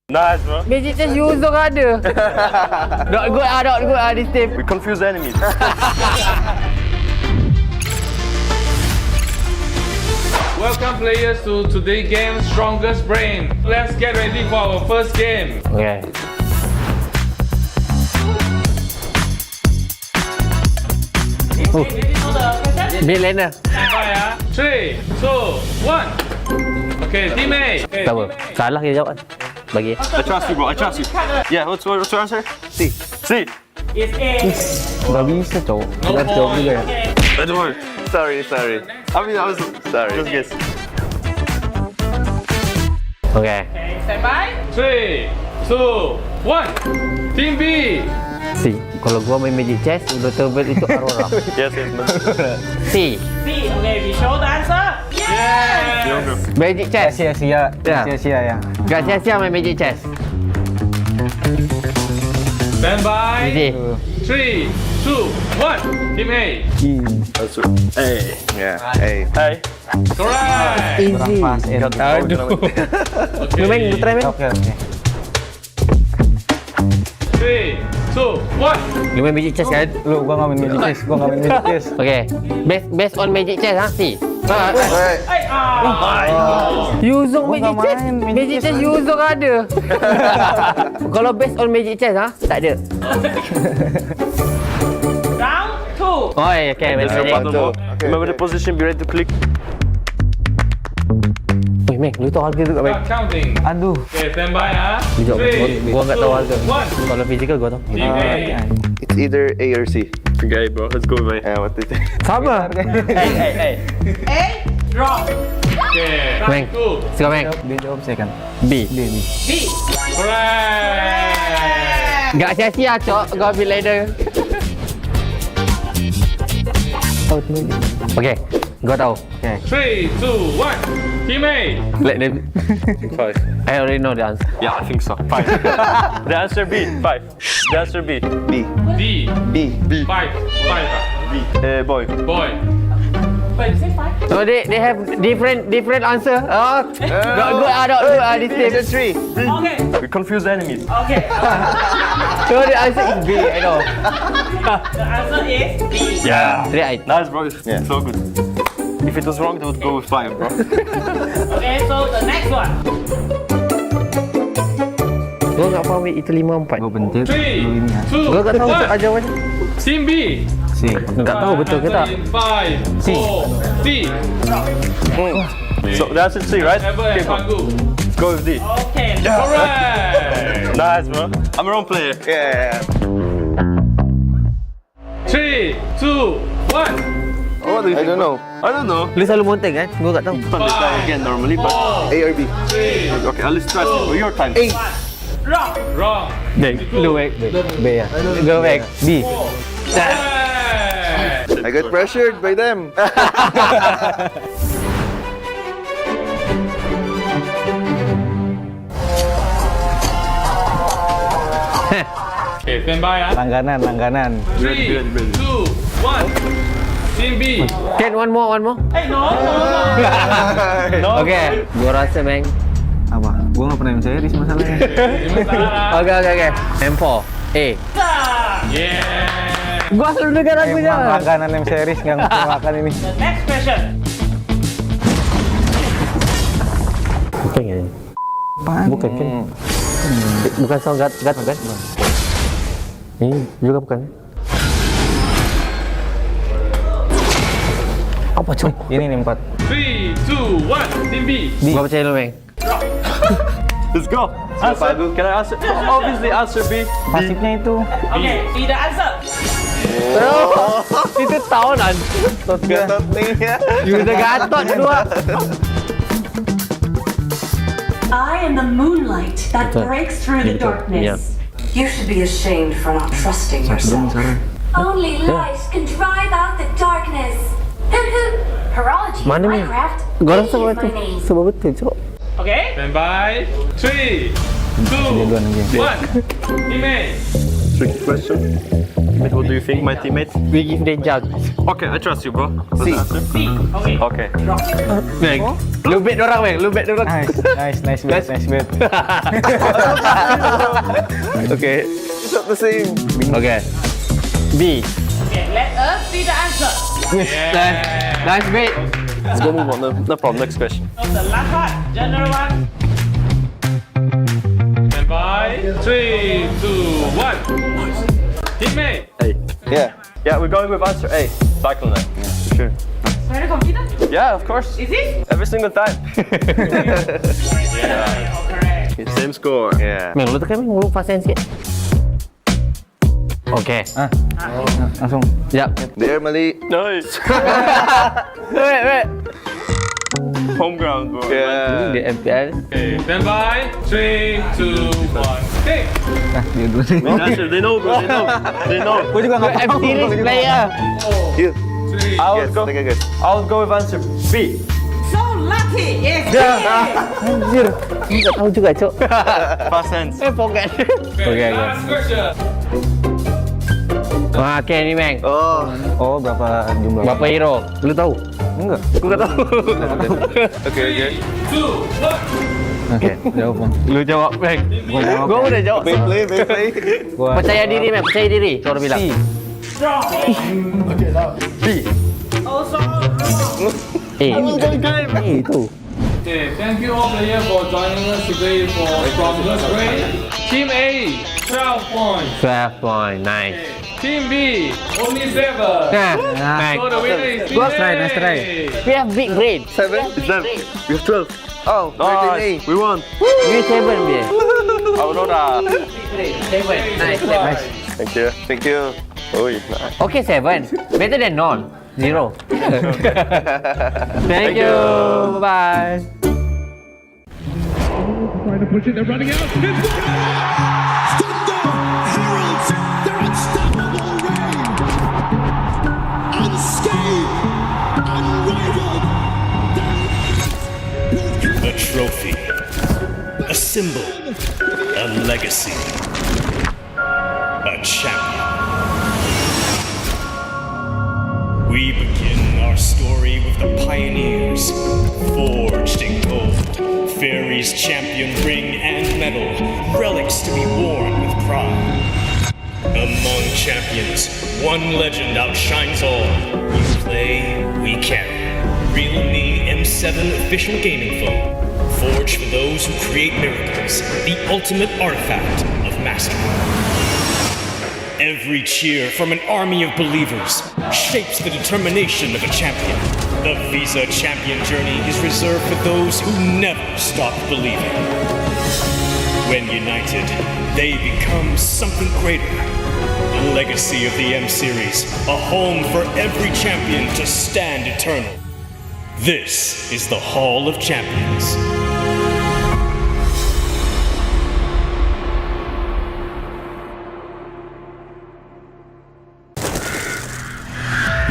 Speaker 22: Nice, bro.
Speaker 23: Magic chest user ada. Not good this team.
Speaker 22: We confuse enemies.
Speaker 2: Welcome players to today's game Strongest Brain. Let's get ready for our first game.
Speaker 23: Okay. Mid laner.
Speaker 2: Sampai ya. 3, 2, 1. Okay, team A. Okay,
Speaker 23: Tak apa. Salah kita jawab. Bagi.
Speaker 22: I trust you, bro. I trust you. Yeah, what's your answer? C. C.
Speaker 24: It's A.
Speaker 23: Dah bisa cowok. Kita harus jawab juga ya.
Speaker 22: Don't worry. Sorry. I mean, I was sorry. Just guess.
Speaker 23: Okay.
Speaker 24: Stand by.
Speaker 2: 3, 2, 1. Team B.
Speaker 23: C. Kalau gua main Magic Chess, udah terbit itu Aurora.
Speaker 22: Yes.
Speaker 23: C.
Speaker 24: C. Okay, we show the answer.
Speaker 2: Yeah.
Speaker 23: Magic Chess.
Speaker 22: Sia-sia. Sia-sia ya.
Speaker 23: Gak sia-sia main Magic Chess.
Speaker 2: Stand by.
Speaker 23: Easy.
Speaker 2: 3, 2, 1. Team A.
Speaker 22: A. Yeah. A. Hey.
Speaker 2: Correct.
Speaker 23: Easy.
Speaker 22: Aduh.
Speaker 2: Okay.
Speaker 23: Lu try main.
Speaker 22: Okay.
Speaker 2: 3, 2, 1.
Speaker 23: Lu main Magic Chess kan?
Speaker 22: Gua nggak main Magic Chess.
Speaker 23: Okay. Based on Magic Chess ha, C. User Magic Chess. Magic Chess user ada. Kalau based on Magic Chess ha, tak ada.
Speaker 24: Round 2.
Speaker 23: Oh, okay.
Speaker 22: Remember the position, be ready to click.
Speaker 23: Weh, Mek, lu tahu harga tu kat Mek?
Speaker 2: Start counting.
Speaker 23: Aduh.
Speaker 2: Okay, stand by ha. 3,
Speaker 23: Gua enggak tahu harga.
Speaker 2: 2, 1.
Speaker 23: Kalau physical gua tahu.
Speaker 2: Team A.
Speaker 22: It's either A or C. Okay, bro. Let's go, man. What is it?
Speaker 23: Sama.
Speaker 22: A.
Speaker 24: A. Drop.
Speaker 2: Okay.
Speaker 23: Mek,
Speaker 2: Round 2.
Speaker 23: suka Mek.
Speaker 22: Dia jawab second.
Speaker 23: B.
Speaker 24: B.
Speaker 2: Correct.
Speaker 23: Gak sia-sia, Cok. Gua ambil lader. Okay, gua tahu. Okay.
Speaker 2: 3, 2, 1. Team A.
Speaker 23: Let them.
Speaker 22: 5.
Speaker 23: I already know the answer.
Speaker 22: Yeah, I think so. 5. The answer B. 5. The answer B. B.
Speaker 2: D.
Speaker 22: B.
Speaker 2: 5. 5.
Speaker 22: Boy.
Speaker 2: Boy.
Speaker 24: Wait, you say 5?
Speaker 23: So they have different answer. Oh, good. This team.
Speaker 22: 3.
Speaker 24: Okay.
Speaker 22: We confuse enemies.
Speaker 24: Okay.
Speaker 23: So the answer is B. I know.
Speaker 24: The answer is B.
Speaker 22: Yeah.
Speaker 23: Right.
Speaker 22: Nice, bro. Yeah. So good. If it was wrong, they would go with 5, bro.
Speaker 24: Okay, so the next one.
Speaker 23: Gua nggak faham itu 5-4. Gua bentil.
Speaker 2: 3, 2,
Speaker 23: Gua nggak tahu
Speaker 2: 1.
Speaker 23: jawabannya.
Speaker 2: Team B.
Speaker 23: C. Nggak tahu betul ke tak?
Speaker 2: 5, 4, C.
Speaker 22: So the answer is C, right?
Speaker 2: Okay,
Speaker 22: bro. Let's go with D.
Speaker 24: Okay.
Speaker 2: Correct.
Speaker 22: Nice, bro. I'm a wrong player. Yeah.
Speaker 2: 3, 2, 1.
Speaker 22: What do you think? I don't know.
Speaker 23: Lu selalu monteng kan? Gua nggak tahu.
Speaker 22: On this guy again normally, but A or B.
Speaker 2: 3.
Speaker 22: Okay, I'll just trust you. Your time.
Speaker 23: A.
Speaker 2: Wrong.
Speaker 23: Lu Mek. B ya. Gua Mek. B.
Speaker 22: I got pressured by them.
Speaker 2: Okay, stand by ya.
Speaker 22: Langganan.
Speaker 2: 3, 2, 1. Team B.
Speaker 23: Can one more.
Speaker 24: Hey, no.
Speaker 23: Okay. Gua rasa Mek.
Speaker 22: Apa? Gua nggak pernah series masalahnya.
Speaker 23: Okay. M4. A.
Speaker 2: Yeah.
Speaker 23: Gua selalu dengar lagunya.
Speaker 22: Langganan M series nggak makan ini.
Speaker 24: The next question.
Speaker 23: Bukan kan? Bukan kan? Bukan sound gat kan? Ini juga bukan. Apa cok?
Speaker 22: Ini nih 4.
Speaker 2: 3, 2, 1. Team B.
Speaker 23: Gua percaya lu, Meng.
Speaker 22: Let's go. Answer. Can I answer? Obviously answer B. Pasifnya itu.
Speaker 24: Okay, see the answer.
Speaker 23: Itu tahunan.
Speaker 22: Gatot nih ya.
Speaker 23: Udah gatot dua.
Speaker 5: I am the moonlight that breaks through the darkness. You should be ashamed for not trusting yourself.
Speaker 4: Only light can drive out the darkness. Horology,
Speaker 23: Mana ni?
Speaker 4: Minecraft.
Speaker 23: Gua rasa sebab betul cok.
Speaker 2: Okay. Stand by. 3, 2, 1. Team A.
Speaker 22: Tricky question.
Speaker 9: teammate. What do you think, my teammate?
Speaker 23: We give them chance.
Speaker 9: Okay, I trust you, bro.
Speaker 23: C.
Speaker 24: Okay.
Speaker 9: Okay.
Speaker 23: Bang. Lu bet dorang, bang. Lu bet dorang.
Speaker 22: Nice bet.
Speaker 9: Okay. It's not the same.
Speaker 23: Okay. B.
Speaker 24: Okay, let us see the answer.
Speaker 23: Nice bet.
Speaker 9: Let's go move on. No problem. Next question.
Speaker 24: So the last one, general one.
Speaker 2: Stand by. 3, 2, 1. Teammate.
Speaker 9: Hey. Yeah, we're going with answer A. Cyclone. Yeah, for sure.
Speaker 24: Very confident?
Speaker 9: Yeah, of course.
Speaker 24: Is it?
Speaker 9: Every single time.
Speaker 24: Okay.
Speaker 9: Same score. Yeah.
Speaker 23: Meng, lu tekan, Meng. Lu fasten sikit. Okay.
Speaker 22: Langsung.
Speaker 23: Ya.
Speaker 9: There, Mali. Nice.
Speaker 23: Wait.
Speaker 9: Home ground, bro. Yeah.
Speaker 23: Di MPL.
Speaker 2: Okay, stand by. 3, 2, 1. Take.
Speaker 22: Dia dulu ni.
Speaker 9: They know, bro. They know.
Speaker 22: Gua juga nggak tahu.
Speaker 23: series player.
Speaker 9: You. I'll go with answer B.
Speaker 24: So lucky. Yes.
Speaker 23: Anjir. Enggak tahu juga, Cok.
Speaker 9: Fast hands.
Speaker 23: Forget.
Speaker 2: Okay, last question.
Speaker 23: Wah, okay ni, Meng.
Speaker 22: Oh, berapa jumlah?
Speaker 23: Berapa hero? Lu tahu?
Speaker 22: Enggak.
Speaker 23: Aku enggak tahu.
Speaker 9: Okay.
Speaker 2: 3, 2, 1.
Speaker 22: Oke, jawab, Bang.
Speaker 23: Lu jawab, Meng. Gua udah jawab.
Speaker 9: Play.
Speaker 23: Percaya diri, Meng. Percaya diri. Kau udah bilang.
Speaker 9: B.
Speaker 24: Also
Speaker 23: Itu.
Speaker 2: Okay, thank you all players for joining us today from this grade. Team A, 12 points.
Speaker 23: 12 point. Nice.
Speaker 2: Team B, only 7.
Speaker 23: Meng.
Speaker 2: So the winner is Team
Speaker 22: Nice try, nice try.
Speaker 23: We have big brain.
Speaker 9: 7. We have 12.
Speaker 23: Oh,
Speaker 9: Nice. We won.
Speaker 23: you 7, dia.
Speaker 9: Aurora.
Speaker 23: 7. Nice.
Speaker 9: Thank you. Oh, nice.
Speaker 23: Okay, 7. Better than none. 0. Thank you. Bye.
Speaker 12: Trying to push it, they're running out. Thunder heralds their unstoppable reign. Unscathed, unrivaled.
Speaker 3: A trophy, a symbol, a legacy, a champion. We begin our story with the pioneers, forged in gold, Fairy's champion ring and medal, relics to be worn with pride. Among champions, one legend outshines all. We play, we carry. Realme M7 official gaming phone, forged for those who create miracles, the ultimate artifact of mastery. Every cheer from an army of believers shapes the determination of a champion. The Visa champion journey is reserved for those who never stop believing. When united, they become something greater. The legacy of the M Series, a home for every champion to stand eternal. This is the Hall of Champions.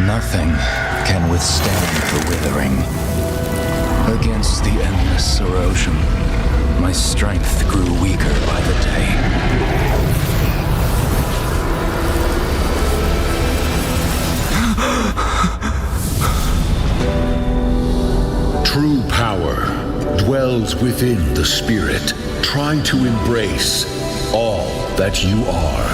Speaker 13: Nothing can withstand the withering. Against the endless erosion, my strength grew weaker by the day.
Speaker 14: True power dwells within the spirit. Try to embrace all that you are.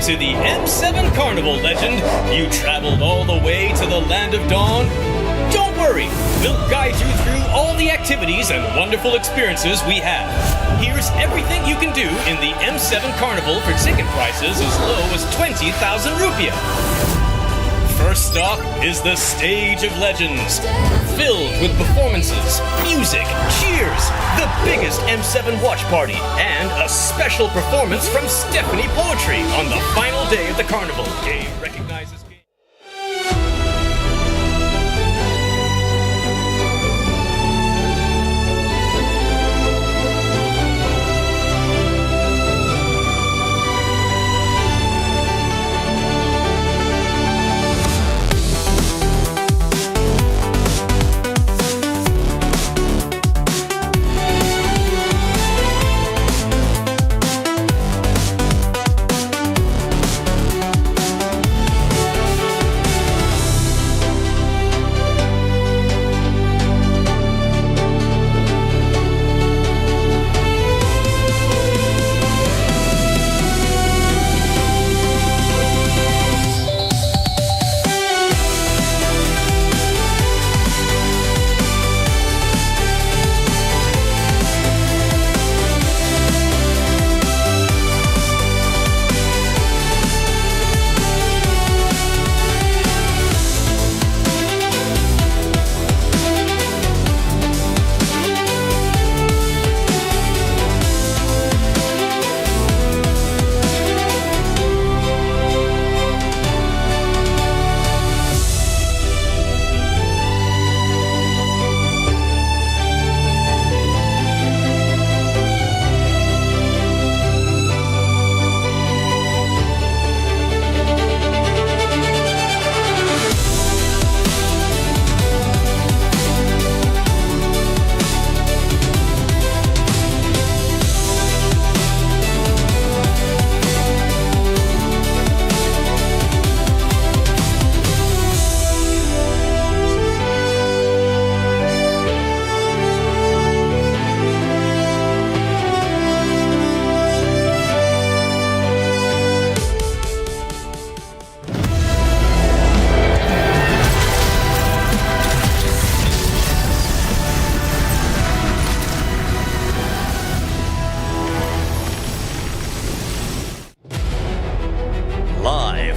Speaker 3: to the M7 Carnival, legend. You traveled all the way to the Land of Dawn? Don't worry, we'll guide you through all the activities and wonderful experiences we have. Here's everything you can do in the M7 Carnival for ticket prices as low as 20,000 rupiah. First stop is the Stage of Legends, filled with performances, music, cheers, the biggest M7 watch party, and a special performance from Stephanie Poetry on the final day of the carnival. Game recognizes game.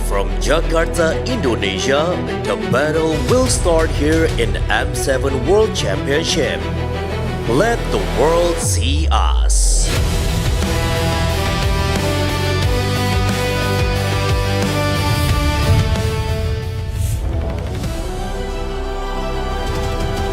Speaker 10: From Jakarta, Indonesia, the battle will start here in M7 World Championship. Let the world see us.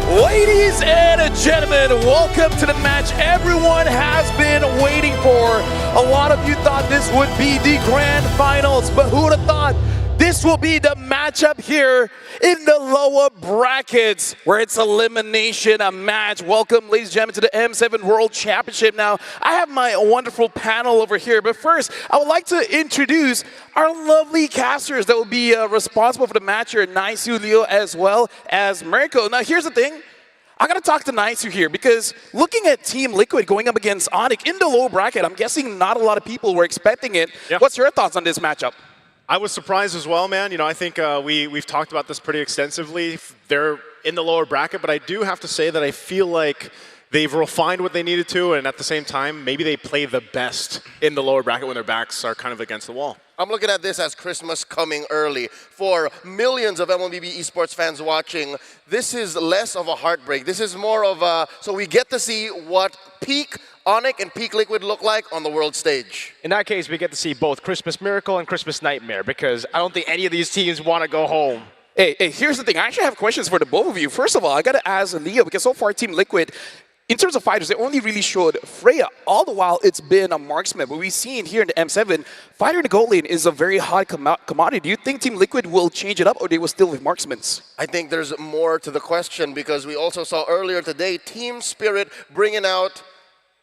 Speaker 6: Ladies and gentlemen, welcome to the match everyone has been waiting for. A lot of you thought this would be the grand finals, but who would have thought this will be the matchup here in the lower brackets where it's elimination, a match. Welcome, ladies and gentlemen, to the M7 World Championship. Now, I have my wonderful panel over here, but first, I would like to introduce our lovely casters that will be responsible for the match here, Naisu, Leo, as well as Mirko. Now, here's the thing. I gotta talk to Naisu here because looking at Team Liquid going up against Onyx in the low bracket, I'm guessing not a lot of people were expecting it. Yeah. What's your thoughts on this matchup?
Speaker 8: I was surprised as well, man. You know, I think we've talked about this pretty extensively. They're in the lower bracket, but I do have to say that I feel like they've refined what they needed to, and at the same time, maybe they play the best in the lower bracket when their backs are kind of against the wall.
Speaker 18: I'm looking at this as Christmas coming early. For millions of MLBB esports fans watching, this is less of a heartbreak. This is more of a, so we get to see what peak Onyx and peak Liquid look like on the world stage.
Speaker 19: In that case, we get to see both Christmas Miracle and Christmas Nightmare because I don't think any of these teams want to go home.
Speaker 6: Hey, here's the thing. I actually have questions for the both of you. First of all, I got to ask Leo because so far Team Liquid, in terms of fighters, they only really showed Freya. All the while, it's been a marksman. But we've seen here in the M7, fighter in the gold lane is a very hot commodity. Do you think Team Liquid will change it up or they will still with marksmen?
Speaker 18: I think there's more to the question because we also saw earlier today Team Spirit bringing out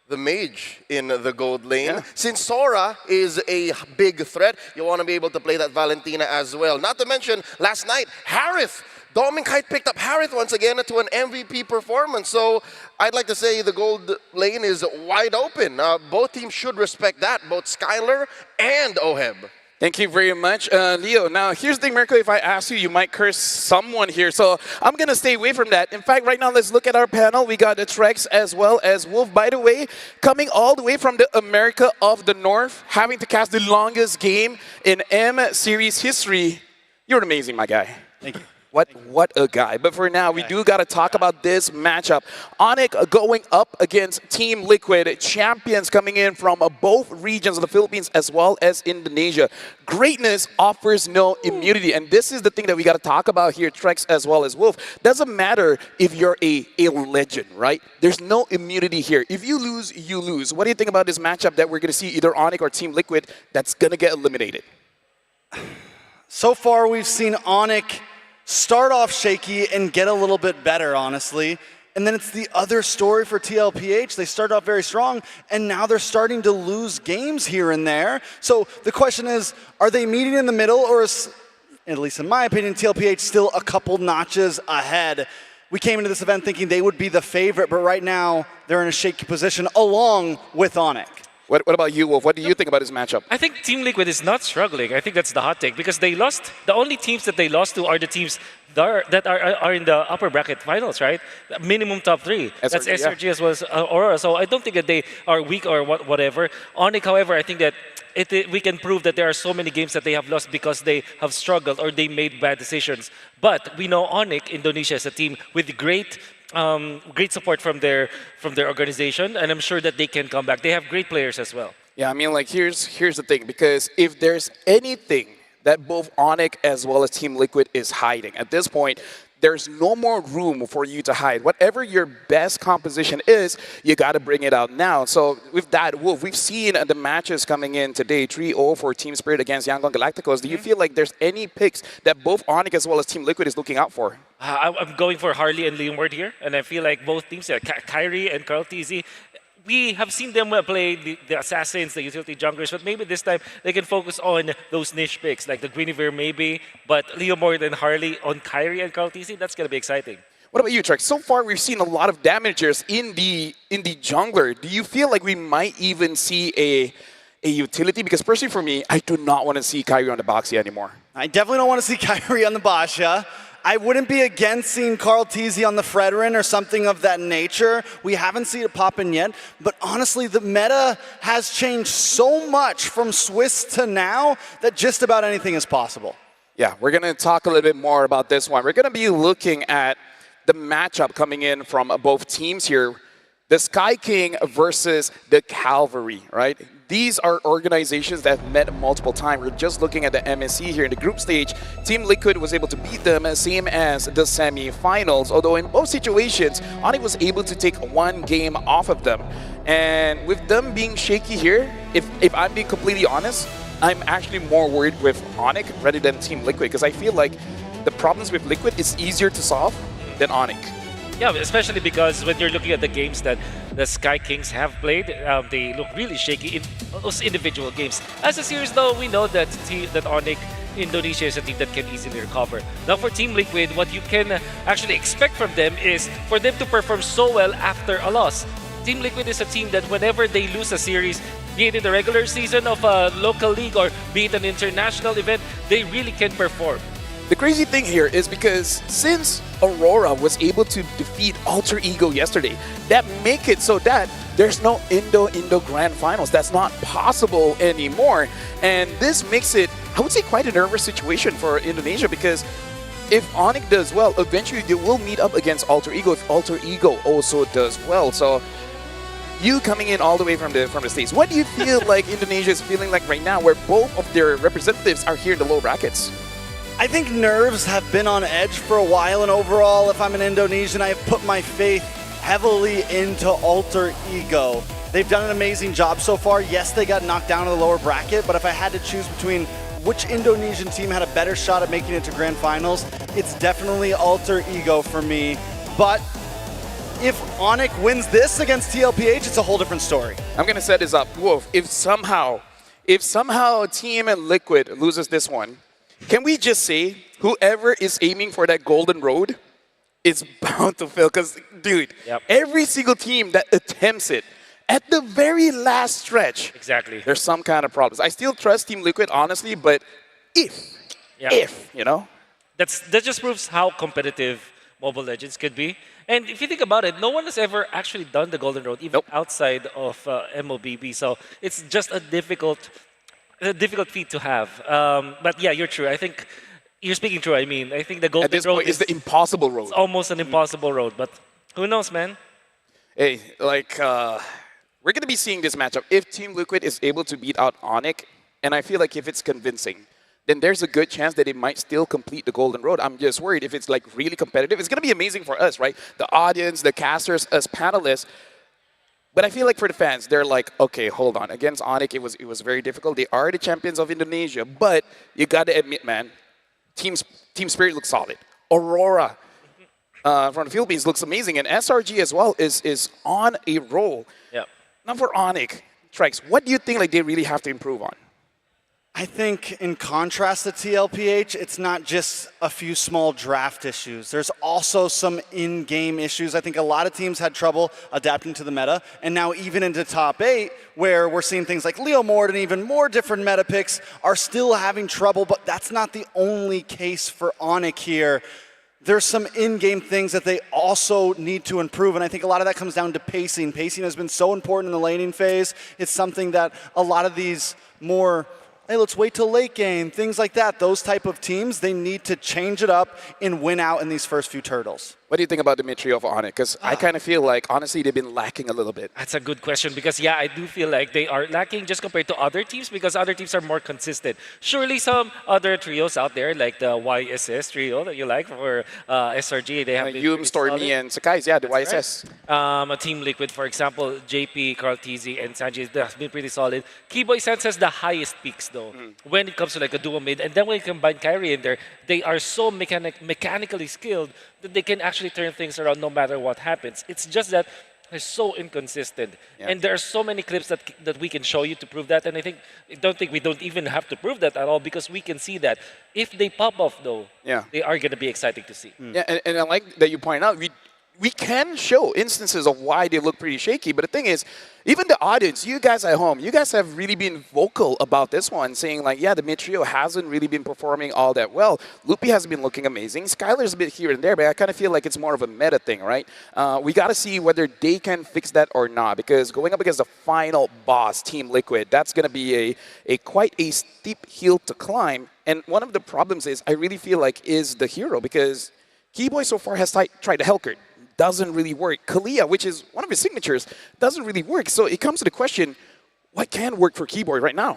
Speaker 18: the mage in the gold lane. Yeah. Since Sora is a big threat, you want to be able to play that Valentina as well. Not to mention, last night, Harith. Dominic Kite picked up Harith once again to an MVP performance. So I'd like to say the gold lane is wide open. Both teams should respect that, both Skylar and Oheb.
Speaker 6: Thank you very much, Leo. Now, here's the thing, Mirko. If I ask you, you might curse someone here. So I'm going to stay away from that. In fact, right now, let's look at our panel. We got Trex as well as Wolf. By the way, coming all the way from the America of the North, having to cast the longest game in M Series history. You're amazing, my guy.
Speaker 11: Thank you.
Speaker 6: What a guy. But for now, we do got to talk about this matchup. Onyx going up against Team Liquid, champions coming in from both regions of the Philippines as well as Indonesia. Greatness offers no immunity. And this is the thing that we got to talk about here, Trex as well as Wolf. Doesn't matter if you're a legend, right? There's no immunity here. If you lose, you lose. What do you think about this matchup that we're going to see either Onyx or Team Liquid that's going to get eliminated?
Speaker 11: So far, we've seen Onyx start off shaky and get a little bit better, honestly. And then it's the other story for TLPH. They started off very strong, and now they're starting to lose games here and there. So the question is, are they meeting in the middle, or is, at least in my opinion, TLPH still a couple notches ahead? We came into this event thinking they would be the favorite, but right now they're in a shaky position along with Onyx.
Speaker 6: What about you, Wolf? What do you think about this matchup?
Speaker 17: I think Team Liquid is not struggling. I think that's the hot take because they lost. The only teams that they lost to are the teams that are in the upper bracket finals, right? Minimum top 3.
Speaker 6: SRG,
Speaker 17: that's SRG as well as Aurora. So I don't think that they are weak or whatever. Onyx, however, I think that we can prove that there are so many games that they have lost because they have struggled or they made bad decisions. But we know Onyx, Indonesia, is a team with great support from their organization, and I'm sure that they can come back. They have great players as well.
Speaker 6: Yeah, I mean, like, here's the thing, because if there's anything that both Onyx as well as Team Liquid is hiding, at this point, there's no more room for you to hide. Whatever your best composition is, you got to bring it out now. So with that, Wolf, we've seen the matches coming in today, 3-0 for Team Spirit against Yangon Galacticos. Do you feel like there's any picks that both Onyx as well as Team Liquid is looking out for?
Speaker 17: I'm going for Harley and Leonward here, and I feel like both teams, Kyrie and Carl TZ, we have seen them play the Assassins, the utility junglers, but maybe this time they can focus on those niche picks, like the Guinevere maybe, but Leonward and Harley on Kyrie and Carl TZ, that's going to be exciting.
Speaker 6: What about you, Trex? So far, we've seen a lot of damagers in the jungler. Do you feel like we might even see a utility? Because personally for me, I do not want to see Kyrie on the Boxia anymore.
Speaker 11: I definitely don't want to see Kyrie on the Basha. I wouldn't be against seeing Carl TZ on the Fredrin or something of that nature. We haven't seen it pop in yet, but honestly, the meta has changed so much from Swiss to now that just about anything is possible.
Speaker 6: Yeah, we're going to talk a little bit more about this one. We're going to be looking at the matchup coming in from both teams here. The Sky King versus the Cavalry, right? These are organizations that have met multiple times. We're just looking at the MSC here in the group stage. Team Liquid was able to beat them, same as the semi-finals. Although in both situations, Onyx was able to take one game off of them. And with them being shaky here, if I'm being completely honest, I'm actually more worried with Onyx rather than Team Liquid, because I feel like the problems with Liquid is easier to solve than Onyx.
Speaker 17: Yeah, especially because when you're looking at the games that the Sky Kings have played, they look really shaky in those individual games. As a series, though, we know that Onyx Indonesia is a team that can easily recover. Now, for Team Liquid, what you can actually expect from them is for them to perform so well after a loss. Team Liquid is a team that whenever they lose a series, be it in the regular season of a local league or be it an international event, they really can perform.
Speaker 6: The crazy thing here is because since Aurora was able to defeat Alter Ego yesterday, that make it so that there's no Indo Grand Finals. That's not possible anymore. And this makes it, I would say, quite a nervous situation for Indonesia, because if Onyx does well, eventually they will meet up against Alter Ego if Alter Ego also does well. So you coming in all the way from the States, what do you feel like Indonesia is feeling like right now, where both of their representatives are here in the low brackets?
Speaker 11: I think nerves have been on edge for a while, and overall, if I'm an Indonesian, I have put my faith heavily into Alter Ego. They've done an amazing job so far. Yes, they got knocked down in the lower bracket, but if I had to choose between which Indonesian team had a better shot at making it to Grand Finals, it's definitely Alter Ego for me. But if Onyx wins this against TLPH, it's a whole different story.
Speaker 6: I'm going to set this up. Wolf, if somehow Team Liquid loses this one, can we just say whoever is aiming for that golden road is bound to fail? Because, dude, every single team that attempts it, at the very last stretch,
Speaker 17: exactly,
Speaker 6: there's some kind of problems. I still trust Team Liquid, honestly, but if, you know?
Speaker 17: That just proves how competitive Mobile Legends could be. And if you think about it, no one has ever actually done the Golden Road, even outside of MLBB. So it's just a difficult feat to have. But yeah, you're true. I think you're speaking true. I mean, I think the Golden Road
Speaker 6: is the impossible road.
Speaker 17: It's almost an impossible road, but who knows, man?
Speaker 6: Hey, like, we're going to be seeing this matchup. If Team Liquid is able to beat out Onyx, and I feel like if it's convincing, then there's a good chance that it might still complete the Golden Road. I'm just worried if it's like really competitive. It's going to be amazing for us, right? The audience, the casters, us panelists. But I feel like for the fans, they're like, okay, hold on. Against Onyx, it was very difficult. They are the champions of Indonesia, but you got to admit, man, Team Spirit looks solid. Aurora from the Philippines looks amazing, and SRG as well is on a roll.
Speaker 17: Yeah.
Speaker 6: Now for Onyx, Strikes, what do you think like they really have to improve on?
Speaker 11: I think in contrast to TLPH, it's not just a few small draft issues. There's also some in-game issues. I think a lot of teams had trouble adapting to the meta, and now even into top 8, where we're seeing things like Leo Mord and even more different meta picks are still having trouble, but that's not the only case for Onyx here. There's some in-game things that they also need to improve, and I think a lot of that comes down to pacing. Pacing has been so important in the laning phase. It's something that a lot of these more, hey, let's wait till late game, things like that, those type of teams, they need to change it up and win out in these first few turtles.
Speaker 6: What do you think about Dimitri of Onyx? Because I kind of feel like, honestly, they've been lacking a little bit.
Speaker 17: That's a good question because, yeah, I do feel like they are lacking just compared to other teams because other teams are more consistent. Surely some other trios out there, like the YSS trio that you like for SRG, they have
Speaker 6: Yum, Stormy, and Sakai's, yeah, the YSS.
Speaker 17: Right. Team Liquid, for example, JP, Carl TZ, and Sanji has been pretty solid. Keyboy Sense has the highest peaks, though, when it comes to like a duo mid. And then when you combine Kyrie in there, they are so mechanically skilled that they can actually turn things around no matter what happens. It's just that they're so inconsistent. Yeah. And there are so many clips that we can show you to prove that. And I don't think we don't even have to prove that at all because we can see that. If they pop off, though, they are going to be exciting to see.
Speaker 6: Yeah, and I like that you point out, we can show instances of why they look pretty shaky. But the thing is, even the audience, you guys at home, you guys have really been vocal about this one, saying like, yeah, the mid-trio hasn't really been performing all that well. Loopy has been looking amazing. Skylar's a bit here and there, but I kind of feel like it's more of a meta thing, right? We got to see whether they can fix that or not, because going up against the final boss, Team Liquid, that's going to be quite a steep hill to climb. And one of the problems is, I really feel like, is the hero, because Keyboy so far has tried the Hellcurt. Doesn't really work. Kalia, which is one of his signatures, doesn't really work. So it comes to the question, what can work for Keyboy right now?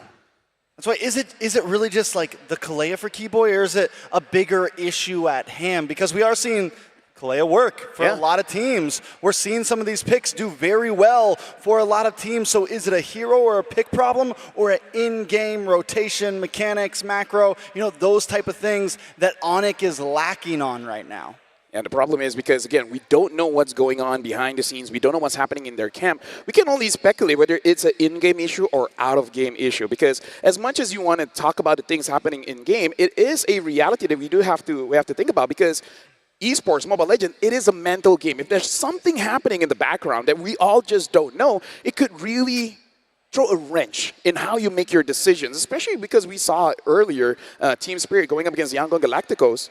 Speaker 11: That's why, is it really just like the Kalia for Keyboy, or is it a bigger issue at hand? Because we are seeing Kalia work for a lot of teams. We're seeing some of these picks do very well for a lot of teams. So is it a hero or a pick problem, or an in-game rotation, mechanics, macro, those type of things that Onyx is lacking on right now?
Speaker 6: And the problem is because, again, we don't know what's going on behind the scenes. We don't know what's happening in their camp. We can only speculate whether it's an in-game issue or out-of-game issue. Because as much as you want to talk about the things happening in-game, it is a reality that we have to think about. Because esports, Mobile Legends, it is a mental game. If there's something happening in the background that we all just don't know, it could really throw a wrench in how you make your decisions. Especially because we saw earlier Team Spirit going up against Yangon Galacticos.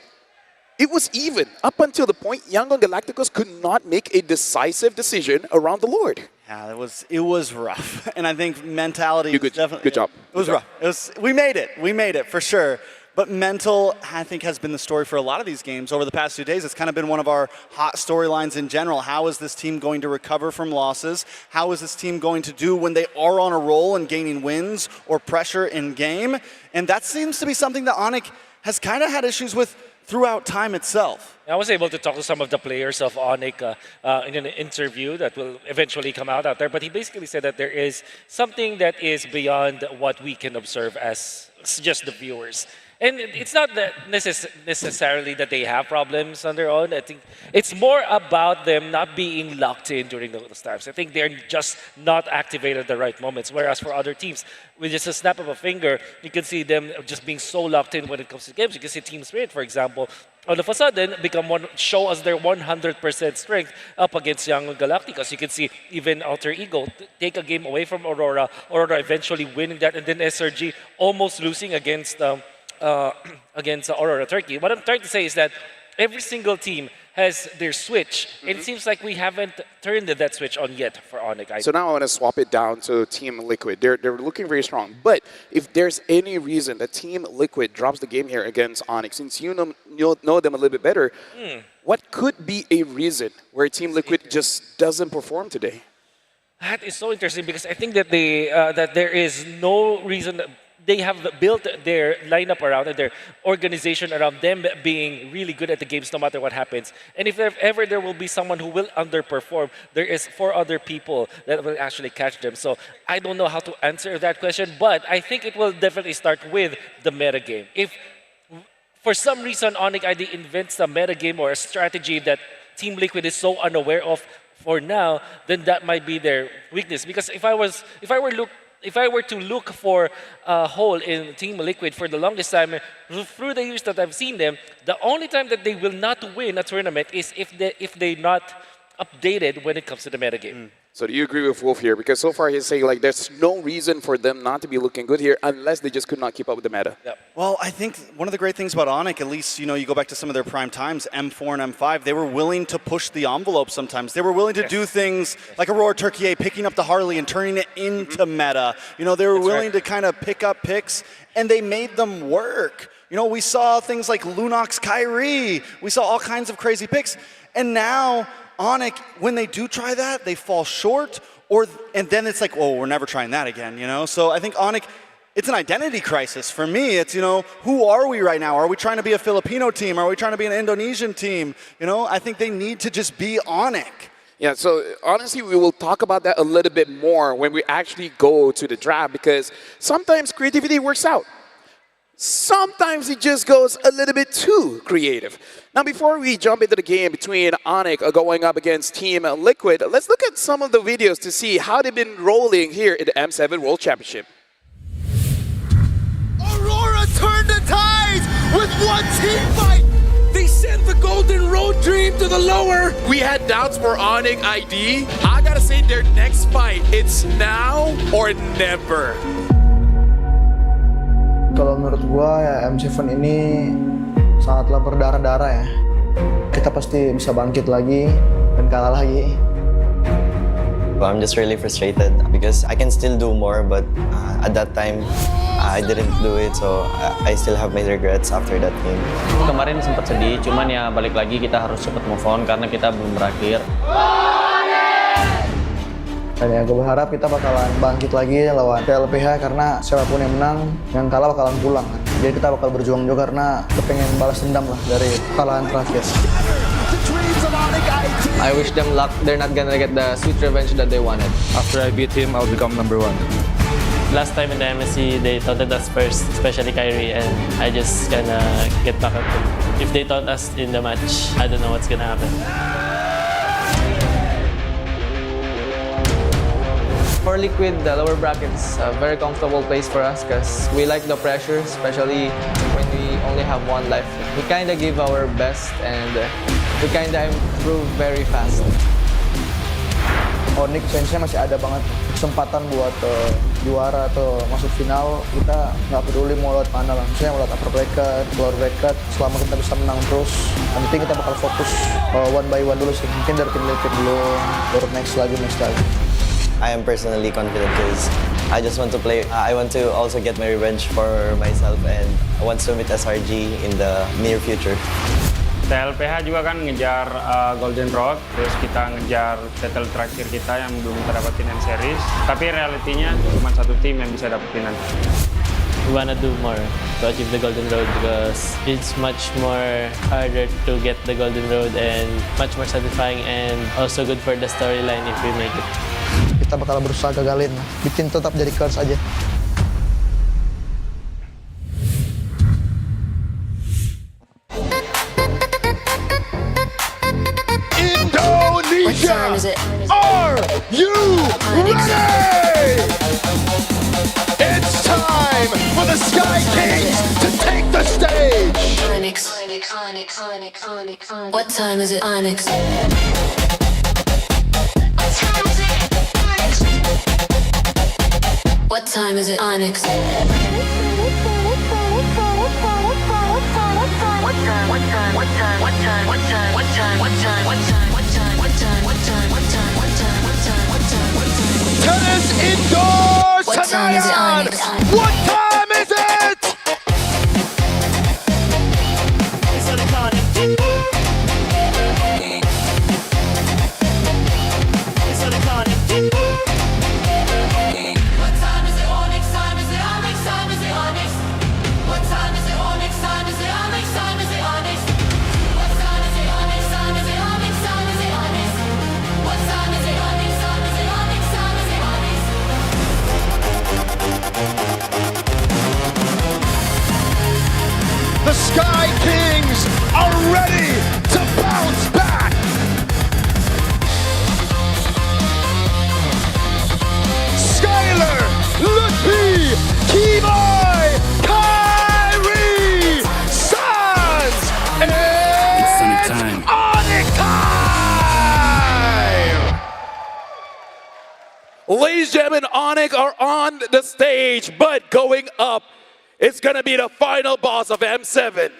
Speaker 6: It was even up until the point Yangon Galacticos could not make a decisive decision around the Lord.
Speaker 11: Yeah, it was rough, and I think mentality.
Speaker 6: Good job.
Speaker 11: It was rough. We made it for sure. But mental, I think, has been the story for a lot of these games over the past 2 days. It's kind of been one of our hot storylines in general. How is this team going to recover from losses? How is this team going to do when they are on a roll and gaining wins or pressure in game? And that seems to be something that Onyx has kind of had issues with throughout time itself.
Speaker 17: I was able to talk to some of the players of Onyx in an interview that will eventually come out there, but he basically said that there is something that is beyond what we can observe as just the viewers. And it's not that necessarily that they have problems on their own. I think it's more about them not being locked in during those times. I think they're just not activated at the right moments. Whereas for other teams, with just a snap of a finger, you can see them just being so locked in when it comes to games. You can see Team Spirit, for example, all of a sudden show us their 100% strength up against Young Galacticos. You can see even Alter Ego take a game away from Aurora. Aurora eventually winning that, and then SRG almost losing against Aurora Turkey. What I'm trying to say is that every single team has their switch, and it seems like we haven't turned that switch on yet for Onyx.
Speaker 6: So now I want to swap it down to Team Liquid. They're looking very strong. But if there's any reason that Team Liquid drops the game here against Onyx, since you know them a little bit better, what could be a reason where Team Liquid just doesn't perform today?
Speaker 17: That is so interesting because I think that that there is no reason. They have built their lineup around it, their organization around them being really good at the games no matter what happens. And if ever there will be someone who will underperform, there is 4 other people that will actually catch them. So I don't know how to answer that question, but I think it will definitely start with the metagame. If for some reason Onyx ID invents a metagame or a strategy that Team Liquid is so unaware of for now, then that might be their weakness. Because if I were to look for a hole in Team Liquid for the longest time, through the years that I've seen them, the only time that they will not win a tournament is if they're not updated when it comes to the metagame.
Speaker 6: So do you agree with Wolf here? Because so far he's saying like there's no reason for them not to be looking good here unless they just could not keep up with the meta.
Speaker 17: Yep.
Speaker 11: Well, I think one of the great things about Onyx, at least, you go back to some of their prime times, M4 and M5, they were willing to push the envelope sometimes. They were willing to do things like Aurora Turkey picking up the Harley and turning it into meta. They were willing to kind of pick up picks, and they made them work. We saw things like Lunox Kyrie. We saw all kinds of crazy picks. And now Onyx, when they do try that, they fall short, and then it's like, we're never trying that again, So I think Onyx, it's an identity crisis. For me, it's, who are we right now? Are we trying to be a Filipino team? Are we trying to be an Indonesian team? I think they need to just be Onyx.
Speaker 6: Yeah, so honestly, we will talk about that a little bit more when we actually go to the draft, because sometimes creativity works out. Sometimes it just goes a little bit too creative. Now, before we jump into the game between Onyx going up against Team Liquid, let's look at some of the videos to see how they've been rolling here in the M7 World Championship.
Speaker 12: Aurora turned the tides with one team fight. They sent the Golden Road Dream to the lower.
Speaker 6: We had doubts for Onyx ID. I gotta say, their next fight, it's now or never.
Speaker 7: Kalau menurut gua ya M7 ini sangatlah berdarah-darah ya. Kita pasti bisa bangkit lagi dan kalah lagi.
Speaker 15: I'm just really frustrated because I can still do more, but at that time I didn't do it, so I still have my regrets after that game.
Speaker 20: Kemarin sempat sedih, cuman ya balik lagi kita harus cepat move on karena kita belum berakhir.
Speaker 7: Dan ya gue berharap kita bakalan bangkit lagi lawan TLPH karena siapapun yang menang, yang kalah bakalan pulang kan. Jadi kita bakal berjuang juga karena kita pengen balas dendam lah dari kekalahan terakhir.
Speaker 20: I wish them luck. They're not gonna get the sweet revenge that they wanted.
Speaker 21: After I beat him, I'll become #1.
Speaker 25: Last time in the MSC, they taunted us first, especially Kyrie, and I just gonna get back at them. If they taunt us in the match, I don't know what's gonna happen.
Speaker 20: For Liquid, the lower bracket's a very comfortable place for us because we like the pressure, especially when we only have one life. We kind of give our best and we kind of improve very fast.
Speaker 7: Onyx chance-nya masih ada banget, kesempatan buat juara atau masuk final. Kita nggak peduli mau lewat mana lah, misalnya mau lewat upper bracket, lower bracket, selama kita bisa menang terus. Yang penting kita bakal fokus one by one dulu sih, mungkin dari tim Liquid dulu, baru next lagi.
Speaker 15: I am personally confident because I just want to play. I want to also get my revenge for myself and I want to meet SRG in the near future.
Speaker 26: TLPH juga kan ngejar Golden Road, terus kita ngejar title terakhir kita yang belum kita dapetin M Series. Tapi realitinya cuma satu tim yang bisa dapetin nanti.
Speaker 25: We wanna do more to achieve the Golden Road because it's much more harder to get the Golden Road and much more satisfying and also good for the storyline if we make it.
Speaker 7: Kita bakal berusaha gagalin, bikin tetap jadi curse aja.
Speaker 12: Are you ready? It's time for the Sky Kings to take the stage.
Speaker 1: What time is it, Onyx? What time is it, Onyx?
Speaker 12: Tennis indoors tonight. What time is it? The Sky Kings are ready to bounce back. Skylar, Ludwig, Kivai, Kyrie, Sans, and Onyx time!
Speaker 6: Ladies and gentlemen, Onyx are on the stage, but going up, it's gonna be the final boss of M7.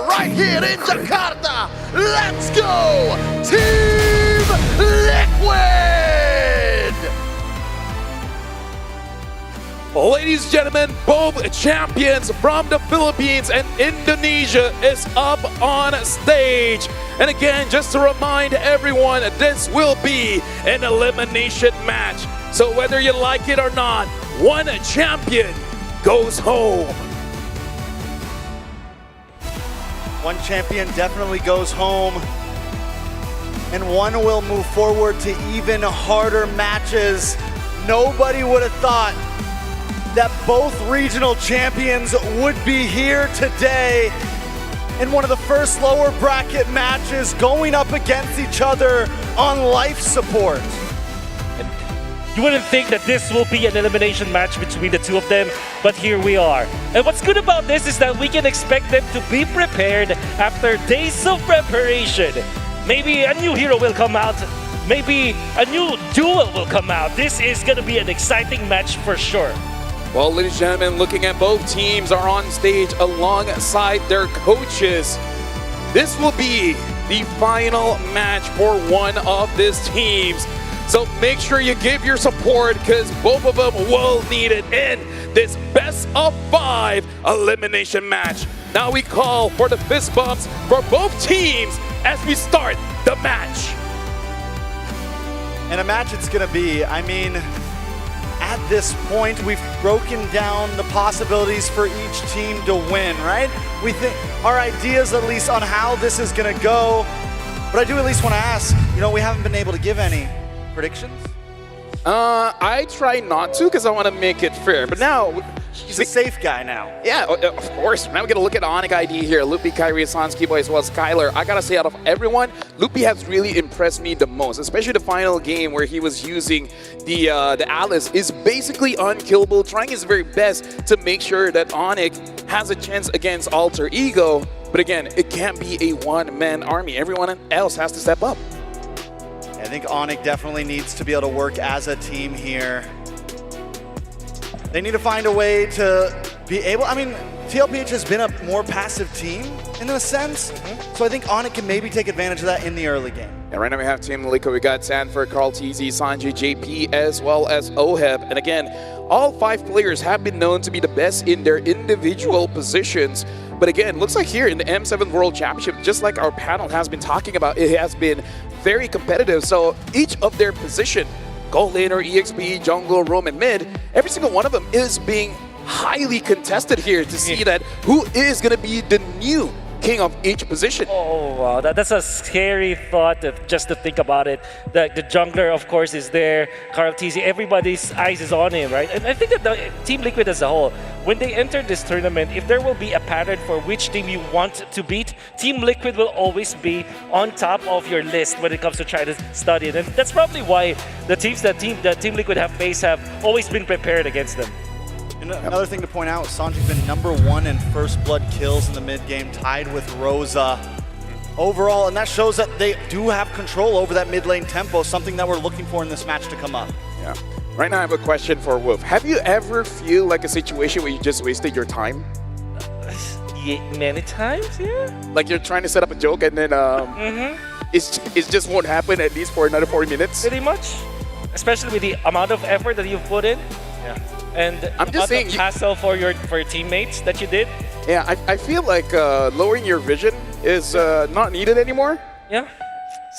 Speaker 12: Right here in Jakarta. Let's go, Team Liquid!
Speaker 6: Ladies and gentlemen, both champions from the Philippines and Indonesia is up on stage. And again, just to remind everyone, this will be an elimination match. So whether you like it or not, one champion goes home.
Speaker 11: One champion definitely goes home, and one will move forward to even harder matches. Nobody would have thought that both regional champions would be here today in one of the first lower bracket matches going up against each other on life support.
Speaker 17: You wouldn't think that this will be an elimination match between the two of them, but here we are. And what's good about this is that we can expect them to be prepared after days of preparation. Maybe a new hero will come out, maybe a new duel will come out. This is gonna be an exciting match for sure.
Speaker 6: Well, ladies and gentlemen, looking at both teams are on stage alongside their coaches. This will be the final match for one of these teams. So make sure you give your support because both of them will need it in this best of 5 elimination match. Now we call for the fist bumps for both teams as we start the match.
Speaker 11: And a match it's gonna be, I mean, at this point, we've broken down the possibilities for each team to win, right? We think our ideas, at least, on how this is going to go. But I do at least want to ask, we haven't been able to give any predictions.
Speaker 6: I try not to because I want to make it fair. But now,
Speaker 11: he's a safe guy now.
Speaker 6: Yeah, of course. Now we're going to look at Onyx ID here. Loopy, Kyrie, Sanski Boy, as well as Skylar. I got to say, out of everyone, Loopy has really impressed me the most, especially the final game where he was using the Alice is basically unkillable, trying his very best to make sure that Onyx has a chance against Alter Ego. But again, it can't be a one-man army. Everyone else has to step up.
Speaker 11: I think Onyx definitely needs to be able to work as a team here. They need to find a way to be able, TLPH has been a more passive team in a sense, so I think Onyx can maybe take advantage of that in the early game.
Speaker 6: And right now we have Team Liquid. We got Sanford, Carl TZ, Sanjay, JP, as well as Oheb. And again, all 5 players have been known to be the best in their individual positions. But again, looks like here in the M7 World Championship, just like our panel has been talking about, it has been very competitive. So each of their position, gold laner, EXP, jungle, roam, and mid, every single one of them is being highly contested here to see that who is going to be the new king of each position.
Speaker 17: Oh, wow. That's a scary thought just to think about it. The jungler, of course, is there. Carl TZ, everybody's eyes is on him, right? And I think that the Team Liquid as a whole, when they enter this tournament, if there will be a pattern for which team you want to beat, Team Liquid will always be on top of your list when it comes to try to study it. And that's probably why the teams that Team Liquid have faced have always been prepared against them.
Speaker 11: And another thing to point out, Sanji's been #1 in first blood kills in the mid game, tied with Rosa overall, and that shows that they do have control over that mid lane tempo, something that we're looking for in this match to come up.
Speaker 6: Yeah. Right now I have a question for Wolf. Have you ever feel like a situation where you just wasted your time?
Speaker 17: Yeah, many times, yeah.
Speaker 6: Like you're trying to set up a joke and then it just won't happen at least for another 40 minutes?
Speaker 17: Pretty much. Especially with the amount of effort that you've put in.
Speaker 6: Yeah.
Speaker 17: And
Speaker 6: I'm just saying,
Speaker 17: hassle for your teammates that you did.
Speaker 6: Yeah, I feel like lowering your vision is not needed anymore.
Speaker 17: Yeah.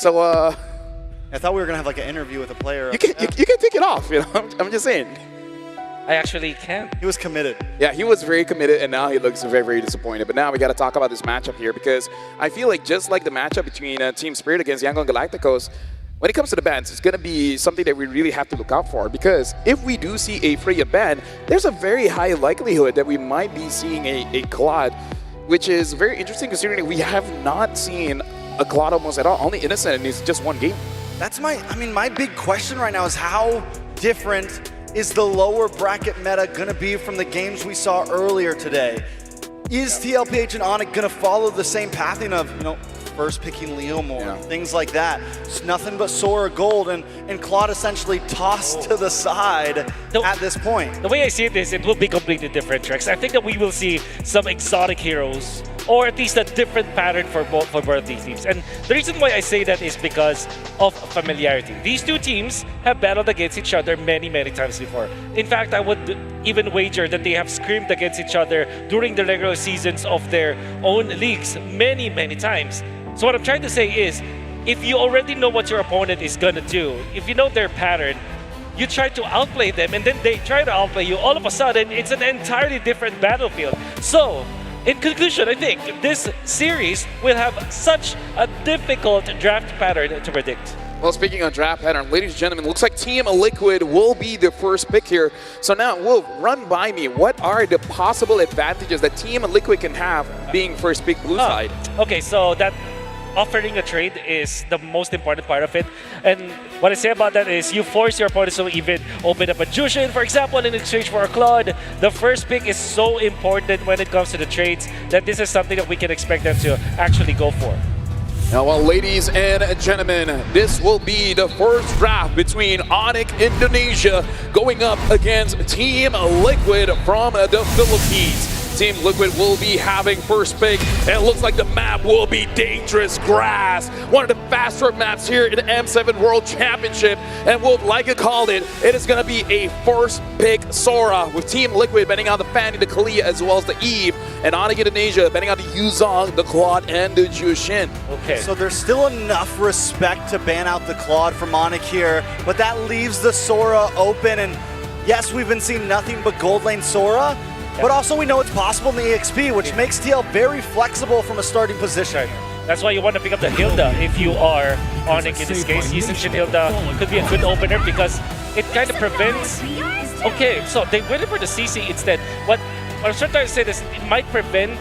Speaker 6: So
Speaker 11: I thought we were gonna have like an interview with a player.
Speaker 6: You can take it off. I'm just saying.
Speaker 17: I actually can.
Speaker 11: He was committed.
Speaker 6: Yeah, he was very committed, and now he looks very, very disappointed. But now we got to talk about this matchup here because I feel like just like the matchup between Team Spirit against Yangon Galacticos, when it comes to the bans, it's going to be something that we really have to look out for because if we do see a Freya ban, there's a very high likelihood that we might be seeing a Claude, which is very interesting considering we have not seen a Claude almost at all, only Innocent, and it's just one game.
Speaker 11: That's my big question right now is how different is the lower bracket meta going to be from the games we saw earlier today? Is TLPH and Onyx going to follow the same pathing of, first picking Leomore, things like that? It's nothing but Sora Gold and Claude essentially tossed to the side at this point.
Speaker 17: The way I see it is it will be completely different, Trex. I think that we will see some exotic heroes or at least a different pattern for both of these teams. And the reason why I say that is because of familiarity. These two teams have battled against each other many, many times before. In fact, I would even wager that they have scrimmed against each other during the regular seasons of their own leagues many, many times. So what I'm trying to say is, if you already know what your opponent is gonna do, if you know their pattern, you try to outplay them and then they try to outplay you, all of a sudden, it's an entirely different battlefield. So, in conclusion, I think this series will have such a difficult draft pattern to predict.
Speaker 6: Well, speaking of draft pattern, ladies and gentlemen, looks like Team Liquid will be the first pick here. So now, Wolf, run by me. What are the possible advantages that Team Liquid can have being first pick blue side?
Speaker 17: Okay, so that offering a trade is the most important part of it. And what I say about that is you force your opponents to even open up a Jushin, for example, in exchange for a Claude. The first pick is so important when it comes to the trades that this is something that we can expect them to actually go for.
Speaker 6: Now, well, ladies and gentlemen, this will be the first draft between Onyx Indonesia going up against Team Liquid from the Philippines. Team Liquid will be having first pick, and it looks like the map will be Dangerous Grass, one of the faster maps here in the M7 World Championship. And Wolf, like it called it, it is going to be a first pick Sora, with Team Liquid betting on the Fanny, the Kalia, as well as the Eve, and Onyx Indonesia betting on the Yuzong, the Claude, and the Jushin.
Speaker 17: Okay.
Speaker 11: So there's still enough respect to ban out the Claude from Onyx here, but that leaves the Sora open, and yes, we've been seeing nothing but gold lane Sora, but also we know it's possible in the EXP, which makes TL very flexible from a starting position.
Speaker 17: That's why you want to pick up the Hilda if you are Onyx in this case. Yisun Hilda could be a good opener because it kind of prevents... Okay, so they went for the CC instead. What I'm trying to say is it might prevent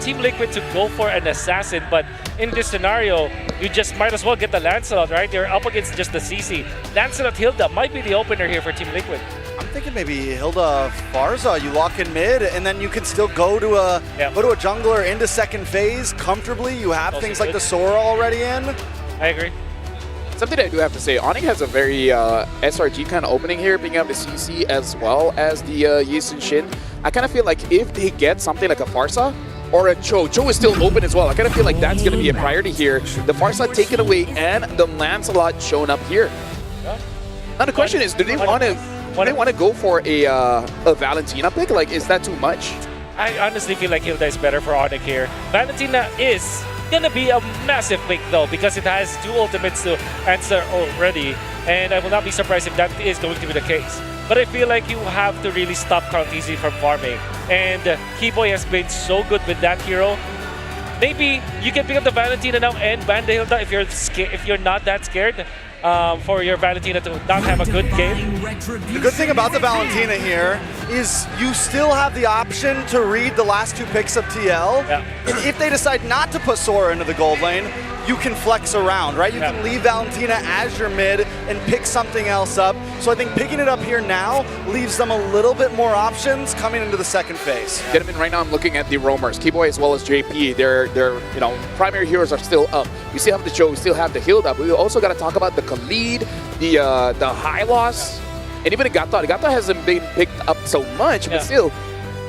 Speaker 17: Team Liquid to go for an assassin, but in this scenario, you just might as well get the Lancelot, right? You're up against just the CC. Lancelot Hilda might be the opener here for Team Liquid.
Speaker 11: I'm thinking maybe Hilda Farza, you lock in mid, and then you can still go to a jungler into second phase comfortably. You have also things like the Sora already in.
Speaker 17: I agree.
Speaker 6: Something I do have to say, Onyx has a very SRG kind of opening here, being able to CC as well as the Yisun Shin. I kind of feel like if they get something like a Farsa or a Cho is still open as well. I kind of feel like that's going to be a priority here. The Farsa taken away and the Lancelot shown up here. Now the question is, do they want to go for a Valentina pick? Like, is that too much?
Speaker 17: I honestly feel like Hilda is better for Onyx here. Valentina is gonna be a massive pick though, because it has 2 ultimates to answer already, and I will not be surprised if that is going to be the case. But I feel like you have to really stop Count Easy from farming, and Keyboy has been so good with that hero. Maybe you can pick up the Valentina now and ban the Hilda if you're not that scared for your Valentina to not have a good game.
Speaker 11: The good thing about the Valentina here is you still have the option to read the last 2 picks of TL.
Speaker 17: Yeah.
Speaker 11: And if they decide not to put Sora into the gold lane, you can flex around, right? You can leave Valentina as your mid and pick something else up. So I think picking it up here now leaves them a little bit more options coming into the second phase.
Speaker 6: Gentlemen, right now I'm looking at the roamers, Keyboy as well as JP. Their primary heroes are still up. We still have the Cho, we still have the Hilda, but we also got to talk about the Khalid, the Hylos, and even the Gata. The Gata hasn't been picked up so much, but still,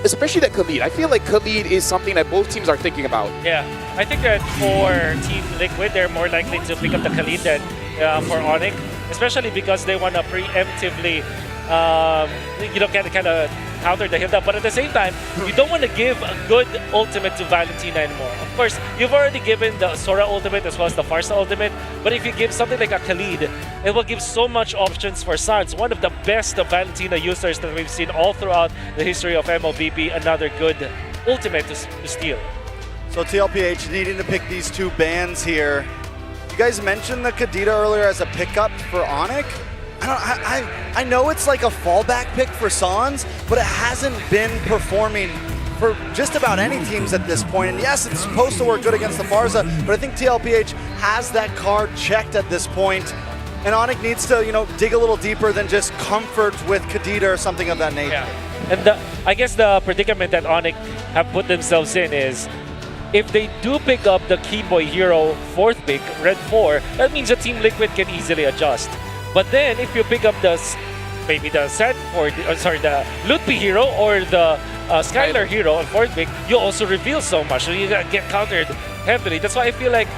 Speaker 6: especially that Khalid. I feel like Khalid is something that both teams are thinking about.
Speaker 17: Yeah, I think that for Team Liquid, they're more likely to pick up the Khalid than for Onyx, especially because they want to preemptively, kind of counter the Hilda. But at the same time, you don't want to give a good ultimate to Valentina anymore. Of course, you've already given the Sora ultimate as well as the Farsa ultimate, but if you give something like a Khalid, it will give so much options for Sans, one of the best Valentina users that we've seen all throughout the history of MLBB, another good ultimate to steal.
Speaker 11: So TLPH needing to pick these 2 bans here. You guys mentioned the Kadita earlier as a pickup for Onyx. I know it's like a fallback pick for Sans, but it hasn't been performing for just about any teams at this point. And yes, it's supposed to work good against the Farza, but I think TLPH has that card checked at this point. And Onyx needs to, dig a little deeper than just comfort with Kadita or something of that nature.
Speaker 17: Yeah. And I guess the predicament that Onyx have put themselves in is, if they do pick up the Keyboy hero 4th pick, Red 4, that means the Team Liquid can easily adjust. But then if you pick up the the Lutpi hero or the Skylar hero on 4th pick, you also reveal so much, so you get countered heavily. That's why I feel like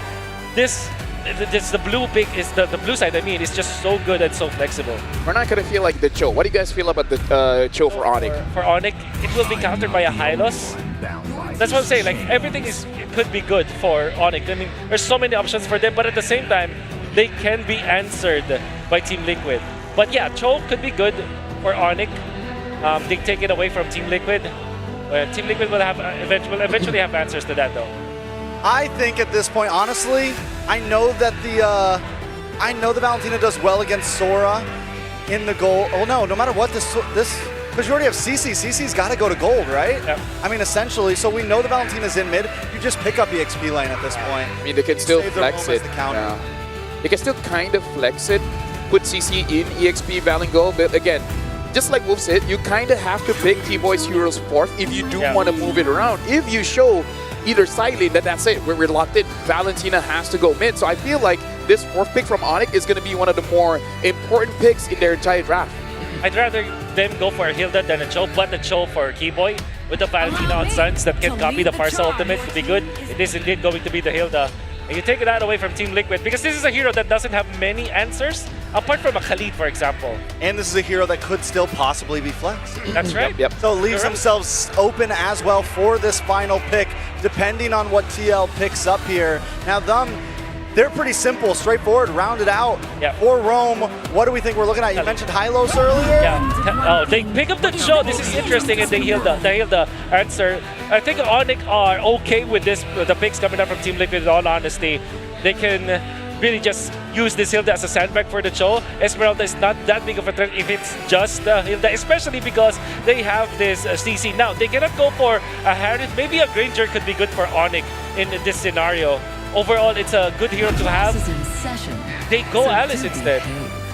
Speaker 17: the blue pick is the blue side. I mean, is just so good and so flexible.
Speaker 6: We're not gonna feel like the Cho. What do you guys feel about the Cho for Onyx?
Speaker 17: For Onyx, it will be countered by a Hylos. That's what I'm saying. Like, everything could be good for Onyx. I mean, there's so many options for them, but at the same time, they can be answered by Team Liquid. But yeah, Cho could be good for Onyx. They take it away from Team Liquid. Team Liquid will eventually have answers to that though.
Speaker 11: I think at this point, honestly, I know that the Valentina does well against Sora in the gold. Oh no matter what this because you already have CC. CC's got to go to gold, right?
Speaker 17: Yep.
Speaker 11: I mean, essentially, so we know the Valentina's in mid. You just pick up EXP lane at this point.
Speaker 6: I mean, they can still flex it. They can still kind of flex it, put CC in EXP Valen Go, but again, just like Wolf said, you kind of have to pick Keyboy's heroes 4th if you do want to move it around. If you show either side lane, that's it. We're locked in. Valentina has to go mid. So I feel like this 4th pick from Onyx is going to be one of the more important picks in their entire draft.
Speaker 17: I'd rather them go for a Hilda than a Cho, but a Cho for Keyboy with the Valentina on Suns that can copy the Farsa ultimate could be good. It is indeed going to be the Hilda. And you take that away from Team Liquid because this is a hero that doesn't have many answers, apart from a Khalid, for example.
Speaker 11: And this is a hero that could still possibly be flexed.
Speaker 17: That's right.
Speaker 6: Yep.
Speaker 11: So it leaves themselves open as well for this final pick, depending on what TL picks up here. Now, they're pretty simple, straightforward, rounded out. For Rome, what do we think we're looking at? You mentioned Hylos earlier?
Speaker 17: Yeah, they pick up the show. This is interesting, and they heal the answer. I think Onyx are okay with this, the picks coming up from Team Liquid, in all honesty. They can really just use this Hilda as a sandbag for the show. Esmeralda is not that big of a threat if it's just Hilda, especially because they have this CC. Now, they cannot go for a Harris. Maybe a Granger could be good for Onyx in this scenario. Overall, it's a good hero to have. They go Alice instead.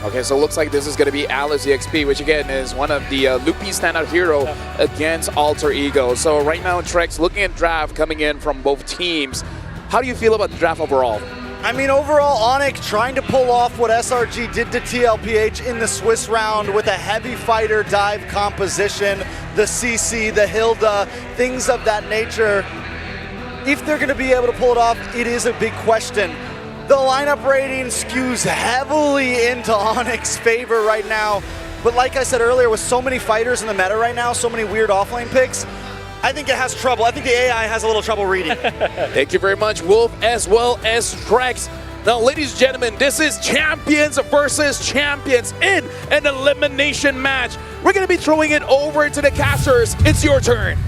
Speaker 6: Okay, so it looks like this is going to be Alice EXP, which again is one of the loopy standout hero against Alter Ego. So right now, Trex looking at draft coming in from both teams. How do you feel about the draft overall?
Speaker 11: I mean, overall, Onyx trying to pull off what SRG did to TLPH in the Swiss round with a heavy fighter dive composition, the CC, the Hilda, things of that nature. If they're going to be able to pull it off, it is a big question. The lineup rating skews heavily into Onyx's favor right now. But like I said earlier, with so many fighters in the meta right now, so many weird offlane picks, I think it has trouble. I think the AI has a little trouble reading.
Speaker 6: Thank you very much, Wolf, as well as Trex. Now, ladies and gentlemen, this is champions versus champions in an elimination match. We're going to be throwing it over to the casters. It's your turn.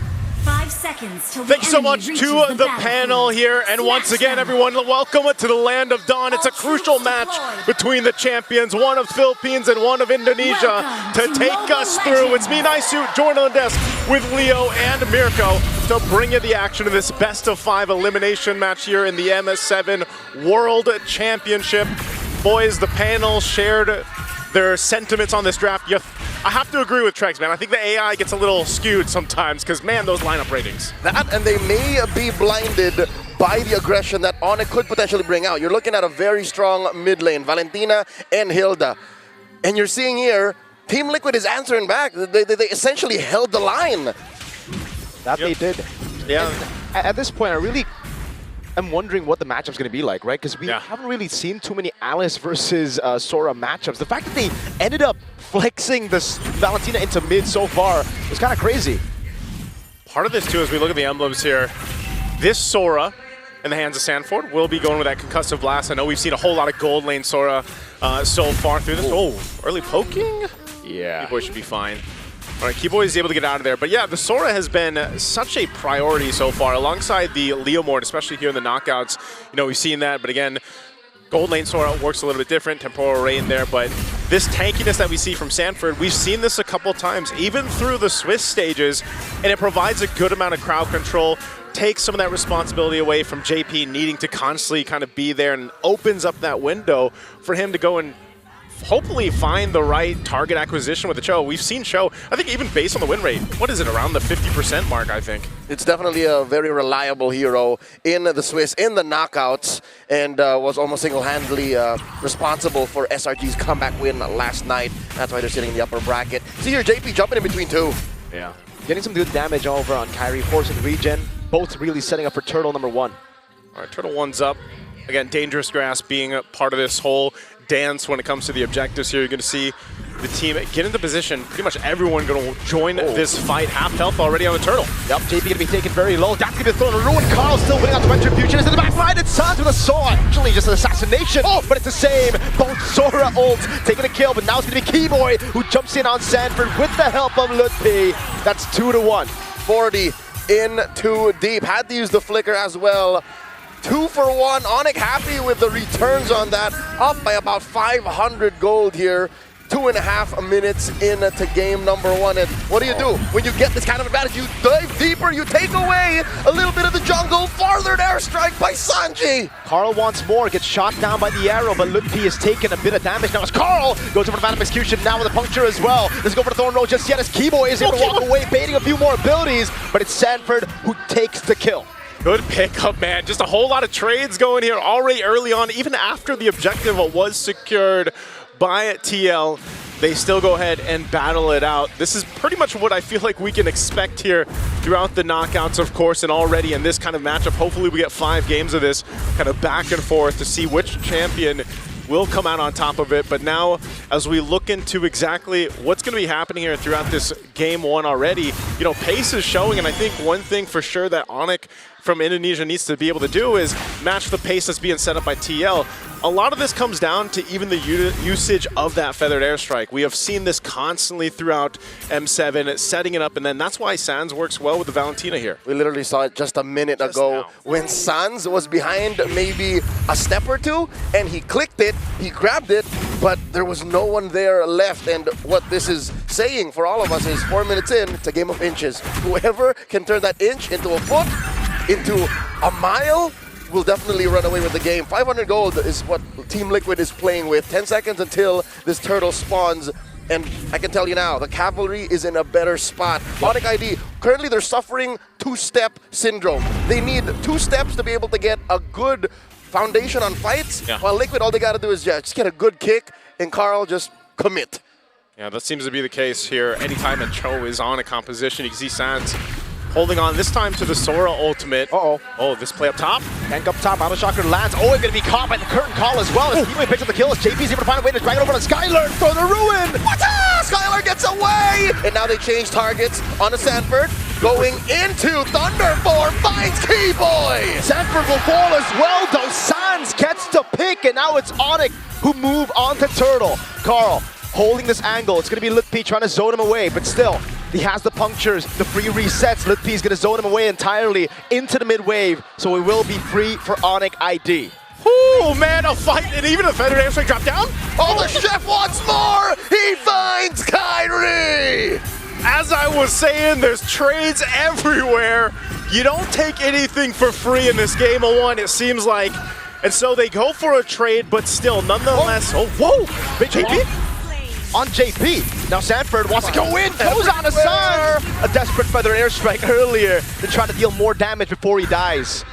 Speaker 2: 5 seconds till
Speaker 8: Thank you so much to the panel here, and once again, everyone, welcome to the land of Dawn. It's a crucial match between the champions, one of Philippines and one of Indonesia, to take us through. It's me, Nicesuit, joined on the desk with Leo and Mirko to bring you the action of this best-of-5 elimination match here in the MS7 World Championship. Boys, the panel shared their sentiments on this draft. I have to agree with Trex, man. I think the AI gets a little skewed sometimes because, man, those lineup ratings.
Speaker 18: That, and they may be blinded by the aggression that Onyx could potentially bring out. You're looking at a very strong mid lane, Valentina and Hilda. And you're seeing here, Team Liquid is answering back. They essentially held the line.
Speaker 19: That they did.
Speaker 8: Yeah.
Speaker 19: And at this point, I'm wondering what the matchup's going to be like, right? Because we haven't really seen too many Alice versus Sora matchups. The fact that they ended up flexing this Valentina into mid so far is kind of crazy.
Speaker 8: Part of this, too, as we look at the emblems here, this Sora in the hands of Sanford will be going with that concussive blast. I know we've seen a whole lot of gold lane Sora so far through this. Oh, early poking?
Speaker 19: Yeah.
Speaker 8: Keyboy should be fine. All right, Keyboy is able to get out of there. But yeah, the Sora has been such a priority so far, alongside the Leomord, especially here in the knockouts. You know, we've seen that, but again, gold lane Sora works a little bit different, temporal array in there, but this tankiness that we see from Sanford, we've seen this a couple times, even through the Swiss stages, and it provides a good amount of crowd control, takes some of that responsibility away from JP needing to constantly kind of be there, and opens up that window for him to go and hopefully find the right target acquisition with the Cho. We've seen Cho, I think even based on the win rate, what is it, around the 50% mark, I think.
Speaker 18: It's definitely a very reliable hero in the Swiss, in the knockouts, and was almost single-handedly responsible for SRG's comeback win last night. That's why they're sitting in the upper bracket. See here, JP jumping in between two.
Speaker 19: Yeah. Getting some good damage over on Kyrie, forcing regen, both really setting up for Turtle number 1.
Speaker 8: All right, Turtle 1's up. Again, Dangerous Grass being a part of this whole dance when it comes to the objectives here. You're going to see the team get into position. Pretty much everyone going to join this fight. Half health already on the Turtle.
Speaker 19: Yep, JP going to be taken very low. That's going to be thrown a ruin. Carl still winning out to Retribution. It's in the back line. It's Sans with a sword. Actually, just an assassination. Oh, but it's the same. Both Sora ult taking a kill, but now it's going to be Keyboy who jumps in on Sanford with the help of Lutpi. That's 2-1.
Speaker 18: 40 in too deep. Had to use the flicker as well. 2 for 1. Onyx happy with the returns on that. Up by about 500 gold here. 2.5 minutes into game number 1. And what do? When you get this kind of advantage, you dive deeper, you take away a little bit of the jungle. Farthered airstrike by Sanji.
Speaker 19: Carl wants more, gets shot down by the arrow, but Lutpi is taking a bit of damage now as Carl goes over to Phantom Execution now with a puncture as well. Let's go for the Thorn Road just yet as Keyboy is able to walk away, baiting a few more abilities, but it's Sanford who takes the kill.
Speaker 8: Good pickup, man. Just a whole lot of trades going here already early on. Even after the objective was secured by TL, they still go ahead and battle it out. This is pretty much what I feel like we can expect here throughout the knockouts, of course, and already in this kind of matchup. Hopefully we get 5 games of this kind of back and forth to see which champion will come out on top of it. But now, as we look into exactly what's going to be happening here throughout this game one already, you know, pace is showing, and I think one thing for sure that Onyx from Indonesia needs to be able to do is match the pace that's being set up by TL. A lot of this comes down to even the usage of that feathered airstrike. We have seen this constantly throughout M7, setting it up, and then that's why Sans works well with the Valentina here.
Speaker 18: We literally saw it just a minute ago when Sans was behind maybe a step or two, and he clicked it, he grabbed it, but there was no one there left. And what this is saying for all of us is 4 minutes in, it's a game of inches. Whoever can turn that inch into a foot, into a mile, will definitely run away with the game. 500 gold is what Team Liquid is playing with. 10 seconds until this turtle spawns. And I can tell you now, the Cavalry is in a better spot. Onyx ID, currently they're suffering two-step syndrome. They need 2 steps to be able to get a good foundation on fights. While Liquid, all they got to do is just get a good kick, and Carl just commit.
Speaker 8: Yeah, that seems to be the case here. Anytime a Cho is on a composition, you can see Sans holding on this time to the Sora ultimate. Oh, this play up top.
Speaker 19: Tank up top, Auto Shocker lands. Oh, he's going to be caught by the curtain call as well. As Keyway picks up the kill, as JP's able to find a way to drag it over to Skylar for the ruin.
Speaker 18: What? Skylar gets away! And now they change targets on a Sanford. Going into Thunderform, finds Keyboy!
Speaker 19: Sanford will fall as well, though. Sans gets the pick, and now it's Onyx who move on to Turtle. Carl holding this angle. It's going to be Lutpi trying to zone him away, but still, he has the punctures, the free resets. Lutpi is going to zone him away entirely into the mid-wave, so it will be free for Onyx ID.
Speaker 8: Oh man, a fight, and even a feathered airstrike drop down.
Speaker 18: Oh, the chef wants more! He finds Kyrie!
Speaker 8: As I was saying, there's trades everywhere. You don't take anything for free in this game of one, it seems like. And so they go for a trade, but still, nonetheless. Oh, whoa!
Speaker 19: Big JP on JP. Now Sanford wants to go in, goes on a Sans. A desperate feather airstrike earlier to try to deal more damage before he dies.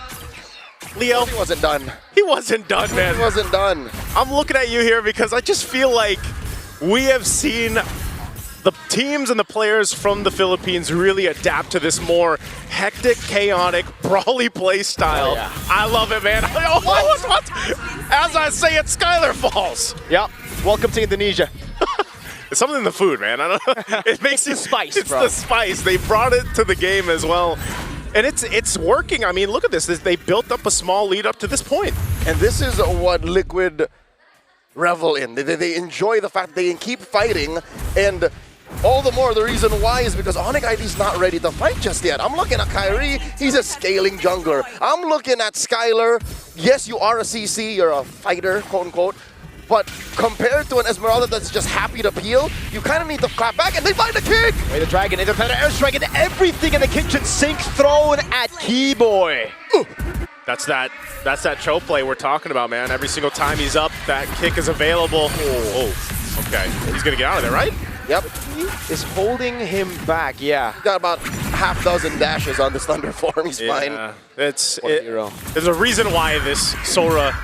Speaker 8: Leo.
Speaker 18: He wasn't done.
Speaker 8: He wasn't done, man.
Speaker 18: He wasn't done.
Speaker 8: I'm looking at you here because I just feel like we have seen the teams and the players from the Philippines really adapt to this more hectic, chaotic, brawly play style. I love it, man. What? As I say it, Skylar falls.
Speaker 19: Yep. Welcome to Indonesia.
Speaker 8: It's something in the food, man. I don't know. It makes
Speaker 19: the spice,
Speaker 8: It's
Speaker 19: bro.
Speaker 8: the spice. They brought it to the game as well. And it's working. I mean, look at this. They built up a small lead up to this point.
Speaker 18: And this is what Liquid revel in. They enjoy the fact they can keep fighting, and all the more the reason why is because Onyx ID is not ready to fight just yet. I'm looking at Kyrie, he's a scaling jungler. I'm looking at Skylar. Yes, you are a CC, you're a fighter, quote unquote. But compared to an Esmeralda that's just happy to peel, you kind of need to clap back, and they find the kick!
Speaker 19: Way to dragon into the airstrike, and everything in the kitchen sink thrown at Keyboy.
Speaker 8: That's that Cho play we're talking about, man. Every single time he's up, that kick is available. Oh, okay. He's gonna get out of there, right?
Speaker 18: Yep.
Speaker 19: Is holding him back, yeah.
Speaker 18: Got about half dozen dashes on this Thunderform, he's fine.
Speaker 8: There's a reason why this Sora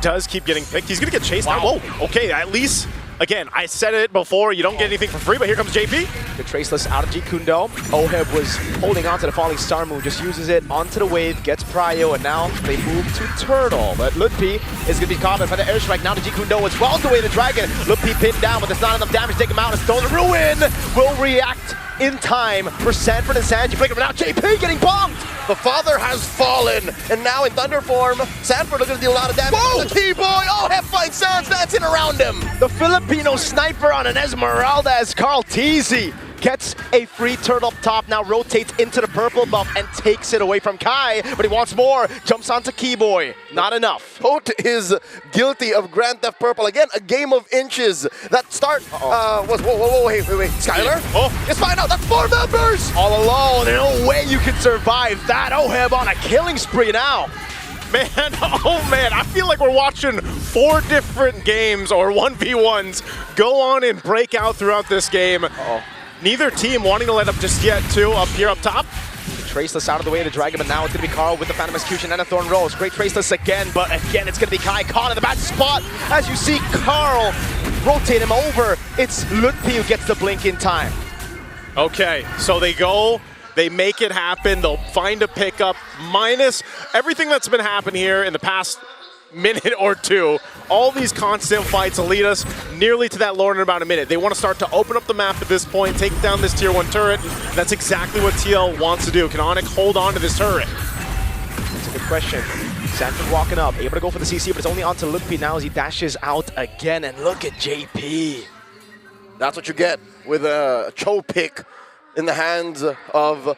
Speaker 8: does keep getting picked. He's gonna get chased now. Whoa, okay, at least, again, I said it before, you don't get anything for free, but here comes JP.
Speaker 19: The Traceless out of G Kundo. Oheb was holding on to the falling star move, just uses it onto the wave, gets Prio, and now they move to Turtle. But Lutpi is gonna be caught by the airstrike. Now to G Kundo as well, the way the dragon. Lutpi pinned down, but there's not enough damage to take him out. And Stone Ruin will react in time for Sanford and Sanji. But now JP getting bombed.
Speaker 18: The father has fallen, and now in Thunderform, Sanford looking to deal a lot of damage.
Speaker 19: Whoa!
Speaker 18: The Keyboy, oh, have fine sounds dancing around him.
Speaker 19: The Filipino sniper on an Esmeralda as Carl Teasy gets a free turtle up top, now rotates into the purple buff and takes it away from Kai, but he wants more, jumps onto Keyboy, not enough.
Speaker 18: Hote is guilty of Grand Theft Purple. Again, a game of inches. That start was, whoa, wait, Skylar?
Speaker 19: Oh,
Speaker 18: let's find out, that's 4 members!
Speaker 19: All alone, there's no way you can survive that. Oheb on a killing spree now.
Speaker 8: Man, oh man, I feel like we're watching 4 different games or 1v1s go on and break out throughout this game. Neither team wanting to let up just yet, too, up here up top.
Speaker 19: Traceless out of the way of the dragon, but now it's going to be Carl with the Phantom Execution and a Thorn Rose. Great Traceless again, but again it's going to be Kai caught in the bad spot. As you see Carl rotate him over, it's Lutpi who gets the blink in time.
Speaker 8: Okay, so they go, they make it happen, they'll find a pickup, minus everything that's been happening here in the past minute or two. All these constant fights lead us nearly to that lore in about a minute. They want to start to open up the map at this point, take down this tier 1 turret. That's exactly what TL wants to do. Can Onyx hold on to this turret?
Speaker 19: That's a good question. Sanford walking up, able to go for the CC, but it's only onto Lukpi now as he dashes out again. And look at JP.
Speaker 18: That's what you get with a Cho pick in the hands of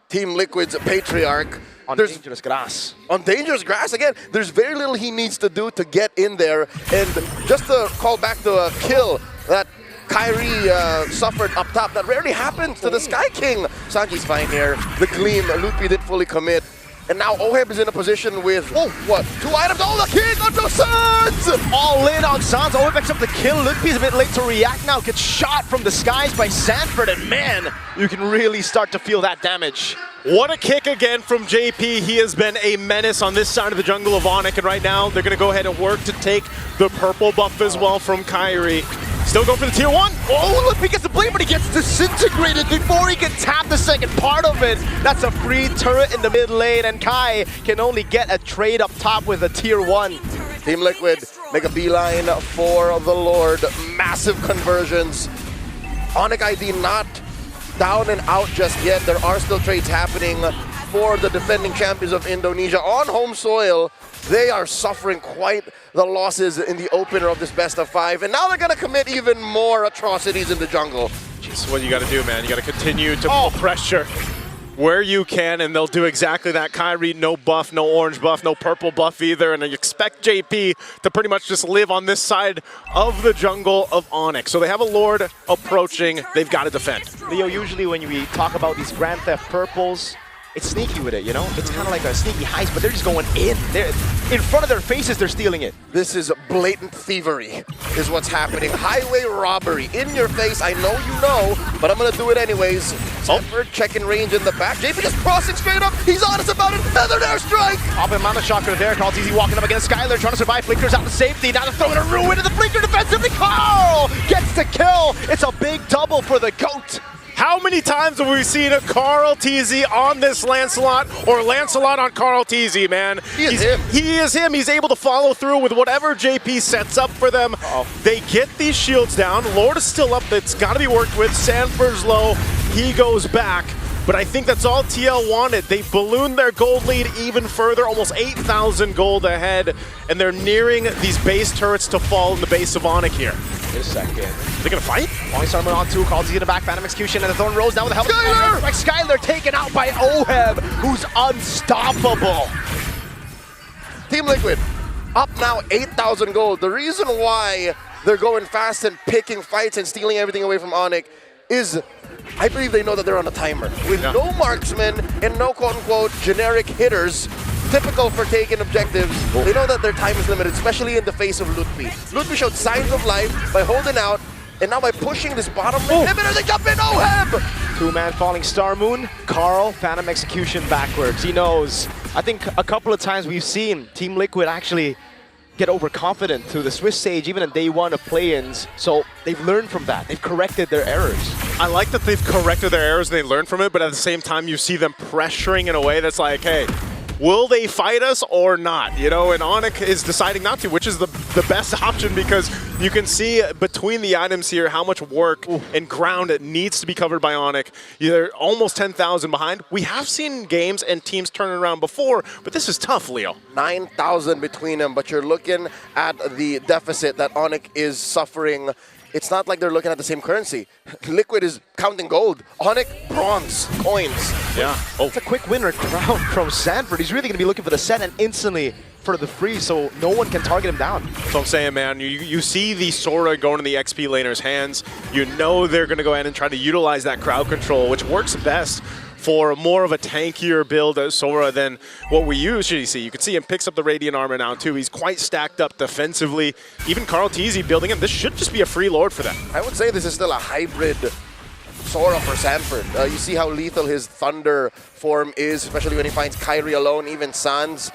Speaker 18: Team Liquid's Patriarch.
Speaker 19: On dangerous grass.
Speaker 18: On dangerous grass, again, there's very little he needs to do to get in there. And just to call back the kill that Kyrie suffered up top, that rarely happens to the Sky King. Sanji's fine here. The Gleam, Lukpi didn't fully commit. And now Oheb is in a position with, oh, what? 2 items. Oh, the King onto Sans!
Speaker 19: All in on Sans. Oheb picks up the kill. Lukpi's a bit late to react now. Gets shot from the skies by Sanford. And man, you can really start to feel that damage.
Speaker 8: What a kick again from JP. He has been a menace on this side of the jungle of Onyx, and right now they're going to go ahead and work to take the purple buff as well from Kyrie. Still going for the tier 1.
Speaker 19: Oh, look, he gets the blade, but he gets disintegrated before he can tap the second part of it. That's a free turret in the mid lane, and Kai can only get a trade up top with a tier 1.
Speaker 18: Team Liquid make a beeline for the Lord. Massive conversions. Onyx ID not down and out just yet. There are still trades happening for the defending champions of Indonesia on home soil. They are suffering quite the losses in the opener of this best of 5, and now they're going to commit even more atrocities in the jungle.
Speaker 8: Jeez, what you got to do, man. You got to continue to pull pressure where you can, and they'll do exactly that. Kyrie, no buff, no orange buff, no purple buff either, and you expect JP to pretty much just live on this side of the jungle of Onyx. So they have a Lord approaching. They've got to defend.
Speaker 19: Leo, usually when we talk about these Grand Theft purples, it's sneaky with it, you know? It's kind of like a sneaky heist, but they're just going in. They're in front of their faces, they're stealing it.
Speaker 18: This is blatant thievery, is what's happening. Highway robbery, in your face. I know you know, but I'm going to do it anyways. Sanford checking range in the back. JP just crossing straight up. He's honest about it. Feathered airstrike.
Speaker 19: Popping Mana Shocker there. Carl's easy walking up against Skylar, trying to survive. Flickers out to safety. Now they're throwing a Ruin into the Flicker defensively. Carl gets the kill. It's a big double for the GOAT.
Speaker 8: How many times have we seen a Carl TZ on this Lancelot, or Lancelot on Carl TZ, man?
Speaker 18: He is him.
Speaker 8: He's able to follow through with whatever JP sets up for them. They get these shields down. Lord is still up. That's got to be worked with. Sanford's low. He goes back. But I think that's all TL wanted. They ballooned their gold lead even further, almost 8,000 gold ahead, and they're nearing these base turrets to fall in the base of Onyx here.
Speaker 19: Wait a second.
Speaker 8: They're gonna fight?
Speaker 19: Long Starman on 2, Carl's easy to back, Phantom Execution, and the Thorn Rose down with the help. Skylar taken out by Oheb, who's unstoppable.
Speaker 18: Team Liquid, up now 8,000 gold. The reason why they're going fast and picking fights and stealing everything away from Onyx is I believe they know that they're on a timer. With no marksmen and no quote-unquote generic hitters, typical for taking objectives, they know that their time is limited, especially in the face of Lutfi. Lutfi showed signs of life by holding out, and now by pushing this bottom inhibitor, they jump in Oheb!
Speaker 19: 2-man falling Star Moon, Carl, Phantom Execution backwards. He knows. I think a couple of times we've seen Team Liquid actually get overconfident through the Swiss Sage, even in day 1 of play-ins. So they've learned from that. They've corrected their errors.
Speaker 8: I like that they've corrected their errors and they learned from it, but at the same time, you see them pressuring in a way that's like, hey, will they fight us or not? You know, and Onyx is deciding not to, which is the best option because you can see between the items here how much work and ground it needs to be covered by Onyx. They're almost 10,000 behind. We have seen games and teams turn around before, but this is tough, Leo.
Speaker 18: 9,000 between them, but you're looking at the deficit that Onyx is suffering. It's not like they're looking at the same currency. Liquid is counting gold. Onyx, bronze, coins.
Speaker 8: Yeah.
Speaker 19: It's a quick winner crown from Sanford. He's really going to be looking for the set and instantly for the freeze, so no one can target him down.
Speaker 8: That's what I'm saying, man. You see the Sora going in the XP laner's hands. You know they're going to go ahead and try to utilize that crowd control, which works best for more of a tankier build as Sora than what we usually see. You can see him picks up the Radiant Armor now too. He's quite stacked up defensively. Even Carl TZ building him. This should just be a free Lord for them.
Speaker 18: I would say this is still a hybrid Sora for Sanford. You see how lethal his Thunder form is, especially when he finds Kyrie alone, even Sans.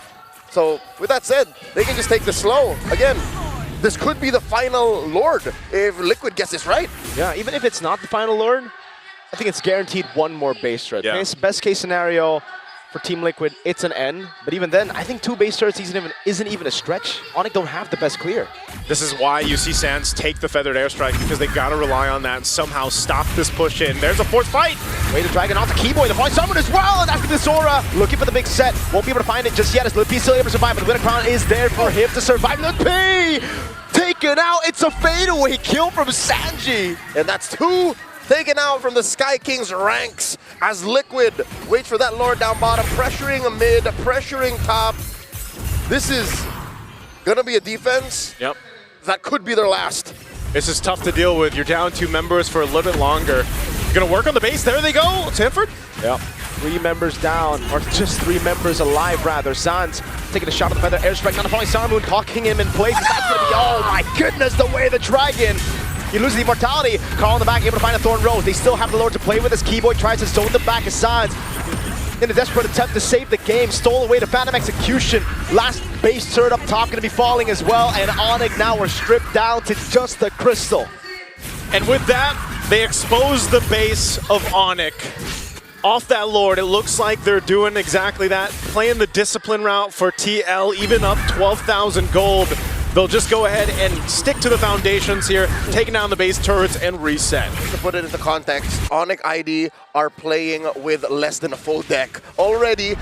Speaker 18: So with that said, they can just take this slow. Again, this could be the final Lord if Liquid gets this right.
Speaker 19: Yeah, even if it's not the final Lord, I think it's guaranteed one more base threat.
Speaker 8: Yeah.
Speaker 19: Best case scenario, for Team Liquid, it's an N. But even then, I think 2 base turrets isn't even a stretch. Onyx don't have the best clear.
Speaker 8: This is why you see Sands take the feathered airstrike, because they got to rely on that and somehow stop this push in. There's a forced fight.
Speaker 19: Way to Dragon onto Keyboy, the point summon as well, and that's the Sora looking for the big set. Won't be able to find it just yet as Lutpi still able to survive, but the Winter Crown is there for him to survive. Lutpi taken out. It's a fadeaway kill from Sanji.
Speaker 18: And that's 2 taken out from the Sky Kings ranks as Liquid waits for that Lord down bottom, pressuring a mid, pressuring top. This is gonna be a defense that could be their last.
Speaker 8: This is tough to deal with. You're down 2 members for a little bit longer. Gonna work on the base. There they go, Sanford.
Speaker 19: Yep. 3 members down, or just 3 members alive rather. Sans taking a shot at the feather airstrike, not falling Sarmoon, cocking him in place. That's gonna be, oh my goodness, the way the Dragon. He loses the immortality. Carl in the back, able to find a Thorn Rose. They still have the Lord to play with as Keyboy tries to zone the back of Sans. In a desperate attempt to save the game, stole away to Phantom Execution. Last base turret up top gonna be falling as well, and Onyx now are stripped down to just the crystal.
Speaker 8: And with that, they expose the base of Onyx. Off that Lord, it looks like they're doing exactly that, playing the discipline route for TL, even up 12,000 gold. They'll just go ahead and stick to the foundations here, taking down the base turrets and reset.
Speaker 18: To put it into context, Onyx ID are playing with less than a full deck. Already,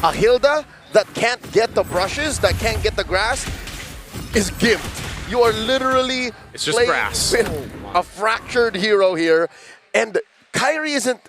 Speaker 18: a Hilda that can't get the brushes, that can't get the grass, is gimped. You are literally
Speaker 8: playing grass.
Speaker 18: With a fractured hero here. And Kyrie isn't,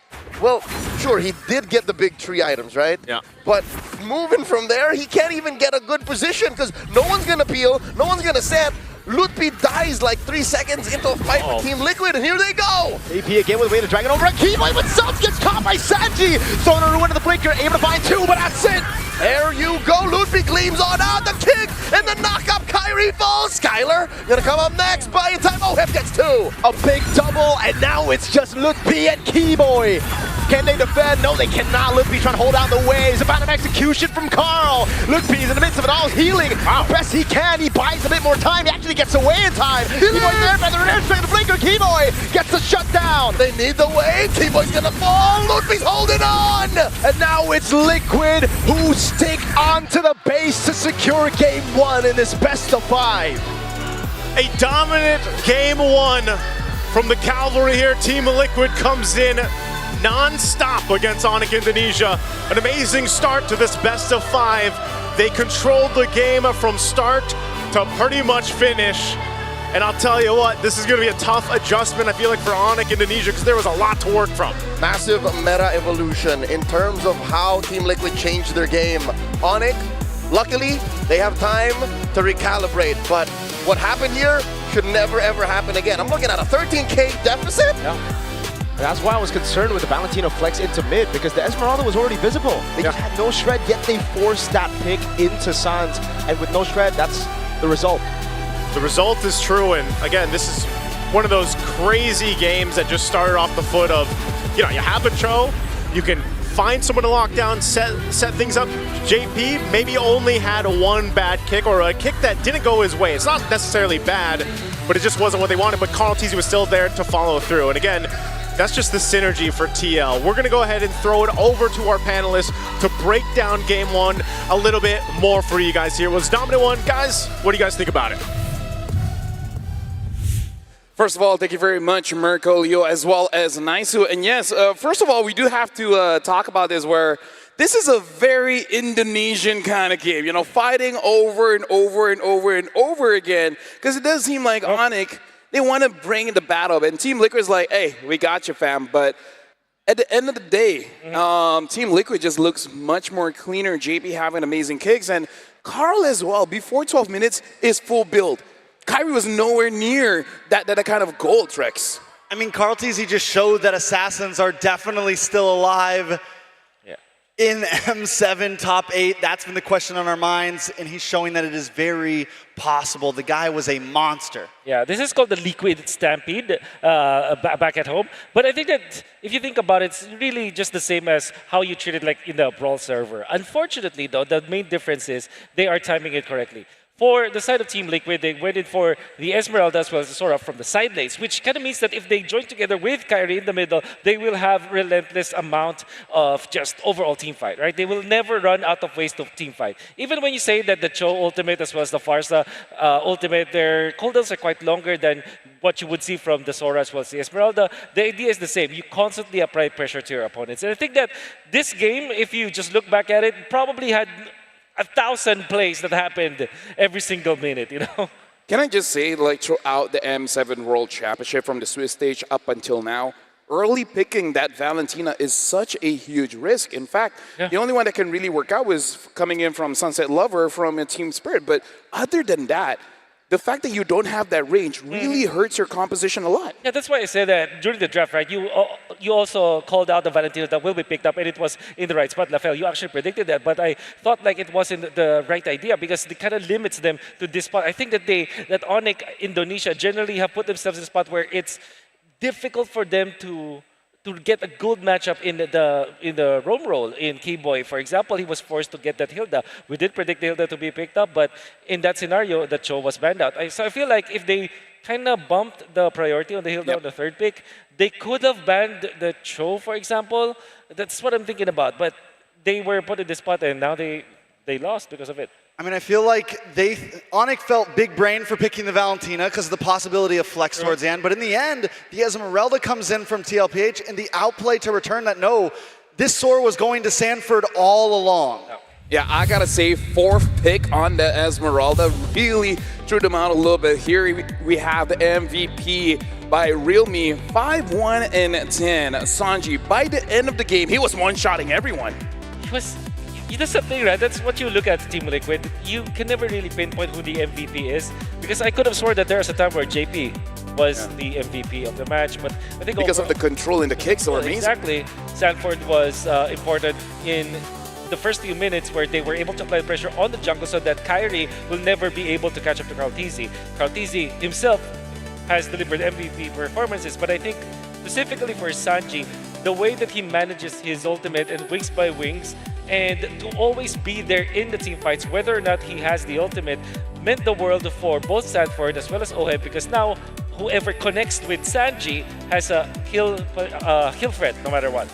Speaker 18: well, sure, he did get the big 3 items, right?
Speaker 8: Yeah.
Speaker 18: But moving from there, he can't even get a good position because no one's going to peel, no one's going to set. Lutpi dies like 3 seconds into a fight with Team Liquid, and here they go!
Speaker 19: AP again with a way to Dragon over a Keyboy, but Subs gets caught by Sanji! Throwing a ruin to the Blinker, able to find 2, but that's it!
Speaker 18: There you go, Lutpi gleams on out, the kick, and the knock-up, Kyrie falls! Skylar gonna come up next, buy in time, Hip gets 2!
Speaker 19: A big double, and now it's just Lutpi and Keyboy! Can they defend? No, they cannot. Lutpi trying to hold out the waves. A Phantom Execution from Carl. Lutpi is in the midst of it all, healing. Best he can. He buys a bit more time. He actually gets away in time. Keyboy there, feather and airstrike the Blinker. Keyboy gets the shutdown.
Speaker 18: They need the wave. Keyboy's gonna fall. Lutpi's holding on.
Speaker 19: And now it's Liquid who stick onto the base to secure game 1 in this best of 5.
Speaker 8: A dominant game 1 from the Cavalry here. Team Liquid comes in non-stop against Onyx Indonesia. An amazing start to this best of 5. They controlled the game from start to pretty much finish. And I'll tell you what, this is going to be a tough adjustment, I feel like, for Onyx Indonesia, because there was a lot to work from.
Speaker 18: Massive meta evolution in terms of how Team Liquid changed their game. Onyx, luckily, they have time to recalibrate, but what happened here should never ever happen again. I'm looking at a 13K deficit.
Speaker 19: Yeah. That's why I was concerned with the Valentino flex into mid, because the Esmeralda was already visible. They just had no shred, yet they forced that pick into Sans. And with no shred, that's the result.
Speaker 8: The result is true, and again, this is one of those crazy games that just started off the foot of, you know, you have a Cho, you can find someone to lock down, set things up. JP maybe only had 1 bad kick, or a kick that didn't go his way. It's not necessarily bad, but it just wasn't what they wanted, but Carl TZ was still there to follow through. And again, that's just the synergy for TL. We're gonna go ahead and throw it over to our panelists to break down game 1 a little bit more for you guys here. It was dominant 1. Guys, what do you guys think about it?
Speaker 6: First of all, thank you very much, Mirko, Leo, as well as Naisu. And yes, first of all, we do have to talk about this, where this is a very Indonesian kind of game, you know, fighting over and over and over and over again, because it does seem like Onyx, they want to bring the battle, and Team Liquid is like, hey, we got you, fam. But at the end of the day, Team Liquid just looks much more cleaner. JP having amazing kicks, and Carl as well, before 12 minutes, is full build. Kyrie was nowhere near that kind of gold, Trex.
Speaker 11: I mean, Carl TZ just showed that Assassins are definitely still alive. In M7 top 8, that's been the question on our minds, and he's showing that it is very possible. The guy was a monster.
Speaker 17: Yeah, this is called the Liquid Stampede back at home. But I think that if you think about it, it's really just the same as how you treat it like in the Brawl server. Unfortunately, though, the main difference is they are timing it correctly. For the side of Team Liquid, they waited for the Esmeralda as well as the Sora from the side lanes, which kind of means that if they join together with Kyrie in the middle, they will have relentless amount of just overall team fight, right? They will never run out of ways to team fight. Even when you say that the Cho ultimate as well as the Farsa ultimate, their cooldowns are quite longer than what you would see from the Sora as well as the Esmeralda, the idea is the same. You constantly apply pressure to your opponents. And I think that this game, if you just look back at it, probably had 1,000 plays that happened every single minute, you know?
Speaker 6: Can I just say, like, throughout the M7 World Championship from the Swiss stage up until now, early picking that Valentina is such a huge risk. In fact, the only one that can really work out was coming in from Sunset Lover from a Team Spirit. But other than that, the fact that you don't have that range really hurts your composition a lot.
Speaker 17: Yeah, that's why I said that during the draft, right? You also called out the Valentino that will be picked up, and it was in the right spot. Lafel, you actually predicted that, but I thought like it wasn't the right idea because it kind of limits them to this spot. I think that Onyx Indonesia generally have put themselves in a spot where it's difficult for them to get a good matchup in the roam role. In K-Boy, for example, he was forced to get that Hilda. We did predict the Hilda to be picked up, but in that scenario, the Cho was banned out. So I feel like if they kind of bumped the priority on the Hilda on the third pick, they could have banned the Cho, for example. That's what I'm thinking about. But they were put in this spot, and now they lost because of it.
Speaker 11: I mean, I feel like Onyx felt big brain for picking the Valentina because of the possibility of flex towards the end. But in the end, the Esmeralda comes in from TLPH and the outplay to return that no, this Sora was going to Sanford all along.
Speaker 6: Yeah, I gotta say, fourth pick on the Esmeralda really threw them out a little bit. Here we have the MVP by Realme, 5-1 and 10. Sanji, by the end of the game, he was one-shotting everyone.
Speaker 17: That's the thing, right? That's what you look at Team Liquid. You can never really pinpoint who the MVP is because I could have sworn that there was a time where JP was the MVP of the match, but I think
Speaker 6: because of the control and the kicks, they were amazing.
Speaker 17: Exactly. Sanford was important in the first few minutes where they were able to apply pressure on the jungle so that Kyrie will never be able to catch up to Krautizi. Krautizi himself has delivered MVP performances, but I think specifically for Sanji, the way that he manages his ultimate and wings by wings and to always be there in the team fights, whether or not he has the ultimate, meant the world for both Sanford as well as Oheb because now whoever connects with Sanji has a kill threat no matter what.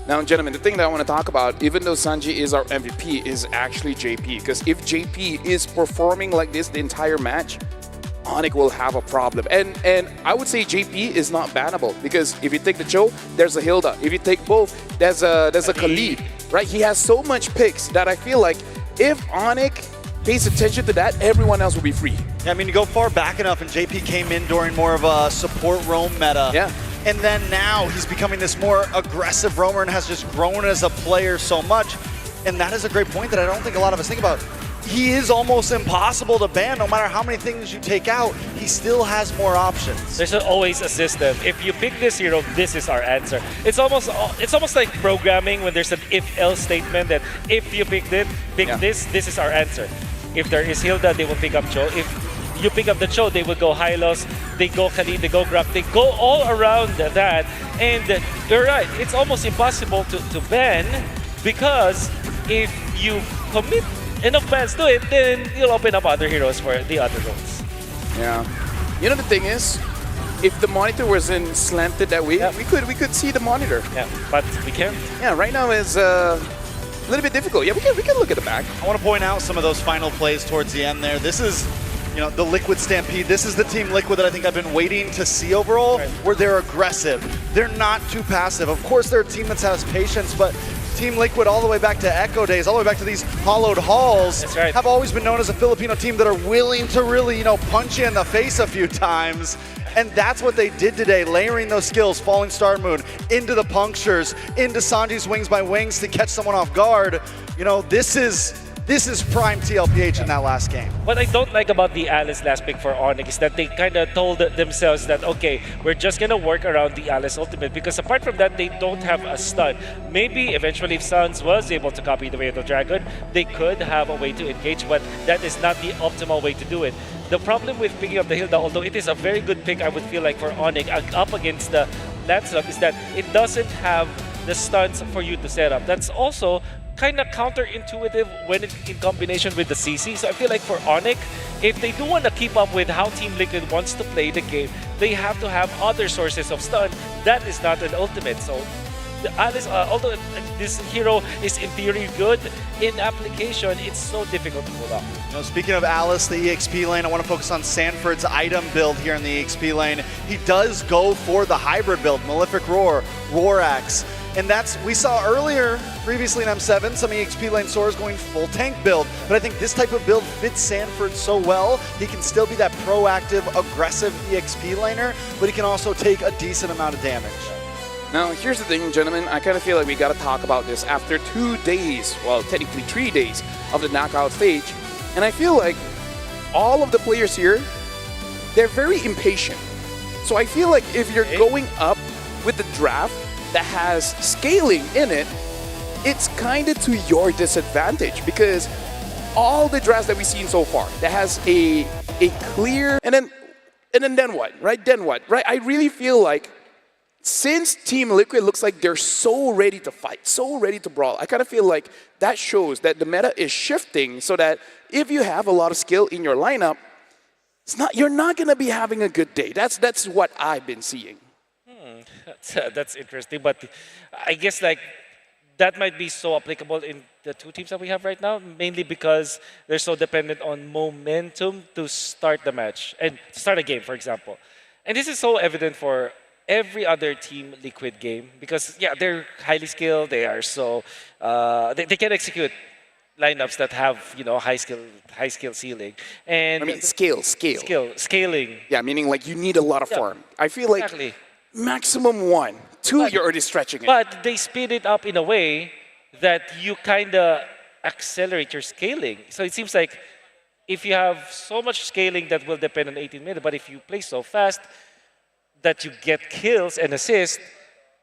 Speaker 6: Now, gentlemen, the thing that I want to talk about, even though Sanji is our MVP, is actually JP. Because if JP is performing like this the entire match, Onyx will have a problem. And I would say JP is not bannable because if you take the Cho, there's a Hilda. If you take both, there's a Khalid, right? He has so much picks that I feel like if Onyx pays attention to that, everyone else will be free.
Speaker 11: Yeah, I mean, you go far back enough and JP came in during more of a support roam meta.
Speaker 6: Yeah.
Speaker 11: And then now he's becoming this more aggressive roamer and has just grown as a player so much. And that is a great point that I don't think a lot of us think about. He is almost impossible to ban. No matter how many things you take out, he still has more options.
Speaker 17: There's always a system. If you pick this hero, this is our answer. It's almost like programming when there's an if-else statement that if you pick this, this is our answer. If there is Hilda, they will pick up Cho. If you pick up the Cho, they will go Hylos, they go Khalid, they go Grab, they go all around that. And you're right, it's almost impossible to ban because if you commit enough bans to it, then you'll open up other heroes for the other roles.
Speaker 6: Yeah. You know the thing is, if the monitor wasn't slanted that way, we could see the monitor.
Speaker 17: Yeah, but we can't.
Speaker 6: Yeah, right now is a little bit difficult. Yeah, we can look at the back.
Speaker 11: I want to point out some of those final plays towards the end there. This is, you know, the Liquid Stampede. This is the Team Liquid that I think I've been waiting to see overall, where they're aggressive. They're not too passive. Of course, they're a team that has patience, but Team Liquid all the way back to Echo days, all the way back to these hollowed halls, have always been known as a Filipino team that are willing to really, you know, punch you in the face a few times. And that's what they did today, layering those skills, Falling Star Moon, into the punctures, into Sanji's wings by wings to catch someone off guard. You know, this is prime TLPH in that last game.
Speaker 17: What I don't like about the Alice last pick for Onyx is that they kind of told themselves that, okay, we're just going to work around the Alice ultimate because apart from that, they don't have a stun. Maybe eventually if Suns was able to copy the way of the Dragon, they could have a way to engage, but that is not the optimal way to do it. The problem with picking up the Hilda, although it is a very good pick, I would feel like for Onyx up against the Lancelot, is that it doesn't have the stuns for you to set up. That's also kind of counterintuitive when in combination with the CC. So I feel like for Onyx, if they do want to keep up with how Team Liquid wants to play the game, they have to have other sources of stun. That is not an ultimate. So Alice, although this hero is in theory good, in application, it's so difficult to pull off.
Speaker 11: You know, speaking of Alice, the EXP lane, I want to focus on Sanford's item build here in the EXP lane. He does go for the hybrid build, Malefic Roar, Roar Axe. And we saw earlier, previously in M7, some EXP lane Sora's going full tank build. But I think this type of build fits Sanford so well. He can still be that proactive, aggressive EXP laner, but he can also take a decent amount of damage.
Speaker 6: Now, here's the thing, gentlemen. I kind of feel like we got to talk about this after 2 days, well, technically 3 days of the knockout stage. And I feel like all of the players here, they're very impatient. So I feel like if you're going up with the draft that has scaling in it, it's kind of to your disadvantage because all the drafts that we've seen so far that has a clear and then what, right? Then what, right? I really feel like since Team Liquid looks like they're so ready to fight, so ready to brawl, I kind of feel like that shows that the meta is shifting so that if you have a lot of skill in your lineup, you're not going to be having a good day. That's what I've been seeing.
Speaker 17: That's interesting, but I guess like that might be so applicable in the 2 teams that we have right now, mainly because they're so dependent on momentum to start the match and start a game, for example. And this is so evident for every other Team Liquid game because, yeah, they're highly skilled. They are so they can execute lineups that have, you know, high skill ceiling. And
Speaker 6: I mean, scaling. Yeah, meaning like you need a lot of farm. I feel like maximum 1, 2, you're already stretching it.
Speaker 17: But they speed it up in a way that you kind of accelerate your scaling. So it seems like if you have so much scaling that will depend on 18 minutes, but if you play so fast that you get kills and assists,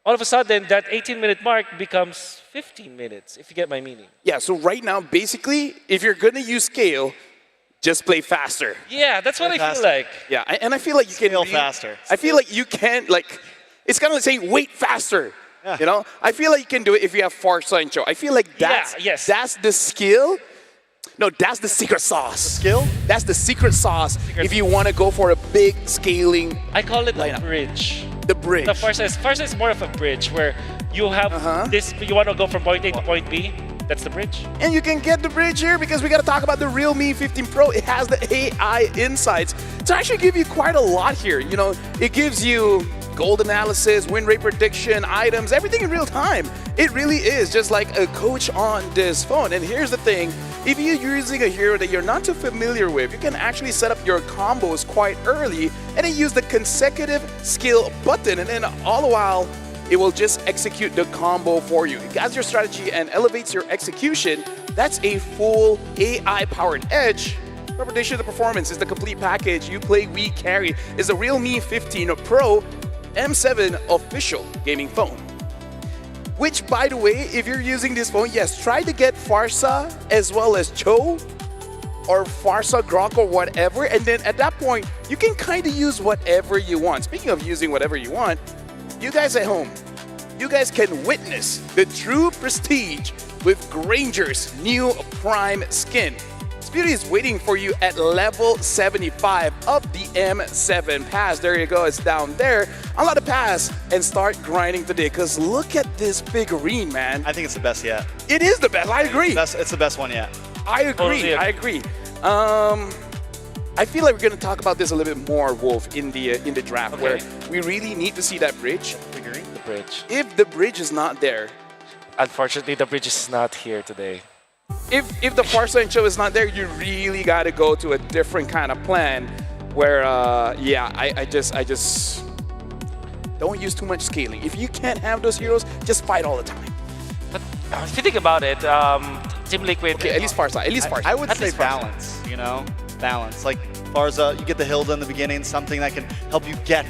Speaker 17: all of a sudden that 18-minute mark becomes 15 minutes, if you get my meaning.
Speaker 6: Yeah, so right now, basically, if you're going to use scale, just play faster.
Speaker 17: Yeah, that's what I feel like.
Speaker 6: Yeah, and I feel like you can
Speaker 11: scale faster.
Speaker 6: I feel like you can't, like, it's kind of like saying wait faster. Yeah. You know, I feel like you can do it if you have Farsa and Cho. I feel like that's the skill. No, that's the secret sauce. The
Speaker 11: skill?
Speaker 6: That's the secret sauce if you want to go for a big scaling.
Speaker 17: I call it a bridge.
Speaker 6: The bridge.
Speaker 17: The Farsa is more of a bridge where you have this, you want to go from point A to point B. That's the bridge.
Speaker 6: And you can get the bridge here because we got to talk about the Realme 15 Pro. It has the AI insights to actually give you quite a lot here. You know, it gives you gold analysis, win rate prediction, items, everything in real time. It really is just like a coach on this phone. And here's the thing, if you're using a hero that you're not too familiar with, you can actually set up your combos quite early and then use the consecutive skill button. And then all the while, it will just execute the combo for you. It guides your strategy and elevates your execution. That's a full AI-powered edge. Reputation of the performance is the complete package. You play, we carry. Is the Realme 15 Pro M7 official gaming phone. Which, by the way, if you're using this phone, yes, try to get Farsa as well as Cho or Farsa, Grok, or whatever. And then at that point, you can kind of use whatever you want. Speaking of using whatever you want, you guys at home, you guys can witness the true prestige with Granger's new Prime skin. This beauty is waiting for you at level 75 of the M7 pass. There you go, it's down there. Unlock the pass and start grinding today, because look at this figurine, man.
Speaker 11: I think it's the best yet.
Speaker 6: It is the best, I agree.
Speaker 11: It's the best one yet.
Speaker 6: I agree. I feel like we're going to talk about this a little bit more, Wolf, in the draft, where we really need to see that bridge.
Speaker 17: The bridge.
Speaker 6: If the bridge is not there.
Speaker 17: Unfortunately, the bridge is not here today.
Speaker 6: If the Farsa and Cho is not there, you really got to go to a different kind of plan where, I just don't use too much scaling. If you can't have those heroes, just fight all the time.
Speaker 17: But if you think about it, Team Liquid...
Speaker 6: Okay, at least Farsa,
Speaker 11: I would say balance, you know? Balance. Like Farsa, you get the Hilda in the beginning, something that can help you get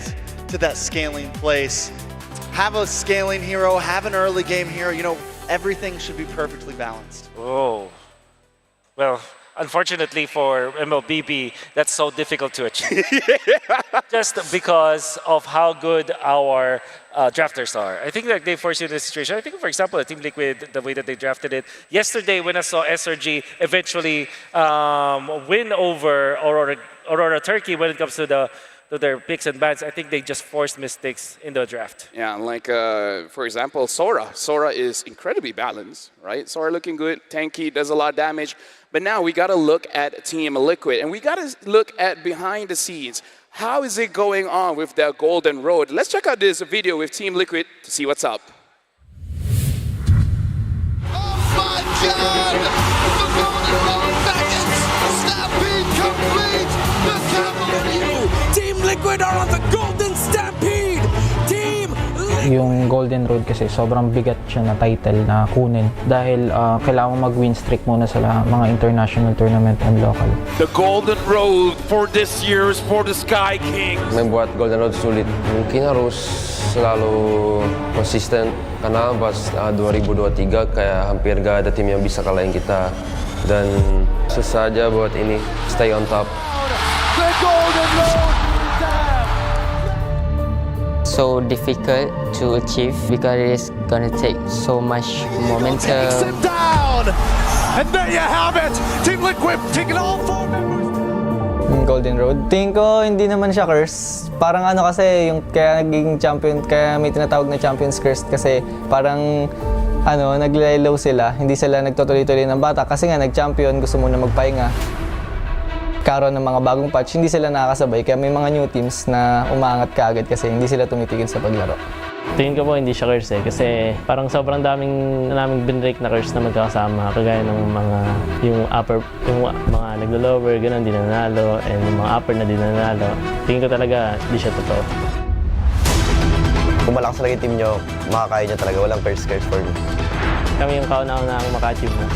Speaker 11: to that scaling place. Have a scaling hero, have an early game hero, you know, everything should be perfectly balanced.
Speaker 17: Oh. Well, unfortunately for MLBB, that's so difficult to achieve. Just because of how good our drafters are. I think that they force you in this situation. I think, for example, Team Liquid, the way that they drafted it. Yesterday, when I saw SRG eventually win over Aurora Turkey when it comes to their picks and bans, I think they just forced mistakes in the draft.
Speaker 6: Yeah, like, for example, Sora. Sora is incredibly balanced, right? Sora looking good, tanky, does a lot of damage. But now we got to look at Team Liquid, and we got to look at behind the scenes. How is it going on with their Golden Road? Let's check out this video with Team Liquid to see what's up.
Speaker 4: Team Liquid are on the Golden Stampede! Team
Speaker 5: Yung Golden Road kasi sobrang bigat siya na title na kunin dahil kailangan mag-win streak muna sa mga international tournament and local.
Speaker 9: The Golden Road for this year's for the Sky Kings.
Speaker 16: Membuat Golden Road sulit. Mungkin harus selalu konsisten karena pas 2023 kayak hampir gak ada tim yang bisa kalahin kita dan susah aja buat ini stay on top.
Speaker 4: The Golden Road!
Speaker 22: So difficult to achieve because it is gonna take so much momentum.
Speaker 4: Takes it down! And there you have it! Team Liquid taking all 4 members!
Speaker 20: Golden Road. Tingin ko hindi naman siya curse. Parang ano kasi yung kaya naging champion, kaya may tinatawag na Champions Curse kasi parang naglaylow sila, hindi sila nagtutuloy-tuloy ng bata kasi nga nag-champion, gusto muna magpahinga. Karon ng mga bagong patch, hindi sila nakakasabay kaya may mga new teams na umaangat kaagad kasi hindi sila tumitigil sa paglaro.
Speaker 25: Tingin ko po hindi siya curse kasi parang sobrang naming binrake na curse na magkakasama kagaya ng yung mga naglo-lower, ganun, di nanalo, and yung mga upper na di nanalo. Tingin ko talaga hindi siya totoo.
Speaker 15: Kung malakas talaga yung team nyo, makakaya nyo talaga. Walang curse for me.
Speaker 25: Kami yung kauna-una ang maka-achieve na.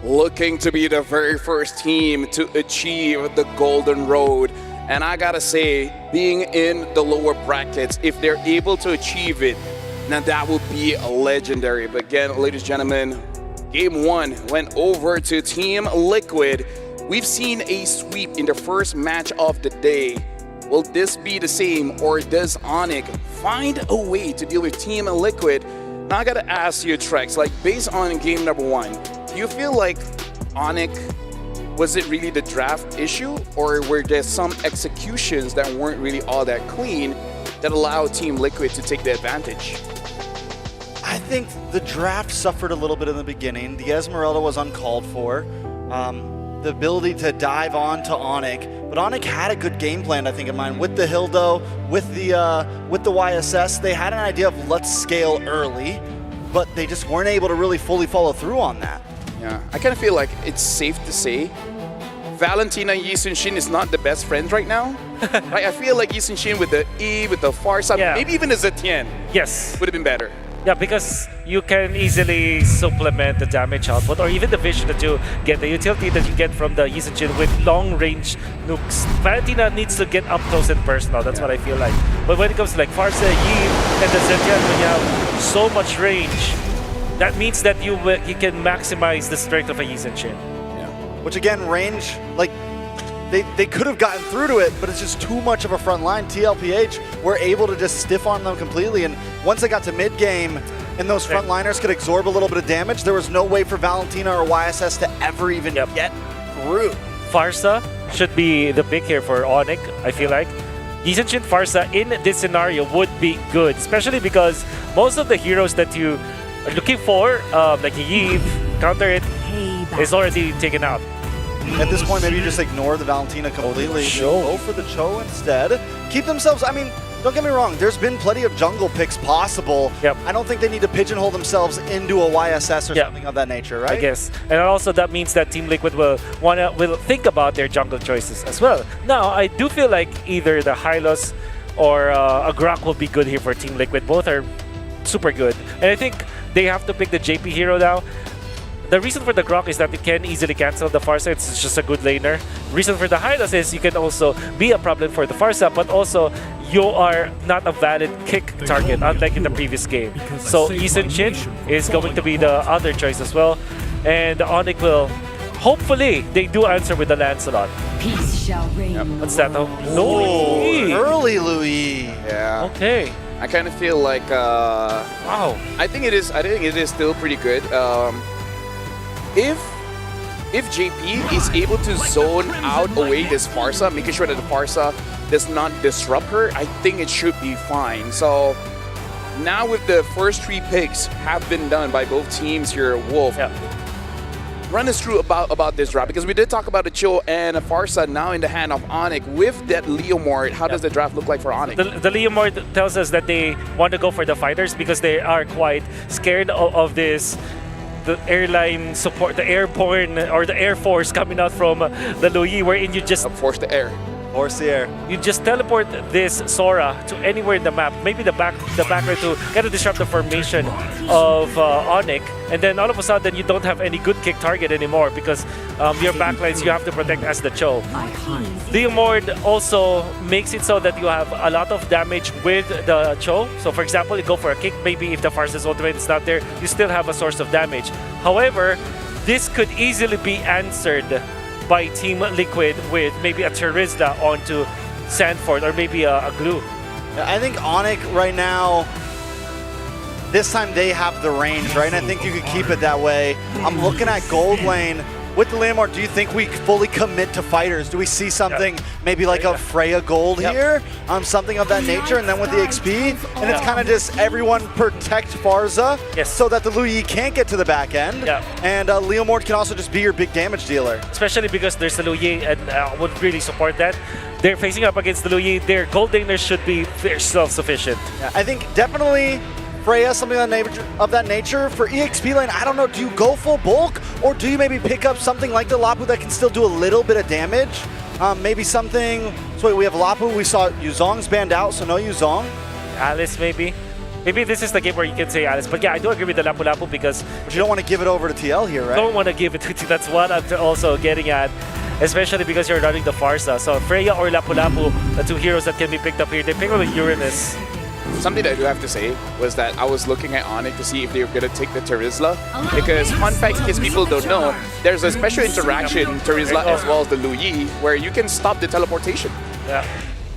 Speaker 6: Looking to be the very first team to achieve the Golden Road. And I gotta say, being in the lower brackets, if they're able to achieve it, now that would be legendary. But again, ladies and gentlemen, game 1 went over to Team Liquid. We've seen a sweep in the first match of the day. Will this be the same, or does Onyx find a way to deal with Team Liquid? Now I gotta ask you, Trex, like based on game number 1, do you feel like Onyx, was it really the draft issue, or were there some executions that weren't really all that clean that allowed Team Liquid to take the advantage?
Speaker 11: I think the draft suffered a little bit in the beginning. The Esmeralda was uncalled for. The ability to dive on to Onyx, but Onyx had a good game plan, I think, in mind. With the Hildo, with the YSS, they had an idea of let's scale early, but they just weren't able to really fully follow through on that.
Speaker 6: Yeah, I kind of feel like it's safe to say Valentina and Yi Sun-shin is not the best friends right now. Right? I feel like Yi Sun-shin with the E, with the Farsa, maybe even the Zetian would have been better.
Speaker 17: Yeah, because you can easily supplement the damage output or even the vision that you get, the utility that you get from the Yi Sun-shin with long-range nukes. Valentina needs to get up close and personal, that's what I feel like. But when it comes to like Farsa, Yi, and the Zetian, when you have so much range, that means that you can maximize the strength of a Yi Sun-shin.
Speaker 11: Yeah. Which again, range, like, they could have gotten through to it, but it's just too much of a front line. TLPH were able to just stiff on them completely, and once they got to mid-game and those frontliners could absorb a little bit of damage, there was no way for Valentina or YSS to ever even get through.
Speaker 17: Farsa should be the pick here for Onyx, I feel like. Yi Sun-shin Farsa in this scenario would be good, especially because most of the heroes that you are looking for, like Yi, counter it, is already taken out.
Speaker 11: At this point, maybe you just ignore the Valentina completely. Go for the Cho instead. Keep themselves, I mean, don't get me wrong, there's been plenty of jungle picks possible. I don't think they need to pigeonhole themselves into a YSS or something of that nature, right?
Speaker 17: I guess. And also that means that Team Liquid will think about their jungle choices as well. Now, I do feel like either the Hylos or a Grok will be good here for Team Liquid. Both are super good. And I think they have to pick the JP hero now. The reason for the Grok is that it can easily cancel the Farsa. It's just a good laner. Reason for the Hylas is you can also be a problem for the Farsa, but also you are not a valid kick target, unlike in the previous game. So Eason Shin is going to be the other choice as well. And Onyx will, hopefully, they do answer with the Lancelot.
Speaker 2: Peace shall reign.
Speaker 17: What's that? Louis.
Speaker 11: Early Louis.
Speaker 6: Yeah.
Speaker 17: Okay.
Speaker 6: I kind of feel like
Speaker 17: wow.
Speaker 6: I think it is still pretty good. If JP is able to zone out away this Farsa, making sure that the Farsa does not disrupt her, I think it should be fine. So now with the first 3 picks have been done by both teams here, Wolf.
Speaker 17: Yeah.
Speaker 6: Run us through about this draft, because we did talk about a Cho and a Farsa now in the hand of Onyx with that Leomord. How does the draft look like for Onyx?
Speaker 17: The Leomord tells us that they want to go for the fighters because they are quite scared of this, the airline support, the airborne or the air force coming out from the Louis, wherein you just
Speaker 6: force the air.
Speaker 11: Force the air.
Speaker 17: You just teleport this Sora to anywhere in the map, maybe the back right to kind of disrupt the formation of Onyx, and then all of a sudden you don't have any good kick target anymore because your backlines you have to protect as the Cho. Leomord also makes it so that you have a lot of damage with the Cho. So for example, you go for a kick, maybe if the Farsa's ultimate is not there, you still have a source of damage. However, this could easily be answered by Team Liquid with maybe a Terizla onto Sandford or maybe a glue.
Speaker 11: I think Onyx right now, this time they have the range, right? And I think you could keep it that way. I'm looking at gold lane. With the Leomord, do you think we fully commit to fighters? Do we see something maybe like a Freya Gold here? Something of that nature, and then with the XP, and it's kind of just everyone protect Farsa so that the Louis can't get to the back end. And Leomord can also just be your big damage dealer.
Speaker 17: Especially because there's the Louis and would really support that. They're facing up against the Louis. Their gold laners should be self-sufficient.
Speaker 11: Yeah, I think definitely Freya, something of that nature. For EXP lane, I don't know, do you go full bulk, or do you maybe pick up something like the Lapu that can still do a little bit of damage? Maybe something, so we have Lapu, we saw Yuzong's banned out, so no Yuzong.
Speaker 17: Alice maybe. Maybe this is the game where you can say Alice, but yeah, I do agree with the Lapu Lapu because...
Speaker 11: But you don't want to give it over to TL here, right?
Speaker 17: Don't want to give it to TL, that's what I'm also getting at. Especially because you're running the Farsa. So Freya or Lapu Lapu, the 2 heroes that can be picked up here, they pick up with Uranus.
Speaker 6: Something that I do have to say was that I was looking at Onyx to see if they were going to take the Terizla. Because, fun fact, in case people don't know, there's a special interaction in Terizla as well as the Louis where you can stop the teleportation.
Speaker 17: Yeah.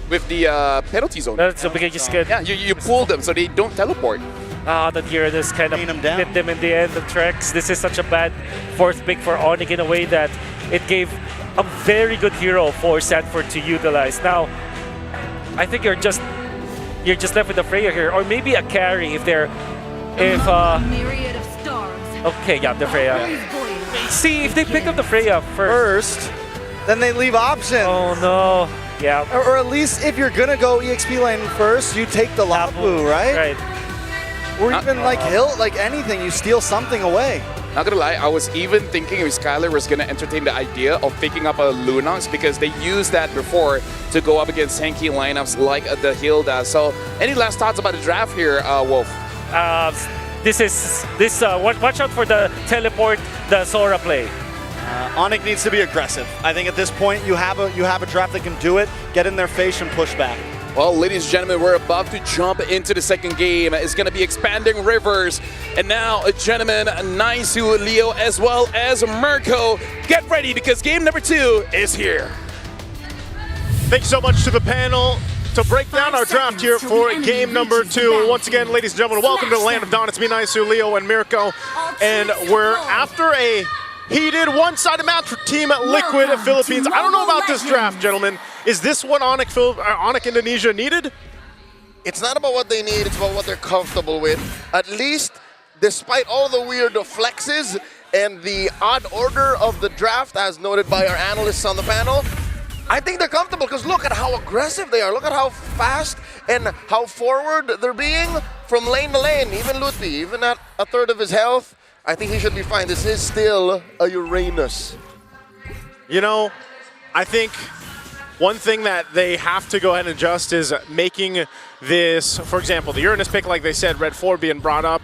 Speaker 6: With the penalty zone.
Speaker 17: So we can just get...
Speaker 6: Yeah, you pull them so they don't teleport.
Speaker 17: That Uranus kind of hit them in the end of Trex. This is such a bad 4th pick for Onyx in a way that it gave a very good hero for Sanford to utilize. Now, I think you're just left with the Freya here, or maybe a carry if they're... Okay, yeah, the Freya. See, if they pick up the Freya first,
Speaker 11: then they leave options.
Speaker 17: Oh no. Yeah.
Speaker 11: Or at least if you're gonna go EXP lane first, you take the Lapu, right?
Speaker 17: Right.
Speaker 11: Or even like Hilt, like anything, you steal something away.
Speaker 6: Not gonna lie, I was even thinking if Skylar was gonna entertain the idea of picking up a Lunox because they used that before to go up against tanky lineups like the Hilda. So, any last thoughts about the draft here, Wolf?
Speaker 17: Watch out for the teleport, the Sora play.
Speaker 11: Onyx needs to be aggressive. I think at this point you have a draft that can do it. Get in their face and push back.
Speaker 6: Well, ladies and gentlemen, we're about to jump into the second game. It's going to be Expanding Rivers. And now, gentlemen, Naisu, Leo, as well as Mirko, get ready because game number 2 is here.
Speaker 8: Thank you so much to the panel to break down our draft here for game number 2. Once again, ladies and gentlemen, welcome to the land of Dawn. It's me, Naisu, Leo, and Mirko. And we're after a heated one-sided match for Team Liquid Philippines. I don't know about this draft, gentlemen. Is this what Onyx Indonesia needed?
Speaker 18: It's not about what they need, it's about what they're comfortable with. At least, despite all the weird flexes and the odd order of the draft, as noted by our analysts on the panel, I think they're comfortable because look at how aggressive they are. Look at how fast and how forward they're being from lane to lane. Even Luthi, even at a third of his health, I think he should be fine. This is still a Uranus.
Speaker 8: You know, I think one thing that they have to go ahead and adjust is making this, for example, the Uranus pick, like they said, Red 4 being brought up.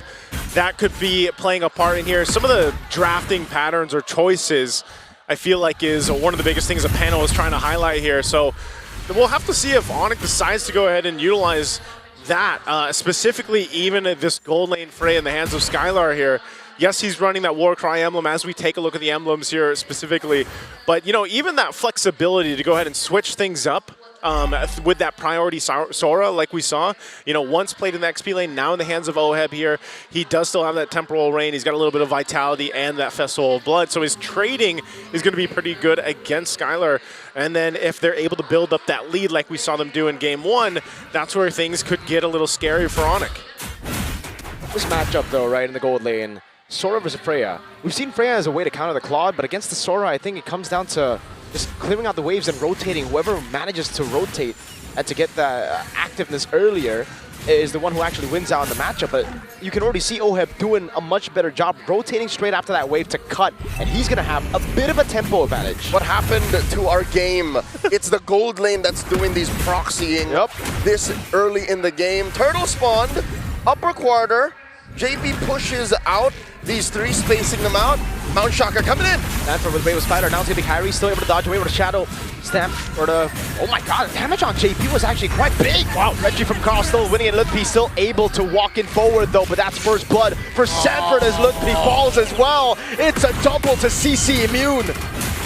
Speaker 8: that could be playing a part in here. Some of the drafting patterns or choices, I feel like, is one of the biggest things the panel is trying to highlight here. So we'll have to see if Onyx decides to go ahead and utilize that, specifically even this gold lane fray in the hands of Skylar here. Yes, he's running that Warcry emblem as we take a look at the emblems here specifically. But, you know, even that flexibility to go ahead and switch things up with that priority Sora like we saw, you know, once played in the XP lane, now in the hands of Oheb here. He does still have that Temporal Rain. He's got a little bit of Vitality and that Festival of Blood. So his trading is going to be pretty good against Skylar. And then if they're able to build up that lead like we saw them do in Game 1, that's where things could get a little scary for Onyx.
Speaker 3: This matchup, though, right in the gold lane, Sora versus Freya. We've seen Freya as a way to counter the Claude, but against the Sora, I think it comes down to just clearing out the waves and rotating. Whoever manages to rotate and to get the activeness earlier is the one who actually wins out in the matchup. But you can already see Oheb doing a much better job rotating straight after that wave to cut, and he's going to have a bit of a tempo advantage.
Speaker 18: What happened to our game? It's the gold lane that's doing these proxying this early in the game. Turtle spawned, upper quarter. JP pushes out these three, spacing them out. Mount Shocker coming in.
Speaker 3: Stanford with Wave of Spider. Now it's going to be Kyrie still able to dodge away with a Shadow Stamp. Or the, oh my god, the damage on JP was actually quite big. Wow, Reggie from Carl still winning it. Lutpi still able to walk in forward though, but that's first blood for Sanford as Lutpi falls as well. It's a double to CC immune.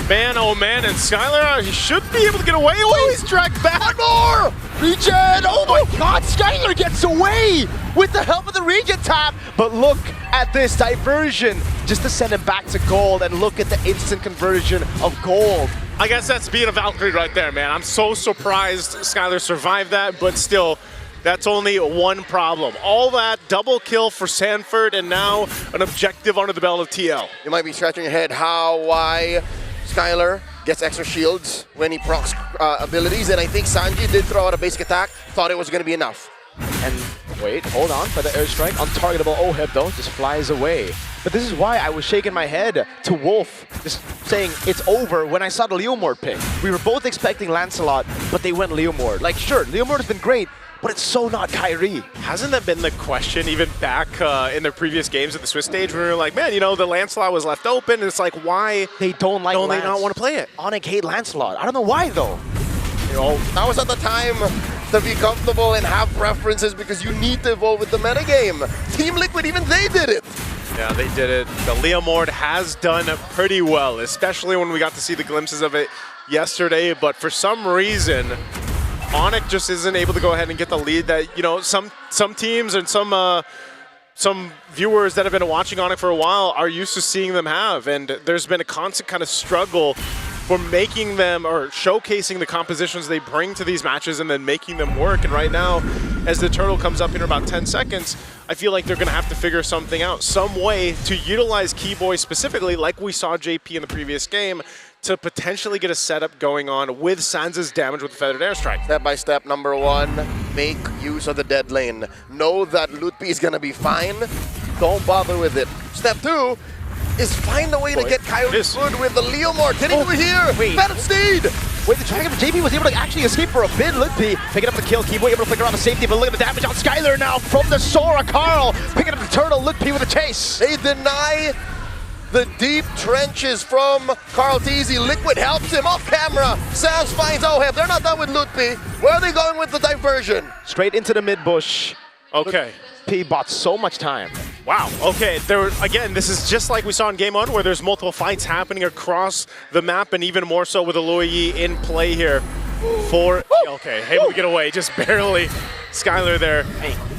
Speaker 8: Man, oh man, and Skylar, he should be able to get away. Oh, he's dragged back more!
Speaker 3: Regen! Oh my god, Skylar gets away with the help of the regen tap. But look at this diversion just to send him back to gold, and look at the instant conversion of gold.
Speaker 8: I guess that's being a Valkyrie right there, man. I'm so surprised Skylar survived that, but still, that's only one problem. All that double kill for Sanford, and now an objective under the belt of TL.
Speaker 18: You might be scratching your head, how, why? Skylar gets extra shields when he procs abilities, and I think Sanji did throw out a basic attack, thought it was going to be enough.
Speaker 3: And wait, hold on, for the airstrike, untargetable Oheb though, just flies away. But this is why I was shaking my head to Wolf, just saying it's over when I saw the Leomord pick. We were both expecting Lancelot, but they went Leomord. Like sure, Leomord has been great, but it's so not Kyrie.
Speaker 8: Hasn't that been the question even back in the previous games at the Swiss stage where we were like, man, you know, the Lancelot was left open, and it's like, why
Speaker 3: they don't like
Speaker 8: they not want to play it?
Speaker 3: Onyx hate Lancelot. I don't know why though.
Speaker 18: You know, that was at the time to be comfortable and have preferences because you need to evolve with the metagame. Team Liquid, even they did it.
Speaker 8: Yeah, they did it. The Leomord has done pretty well, especially when we got to see the glimpses of it yesterday, but for some reason, Onyx just isn't able to go ahead and get the lead that, you know, some teams and some viewers that have been watching Onyx for a while are used to seeing them have, and there's been a constant kind of struggle for making them or showcasing the compositions they bring to these matches and then making them work. And right now, as the turtle comes up in about 10 seconds, I feel like they're going to have to figure something out, some way to utilize Keyboy specifically, like we saw JP in the previous game, to potentially get a setup going on with Sansa's damage with the Feathered Airstrike.
Speaker 18: Step by step, number one, make use of the dead lane. Know that Lutpi is going to be fine. Don't bother with it. Step two is find a way to get Coyote good with the Leomord. Getting over here. Phantom Steed.
Speaker 3: Wait, the Dragon JP was able to actually escape for a bit. Lutpi picking up the kill. Keyboy able to flicker on the safety, but look at the damage on Skylar now from the Sora. Carl picking up the turtle. Lutpi with a chase.
Speaker 18: They deny the deep trenches from Carl Teasy. Liquid helps him off camera. Sam's finds Oheb. They're not done with Lutpi. Where are they going with the diversion?
Speaker 3: Straight into the mid bush.
Speaker 8: Okay.
Speaker 3: P bought so much time.
Speaker 8: Wow, okay, again, this is just like we saw in Game 1 where there's multiple fights happening across the map, and even more so with the Luo Yi in play here for, okay, able to get away, just barely. Skylar there,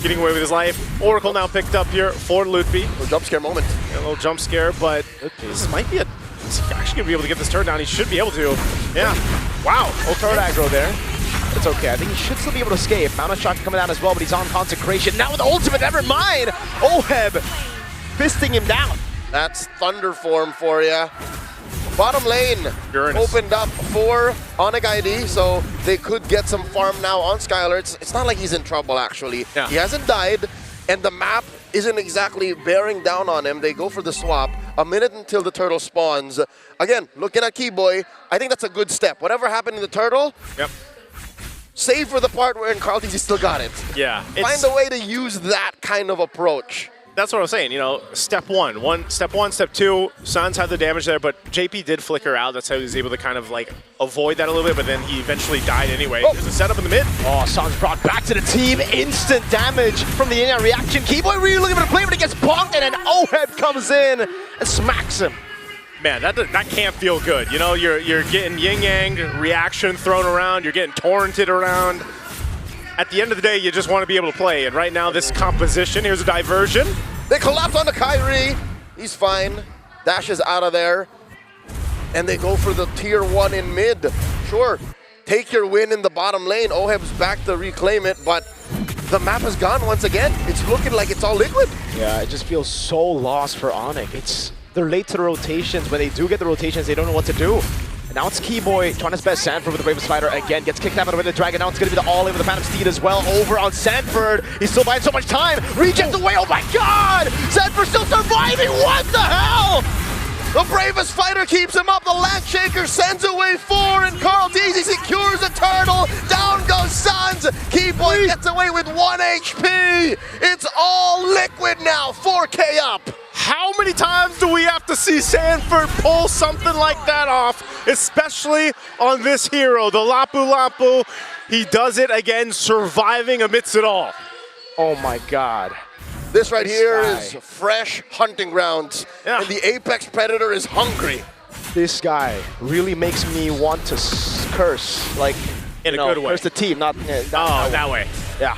Speaker 8: getting away with his life. Oracle now picked up here for Lutpi.
Speaker 18: A little jump scare moment.
Speaker 8: Yeah, a little jump scare, but this might be he's actually going to be able to get this turn down. He should be able to. Yeah, wow.
Speaker 3: Turret aggro there. It's okay. I think he should still be able to escape. Mount of Shock coming down as well, but he's on Consecration. Now with the ultimate, never mind. Oheb fisting him down.
Speaker 18: That's Thunder Form for you. Bottom lane opened up for Onyx ID, so they could get some farm now on Skylar. It's not like he's in trouble, actually.
Speaker 8: Yeah.
Speaker 18: He hasn't died, and the map isn't exactly bearing down on him. They go for the swap. A minute until the turtle spawns. Again, looking at Keyboy, I think that's a good step. Whatever happened in the turtle, save for the part where Carl Teasy still got it.
Speaker 8: Yeah.
Speaker 18: Find a way to use that kind of approach.
Speaker 8: that's what I was saying. You know, step one, step two. Suns had the damage there, but JP did flicker out. That's how he was able to kind of like avoid that a little bit. But then he eventually died anyway. There's a setup in the mid.
Speaker 19: Oh, Suns brought back to the team. Instant damage from the in-air reaction. Keyboy really looking for the play, but he gets bonked, and then Oheb comes in and smacks him.
Speaker 8: Man, that can't feel good. You know, you're getting yin-yang reaction thrown around. You're getting torrented around. At the end of the day, you just want to be able to play. And right now, this composition, here's a diversion.
Speaker 18: They collapse onto Kyrie. He's fine. Dashes out of there. And they go for the tier 1 in mid. Sure, take your win in the bottom lane. Oheb's back to reclaim it, but the map is gone once again. It's looking like it's all Liquid.
Speaker 3: Yeah, it just feels so lost for Onyx. They're late to the rotations. When they do get the rotations, they don't know what to do. And now it's Keyboy trying his best. Sanford with the Raven Spider again gets kicked out of the Dragon. Now it's going to be the all-in with the Phantom Steed as well. Over on Sanford. He's still buying so much time. Reject away. Oh my God! Sanford still surviving. What the hell?
Speaker 18: The bravest fighter keeps him up. The Landshaker sends away 4, and Carl Deasy secures a turtle. Down goes Suns. Keyboy gets away with 1 HP. It's all Liquid now. 4K up.
Speaker 8: How many times do we have to see Sanford pull something like that off, especially on this hero, the Lapu Lapu? He does it again, surviving amidst it all.
Speaker 3: Oh my God.
Speaker 18: This right here is fresh hunting grounds, and the Apex Predator is hungry.
Speaker 3: This guy really makes me want to curse, like,
Speaker 8: in a good way.
Speaker 3: Curse the team, not
Speaker 8: that way.
Speaker 3: Yeah.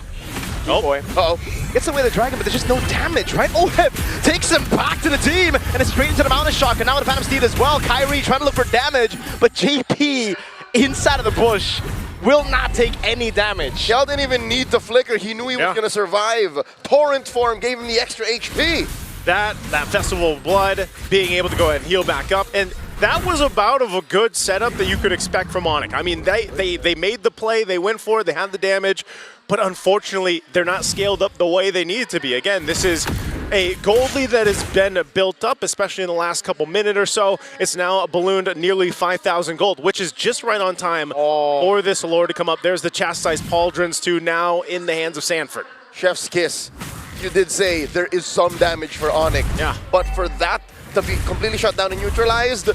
Speaker 3: Oh, gets away the Dragon, but there's just no damage, right? Oheb takes him back to the team, and it's straight into the Mountain Shock, and now with the Phantom Steed as well. Kyrie trying to look for damage, but JP inside of the bush will not take any damage.
Speaker 18: Shell didn't even need to flicker. He knew he was going to survive. Torrent form gave him the extra HP.
Speaker 8: That Festival of Blood, being able to go ahead and heal back up, and that was about of a good setup that you could expect from Onyx. I mean, they made the play, they went for it, they had the damage, but unfortunately, they're not scaled up the way they need to be. Again, this is a gold lead that has been built up, especially in the last couple minutes or so. It's now ballooned nearly 5,000 gold, which is just right on time for this lore to come up. There's the Chastised Pauldrons too, now in the hands of Sanford.
Speaker 18: Chef's kiss. You did say there is some damage for Onyx.
Speaker 8: Yeah.
Speaker 18: But for that to be completely shut down and neutralized,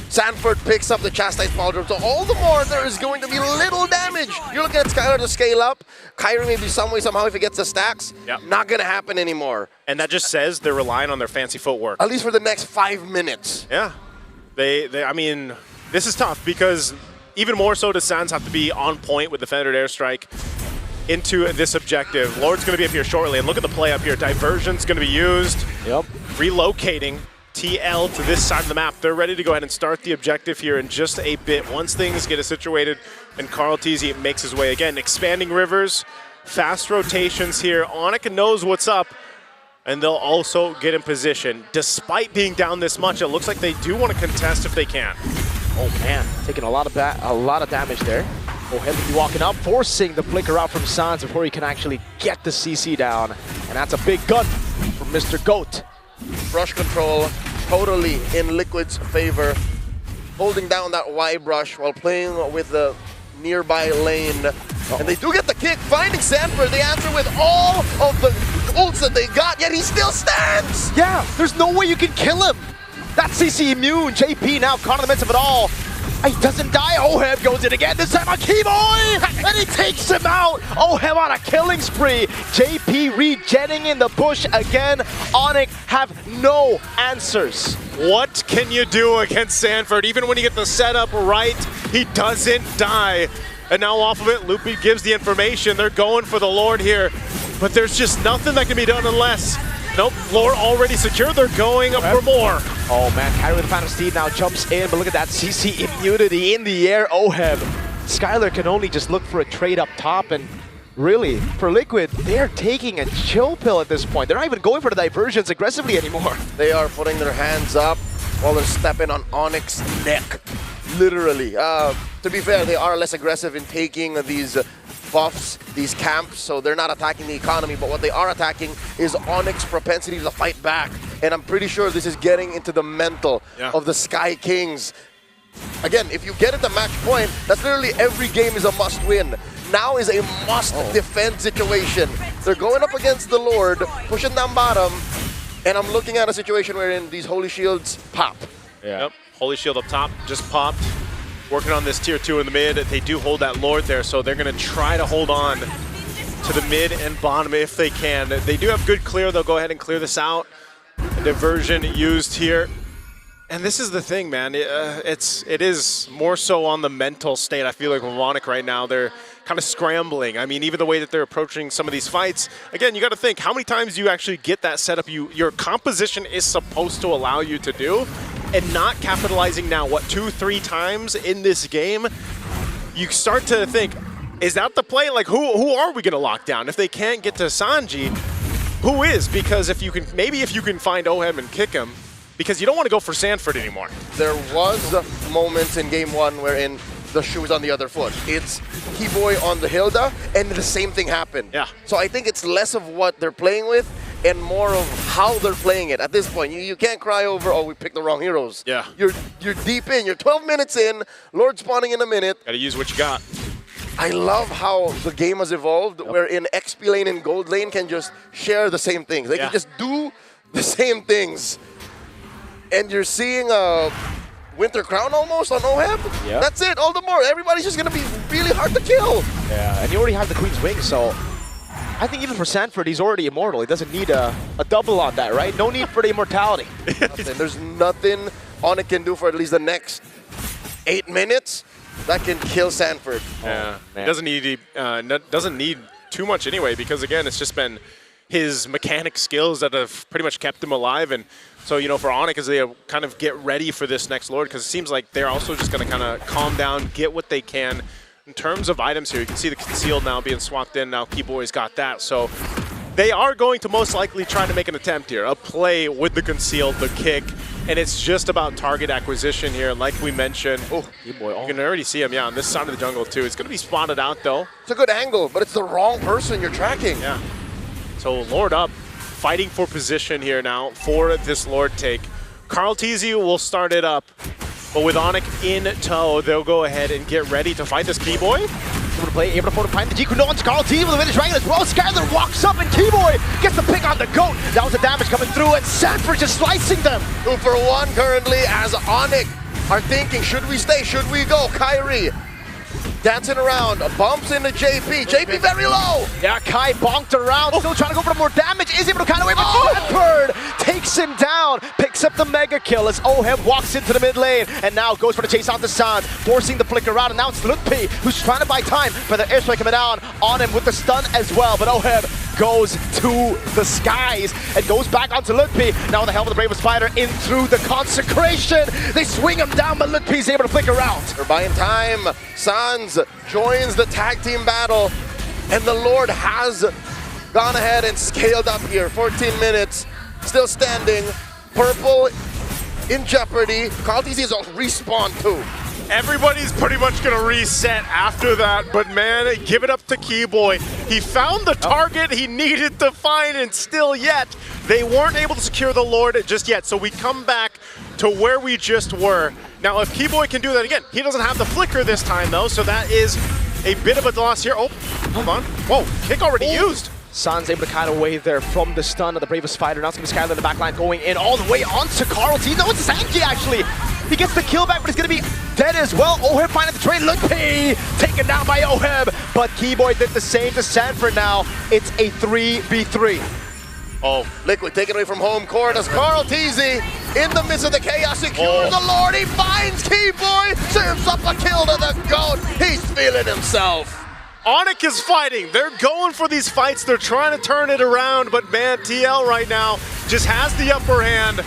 Speaker 18: Sanford picks up the Chastised Pauldron. So all the more there is going to be little damage. You're looking at Skylar to scale up. Kyrie maybe some way, somehow, if he gets the stacks, not going to happen anymore.
Speaker 8: And that just says they're relying on their fancy footwork.
Speaker 18: At least for the next 5 minutes.
Speaker 8: Yeah. I mean, this is tough because even more so does Sans have to be on point with the Fendered Airstrike into this objective. Lord's going to be up here shortly, and look at the play up here. Diversion's going to be used.
Speaker 3: Yep.
Speaker 8: Relocating TL to this side of the map. They're ready to go ahead and start the objective here in just a bit. Once things get situated, and Carl Teasy makes his way again. Expanding rivers, fast rotations here. Onyx knows what's up, and they'll also get in position. Despite being down this much, it looks like they do want to contest if they can.
Speaker 3: Oh man, taking a lot of damage there. Oheb will be walking up, forcing the flicker out from Sans before he can actually get the CC down. And that's a big gun from Mr. Goat.
Speaker 18: Brush control totally in Liquid's favor. Holding down that Y brush while playing with the nearby lane. And they do get the kick, finding Sanford. They answer with all of the ults that they got, yet he still stands!
Speaker 3: Yeah, there's no way you can kill him. That's CC immune. JP now caught in the midst of it all. He doesn't die. Oheb goes in again, this time on Keyboy! And he takes him out! Oheb on a killing spree. JP regenning in the bush again. Onyx have no answers.
Speaker 8: What can you do against Sanford? Even when you get the setup right, he doesn't die. And now off of it, Loopy gives the information. They're going for the Lord here. But there's just nothing that can be done unless... Nope, Lord already secured. They're going up for more.
Speaker 3: Oh man, Kyrie with the Phantom Steed now jumps in, but look at that CC immunity in the air. Oheb. Skylar can only just look for a trade up top, and really, for Liquid, they're taking a chill pill at this point. They're not even going for the diversions aggressively anymore.
Speaker 18: They are putting their hands up while they're stepping on Onyx's neck. Literally. To be fair, they are less aggressive in taking these buffs, these camps, so they're not attacking the economy, but what they are attacking is Onyx's propensity to fight back. And I'm pretty sure this is getting into the mental of the Sky Kings. Again, if you get at the match point, that's literally every game is a must win. Now is a must defend situation. They're going up against the Lord, pushing down bottom. And I'm looking at a situation wherein these Holy Shields pop.
Speaker 8: Yeah. Yep. Holy Shield up top just popped. Working on this tier 2 in the mid. They do hold that Lord there, so they're going to try to hold on to the mid and bottom if they can. They do have good clear. They'll go ahead and clear this out. A diversion used here. And this is the thing, man. It is more so on the mental state. I feel like with Onyx right now, they're kind of scrambling. I mean, even the way that they're approaching some of these fights, again, you got to think, how many times do you actually get that setup your composition is supposed to allow you to do, and not capitalizing now, what, 2-3 times in this game? You start to think, is that the play? Like, who are we going to lock down? If they can't get to Sanji, who is? Because if you can, maybe if you can find Ohem and kick him, because you don't want to go for Sanford anymore.
Speaker 18: There was moments in game 1 wherein the shoe is on the other foot. It's Keyboy on the Hilda, and the same thing happened.
Speaker 8: Yeah.
Speaker 18: So I think it's less of what they're playing with and more of how they're playing it. At this point, you can't cry over, oh, we picked the wrong heroes.
Speaker 8: Yeah.
Speaker 18: You're deep in. You're 12 minutes in. Lord spawning in a minute.
Speaker 8: Got to use what you got.
Speaker 18: I love how the game has evolved, wherein XP lane and gold lane can just share the same things. They can just do the same things. And you're seeing a Winter Crown almost on Oheb.
Speaker 3: Yeah.
Speaker 18: That's it, all the more. Everybody's just going to be really hard to kill.
Speaker 3: Yeah, and you already have the Queen's Wing, so I think even for Sanford, he's already immortal. He doesn't need a double on that, right? No need for the immortality.
Speaker 18: There's nothing Onyx can do for at least the next 8 minutes that can kill Sanford.
Speaker 8: Yeah, he doesn't need too much anyway, because again, it's just been his mechanic skills that have pretty much kept him alive. And so, you know, for Onyx, as they kind of get ready for this next Lord, because it seems like they're also just going to kind of calm down, get what they can. In terms of items here, you can see the concealed now being swapped in. Now Keyboy's got that. So they are going to most likely try to make an attempt here, a play with the concealed, the kick, and it's just about target acquisition here. Like we mentioned, you can already see him, on this side of the jungle too. It's going to be spotted out though.
Speaker 18: It's a good angle, but it's the wrong person you're tracking.
Speaker 8: Yeah. So Lord up, fighting for position here now for this Lord take. Carl Teasy will start it up, but with Onyx in tow, they'll go ahead and get ready to fight this Keyboy.
Speaker 3: Able to play, able to find the Jiku. No one's Carl Teasy with a Vintage Dragon as well. Skyler walks up and Keyboy gets the pick on the goat. That was the damage coming through, and Sanford just slicing them.
Speaker 18: 2 for 1 currently as Onyx are thinking, should we stay, should we go? Kyrie dancing around, bumps into JP. JP very low.
Speaker 3: Yeah, Kai bonked around, still trying to go for more damage. Is able to kind of wave, but Sanford takes him down, picks up the mega kill as Oheb walks into the mid lane, and now goes for the chase out the Sans, forcing the flicker out, and now it's Lutpi who's trying to buy time, but the airstrike coming down on him with the stun as well, but Oheb goes to the skies and goes back onto Lutpi. Now with the help of the Bravest Spider in through the consecration. They swing him down, but Lutpi's able to flicker out.
Speaker 18: They're buying time. Sans joins the tag team battle, and the Lord has gone ahead and scaled up here. 14 minutes, still standing. Purple in jeopardy. Carl TC is on respawn too.
Speaker 8: Everybody's pretty much going to reset after that, but man, give it up to Keyboy. He found the target he needed to find, and still yet, they weren't able to secure the Lord just yet. So we come back to where we just were. Now, if Keyboy can do that again, he doesn't have the flicker this time though, so that is a bit of a loss here. Oh, hold on. Whoa, kick already used.
Speaker 3: Sans able to kind of wave there from the stun of the Bravest Spider. Now it's going to be Skyler in the backline going in all the way onto Carl T. No, it's Sanji actually. He gets the kill back, but he's going to be dead as well. Oheb finding the trade. Lutpi taken down by Oheb, but Keyboy did the same to Sanford now. It's a 3v3.
Speaker 18: Oh, Liquid taken away from home court as Carl Teasy in the midst of the chaos secures the Lord. He finds Keyboy, serves up a kill to the GOAT. He's feeling himself.
Speaker 8: Onyx is fighting. They're going for these fights. They're trying to turn it around, but man, TL right now just has the upper hand.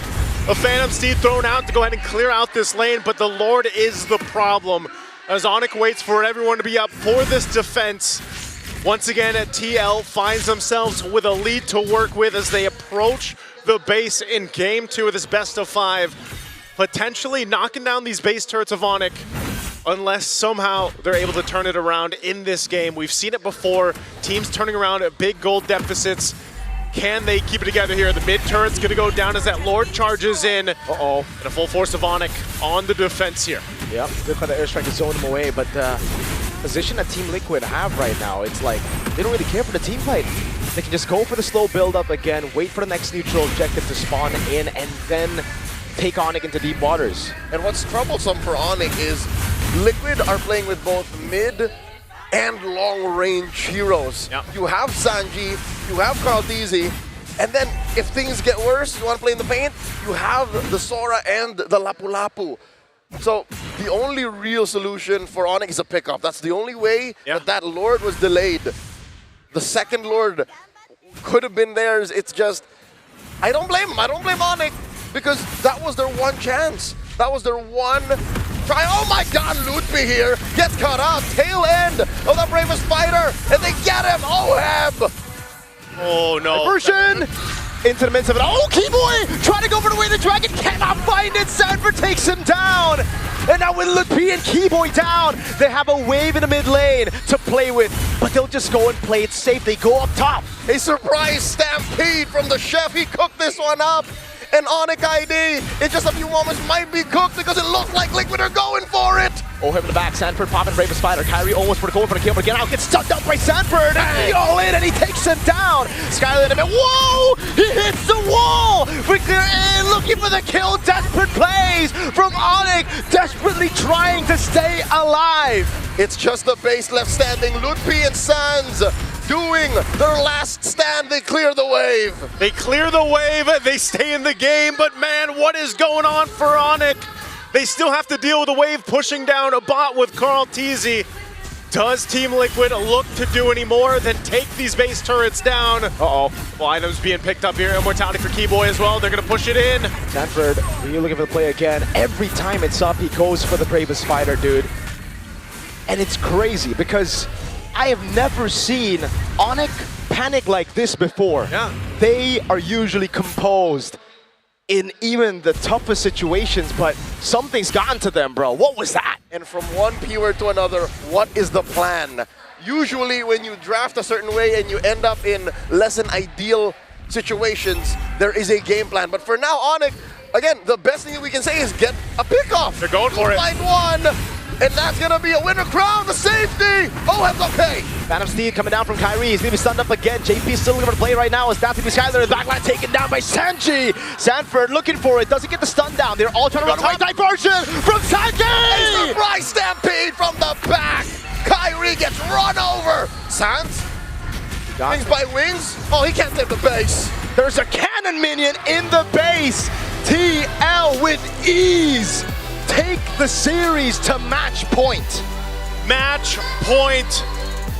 Speaker 8: A Phantom Steed thrown out to go ahead and clear out this lane, but the Lord is the problem as Onyx waits for everyone to be up for this defense. Once again, TL finds themselves with a lead to work with as they approach the base in game 2 of this best of 5, potentially knocking down these base turrets of Onyx unless somehow they're able to turn it around in this game. We've seen it before, teams turning around at big gold deficits. Can they keep it together here? The mid turret's gonna go down as that Lord charges in. And a full force of Onyx on the defense here.
Speaker 3: Yep, good for the airstrike to zone him away, but position that Team Liquid have right now, it's like they don't really care for the team fight. They can just go for the slow build-up again, wait for the next neutral objective to spawn in, and then take Onyx into deep waters.
Speaker 18: And what's troublesome for Onyx is Liquid are playing with both mid and long-range heroes. You have Sanji, you have Carlteasy, and then if things get worse, you want to play in the paint, you have the Sora and the Lapu Lapu. So the only real solution for Onyx is a pickoff. That's the only way that Lord was delayed. The second Lord could have been theirs. It's just, I don't blame him. I don't blame Onyx because that was their one chance. That was their one try. Oh my God, Lutfi here gets caught out. Tail end of the Bravest Fighter, and they get him. Oh, Heb.
Speaker 8: Oh no.
Speaker 3: Diversion into the midst of it. Oh, Keyboy trying to go for the way the dragon cannot find it. Sanford takes him down. And now with Lutfi and Keyboy down, they have a wave in the mid lane to play with, but they'll just go and play it safe. They go up top.
Speaker 18: A surprise stampede from the chef. He cooked this one up. And Onyx ID in just a few moments might be cooked because it looks like Liquid are going for it.
Speaker 3: Oh, him in the back. Sanford popping Bravest Fighter. Kyrie almost for the goal for the kill, but again, out gets stunned out by Sanford. And he all in, and he takes him down. Skyler in a bit. Whoa! He hits the wall. Victor in looking for the kill. Desperate plays from Onyx, desperately trying to stay alive.
Speaker 18: It's just the base left standing. Lutfi and Sans doing their last stand. They clear the wave.
Speaker 8: They clear the wave, they stay in the game, but man, what is going on for Onyx? They still have to deal with the wave pushing down a bot with Carlteasy. Does Team Liquid look to do any more than take these base turrets down? Uh-oh, well, items being picked up here. Immortality for Keyboy as well. They're gonna push it in.
Speaker 3: Sanford, you're looking for the play again. Every time it's up, he goes for the Bravest Fighter, dude. And it's crazy because I have never seen Onyx panic like this before.
Speaker 8: Yeah.
Speaker 3: They are usually composed in even the toughest situations, but something's gotten to them, bro. What was that?
Speaker 18: And from one P-word to another, what is the plan? Usually when you draft a certain way and you end up in less than ideal situations, there is a game plan. But for now, Onyx, again, the best thing we can say is get a pickoff.
Speaker 8: They're going for it.
Speaker 18: Find one. And that's gonna be a winner crown, the safety! Oh, Heb's okay!
Speaker 3: Phantom Steed coming down from Kyrie. He's gonna be stunned up again. JP still looking for the play right now. It's down to be Skyler. The backline taken down by Sanji. Sanford looking for it. Doesn't get the stun down. They're all trying to run away. Diversion from Sanji!
Speaker 18: A surprise stampede from the back! Kyrie gets run over! Sans? Wings by wings? Oh, he can't save the base.
Speaker 3: There's a cannon minion in the base. TL with ease. Take the series to match point.
Speaker 8: Match point.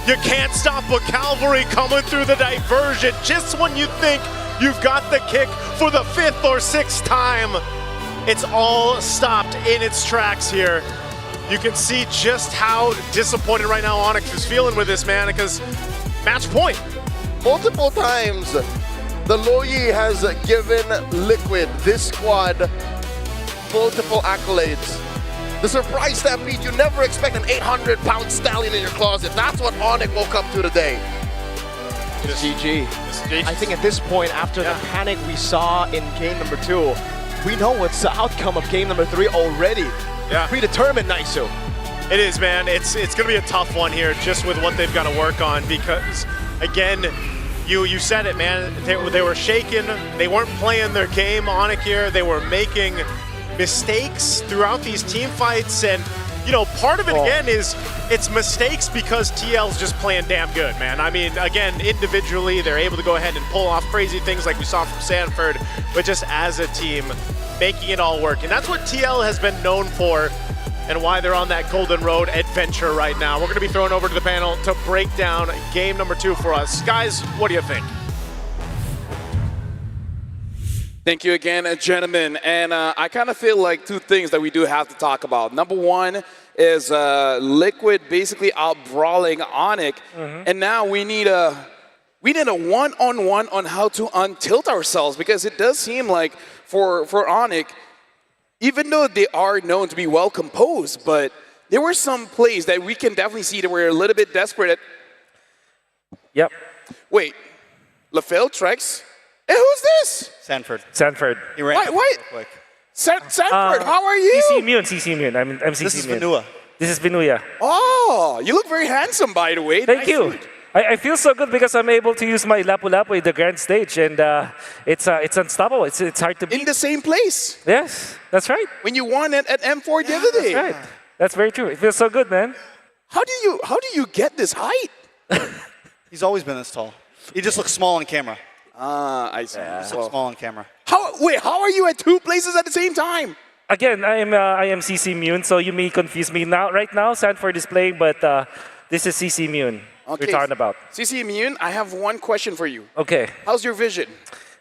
Speaker 8: You can't stop a cavalry coming through the diversion just when you think you've got the kick for the 5th or 6th time. It's all stopped in its tracks here. You can see just how disappointed right now Onyx is feeling with this, man, because match point.
Speaker 18: Multiple times, the Loyi has given Liquid, this squad, multiple accolades. The surprise stampede, you never expect an 800-pound stallion in your closet. That's what Onyx woke up to today.
Speaker 3: It's GG. I think at this point, after the panic we saw in game number 2, we know what's the outcome of game number 3 already.
Speaker 8: Yeah.
Speaker 3: Predetermined, Naisu.
Speaker 8: It is, man. It's going to be a tough one here just with what they've got to work on because, again, you said it, man. They were shaken. They weren't playing their game, Onyx here. They were making mistakes throughout these team fights, and you know, part of it again is it's mistakes because TL's just playing damn good, man. I mean, again, individually they're able to go ahead and pull off crazy things like we saw from Sanford, but just as a team making it all work, and that's what TL has been known for and why they're on that golden road adventure right now. We're going to be thrown over to the panel to break down game number 2 for us. Guys, what do you think?
Speaker 6: Thank you again, gentlemen. And I kind of feel like 2 things that we do have to talk about. Number 1 is Liquid basically out-brawling Onyx. And now we need a one-on-one on how to untilt ourselves, because it does seem like for Onyx, even though they are known to be well composed, but there were some plays that we can definitely see that were a little bit desperate.
Speaker 17: Yep.
Speaker 6: Wait, LaFell Trex? Hey, who's this?
Speaker 10: Sanford.
Speaker 17: Sanford.
Speaker 10: He ran
Speaker 6: Wait. Sanford, how are you?
Speaker 17: CC Immune. I'm CC
Speaker 10: This is
Speaker 17: Immune.
Speaker 10: Vanua.
Speaker 17: This is Vanua.
Speaker 6: Oh, you look very handsome, by the way.
Speaker 17: Thank you. I feel so good because I'm able to use my lapu-lapu in the grand stage, and it's unstoppable. It's hard to beat.
Speaker 6: In the same place.
Speaker 17: Yes, that's right.
Speaker 6: When you won it at M4 the other day.
Speaker 17: That's right. That's very true. It feels so good, man.
Speaker 6: How do you get this height?
Speaker 11: He's always been this tall. He just looks small on camera.
Speaker 6: I see.
Speaker 11: He just looks small on camera.
Speaker 6: How are you at two places at the same time?
Speaker 17: Again, I am CC Immune, so you may confuse me now. Right now, Sanford is playing, but this is CC Immune we're talking about.
Speaker 6: CC Immune, I have one question for you.
Speaker 17: Okay.
Speaker 6: How's your vision?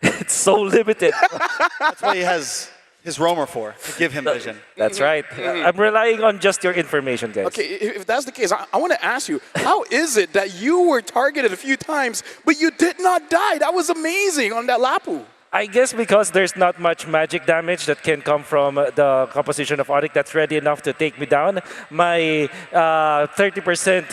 Speaker 17: It's so limited.
Speaker 11: That's what he has his roamer for, to give him vision.
Speaker 17: That's right. I'm relying on just your information, guys.
Speaker 6: Okay, if that's the case, I want to ask you, how is it that you were targeted a few times, but you did not die? That was amazing on that Lapu.
Speaker 17: I guess because there's not much magic damage that can come from the composition of Onyx that's ready enough to take me down. My 30%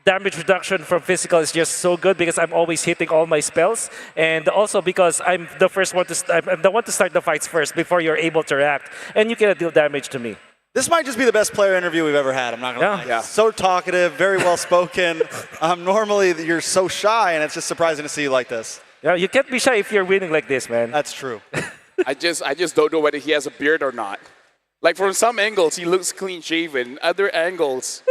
Speaker 17: damage reduction from physical is just so good because I'm always hitting all my spells, and also because I'm the one to start the fights first before you're able to react, and you cannot deal damage to me.
Speaker 11: This might just be the best player interview we've ever had. I'm not gonna lie.
Speaker 6: Yeah.
Speaker 11: So talkative, very well spoken. Normally you're so shy, and it's just surprising to see you like this.
Speaker 17: Yeah, you can't be shy if you're winning like this, man.
Speaker 11: That's true.
Speaker 6: I just don't know whether he has a beard or not. Like from some angles, he looks clean shaven. Other angles,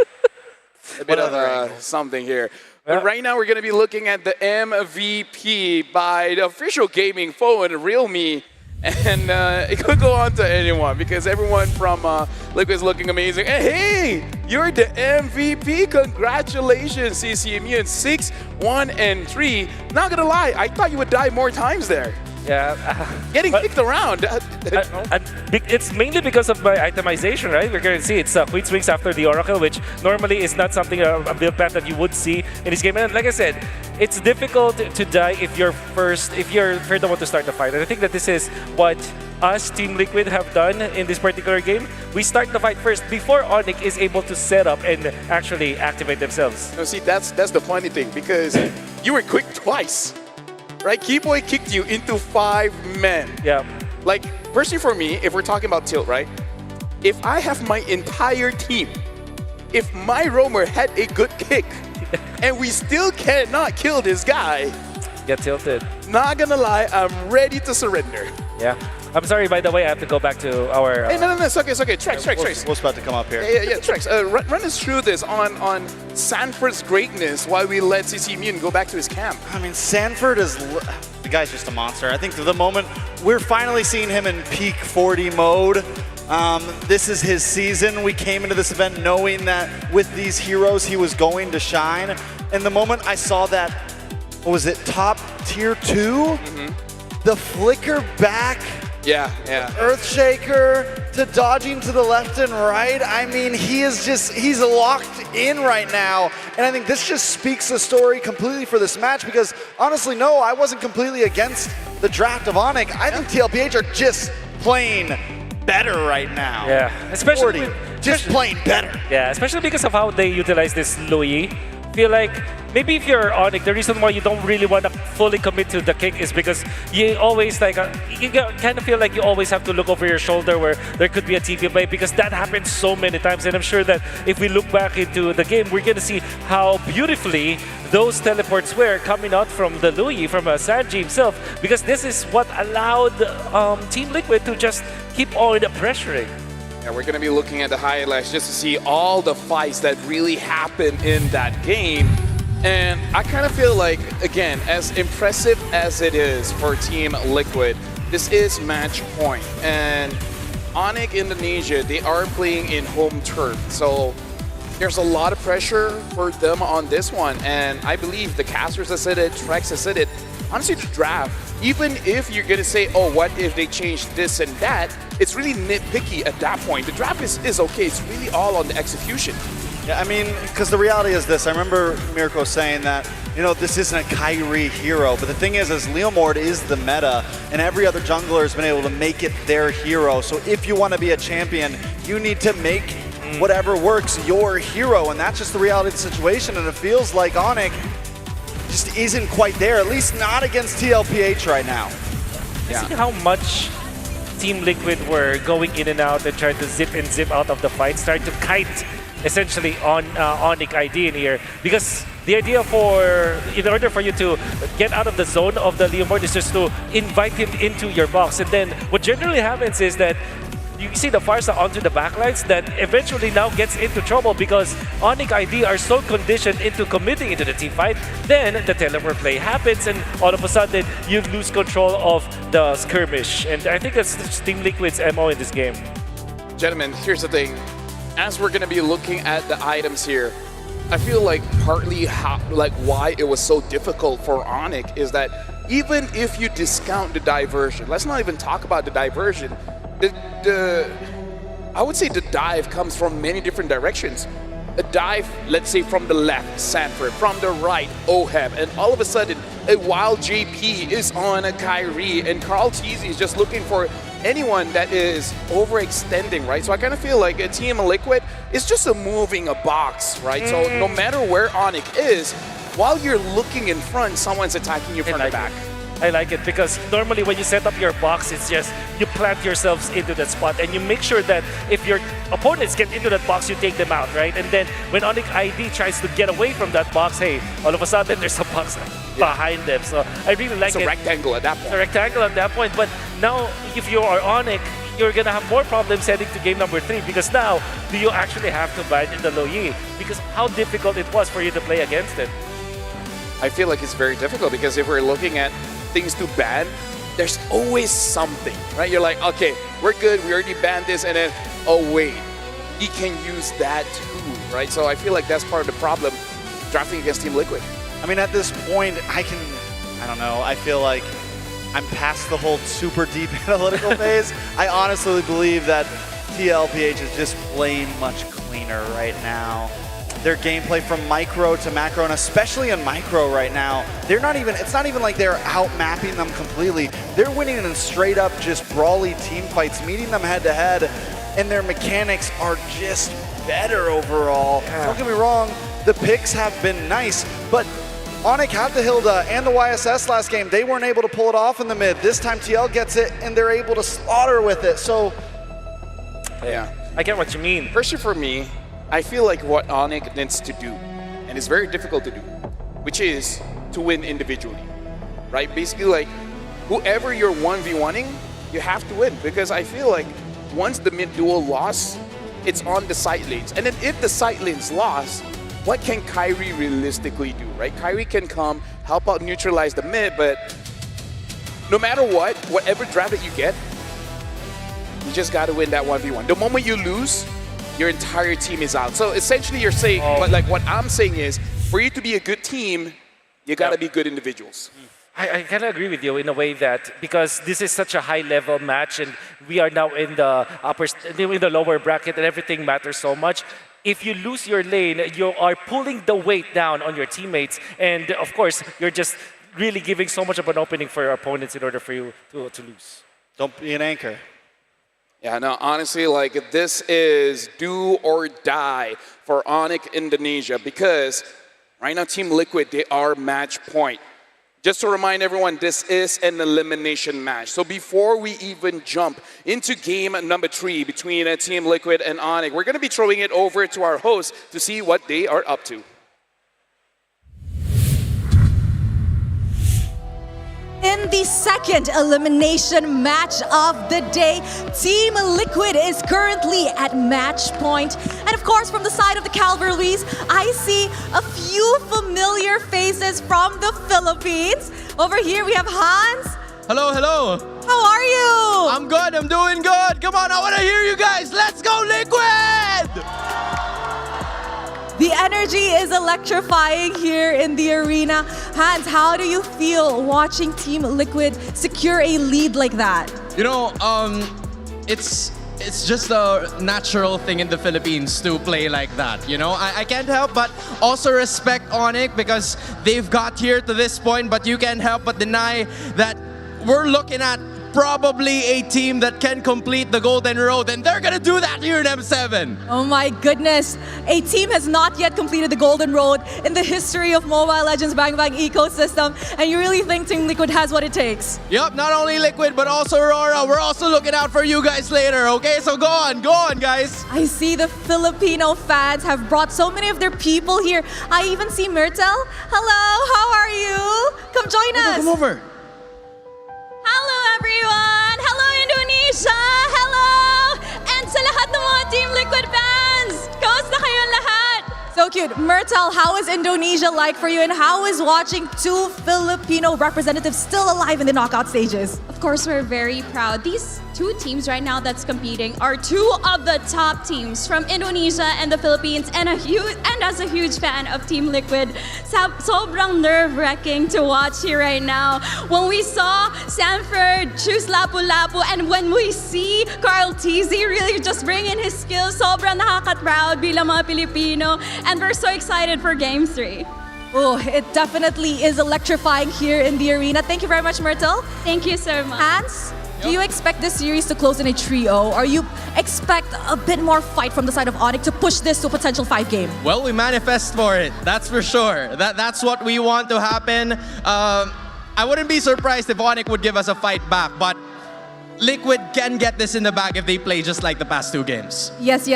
Speaker 6: a bit of something here. But right now, we're going to be looking at the MVP by the official gaming phone, Realme. And it could go on to anyone because everyone from Liquid is looking amazing. And hey, you're the MVP. Congratulations, CC Immune. 6, 1, and 3. Not gonna lie, I thought you would die more times there.
Speaker 17: Yeah.
Speaker 6: Getting kicked around.
Speaker 17: It's mainly because of my itemization, right? We're going to see it's Queen Swings after the Oracle, which normally is not something, a build path that you would see in this game. And like I said, it's difficult to die if you're the one to start the fight. And I think that this is what us, Team Liquid, have done in this particular game. We start the fight first before Onyx is able to set up and actually activate themselves.
Speaker 6: No, see, that's the funny thing because you were quick twice. Right, Keyboy kicked you into 5 men.
Speaker 17: Yeah.
Speaker 6: Like, personally for me, if we're talking about tilt, right? If I have my entire team, if my roamer had a good kick, and we still cannot kill this guy,
Speaker 17: get tilted.
Speaker 6: Not gonna lie, I'm ready to surrender.
Speaker 17: Yeah. I'm sorry, by the way, I have to go back to our...
Speaker 6: Hey, no, it's okay, Trex.
Speaker 11: What's about to come up here?
Speaker 6: Yeah, Trex, run us through this on Sanford's greatness while we let CC Immune go back to his camp.
Speaker 11: I mean, Sanford is... The guy's just a monster. I think the moment we're finally seeing him in peak 40 mode, this is his season. We came into this event knowing that with these heroes, he was going to shine. And the moment I saw that, what was it, top tier 2? The flicker back...
Speaker 6: Yeah.
Speaker 11: Earthshaker to dodging to the left and right. I mean, he's locked in right now. And I think this just speaks the story completely for this match because honestly, no, I wasn't completely against the draft of Onyx. I think TLPH are just playing better right now.
Speaker 17: Yeah, especially
Speaker 11: just playing better.
Speaker 17: Yeah, especially because of how they utilize this Louis. Feel like maybe if you're Onyx, the reason why you don't really want to fully commit to the kick is because you always you kind of feel like you always have to look over your shoulder where there could be a TP play because that happens so many times. And I'm sure that if we look back into the game, we're going to see how beautifully those teleports were coming out from the Louis, from Sanji himself, because this is what allowed Team Liquid to just keep on pressuring.
Speaker 6: Yeah, we're going to be looking at the highlights just to see all the fights that really happened in that game. And I kind of feel like, again, as impressive as it is for Team Liquid, this is match point. And Onyx Indonesia, they are playing in home turf. So there's a lot of pressure for them on this one. And I believe the casters have said it, Trex has said it. Honestly, the draft, even if you're going to say, oh, what if they change this and that, it's really nitpicky at that point. The draft is okay. It's really all on the execution.
Speaker 11: Yeah, I mean, because the reality is this. I remember Mirko saying that, you know, this isn't a Kyrie hero. But the thing is Leomord is the meta, and every other jungler has been able to make it their hero. So if you want to be a champion, you need to make whatever works your hero. And that's just the reality of the situation. And it feels like Onyx just isn't quite there, at least not against TLPH right now.
Speaker 17: Yeah. See how much Team Liquid were going in and out and trying to zip out of the fight, starting to kite essentially on Onyx ID in here, because the idea in order for you to get out of the zone of the Leomord is just to invite him into your box. And then what generally happens is that you see the Farsa onto the backlines that eventually now gets into trouble because Onyx ID are so conditioned into committing into the team fight. Then the teleport play happens and all of a sudden you lose control of the skirmish. And I think that's Team Liquid's MO in this game.
Speaker 6: Gentlemen, here's the thing. As we're going to be looking at the items here, I feel like partly why it was so difficult for Onyx is that even if you discount the diversion, let's not even talk about the diversion, I would say the dive comes from many different directions. A dive, let's say from the left, Sanford, from the right, Oheb, and all of a sudden, while JP is on a Kyrie and Carl Teasy is just looking for anyone that is overextending, right? So I kind of feel like a Team Liquid is just a moving a box, right? So no matter where Onyx is, while you're looking in front, someone's attacking you from the back.
Speaker 17: I like it because normally when you set up your box, it's just you plant yourselves into that spot and you make sure that if your opponents get into that box, you take them out, right? And then when Onyx ID tries to get away from that box, hey, all of a sudden there's a box behind them. So I really like it.
Speaker 6: It's a rectangle at that point.
Speaker 17: It's a rectangle at that point. But now if you are Onyx, you're going to have more problems heading to game number 3 because now do you actually have to ban in the low yi because how difficult it was for you to play against it.
Speaker 6: I feel like it's very difficult because if we're looking at things to ban, there's always something, right? You're like, okay, we're good, we already banned this, and then, oh wait, he can use that too, right? So I feel like that's part of the problem drafting against Team Liquid.
Speaker 11: I mean, at this point, I don't know, I feel like I'm past the whole super deep analytical phase. I honestly believe that TLPH is just playing much cleaner right now. Their gameplay from micro to macro, and especially in micro right now, it's not even like they're out-mapping them completely. They're winning in straight up just brawly team fights, meeting them head to head, and their mechanics are just better overall. Yeah. Don't get me wrong, the picks have been nice, but Onyx had the Hilda and the YSS last game. They weren't able to pull it off in the mid. This time TL gets it, and they're able to slaughter with it, so...
Speaker 6: Yeah.
Speaker 17: I get what you mean.
Speaker 6: Personally for me, I feel like what Onyx needs to do, and it's very difficult to do, which is to win individually, right? Basically, like, whoever you're 1v1ing, you have to win, because I feel like once the mid duel lost, it's on the side lanes. And then if the side lanes lost, what can Kyrie realistically do, right? Kyrie can come, help out neutralize the mid, but no matter what, whatever draft that you get, you just got to win that 1v1. The moment you lose, your entire team is out. So essentially you're saying, but like what I'm saying is, for you to be a good team, you gotta be good individuals.
Speaker 17: I kind of agree with you in a way that because this is such a high-level match and we are now in the lower bracket and everything matters so much. If you lose your lane, you are pulling the weight down on your teammates, and of course, you're just really giving so much of an opening for your opponents in order for you to lose.
Speaker 11: Don't be an anchor.
Speaker 6: Yeah, no, honestly, like, this is do or die for Onyx Indonesia because right now, Team Liquid, they are match point. Just to remind everyone, this is an elimination match. So before we even jump into game number 3 between Team Liquid and Onyx, we're going to be throwing it over to our host to see what they are up to.
Speaker 2: In the second elimination match of the day, Team Liquid is currently at match point. And of course, from the side of the Calvaries, I see a few familiar faces from the Philippines. Over here, we have Hans.
Speaker 10: Hello, hello.
Speaker 2: How are you?
Speaker 10: I'm good, I'm doing good. Come on, I want to hear you guys. Let's go, Liquid!
Speaker 2: The energy is electrifying here in the arena. Hans, how do you feel watching Team Liquid secure a lead like that?
Speaker 10: You know, it's just a natural thing in the Philippines to play like that, you know? I can't help but also respect Onyx because they've got here to this point, but you can't help but deny that we're looking at probably a team that can complete the Golden Road, and they're gonna do that here in M7.
Speaker 2: Oh my goodness. A team has not yet completed the Golden Road in the history of Mobile Legends Bang Bang ecosystem, and you really think Team Liquid has what it takes?
Speaker 10: Yep, not only Liquid, but also Aurora. We're also looking out for you guys later, okay? So go on, guys.
Speaker 2: I see the Filipino fans have brought so many of their people here. I even see Myrtle. Hello, how are you? Come join us.
Speaker 10: Come over.
Speaker 13: Hello everyone! Hello Indonesia! Hello! And sa lahat ng mga Team Liquid fans! Kamusta kayong lahat?
Speaker 2: So cute. Myrtle, how is Indonesia like for you, and how is watching two Filipino representatives still alive in the knockout stages?
Speaker 13: Of course, we're very proud. These two teams right now that's competing are two of the top teams from Indonesia and the Philippines, and as a huge fan of Team Liquid, sobrang nerve-wracking to watch here right now. When we saw Sanford choose Lapu-Lapu, and when we see Carl TZ really just bring in his skills, sobrang nakaka-proud bilang mga Pilipino, and we're so excited for Game 3.
Speaker 2: Oh, it definitely is electrifying here in the arena. Thank you very much, Myrtle.
Speaker 13: Thank you so much.
Speaker 2: Hans, do you expect this series to close in a 3-0, or you expect a bit more fight from the side of Onyx to push this to a potential 5-game?
Speaker 10: Well, we manifest for it, that's for sure. That's what we want to happen. I wouldn't be surprised if Onyx would give us a fight back, but Liquid can get this in the bag if they play just like the past two games.
Speaker 2: Yes.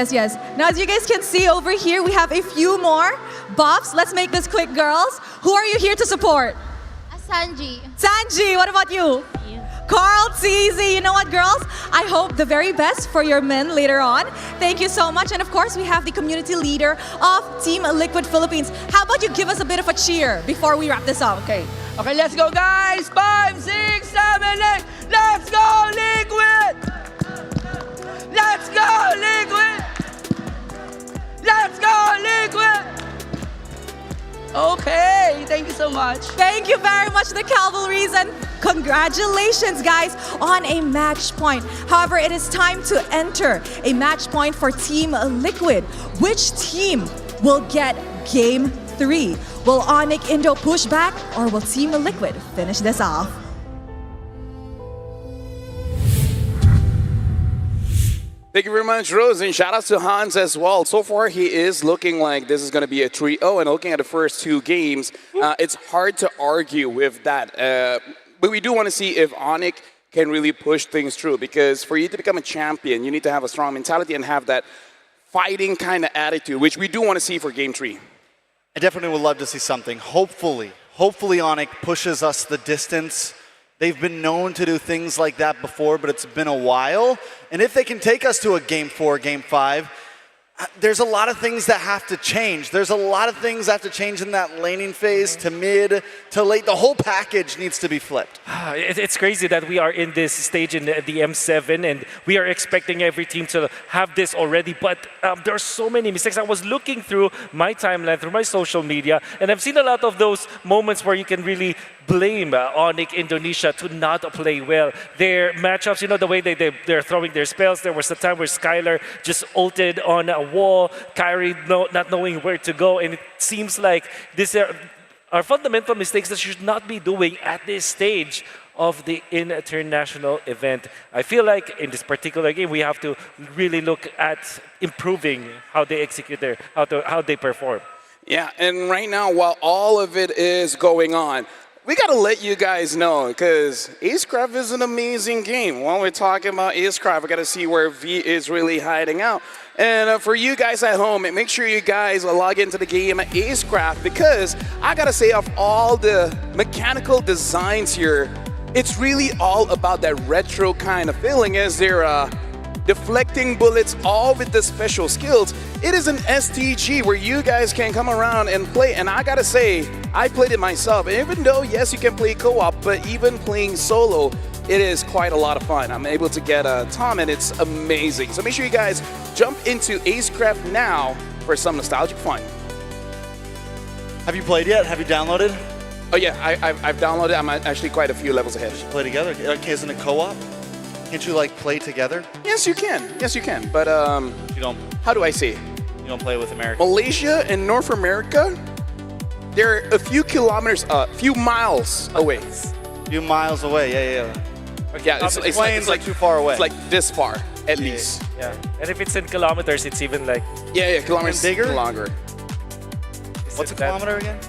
Speaker 2: Now, as you guys can see over here, we have a few more buffs. Let's make this quick, girls. Who are you here to support?
Speaker 13: Sanji.
Speaker 2: Sanji, what about you? Carl TZ. You know what, girls? I hope the very best for your men later on. Thank you so much. And of course, we have the community leader of Team Liquid Philippines. How about you give us a bit of a cheer before we wrap this up?
Speaker 14: Okay, let's go, guys. 5, 6, 7, 8. Let's go, Liquid! Let's go, Liquid! Let's go, Liquid! Okay, thank you so much.
Speaker 2: Thank you very much, the Cavalries, and congratulations, guys, on a match point. However, it is time to enter a match point for Team Liquid. Which team will get Game 3? Will Onyx Indo push back, or will Team Liquid finish this off?
Speaker 6: Thank you very much, Rose, and shout out to Hans as well. So far, he is looking like this is going to be a 3-0, and looking at the first two games, it's hard to argue with that. But we do want to see if Onyx can really push things through, because for you to become a champion, you need to have a strong mentality and have that fighting kind of attitude, which we do want to see for Game 3.
Speaker 11: I definitely would love to see something. Hopefully Onyx pushes us the distance. They've been known to do things like that before, but it's been a while. And if they can take us to a Game 4, Game 5, there's a lot of things that have to change. There's a lot of things that have to change in that laning phase, to mid, to late. The whole package needs to be flipped.
Speaker 17: It's crazy that we are in this stage in the M7, and we are expecting every team to have this already, but there are so many mistakes. I was looking through my timeline, through my social media, and I've seen a lot of those moments where you can really blame Onyx Indonesia to not play well. Their matchups, you know, the way they're throwing their spells. There was a time where Skylar just ulted on a wall, Kyrie not knowing where to go, and it seems like these are fundamental mistakes that should not be doing at this stage of the international event. I feel like in this particular game, we have to really look at improving how they execute how they perform.
Speaker 6: Yeah, and right now, while all of it is going on, we got to let you guys know, because Acecraft is an amazing game. When we're talking about Acecraft, we got to see where V is really hiding out. And for you guys at home, make sure you guys log into the game at Acecraft, because I got to say, of all the mechanical designs here, it's really all about that retro kind of feeling, as they're deflecting bullets, all with the special skills. It is an STG where you guys can come around and play, and I gotta say, I played it myself, and even though, yes, you can play co-op, but even playing solo, it is quite a lot of fun. I'm able to get a Tom, and it's amazing. So make sure you guys jump into Acecraft now for some nostalgic fun.
Speaker 11: Have you played yet? Have you downloaded?
Speaker 6: Oh yeah, I've downloaded. I'm actually quite a few levels ahead.
Speaker 11: We should play together. Okay, isn't it co-op? Can't you like play together?
Speaker 6: Yes, you can. Yes, you can. But
Speaker 11: you don't.
Speaker 6: How do I say?
Speaker 11: You don't play with America.
Speaker 6: Malaysia and North America, they're a few kilometers, few miles away.
Speaker 11: Few miles away. Yeah.
Speaker 6: Yeah, it's
Speaker 11: Planes like too far away.
Speaker 6: It's like this far, at least.
Speaker 17: Yeah. And if it's in kilometers, it's even like...
Speaker 6: Yeah, kilometers
Speaker 11: bigger?
Speaker 6: longer.
Speaker 11: What's a kilometer again?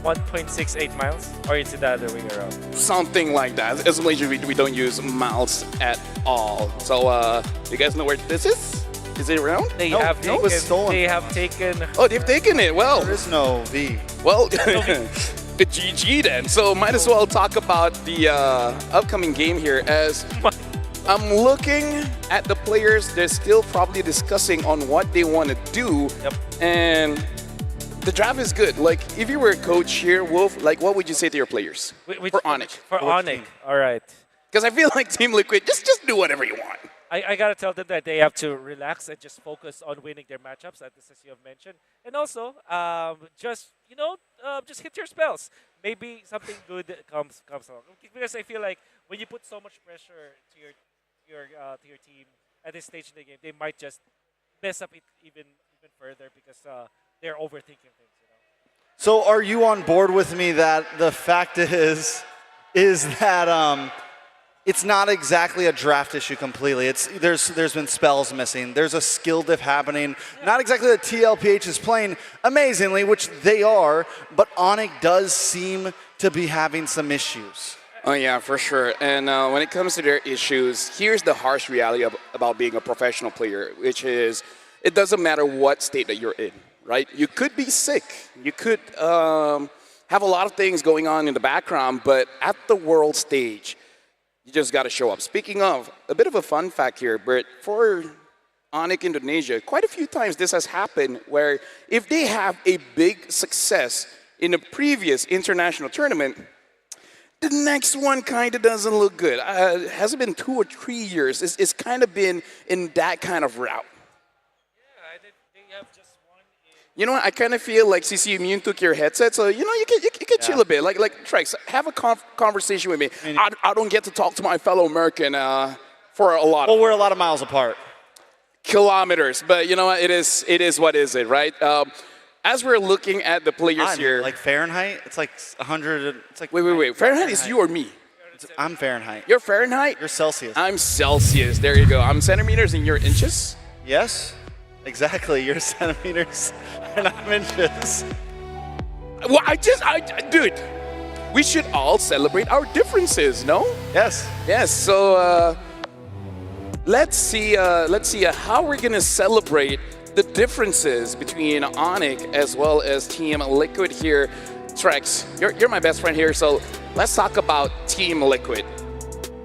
Speaker 17: 1.68 miles, or it's the other way around.
Speaker 6: Something like that. As Malaysia, we don't use miles at all. So, you guys know where this is? Is it around?
Speaker 17: They
Speaker 11: No,
Speaker 17: have
Speaker 11: it
Speaker 17: taken.
Speaker 11: was stolen
Speaker 17: They
Speaker 11: from
Speaker 17: have taken.
Speaker 6: Oh, they've taken it. Well,
Speaker 11: There is no V.
Speaker 6: well, the GG then. So might as well talk about the upcoming game here. As I'm looking at the players, they're still probably discussing on what they want to do.
Speaker 17: Yep.
Speaker 6: And the draft is good. Like, if you were a coach here, Wolf, like, what would you say to your players for Onyx?
Speaker 17: For Onyx, all right.
Speaker 6: Because I feel like Team Liquid, just do whatever you want.
Speaker 17: I gotta tell them that they have to relax and just focus on winning their matchups, as you have mentioned, and also just just hit your spells. Maybe something good comes along. Because I feel like when you put so much pressure to your team at this stage in the game, they might just mess up it even further because they're overthinking things.
Speaker 11: So are you on board with me that the fact is that it's not exactly a draft issue completely. There's been spells missing. There's a skill diff happening. Not exactly that TLPH is playing amazingly, which they are, but Onyx does seem to be having some issues.
Speaker 6: Oh yeah, for sure. And when it comes to their issues, here's the harsh reality about being a professional player, which is it doesn't matter what state that you're in, right? You could be sick. You could have a lot of things going on in the background, but at the world stage, you just got to show up. Speaking of, a bit of a fun fact here, Britt, for Onyx Indonesia, quite a few times this has happened where if they have a big success in a previous international tournament, the next one kind of doesn't look good. It hasn't been 2 or 3 years. It's kind of been in that kind of route.
Speaker 17: Yeah, they have just one.
Speaker 6: You know what? I kind of feel like CC Immune took your headset, so you can chill a bit. Like Trex, have a conversation with me. I don't get to talk to my fellow American for a lot.
Speaker 11: Well, we're a lot of miles apart.
Speaker 6: Kilometers, but you know what? It is what is it, right? As we're looking at the players here,
Speaker 11: like Fahrenheit, it's like 100. It's like
Speaker 6: wait. Fahrenheit is you or me?
Speaker 11: I'm Fahrenheit.
Speaker 6: You're Fahrenheit.
Speaker 11: You're Celsius.
Speaker 6: I'm Celsius. There you go. I'm centimeters and you're inches.
Speaker 11: Yes, exactly. You're centimeters and I'm inches.
Speaker 6: Well, dude, we should all celebrate our differences, no?
Speaker 11: Yes.
Speaker 6: Yes. So let's see how we're gonna celebrate the differences between Onyx as well as Team Liquid here. Trex, you're my best friend here, so let's talk about Team Liquid.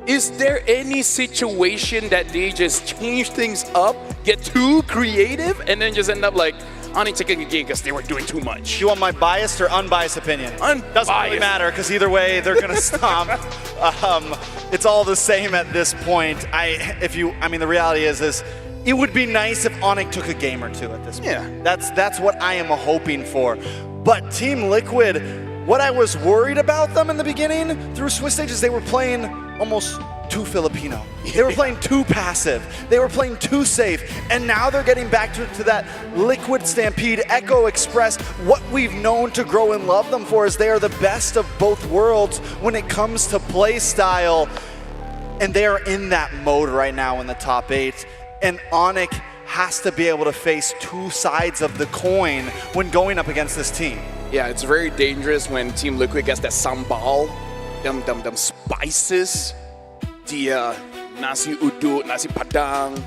Speaker 6: Is there any situation that they just change things up, get too creative, and then just end up like Onyx taking a game because they were doing too much?
Speaker 11: You want my biased or unbiased opinion?
Speaker 6: Unbiased.
Speaker 11: Doesn't really matter because either way they're gonna stomp. It's all the same at this point. The reality is it would be nice if Onyx took a game or two at this point.
Speaker 6: Yeah.
Speaker 11: That's what I am hoping for. But Team Liquid, what I was worried about them in the beginning through Swiss stages, they were playing almost too Filipino. They were playing too passive. They were playing too safe. And now they're getting back to that Liquid Stampede, Echo Express. What we've known to grow and love them for is they are the best of both worlds when it comes to play style. And they are in that mode right now in the top 8. And Onyx has to be able to face two sides of the coin when going up against this team.
Speaker 6: Yeah, it's very dangerous when Team Liquid gets that sambal, them spices, the nasi uduk, nasi padang.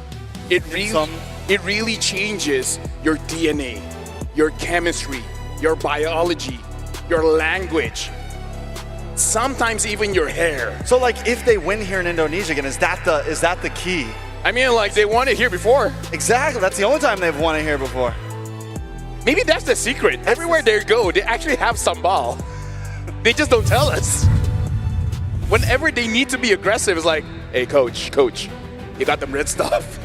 Speaker 6: It really changes your DNA, your chemistry, your biology, your language, sometimes even your hair.
Speaker 11: So like if they win here in Indonesia again, is that the key?
Speaker 6: I mean, like they won it here before.
Speaker 11: Exactly, that's the only time they've won it here before.
Speaker 6: Maybe that's the secret. Everywhere they go, they actually have sambal. They just don't tell us. Whenever they need to be aggressive, it's like, hey, coach, you got them red stuff.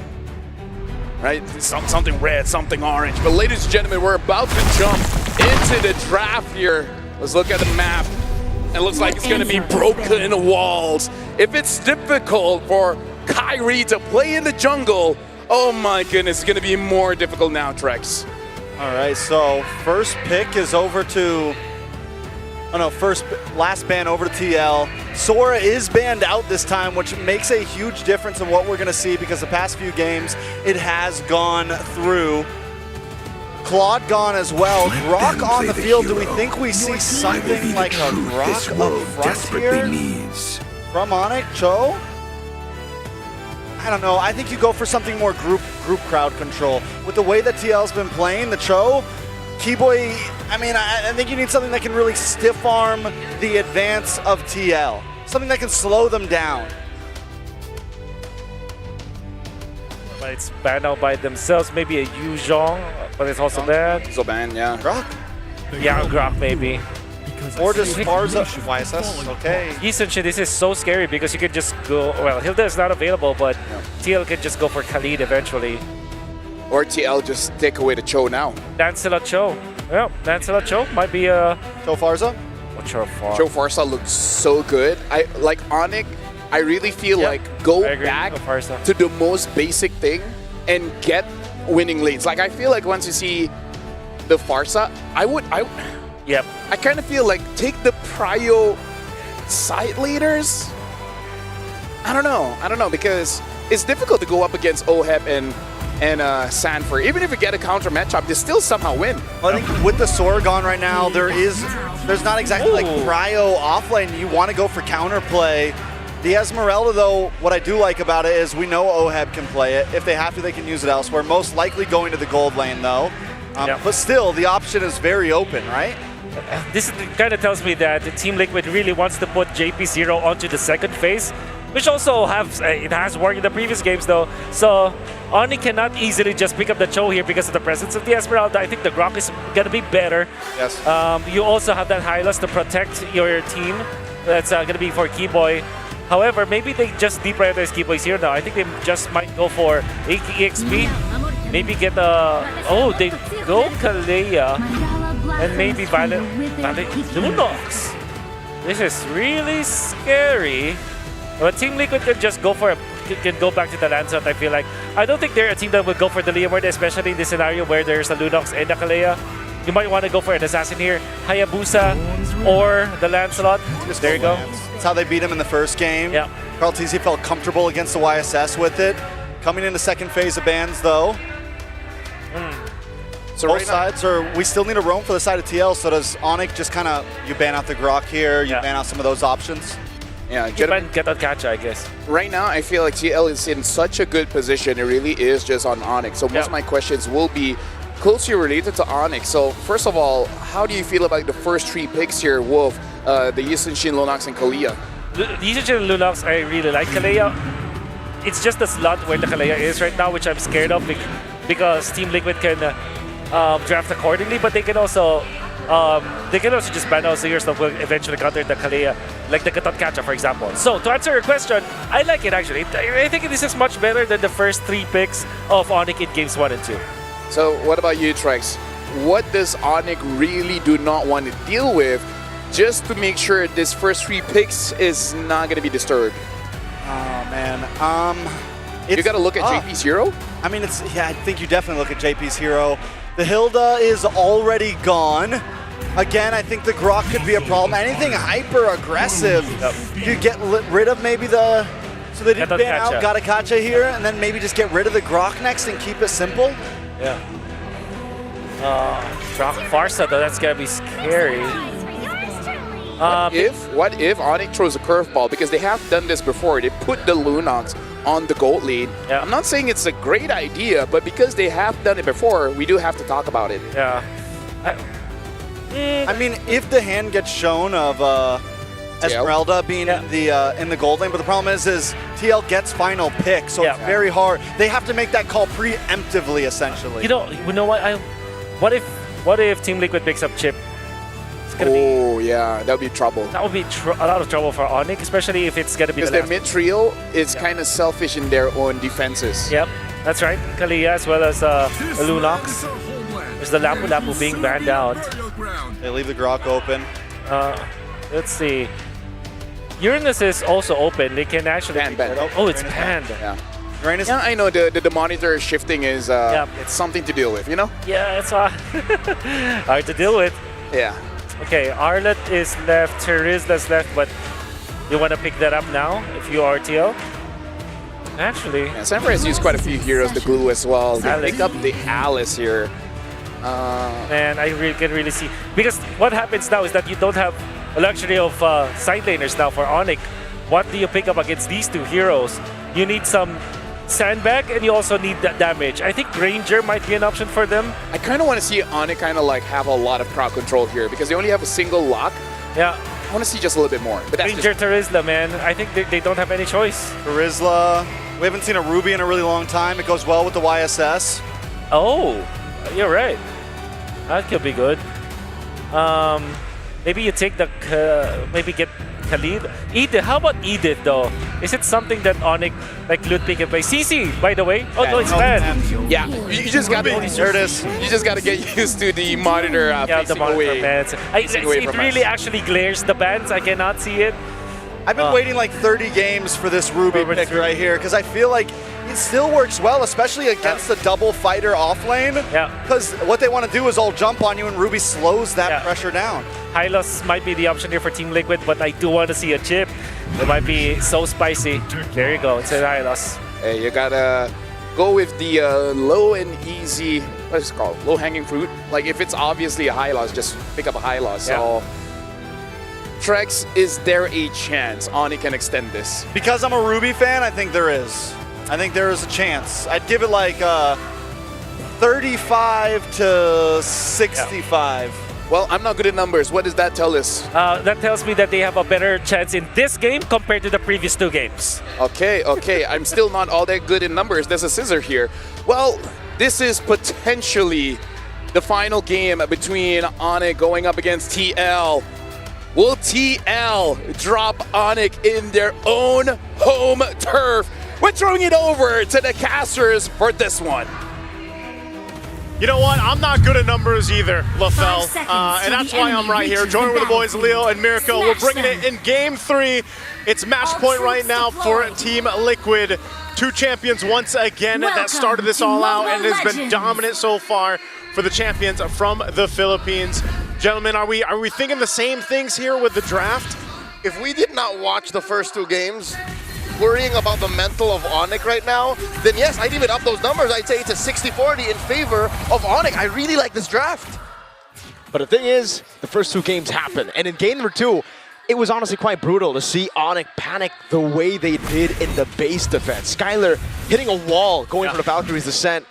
Speaker 6: Right? Something red, something orange. But ladies and gentlemen, we're about to jump into the draft here. Let's look at the map. It looks like it's going to be broken walls. If it's difficult for Kyrie to play in the jungle, oh my goodness, it's going to be more difficult now, Trex.
Speaker 11: All right, so first pick is over to Oh no, last ban over to TL. Sora is banned out this time, which makes a huge difference in what we're gonna see because the past few games, it has gone through. Claude gone as well. Grok on the field. Do we think we see something like a Grok up front here from Onyx? Cho? I don't know. I think you go for something more group crowd control. With the way that TL's been playing, the Cho, Keyboy, I mean, I think you need something that can really stiff arm the advance of TL. Something that can slow them down.
Speaker 17: But it's banned out by themselves. Maybe a Yu Zhong, but it's also banned.
Speaker 6: So banned, yeah.
Speaker 11: Grok?
Speaker 17: Yeah, Grok maybe.
Speaker 11: Or just Farza YSS, okay.
Speaker 17: Yisun, this is so scary because you could just go, well, Hilda is not available, but TL can just go for Khalid eventually.
Speaker 6: Or TL just take away the Cho now.
Speaker 17: Lancelot Cho. Yeah, Lancelot Cho might be a...
Speaker 11: Cho Farza?
Speaker 17: Oh, Cho Farza.
Speaker 6: Cho Farza looks so good. Like Onyx, I really feel like go back to the most basic thing and get winning lanes. Like I feel like once you see the Farza,
Speaker 17: Yep.
Speaker 6: I kind of feel like take the prio side leaders. I don't know because it's difficult to go up against OHEP and Sanford. Even if you get a counter matchup, they still somehow win.
Speaker 11: Well, I think with the Sora gone right now, there's not exactly like prio offlane. You want to go for counterplay. The Esmeralda, though, what I do like about it is we know OHEB can play it. If they have to, they can use it elsewhere. Most likely going to the gold lane, though. But still, the option is very open, right?
Speaker 17: This kind of tells me that the Team Liquid really wants to put JP0 onto the second phase, which also it has worked in the previous games, though. So Oni cannot easily just pick up the Cho here because of the presence of the Esmeralda. I think the Grok is going to be better.
Speaker 11: Yes.
Speaker 17: You also have that Hylas to protect your team. That's going to be for Keyboy. However, maybe they just deprioritize Keyboys here now. I think they just might go for EXP. Maybe get oh, they go Kalea. And maybe Violet Lunox. This is really scary. But Team Liquid could just go for can go back to the Lancelot, I feel like. I don't think they're a team that would go for the Leomord, especially in this scenario where there's a Lunox and a Kalea. You might want to go for an Assassin here, Hayabusa or the Lancelot. There you go.
Speaker 11: That's how they beat him in the first game.
Speaker 17: Yeah.
Speaker 11: Carl TZ felt comfortable against the YSS with it. Coming in the second phase of bans, though. So both sides we still need a roam for the side of TL, so does Onyx just kind of, you ban out the Grok here, you ban out some of those options?
Speaker 6: Yeah,
Speaker 17: get on catch, I guess.
Speaker 6: Right now, I feel like TL is in such a good position, it really is just on Onyx. So most of my questions will be closely related to Onyx. So first of all, how do you feel about the first three picks here, Wolf, the Yisun Shin, Lunox, and Kalea?
Speaker 17: The Yisun Shin and Lunox, I really like Kalea. It's just the slot where the Kalea is right now, which I'm scared of because Team Liquid can draft accordingly, but they can also just ban out Zingers that will eventually counter the Kalea, like the Katot Kacha, for example. So to answer your question, I like it actually. I think this is much better than the first three picks of Onyx in games 1 and 2.
Speaker 6: So what about you, Trex? What does Onyx really do not want to deal with just to make sure this first three picks is not going to be disturbed?
Speaker 11: Oh, man.
Speaker 6: You got to look at JP's hero?
Speaker 11: I mean, I think you definitely look at JP's hero. The Hilda is already gone. Again, I think the Grok could be a problem. Anything hyper-aggressive, you get rid of maybe the... So they did ban out Gatakacha here, and then maybe just get rid of the Grok next and keep it simple?
Speaker 17: Yeah. Grok Farsa, though, that's going to be scary.
Speaker 6: What if Onyx throws a curveball? Because they have done this before. They put the Lunox on the gold lane. Yeah. I'm not saying it's a great idea, but because they have done it before, we do have to talk about it.
Speaker 17: Yeah.
Speaker 11: I mean, if the hand gets shown of Esmeralda being in the gold lane, but the problem is TL gets final pick, so it's very hard. They have to make that call preemptively, essentially.
Speaker 17: You know what? What if Team Liquid picks up Chip?
Speaker 6: Yeah, that would be trouble.
Speaker 17: That would be a lot of trouble for Onyx, especially if it's going to be
Speaker 6: because their mid trio is kind of selfish in their own defenses.
Speaker 17: Yep, that's right. Kalea as well as Lunox. There's the Lapu Lapu being banned out.
Speaker 11: They leave the Grok open.
Speaker 17: Let's see. Uranus is also open. They can actually... Oh, it's banned.
Speaker 6: Yeah. Yeah, I know the monitor shifting is it's something to deal with, you know?
Speaker 17: Yeah, it's hard to deal with.
Speaker 6: Yeah.
Speaker 17: Okay, Arlet is left, Terizla's left, but you want to pick that up now if you are TL? Actually,
Speaker 6: Yeah, Sanford has used quite a few heroes to glue as well. They pick up the Alice here.
Speaker 17: Man, I can really see. Because what happens now is that you don't have a luxury of side laners now for Onyx. What do you pick up against these two heroes? You need some sandbag and you also need that damage. I think Ranger might be an option for them.
Speaker 6: I kind of want to see Onyx kind of like have a lot of crowd control here because they only have a single lock.
Speaker 17: Yeah.
Speaker 6: I want to see just a little bit more. But that's
Speaker 17: Ranger Terizla, man. I think they don't have any choice.
Speaker 11: Terizla. We haven't seen a Ruby in a really long time. It goes well with the YSS.
Speaker 17: Oh, you're right. That could be good. Maybe you take the maybe get Khalid. Edith. How about Edith though? Is it something that Onyx like loot pick and play? CC, by the way. Oh no, it's bad.
Speaker 6: Yeah, you just got to. There it is. You just got to get used to the monitor facing
Speaker 17: the monitor
Speaker 6: away.
Speaker 17: bands. It really actually glares the bands. I cannot see it.
Speaker 11: I've been waiting like 30 games for this Ruby pick right here because I feel like it still works well, especially against a double fighter off lane.
Speaker 17: Yeah.
Speaker 11: Because what they want to do is all jump on you and Ruby slows that pressure down.
Speaker 17: Hylos might be the option here for Team Liquid, but I do want to see a chip. It might be so spicy. There you go. It's a Hylos.
Speaker 6: Hey, you gotta go with the low and easy, what's it called? Low hanging fruit. Like if it's obviously a high loss, just pick up a high loss. So Trex, is there a chance Oni can extend this?
Speaker 11: Because I'm a Ruby fan, I think there is. I think there is a chance. I'd give it like 35 to 65.
Speaker 6: Well, I'm not good at numbers. What does that tell us?
Speaker 17: That tells me that they have a better chance in this game compared to the previous two games.
Speaker 6: Okay. I'm still not all that good in numbers. There's a scissor here. Well, this is potentially the final game between Onyx going up against TL. Will TL drop Onyx in their own home turf? We're throwing it over to the casters for this one.
Speaker 8: You know what? I'm not good at numbers either, LaFell. And that's why I'm right here, joining with the boys Leo and Mirko. We're bringing it in Game 3. It's match point right now for Team Liquid. Two champions once again that started this all out and has been dominant so far for the champions from the Philippines. Gentlemen, are we thinking the same things here with the draft?
Speaker 18: If we did not watch the first two games, worrying about the mental of Onyx right now, then yes, I'd even up those numbers. I'd say it's a 60-40 in favor of Onyx. I really like this draft.
Speaker 3: But the thing is, the first two games happened, and in game number 2, it was honestly quite brutal to see Onyx panic the way they did in the base defense. Skylar hitting a wall, going for the Valkyrie's descent.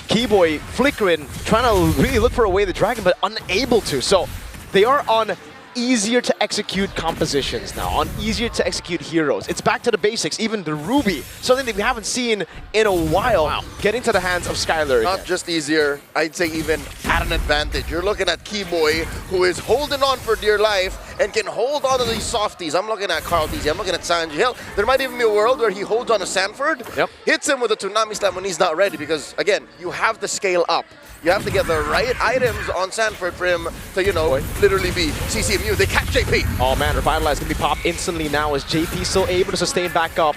Speaker 3: Keyboy flickering, trying to really look for a way to drag him, but unable to. So they are on easier to execute compositions now, on easier to execute heroes. It's back to the basics, even the Ruby, something that we haven't seen in a while, getting to the hands of Skylar.
Speaker 18: Not just easier, I'd say even at an advantage. You're looking at Keyboy, who is holding on for dear life and can hold on to these softies. I'm looking at Carl DZ, I'm looking at Sanji. Hell, there might even be a world where he holds on to Sanford, hits him with a Tsunami Slam when he's not ready, because again, you have to scale up. You have to get the right items on Sanford for him to, you know, literally be CCMU. They catch JP.
Speaker 3: Oh man, Revitalize gonna be popped instantly now as JP still able to sustain back up.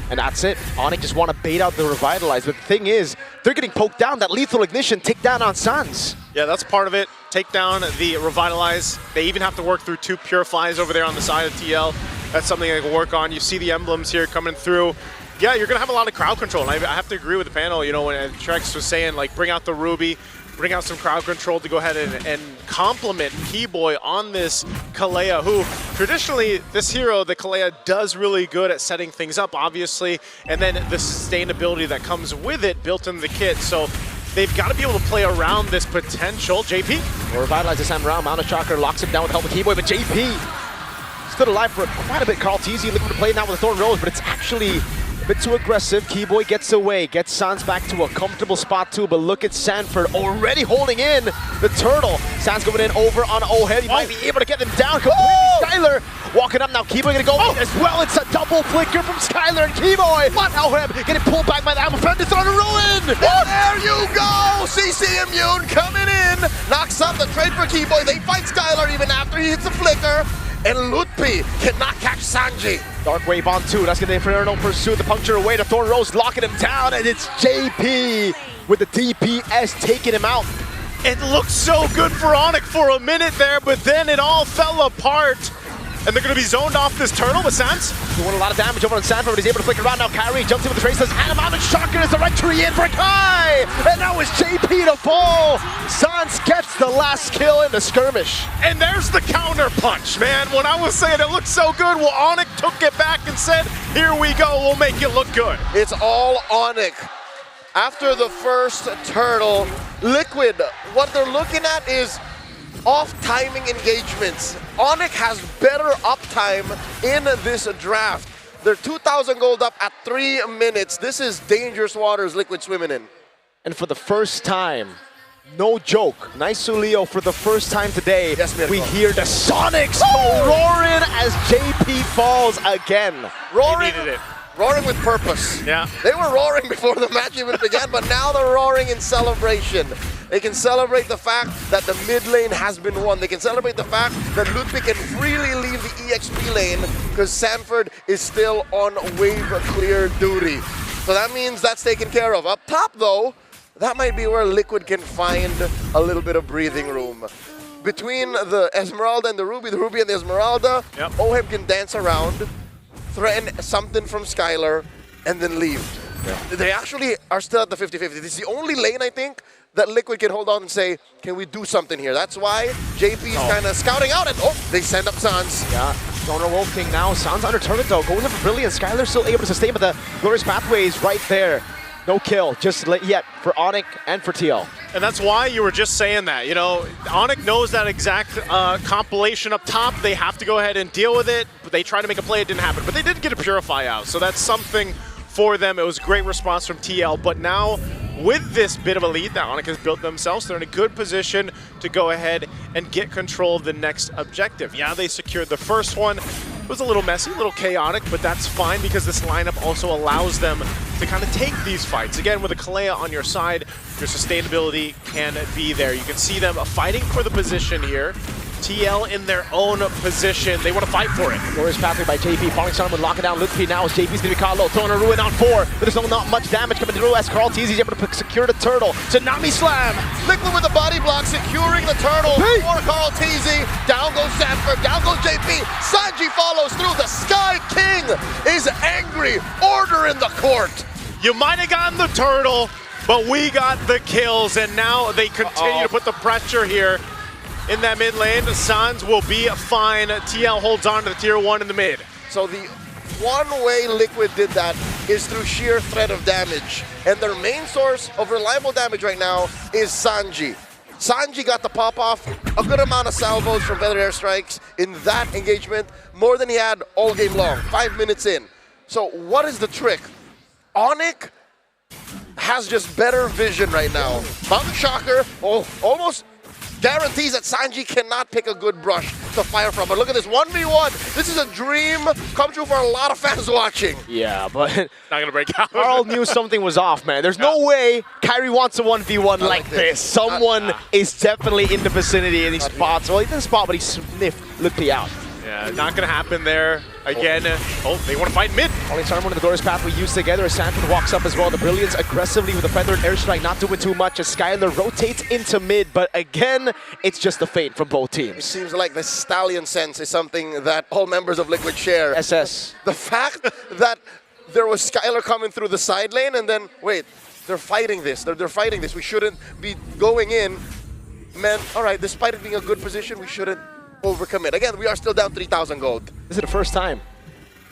Speaker 3: And that's it. Onyx just want to bait out the Revitalize. But the thing is, they're getting poked down. That Lethal Ignition tick down on Sans.
Speaker 8: Yeah, that's part of it. Take down the Revitalize. They even have to work through 2 Purifies over there on the side of TL. That's something they can work on. You see the emblems here coming through. Yeah, you're going to have a lot of crowd control. And I have to agree with the panel, you know, when Trex was saying, like, bring out the Ruby, bring out some crowd control to go ahead and complement Keyboy on this Kalea, who traditionally, this hero, the Kalea, does really good at setting things up, obviously, and then the sustainability that comes with it built into the kit. So they've got to be able to play around this potential. JP?
Speaker 3: Well, Revitalize this time around. Mountain Shocker locks him down with help of Keyboy, but JP stood alive for quite a bit. Carl TZ looking to play now with a Thorn Rose, but it's actually a bit too aggressive. Keyboy gets away, gets Sans back to a comfortable spot too, but look at Sanford already holding in the turtle. Sans going in over on O-Head. He might be able to get them down completely. Skylar walking up now. Keyboy gonna go in as well. It's a double flicker from Skylar and Keyboy. What? O-Head getting pulled back by the Apple Friend. It's on a ruin.
Speaker 18: There you go! CC Immune coming in. Knocks up the trade for Keyboy. They fight Skylar even after he hits a flicker. And Lutpi cannot catch Sanji.
Speaker 3: Dark Wave on 2. That's gonna Inferno pursue the puncture away to Thorn Rose, locking him down, and it's JP with the DPS taking him out.
Speaker 8: It looked so good for Onyx for a minute there, but then it all fell apart. And they're going to be zoned off this turtle, but Sans
Speaker 3: doing a lot of damage over on Sanford, but he's able to flick around now. Kyrie jumps in with the traces, and a moment shocker is the right tree in for Kai! And now it's JP to fall! Sans gets the last kill in the skirmish.
Speaker 8: And there's the counter punch, man. When I was saying it looked so good, well, Onyx took it back and said, here we go, we'll make it look good.
Speaker 18: It's all Onyx. After the first turtle, Liquid, what they're looking at is off-timing engagements. Onyx has better uptime in this draft. They're 2,000 gold up at 3 minutes. This is dangerous waters Liquid swimming in.
Speaker 3: And for the first time, no joke, nice Leo, for the first time today, we hear the Sonics roaring as JP falls again.
Speaker 18: Roaring,
Speaker 8: he needed it.
Speaker 18: Roaring with purpose.
Speaker 8: Yeah.
Speaker 18: They were roaring before the match even began, but now they're roaring in celebration. They can celebrate the fact that the mid lane has been won. They can celebrate the fact that Ludwig can freely leave the EXP lane because Sanford is still on wave clear duty. So that means that's taken care of. Up top though, that might be where Liquid can find a little bit of breathing room. Between the Esmeralda and the Ruby and the Esmeralda, Ohem can dance around, threaten something from Skylar, and then leave. They actually are still at the 50-50. This is the only lane, I think, that Liquid can hold on and say, can we do something here? That's why JP is kind of scouting out, and they send up Sans.
Speaker 3: Yeah, Donor Wolf King now. Sans under target though, going in for Brilliant. Skylar's still able to sustain, but the Glorious Pathway is right there. No kill, just yet for Onyx and for TL.
Speaker 8: And that's why you were just saying that. You know, Onyx knows that exact compilation up top. They have to go ahead and deal with it. But they tried to make a play, it didn't happen. But they did get a Purify out, so that's something for them. It was a great response from TL. But now, with this bit of a lead that Onyx has built themselves, they're in a good position to go ahead and get control of the next objective. Yeah, they secured the first one. It was a little messy, a little chaotic, but that's fine because this lineup also allows them to kind of take these fights. Again, with a Kalea on your side, your sustainability can be there. You can see them fighting for the position here. TL in their own position. They want to fight for it.
Speaker 3: Glorious Pathway by JP. Falling Sun would lock it down. Lutfi now as JP's going to be caught low. Throwing a Ruin on 4. But there's not much damage coming through as Carl Teasy is able to secure the turtle. Tsunami Slam.
Speaker 18: Liquid with the body block, securing the turtle for Carl Teasy. Down goes Sanford. Down goes JP. Sanji follows through. The Sky King is angry. Order in the court.
Speaker 8: You might have gotten the turtle, but we got the kills. And now they continue to put the pressure here. In that mid lane, Sans will be fine. TL holds on to the tier 1 in the mid.
Speaker 18: So the one way Liquid did that is through sheer threat of damage. And their main source of reliable damage right now is Sanji. Sanji got the pop off, a good amount of salvos from Feather Airstrikes in that engagement, more than he had all game long, 5 minutes in. So what is the trick? Onyx has just better vision right now. Mountain Shocker, almost guarantees that Sanji cannot pick a good brush to fire from. But look at this 1v1. This is a dream come true for a lot of fans watching.
Speaker 3: Yeah, but
Speaker 8: not gonna break out.
Speaker 3: Carl knew something was off, man. There's no way Kyrie wants a 1v1 like this. Someone is definitely in the vicinity and he spots. Well, he didn't spot, but he sniffed Lutfi out.
Speaker 8: Yeah, not gonna happen there. Again, they want to fight mid.
Speaker 3: Only Sarmon and the Glorious Path we use together as Sanford walks up as well. The Brilliance aggressively with a Feathered Airstrike, not doing too much as Skylar rotates into mid, but again, it's just a fade from both teams.
Speaker 18: It seems like the Stallion sense is something that all members of Liquid share.
Speaker 3: SS.
Speaker 18: The fact that there was Skylar coming through the side lane and then, wait, they're fighting this. They're fighting this. We shouldn't be going in. Man, all right, despite it being a good position, we shouldn't overcommit. Again, we are still down 3,000 gold.
Speaker 3: This is the first time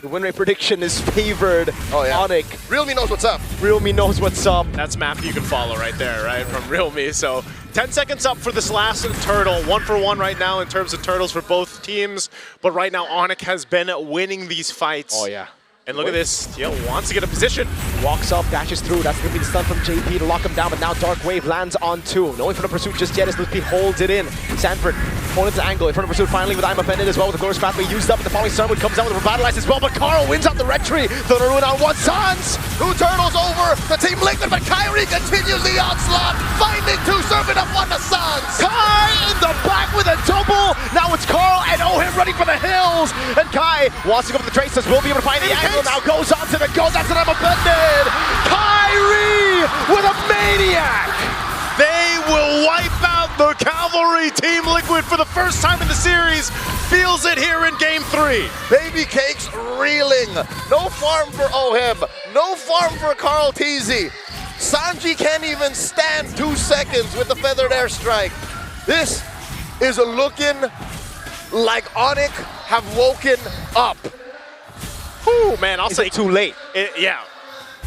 Speaker 3: the win rate prediction is favored Onyx.
Speaker 18: Realme knows what's up.
Speaker 3: Realme knows what's up.
Speaker 8: That's map you can follow right there, right, from Realme. So 10 seconds up for this last turtle. 1 for 1 right now in terms of turtles for both teams. But right now, Onyx has been winning these fights.
Speaker 3: Oh, yeah.
Speaker 8: And look at this, TL wants to get a position.
Speaker 3: Walks up, dashes through. That's going to be the stun from JP to lock him down, but now Dark Wave lands on 2. No one for the pursuit just yet as Lutfi holds it in. Sanford, opponent's angle in front of pursuit finally with I'm Offended as well with the Glorious Pathway used up, and the following Sunwood comes out with a Revitalize as well, but Carl wins out the red tree. The ruin on 1. Sans!
Speaker 18: 2 turtles over the Team Liquid, but Kyrie continues the onslaught, finding 2, serving up 1 to Sans.
Speaker 3: Kai in the back with a double. Now it's Carl and Ohem running for the hills, and Kai wants to go for the traces, will be able to find the angle, now goes on to the goal, that's an I'm Offended. Kyrie with a maniac!
Speaker 8: They will wipe out
Speaker 4: Liquid for the first time in the series feels it here in Game 3.
Speaker 18: Baby Cakes reeling. No farm for Oheb. No farm for Carl Teasy. Sanji can't even stand 2 seconds with the feathered airstrike. This is looking like Onyx have woken up.
Speaker 4: Ooh, man, I'll say
Speaker 3: too late.
Speaker 4: Yeah.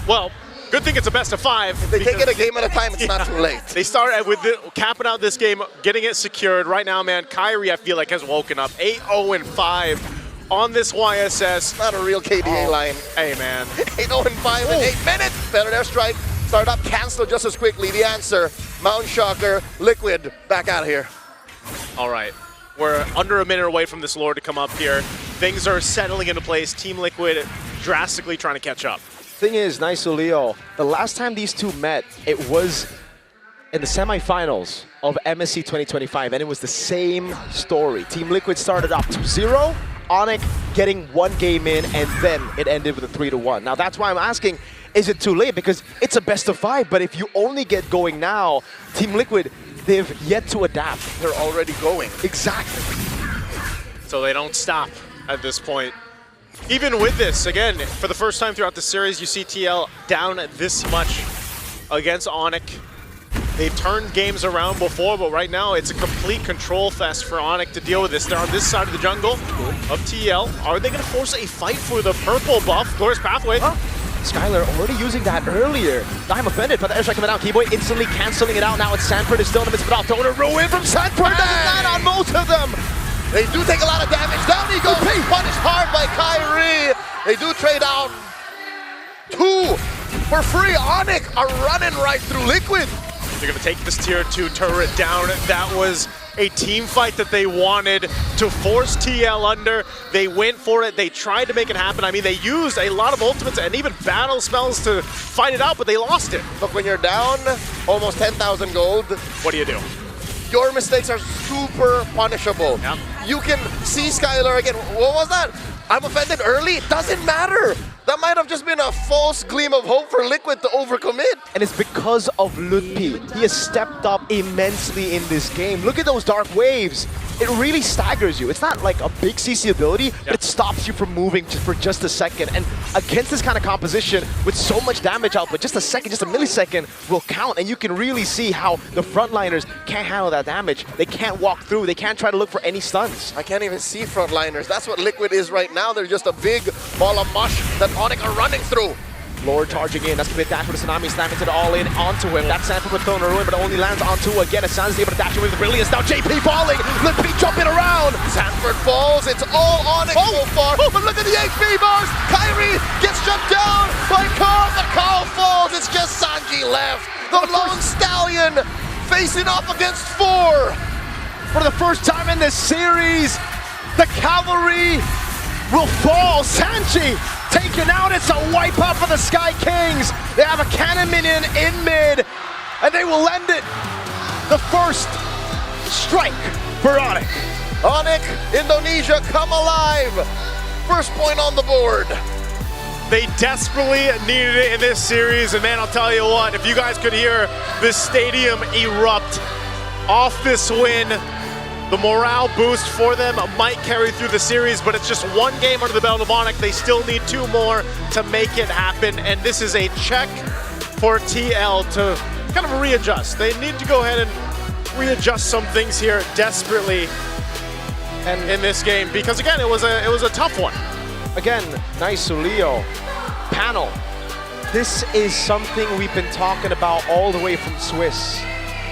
Speaker 4: Well, good thing it's a best of 5.
Speaker 18: If they take it a game at a time, it's not too late.
Speaker 4: They start with capping out this game, getting it secured. Right now, man, Kyrie, I feel like, has woken up. 8-0-5 on this YSS.
Speaker 18: Not a real KDA line.
Speaker 4: Hey, man.
Speaker 18: 8-0-5 in 8 minutes. Feathered airstrike. Start up, cancel just as quickly. The answer, Mount Shocker, Liquid, back out of here.
Speaker 4: All right. We're under a minute away from this Lord to come up here. Things are settling into place. Team Liquid drastically trying to catch up.
Speaker 3: Thing is, Nice Leo, the last time these two met, it was in the semifinals of MSC 2025, and it was the same story. Team Liquid started up 2-0, Onyx getting 1 game in, and then it ended with a 3-1. Now that's why I'm asking, is it too late? Because it's a best of 5, but if you only get going now, Team Liquid, they've yet to adapt.
Speaker 18: They're already going.
Speaker 3: Exactly.
Speaker 4: So they don't stop at this point. Even with this, again, for the first time throughout the series, you see TL down this much against Onyx. They've turned games around before, but right now it's a complete control fest for Onyx to deal with this. They're on this side of the jungle of TL. Are they going to force a fight for the purple buff? Glorious Pathway.
Speaker 3: Skylar already using that earlier. I'm offended, but the airstrike coming out. Keyboy instantly canceling it out. Now it's Sanford is still in the midst of it all. Throwing a ruin from Sanford. Doesn't land on most of them.
Speaker 18: They do take a lot of damage. Down he goes. Punished hard by Kyrie. They do trade out 2 for free. Onyx are running right through Liquid.
Speaker 4: They're going to take this tier 2 turret down. That was a team fight that they wanted to force TL under. They went for it. They tried to make it happen. I mean, they used a lot of ultimates and even battle spells to fight it out, but they lost it.
Speaker 18: Look, when you're down almost 10,000 gold,
Speaker 4: what do you do?
Speaker 18: Your mistakes are super punishable.
Speaker 4: Yep.
Speaker 18: You can see Skylar again. What was that? I'm offended early. It doesn't matter. That might have just been a false gleam of hope for Liquid to overcommit.
Speaker 3: And it's because of Lutpi. He has stepped up immensely in this game. Look at those dark waves. It really staggers you. It's not like a big CC ability, but it stops you from moving for just a second. And against this kind of composition, with so much damage output, just a second, just a millisecond will count. And you can really see how the frontliners can't handle that damage. They can't walk through. They can't try to look for any stuns.
Speaker 18: I can't even see frontliners. That's what Liquid is right now. They're just a big ball of mush that Onyx are running through.
Speaker 3: Lord charging in. That's going to be a dash with a Tsunami Slam into the all-in onto him. That Sanford with thrown a ruin, but only lands onto again. San's able to dash in with brilliance. Now JP falling. Lutpi jumping around.
Speaker 18: Sanford falls. It's all Onyx so far. Oh, but look at the HP bars. Kyrie gets jumped down by Carl. The Carl falls. It's just Sanji left. The Lone Stallion facing off against 4.
Speaker 3: For the first time in this series, the Cavalry will fall. Sanji taken out. It's a wipeout for the Sky Kings. They have a cannon minion in mid, and they will end it. The first strike for Onyx.
Speaker 18: Onyx, Indonesia, come alive. First point on the board.
Speaker 4: They desperately needed it in this series, and man, I'll tell you what, if you guys could hear this stadium erupt off this win, the morale boost for them might carry through the series, but it's just 1 game under the belt of Onyx. They still need 2 more to make it happen, and this is a check for TL to kind of readjust. They need to go ahead and readjust some things here desperately and in this game, because again, it was a tough one.
Speaker 3: Again, Nice Leo, panel. This is something we've been talking about all the way from Swiss.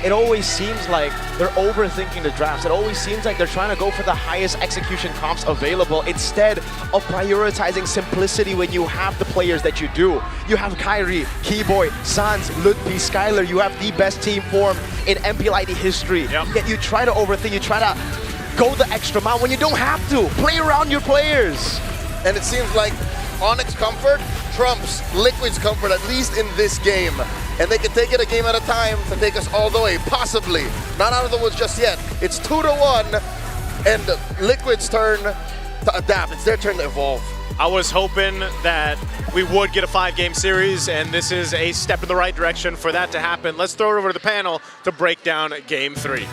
Speaker 3: It always seems like they're overthinking the drafts. It always seems like they're trying to go for the highest execution comps available instead of prioritizing simplicity when you have the players that you do. You have Kyrie, Keyboy, Sans, Lutpi, Skylar. You have the best team form in MPLID history. Yet you try to overthink, you try to go the extra mile when you don't have to. Play around your players.
Speaker 18: And it seems like Onyx comfort trumps Liquid's comfort, at least in this game. And they can take it a game at a time to take us all the way, possibly. Not out of the woods just yet. It's 2-1, and Liquid's turn to adapt. It's their turn to evolve.
Speaker 4: I was hoping that we would get a 5-game series, and this is a step in the right direction for that to happen. Let's throw it over to the panel to break down Game 3.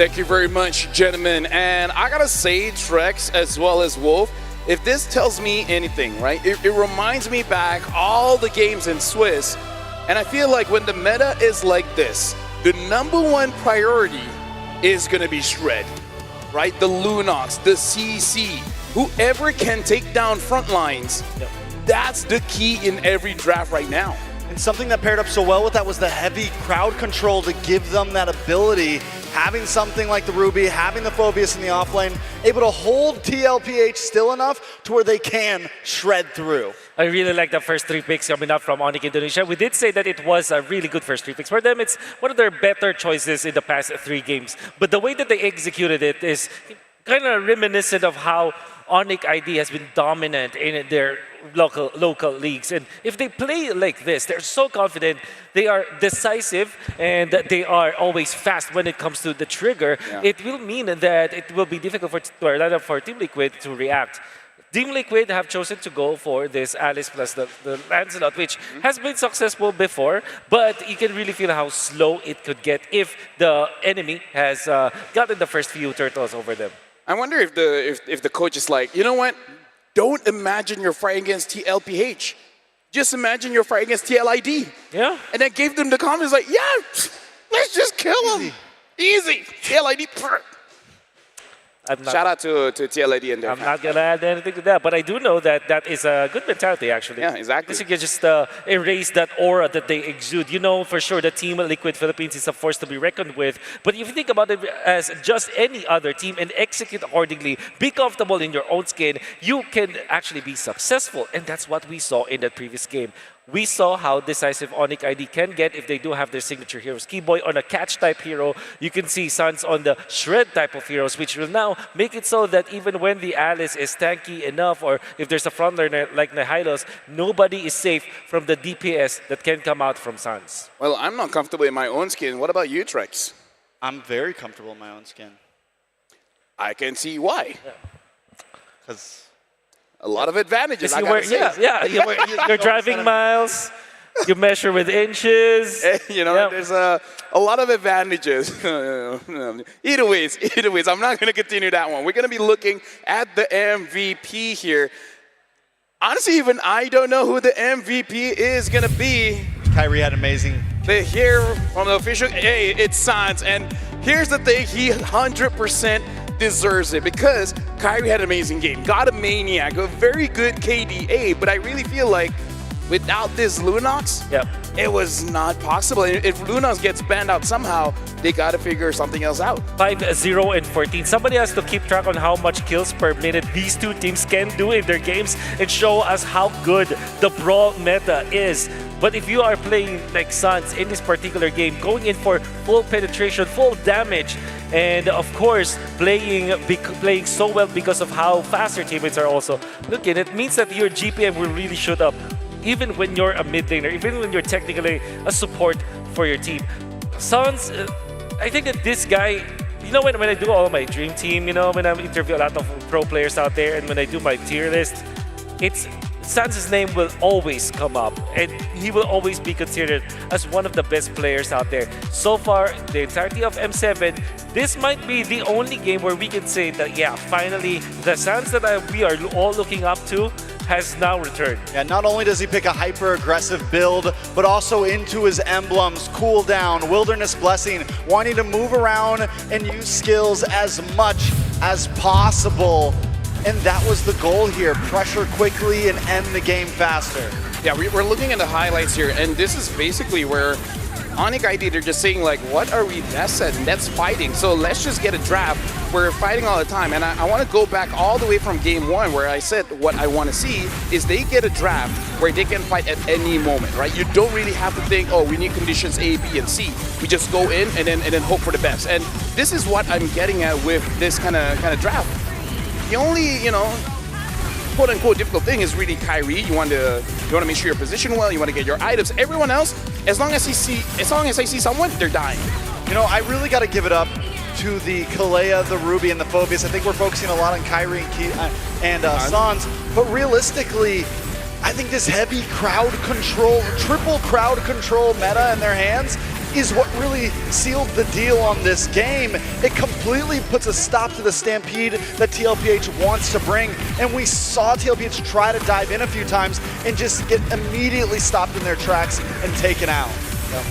Speaker 6: Thank you very much, gentlemen. And I gotta say, Trex as well as Wolf, if this tells me anything, right, it reminds me back all the games in Swiss. And I feel like when the meta is like this, the #1 priority is gonna be Shred, right? The Lunox, the CC, whoever can take down front lines, that's the key in every draft right now.
Speaker 11: And something that paired up so well with that was the heavy crowd control to give them that ability. Having something like the Ruby, having the Phobius in the offlane, able to hold TLPH still enough to where they can shred through.
Speaker 17: I really like the first 3 picks coming up from Onyx Indonesia. We did say that it was a really good first 3 picks. For them, it's one of their better choices in the past 3 games. But the way that they executed it is kind of reminiscent of how Onyx ID has been dominant in their local leagues. And if they play like this, they're so confident, they are decisive, and they are always fast when it comes to the trigger.
Speaker 6: Yeah.
Speaker 17: It will mean that it will be difficult for Team Liquid to react. Team Liquid have chosen to go for this Alice plus the Lancelot, which has been successful before, but you can really feel how slow it could get if the enemy has gotten the first few turtles over them.
Speaker 6: I wonder if the coach is like, you know what? Don't imagine you're fighting against TLPH. Just imagine you're fighting against TLID.
Speaker 17: Yeah.
Speaker 6: And then gave them the confidence like, yeah, let's just kill him. Easy. TLID. Shout out to TLID and their
Speaker 17: I'm not going to add anything to that, but I do know that that is a good mentality, actually.
Speaker 6: Yeah, exactly.
Speaker 17: This can just erase that aura that they exude. You know for sure the Team Liquid Philippines is a force to be reckoned with, but if you think about it as just any other team and execute accordingly, be comfortable in your own skin, you can actually be successful, and that's what we saw in that previous game. We saw how decisive Onyx ID can get if they do have their signature heroes. Keyboy on a catch-type hero. You can see Suns on the shred type of heroes, which will now make it so that even when the Alice is tanky enough, or if there's a frontliner like Nihilus, nobody is safe from the DPS that can come out from Suns.
Speaker 6: Well, I'm not comfortable in my own skin. What about you, Trex?
Speaker 11: I'm very comfortable in my own skin.
Speaker 6: I can see why.
Speaker 11: Because
Speaker 6: a lot of advantages.
Speaker 17: You're driving miles. You measure with inches.
Speaker 6: You know, there's a lot of advantages. Either ways, I'm not going to continue that one. We're going to be looking at the MVP here. Honestly, even I don't know who the MVP is going to be.
Speaker 11: Kyrie had amazing.
Speaker 6: They hear from the official, hey, it's Sans. And here's the thing, he 100% deserves it because Kyrie had an amazing game, got a Maniac, a very good KDA, but I really feel like without this Lunox, it was not possible. If Lunox gets banned out somehow, they got to figure something else out.
Speaker 17: 5-0 and 14. Somebody has to keep track on how much kills per minute these two teams can do in their games and show us how good the Brawl meta is. But if you are playing like Suns in this particular game, going in for full penetration, full damage, and of course playing so well because of how fast your teammates are also looking, it means that your GPM will really shoot up, even when you're a mid laner, even when you're technically a support for your team. Suns, I think that this guy, you know, when I do all my dream team, you know, when I interview a lot of pro players out there, and when I do my tier list, Sans' name will always come up, and he will always be considered as one of the best players out there. So far, the entirety of M7, this might be the only game where we can say that, yeah, finally, the Sans that we are all looking up to has now returned.
Speaker 11: Yeah, not only does he pick a hyper-aggressive build, but also into his emblems, cooldown, Wilderness Blessing, wanting to move around and use skills as much as possible. And that was the goal here, pressure quickly and end the game faster.
Speaker 6: Yeah, we're looking at the highlights here, and this is basically where Onyx ID, they're just saying like, what are we best at? And that's fighting. So let's just get a draft. We're fighting all the time. And I want to go back all the way from game 1 where I said what I want to see is they get a draft where they can fight at any moment, right? You don't really have to think, oh, we need conditions A, B, and C. We just go in and then hope for the best. And this is what I'm getting at with this kind of draft. The only, you know, quote-unquote difficult thing is really Kyrie. You want to make sure you're positioned well. You want to get your items. Everyone else, as long as I see someone, they're dying.
Speaker 11: You know, I really got to give it up to the Kalea, the Ruby, and the Phobius. I think we're focusing a lot on Kyrie and Sans, but realistically, I think this heavy crowd control, triple crowd control meta in their hands is what really sealed the deal on this game. It completely puts a stop to the stampede that TLPH wants to bring, and we saw TLPH try to dive in a few times and just get immediately stopped in their tracks and taken out.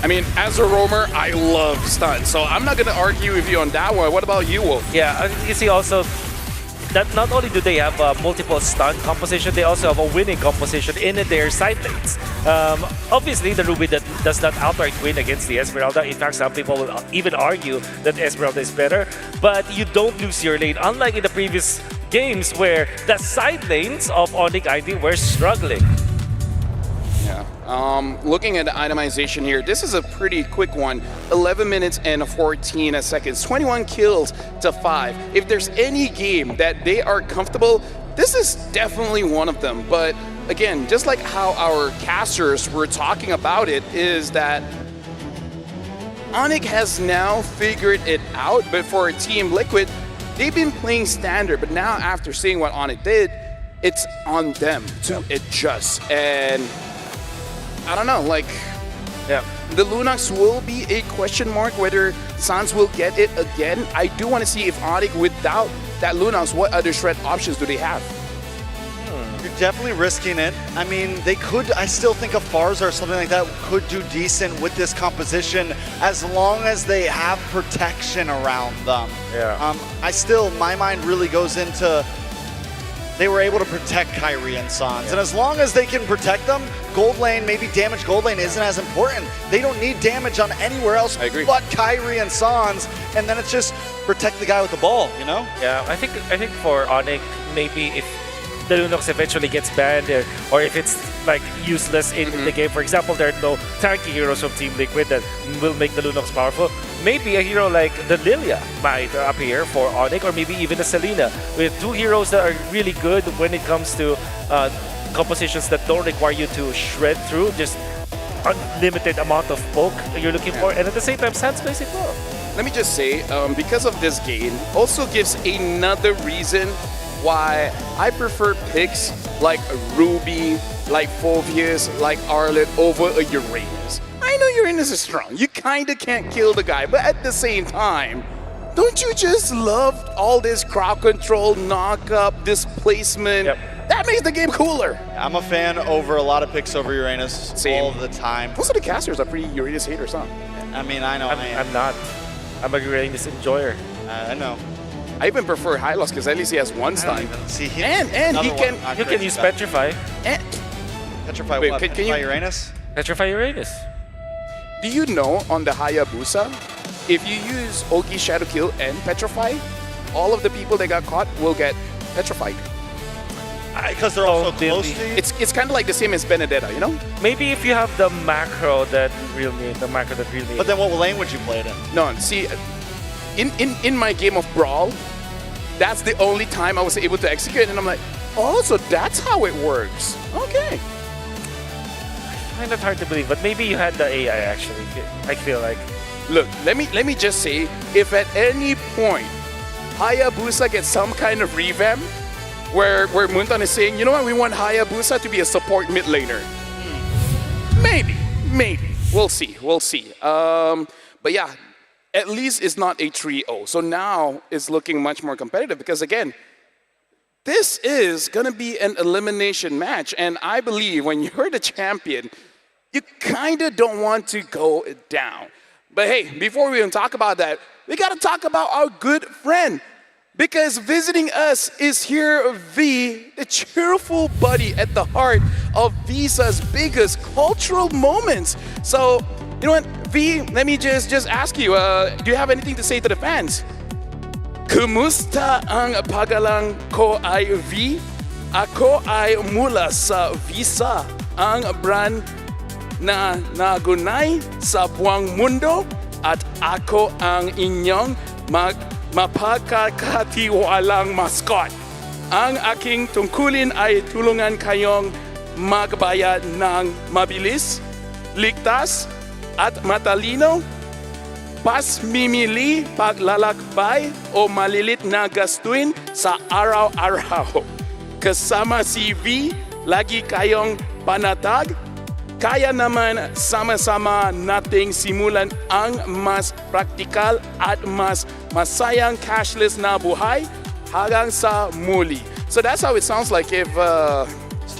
Speaker 6: I mean, as a roamer, I love stuns, so I'm not going to argue with you on that one. What about you, Wolf?
Speaker 17: Yeah, you see also that not only do they have multiple stun composition, they also have a winning composition in their side lanes. Obviously, the Ruby that does not outright win against the Esmeralda. In fact, some people will even argue that Esmeralda is better, but you don't lose your lane, unlike in the previous games where the side lanes of Onyx ID were struggling.
Speaker 6: Yeah. Looking at the itemization here, this is a pretty quick one. 11 minutes and 14 seconds, 21 kills to 5. If there's any game that they are comfortable, this is definitely one of them. But again, just like how our casters were talking about it, is that Onyx has now figured it out, but for Team Liquid, they've been playing standard, but now after seeing what Onyx did, it's on them to adjust. And I don't know, like, yeah, the Lunox will be a question mark whether Sans will get it again. I do want to see if Onyx, without that Lunox, what other shred options do they have?
Speaker 11: You're definitely risking it. I mean, they could, I still think a Farza or something like that could do decent with this composition as long as they have protection around them.
Speaker 3: Yeah.
Speaker 11: My mind really goes into they were able to protect Kyrie and Sans. Yeah. And as long as they can protect them, gold lane, maybe damage gold lane isn't as important. They don't need damage on anywhere else but Kyrie and Sans, and then it's just protect the guy with the ball, you know?
Speaker 17: Yeah, I think for Onyx, maybe if the Lunox eventually gets banned or if it's like useless in the game. For example, there are no tanky heroes from Team Liquid that will make the Lunox powerful. Maybe a hero like the Lilia might appear for Onyx, or maybe even a Selena, with two heroes that are really good when it comes to compositions that don't require you to shred through, just unlimited amount of poke you're looking for, and at the same time, Sans plays it well.
Speaker 6: Let me just say, because of this game, also gives another reason why I prefer picks like Ruby, like Phoveus, like Arlet over a Uranus. I know Uranus is strong. You kind of can't kill the guy, but at the same time, don't you just love all this crowd control, knock-up, displacement? Yep. That makes the game cooler.
Speaker 11: I'm a fan over a lot of picks over Uranus all the time.
Speaker 6: Most of the casters are pretty Uranus haters, huh?
Speaker 11: I mean, I know
Speaker 17: I'm not. I'm a Uranus enjoyer.
Speaker 11: I know.
Speaker 6: I even prefer Hylos because at least he has one stun. And he
Speaker 17: can use Petrify.
Speaker 11: And Petrify what? Petrify Uranus?
Speaker 17: Petrify Uranus.
Speaker 6: Do you know on the Hayabusa, if you use Ogi Shadow Kill and Petrify, all of the people that got caught will get petrified.
Speaker 11: Because they're all so close to you?
Speaker 6: It's kind of like the same as Benedetta, you know?
Speaker 17: Maybe if you have the macro that real need,
Speaker 11: But then what lane would you play it in?
Speaker 6: No, see, in my game of Brawl, that's the only time I was able to execute, and I'm like, oh, so that's how it works. Okay.
Speaker 17: I find it hard to believe, but maybe you had the AI actually. I feel like.
Speaker 6: Look, let me just say, if at any point Hayabusa gets some kind of revamp, where Muntan is saying, you know what, we want Hayabusa to be a support mid laner. Maybe. We'll see. But yeah, at least it's not a 3-0. So now it's looking much more competitive because, again, this is going to be an elimination match. And I believe when you're the champion, you kind of don't want to go down. But hey, before we even talk about that, we got to talk about our good friend. Because visiting us is here V, the cheerful buddy at the heart of Visa's biggest cultural moments. So, you know what, V, let me just ask you, do you have anything to say to the fans? Kumusta ang pagalang ko ay V? Ako ay mula sa Visa, ang brand na nagunay sa buong mundo, at ako ang inyong mapagkakatiwalang mascot. Ang aking tungkulin ay tulungan kayong magbayad ng mabilis, ligtas, at matalino, pas mimili, paglalakbay o malilit na gastuin sa araw-araw. Kasama si V, lagi kayong panatag, kaya naman sama-sama nating simulan ang mas praktikal at mas masayang cashless na buhay hanggang sa muli. So that's how it sounds like if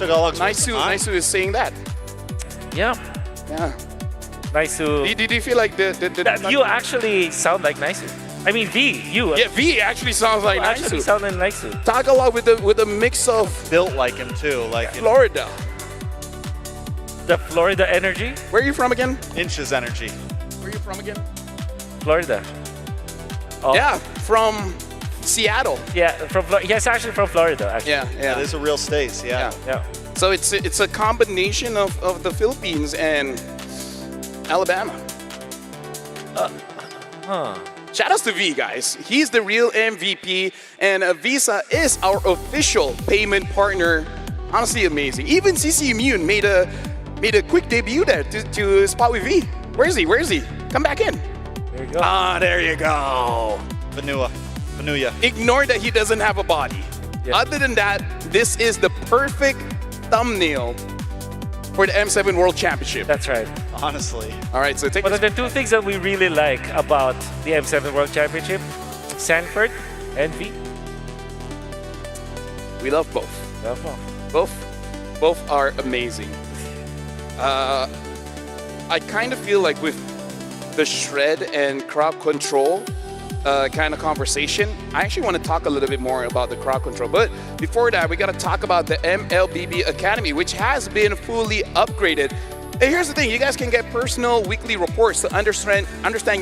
Speaker 6: Naisu is saying that.
Speaker 17: Yeah.
Speaker 6: Yeah.
Speaker 17: Naisu.
Speaker 6: Did you feel like
Speaker 17: you actually sound like Naisu? I mean, you.
Speaker 6: Yeah, V actually sounds like
Speaker 17: Naisu. Actually sound like Naisu.
Speaker 6: Tagalog with a mix of
Speaker 11: built like him too, like
Speaker 6: Florida.
Speaker 17: The Florida energy.
Speaker 6: Where are you from again?
Speaker 11: Inches energy.
Speaker 6: Where are you from again?
Speaker 17: Florida. Oh.
Speaker 6: Yeah, from Seattle.
Speaker 17: Yeah, he's actually from Florida. Actually.
Speaker 6: Yeah.
Speaker 11: There's a real States. Yeah.
Speaker 6: So it's a combination of the Philippines and Alabama. Shout outs to V, guys. He's the real MVP, and Visa is our official payment partner. Honestly, amazing. Even CC Immune made a quick debut there to spot with V. Where is he? Come back in.
Speaker 17: There you go.
Speaker 6: There you go.
Speaker 11: Vanuya.
Speaker 6: Ignore that he doesn't have a body.
Speaker 17: Yeah.
Speaker 6: Other than that, this is the perfect thumbnail for the M7 World Championship.
Speaker 17: That's right.
Speaker 11: Honestly.
Speaker 6: All right, so take
Speaker 17: But the two things that we really like about the M7 World Championship, Sanford and V.
Speaker 6: We love both. Both are amazing. I kind of feel like with the shred and crowd control kind of conversation, I actually want to talk a little bit more about the crowd control. But before that, we got to talk about the MLBB Academy, which has been fully upgraded. And here's the thing, you guys can get personal weekly reports to understand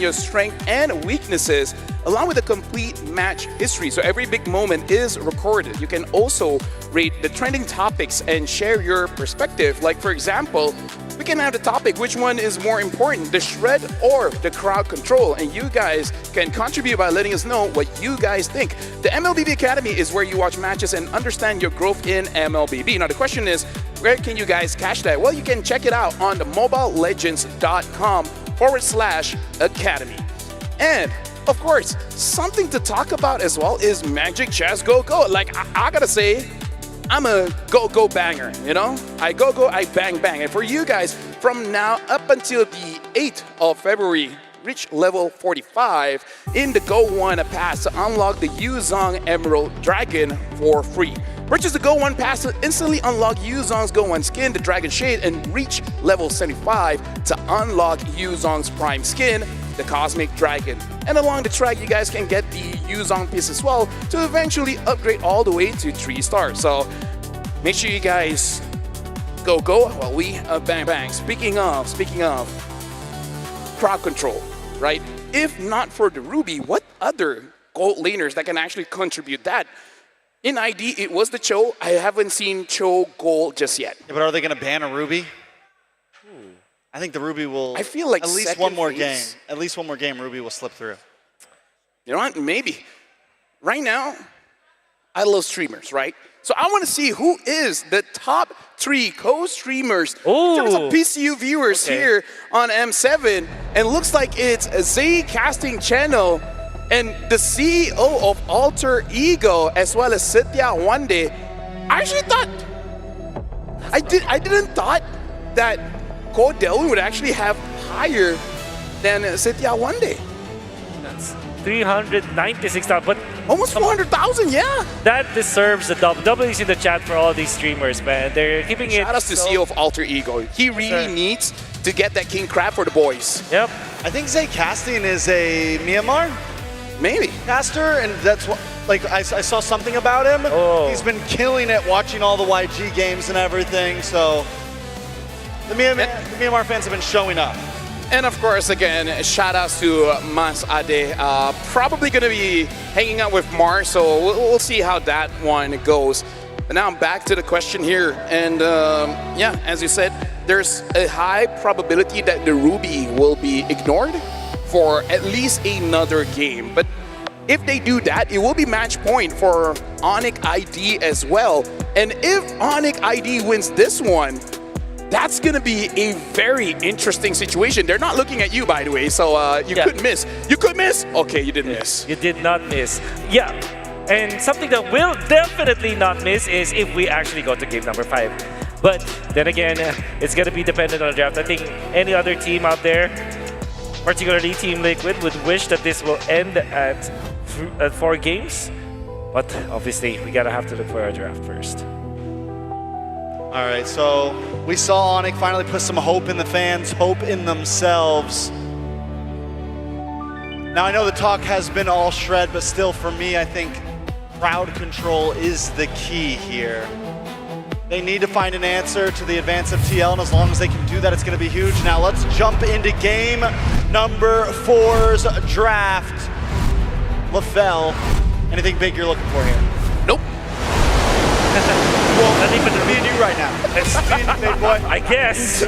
Speaker 6: your strength and weaknesses, along with a complete match history. So every big moment is recorded. You can also rate the trending topics and share your perspective. Like, for example, we can have the topic, which one is more important, the shred or the crowd control? And you guys can contribute by letting us know what you guys think. The MLBB Academy is where you watch matches and understand your growth in MLBB. Now, the question is, where can you guys catch that? Well, you can check it out on the mobilelegends.com/academy. And of course, something to talk about as well is Magic Chess Go Go. Like, I gotta say, I'm a go banger, you know? I go, I bang. And for you guys, from now up until the 8th of February, reach level 45 in the Go 1 Pass to unlock the Yuzong Emerald Dragon for free. Purchase the Go 1 Pass to instantly unlock Yuzong's Go 1 skin, the Dragon Shade, and reach level 75 to unlock Yuzong's Prime skin, the Cosmic Dragon. And along the track, you guys can get the Yuzong piece as well to eventually upgrade all the way to 3 stars. So make sure you guys go while we bang. Speaking of crowd control, right? If not for the Ruby, what other gold laners that can actually contribute that? In ID, it was the Cho. I haven't seen Cho gold just yet.
Speaker 11: Yeah, but are they going to ban a Ruby? I think the Ruby will.
Speaker 6: I feel like
Speaker 11: at least one more game. At least one more game, Ruby will slip through.
Speaker 6: You know what? Maybe. Right now, I love streamers, right? So I want to see who is the top 3 co-streamers in terms of PCU viewers here on M7. And looks like it's a Z Casting Channel and the CEO of Alter Ego, as well as Satya Wande. I actually thought, I didn't thought that Code Delwyn would actually have higher than Satya Wande.
Speaker 17: That's 396,000, but
Speaker 6: almost 400,000, yeah.
Speaker 17: That deserves a double. Double is in the chat for all these streamers, man. They're keeping it.
Speaker 6: Shout out to CEO of Alter Ego. He really needs to get that King Crab for the boys.
Speaker 17: Yep.
Speaker 11: I think Zay Casting is a Myanmar
Speaker 6: maybe
Speaker 11: caster, and that's what. Like I saw something about him. He's been killing it, watching all the YG games and everything. So the Myanmar fans have been showing up.
Speaker 6: And of course, again, shout outs to Mas Ade. Probably going to be hanging out with Mars, so we'll see how that one goes. But now I'm back to the question here. And yeah, as you said, there's a high probability that the Ruby will be ignored for at least another game. But if they do that, it will be match point for Onyx ID as well. And if Onyx ID wins this one, that's going to be a very interesting situation. They're not looking at you, by the way, so you could miss. You could miss? Okay, you didn't miss.
Speaker 17: You did not miss. Yeah, and something that will definitely not miss is if we actually go to game number 5. But then again, it's going to be dependent on the draft. I think any other team out there, particularly Team Liquid, would wish that this will end at 4 games. But obviously, we gotta have to look for a draft first.
Speaker 11: All right, so we saw Onyx finally put some hope in the fans, hope in themselves. Now I know the talk has been all shred, but still for me, I think crowd control is the key here. They need to find an answer to the advance of TL, and as long as they can do that, it's gonna be huge. Now let's jump into game number 4's draft. LaFell, anything big you're looking for here?
Speaker 17: Nope.
Speaker 11: Well, I think it's me and you right now.
Speaker 17: It's me and you, big boy. I guess.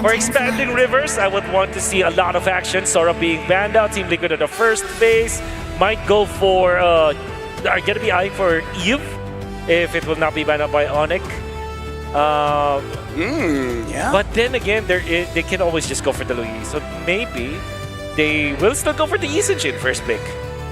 Speaker 17: For expanding rivers, I would want to see a lot of action. Sora being banned out, Team Liquid at the first phase. Might go for, are going to be eyeing for Eve if it will not be banned out by Onyx.
Speaker 6: Yeah.
Speaker 17: But then again, they can always just go for the Louis. So maybe they will still go for the Isenshin first pick,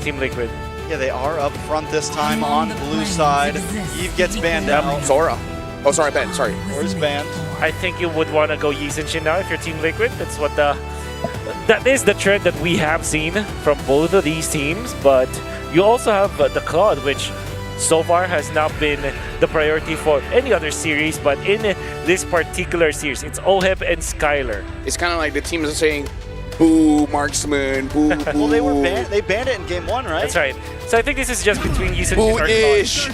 Speaker 17: Team Liquid.
Speaker 11: Yeah, they are up front this time on blue side. Eve gets banned out.
Speaker 6: Sora. Oh, sorry, Ben. Sorry.
Speaker 11: Sora's banned.
Speaker 17: I think you would want to go Isenshin now if you're Team Liquid. That's what that is the trend that we have seen from both of these teams. But you also have the Claude, which so far has not been the priority for any other series. But in this particular series, it's Oheb and Skylar.
Speaker 6: It's kind of like the teams are saying, boo, marksman, boo, boo.
Speaker 11: Well, they banned it in game 1, right?
Speaker 17: That's right. So I think this is just between Isenshin or
Speaker 6: Boo-ish.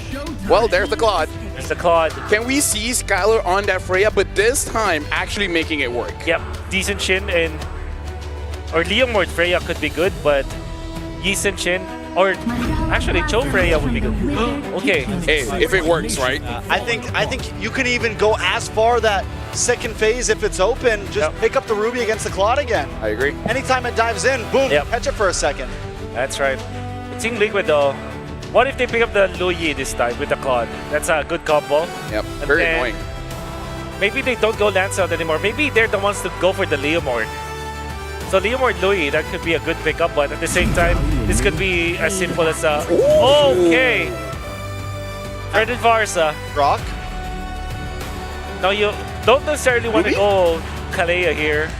Speaker 6: Well, there's the Claude.
Speaker 17: There's the Claude.
Speaker 6: Can we see Skylar on that Freya, but this time actually making it work?
Speaker 17: Yep, decent Shin and or Leomord Freya could be good, but Isenshin or actually Cho Freya would be good. Okay.
Speaker 6: Hey, if it works, right?
Speaker 11: I think you can even go as far that second phase if it's open. Just pick up the Ruby against the Claude again.
Speaker 6: I agree.
Speaker 11: Anytime it dives in, boom, catch it for a second.
Speaker 17: That's right. Team Liquid though, what if they pick up the Luyi this time with the Claude? That's a good combo.
Speaker 6: Yep,
Speaker 17: And
Speaker 6: very
Speaker 17: then
Speaker 6: annoying.
Speaker 17: Maybe they don't go Lance out anymore. Maybe they're the ones to go for the Leomord. So Leomord Luyi, that could be a good pickup, but at the same time, this could be as simple as a... Okay! Fred and Varsa.
Speaker 11: Rock?
Speaker 17: No, you don't necessarily want to go Kalea here.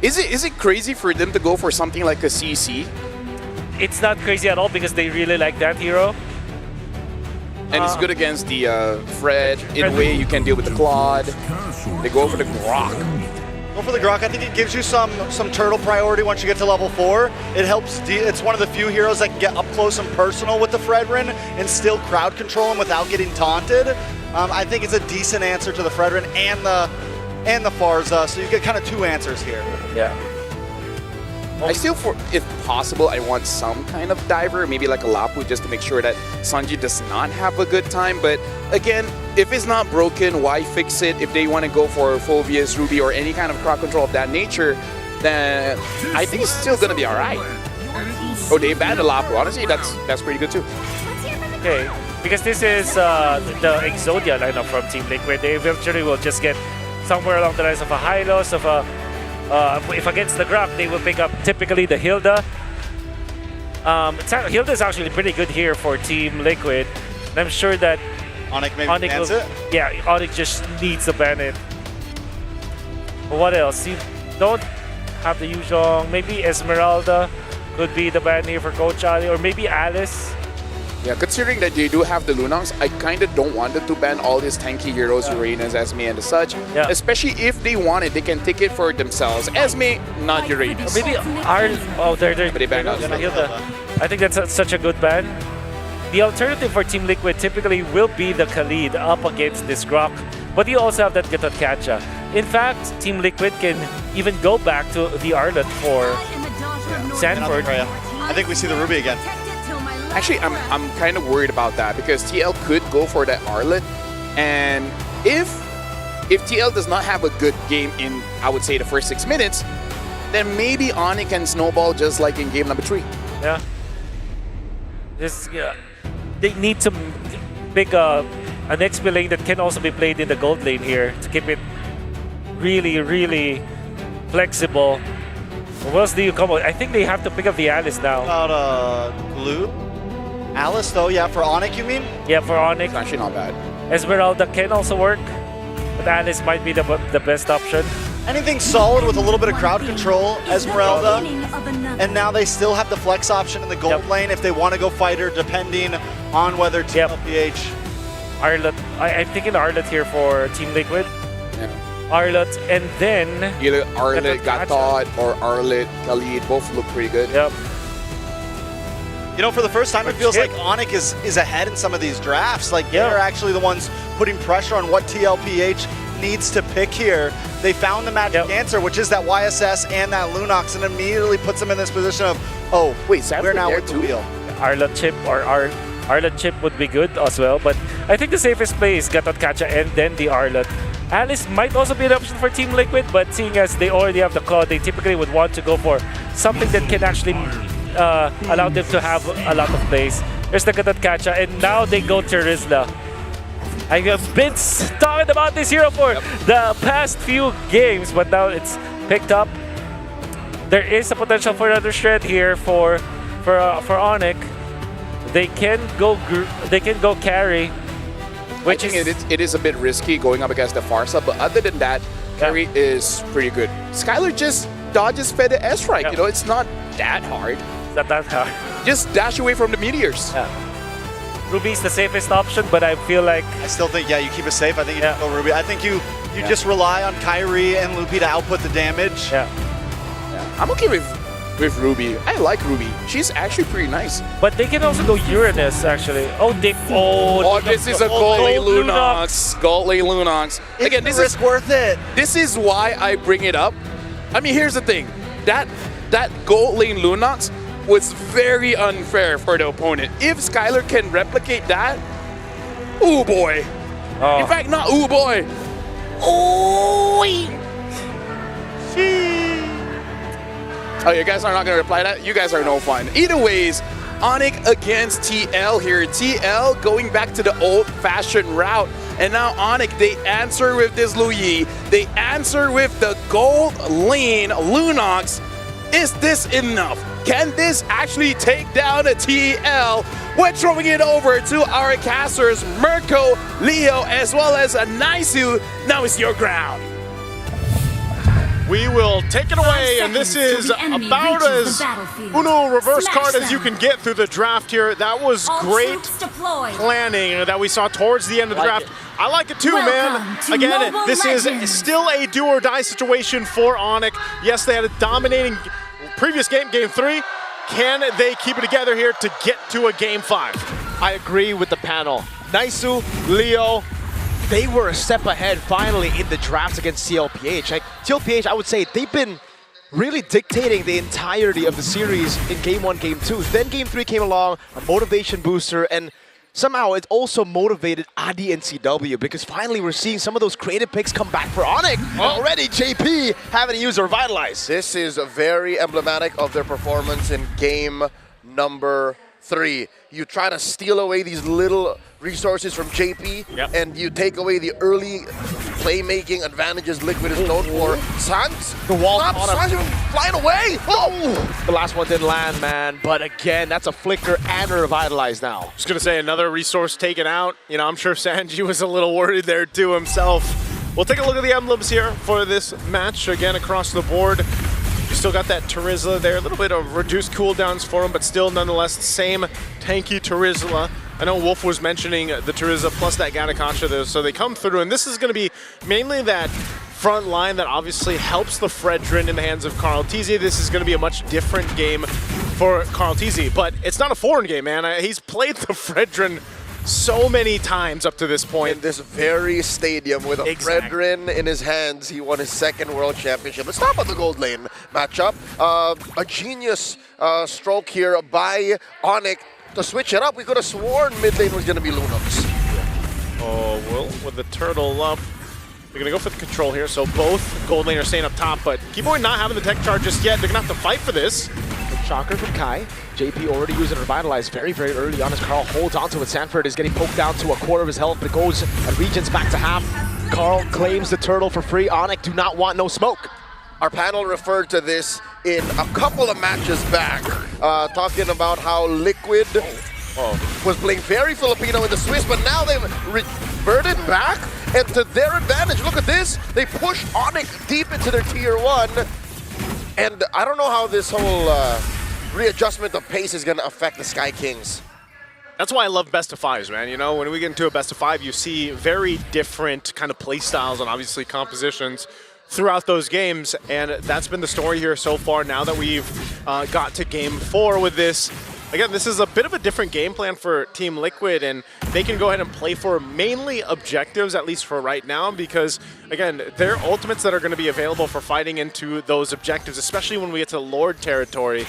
Speaker 6: Is it crazy for them to go for something like a CC?
Speaker 17: It's not crazy at all because they really like that hero.
Speaker 6: And it's good against the Fred. In a way, you can deal with the Claude. They go for the Grok.
Speaker 11: Go for the Grok. I think it gives you some turtle priority once you get to level 4. It helps. It's one of the few heroes that can get up close and personal with the Fredrin and still crowd control him without getting taunted. I think it's a decent answer to the Fredrin and the Farza. So you get kind of 2 answers here.
Speaker 17: Yeah.
Speaker 6: I still, if possible, I want some kind of diver, maybe like a Lapu, just to make sure that Sanji does not have a good time. But again, if it's not broken, why fix it? If they want to go for Phobius, Ruby, or any kind of crowd control of that nature, then I think it's still going to be all right. Oh, they banned the Lapu. Honestly, that's pretty good too.
Speaker 17: Okay, because this is the Exodia lineup from Team Liquid. They eventually will just get somewhere along the lines of a Hylos, of a if against the Grok, they will pick up typically the Hilda. Hilda is actually pretty good here for Team Liquid. And I'm sure that
Speaker 11: Onyx maybe bans it?
Speaker 17: Yeah, Onyx just needs to ban it. But what else? You don't have the usual. Maybe Esmeralda could be the ban here for Coach Ali, or maybe Alice.
Speaker 6: Yeah, considering that they do have the Lunangs, I kind of don't want them to ban all these tanky heroes, Uranus, Esme, and such.
Speaker 17: Yeah.
Speaker 6: Especially if they want it, they can take it for themselves. Esme, not Uranus.
Speaker 17: Maybe
Speaker 6: But they banned
Speaker 17: Hilda. I think that's such a good ban. The alternative for Team Liquid typically will be the Khalid up against this Grok, but you also have that Gatot-Kacha. In fact, Team Liquid can even go back to the Arlet for Sanford.
Speaker 11: I think we see the Ruby again.
Speaker 6: Actually, I'm kind of worried about that because TL could go for that Arlet, and if TL does not have a good game in, I would say, the first 6 minutes, then maybe Onyx can snowball just like in game number 3.
Speaker 17: Yeah. They need to pick an XP lane that can also be played in the gold lane here to keep it really, really flexible. What else do you come with? I think they have to pick up the Alice now.
Speaker 11: About Glue? Alice though, yeah, for Onyx you mean?
Speaker 17: Yeah, for Onyx.
Speaker 6: It's actually not bad.
Speaker 17: Esmeralda can also work, but Alice might be the best option.
Speaker 11: Anything solid with a little bit of crowd control, Esmeralda. And now they still have the flex option in the gold lane if they want to go fighter, depending on whether TLPH.
Speaker 17: Arlott, I'm thinking Arlott here for Team Liquid. Arlott, and then
Speaker 6: either Arlott Gatot or Arlott Khalid both look pretty good.
Speaker 17: Yep.
Speaker 11: You know, for the first time, it feels like Onyx is ahead in some of these drafts. Like, they're actually the ones putting pressure on what TLPH needs to pick here. They found the magic answer, which is that YSS and that Lunox, and immediately puts them in this position of, oh, wait, we're now with the wheel.
Speaker 17: Arlott chip or Arlott chip would be good as well, but I think the safest play is Gatot Kacha and then the Arlott. Alice might also be an option for Team Liquid, but seeing as they already have the Claw, they typically would want to go for something that can actually allow them to have a lot of plays. There's the Gatot Kacha, and now they go to Rizla. I have been talking about this hero for the past few games, but now it's picked up. There is a potential for another shred here for Onyx. They can go carry.
Speaker 6: I think it is a bit risky going up against the Farsa, but other than that, carry is pretty good. Skylar just dodges Fed the S-Strike, you know, it's not that hard.
Speaker 17: It's not that hard.
Speaker 6: Just dash away from the meteors.
Speaker 17: Ruby's the safest option, but I feel like...
Speaker 11: I still think, you keep it safe. I think you go Ruby. I think you just rely on Kyrie and Loopy to output the damage.
Speaker 6: I'm okay with Ruby. I like Ruby. She's actually pretty nice.
Speaker 17: But they can also go Uranus, actually.
Speaker 6: This is a Gold Lane Lunox. Gold Lane Lunox. Again, this is
Speaker 11: worth it.
Speaker 6: This is why I bring it up. I mean, here's the thing. That Gold Lane Lunox was very unfair for the opponent. If Skylar can replicate that, ooh boy. In fact, not ooh boy. Ooh. Oh, you guys are not going to reply to that? You guys are no fun. Either ways, Onyx against TL here. TL going back to the old-fashioned route. And now Onyx, they answer with this Luyi. They answer with the Gold Lane Lunox. Is this enough? Can this actually take down a TL? We're throwing it over to our casters, Mirko, Leo, as well as a Naisu. Now it's your ground.
Speaker 4: We will take it away, and this is about as Uno reverse card as you can get through the draft here. That was great planning that we saw towards the end of the draft. I like it too, man. Again, this is still a do or die situation for Onyx. Yes, they had a dominating previous game, game 3. Can they keep it together here to get to a game 5?
Speaker 3: I agree with the panel. Naisu, Leo, they were a step ahead finally in the draft against TLPH. Like, TLPH, I would say they've been really dictating the entirety of the series in game 1, game 2. Then game 3 came along, a motivation booster, and somehow it also motivated Adi and CW because finally we're seeing some of those creative picks come back for Onyx. Already JP having to use Revitalize.
Speaker 18: This is very emblematic of their performance in game number 3. You try to steal away these little resources from JP, and you take away the early playmaking advantages Liquid is known for. Sans,
Speaker 3: the wall
Speaker 18: flying away. Oh!
Speaker 3: The last one didn't land, man. But again, that's a flicker and a Revitalize now.
Speaker 4: Just gonna say another resource taken out. You know, I'm sure Sanji was a little worried there too himself. We'll take a look at the emblems here for this match again across the board. You still got that Terizla there, a little bit of reduced cooldowns for him, but still nonetheless the same tanky Terizla. I know Wolf was mentioning the Terizla plus that Gattacacha there, so they come through, and this is going to be mainly that front line that obviously helps the Fredrin in the hands of Carl TZ. This is going to be a much different game for Carl TZ, but it's not a foreign game, man. He's played the Fredrin so many times up to this point.
Speaker 18: In this very stadium with a Fredrin in his hands, he won his 2nd World Championship. Let's talk about the Gold Lane matchup. A genius stroke here by Onyx to switch it up. We could have sworn mid lane was going to be Lunox.
Speaker 4: Oh, well, with the turtle up, they're going to go for the control here. So both Gold Lane are staying up top, but Keyboy not having the tech charge just yet. They're going to have to fight for this.
Speaker 3: Shocker from Kai. JP already using Revitalize very, very early on as Carl holds onto it. Sanford is getting poked down to a quarter of his health, but it goes and regents back to half. Carl claims the turtle for free. Onyx do not want no smoke.
Speaker 18: Our panel referred to this in a couple of matches back, talking about how Liquid was playing very Filipino in the Swiss, but now they've converted back, and to their advantage, look at this. They push Onyx deep into their tier 1, and I don't know how this whole readjustment of pace is going to affect the Sky Kings.
Speaker 4: That's why I love best of fives, man. You know, when we get into a best of 5, you see very different kind of play styles and obviously compositions throughout those games, and that's been the story here so far. Now that we've got to game 4 with this, again, this is a bit of a different game plan for Team Liquid, and they can go ahead and play for mainly objectives, at least for right now, because, again, their ultimates that are going to be available for fighting into those objectives, especially when we get to Lord territory,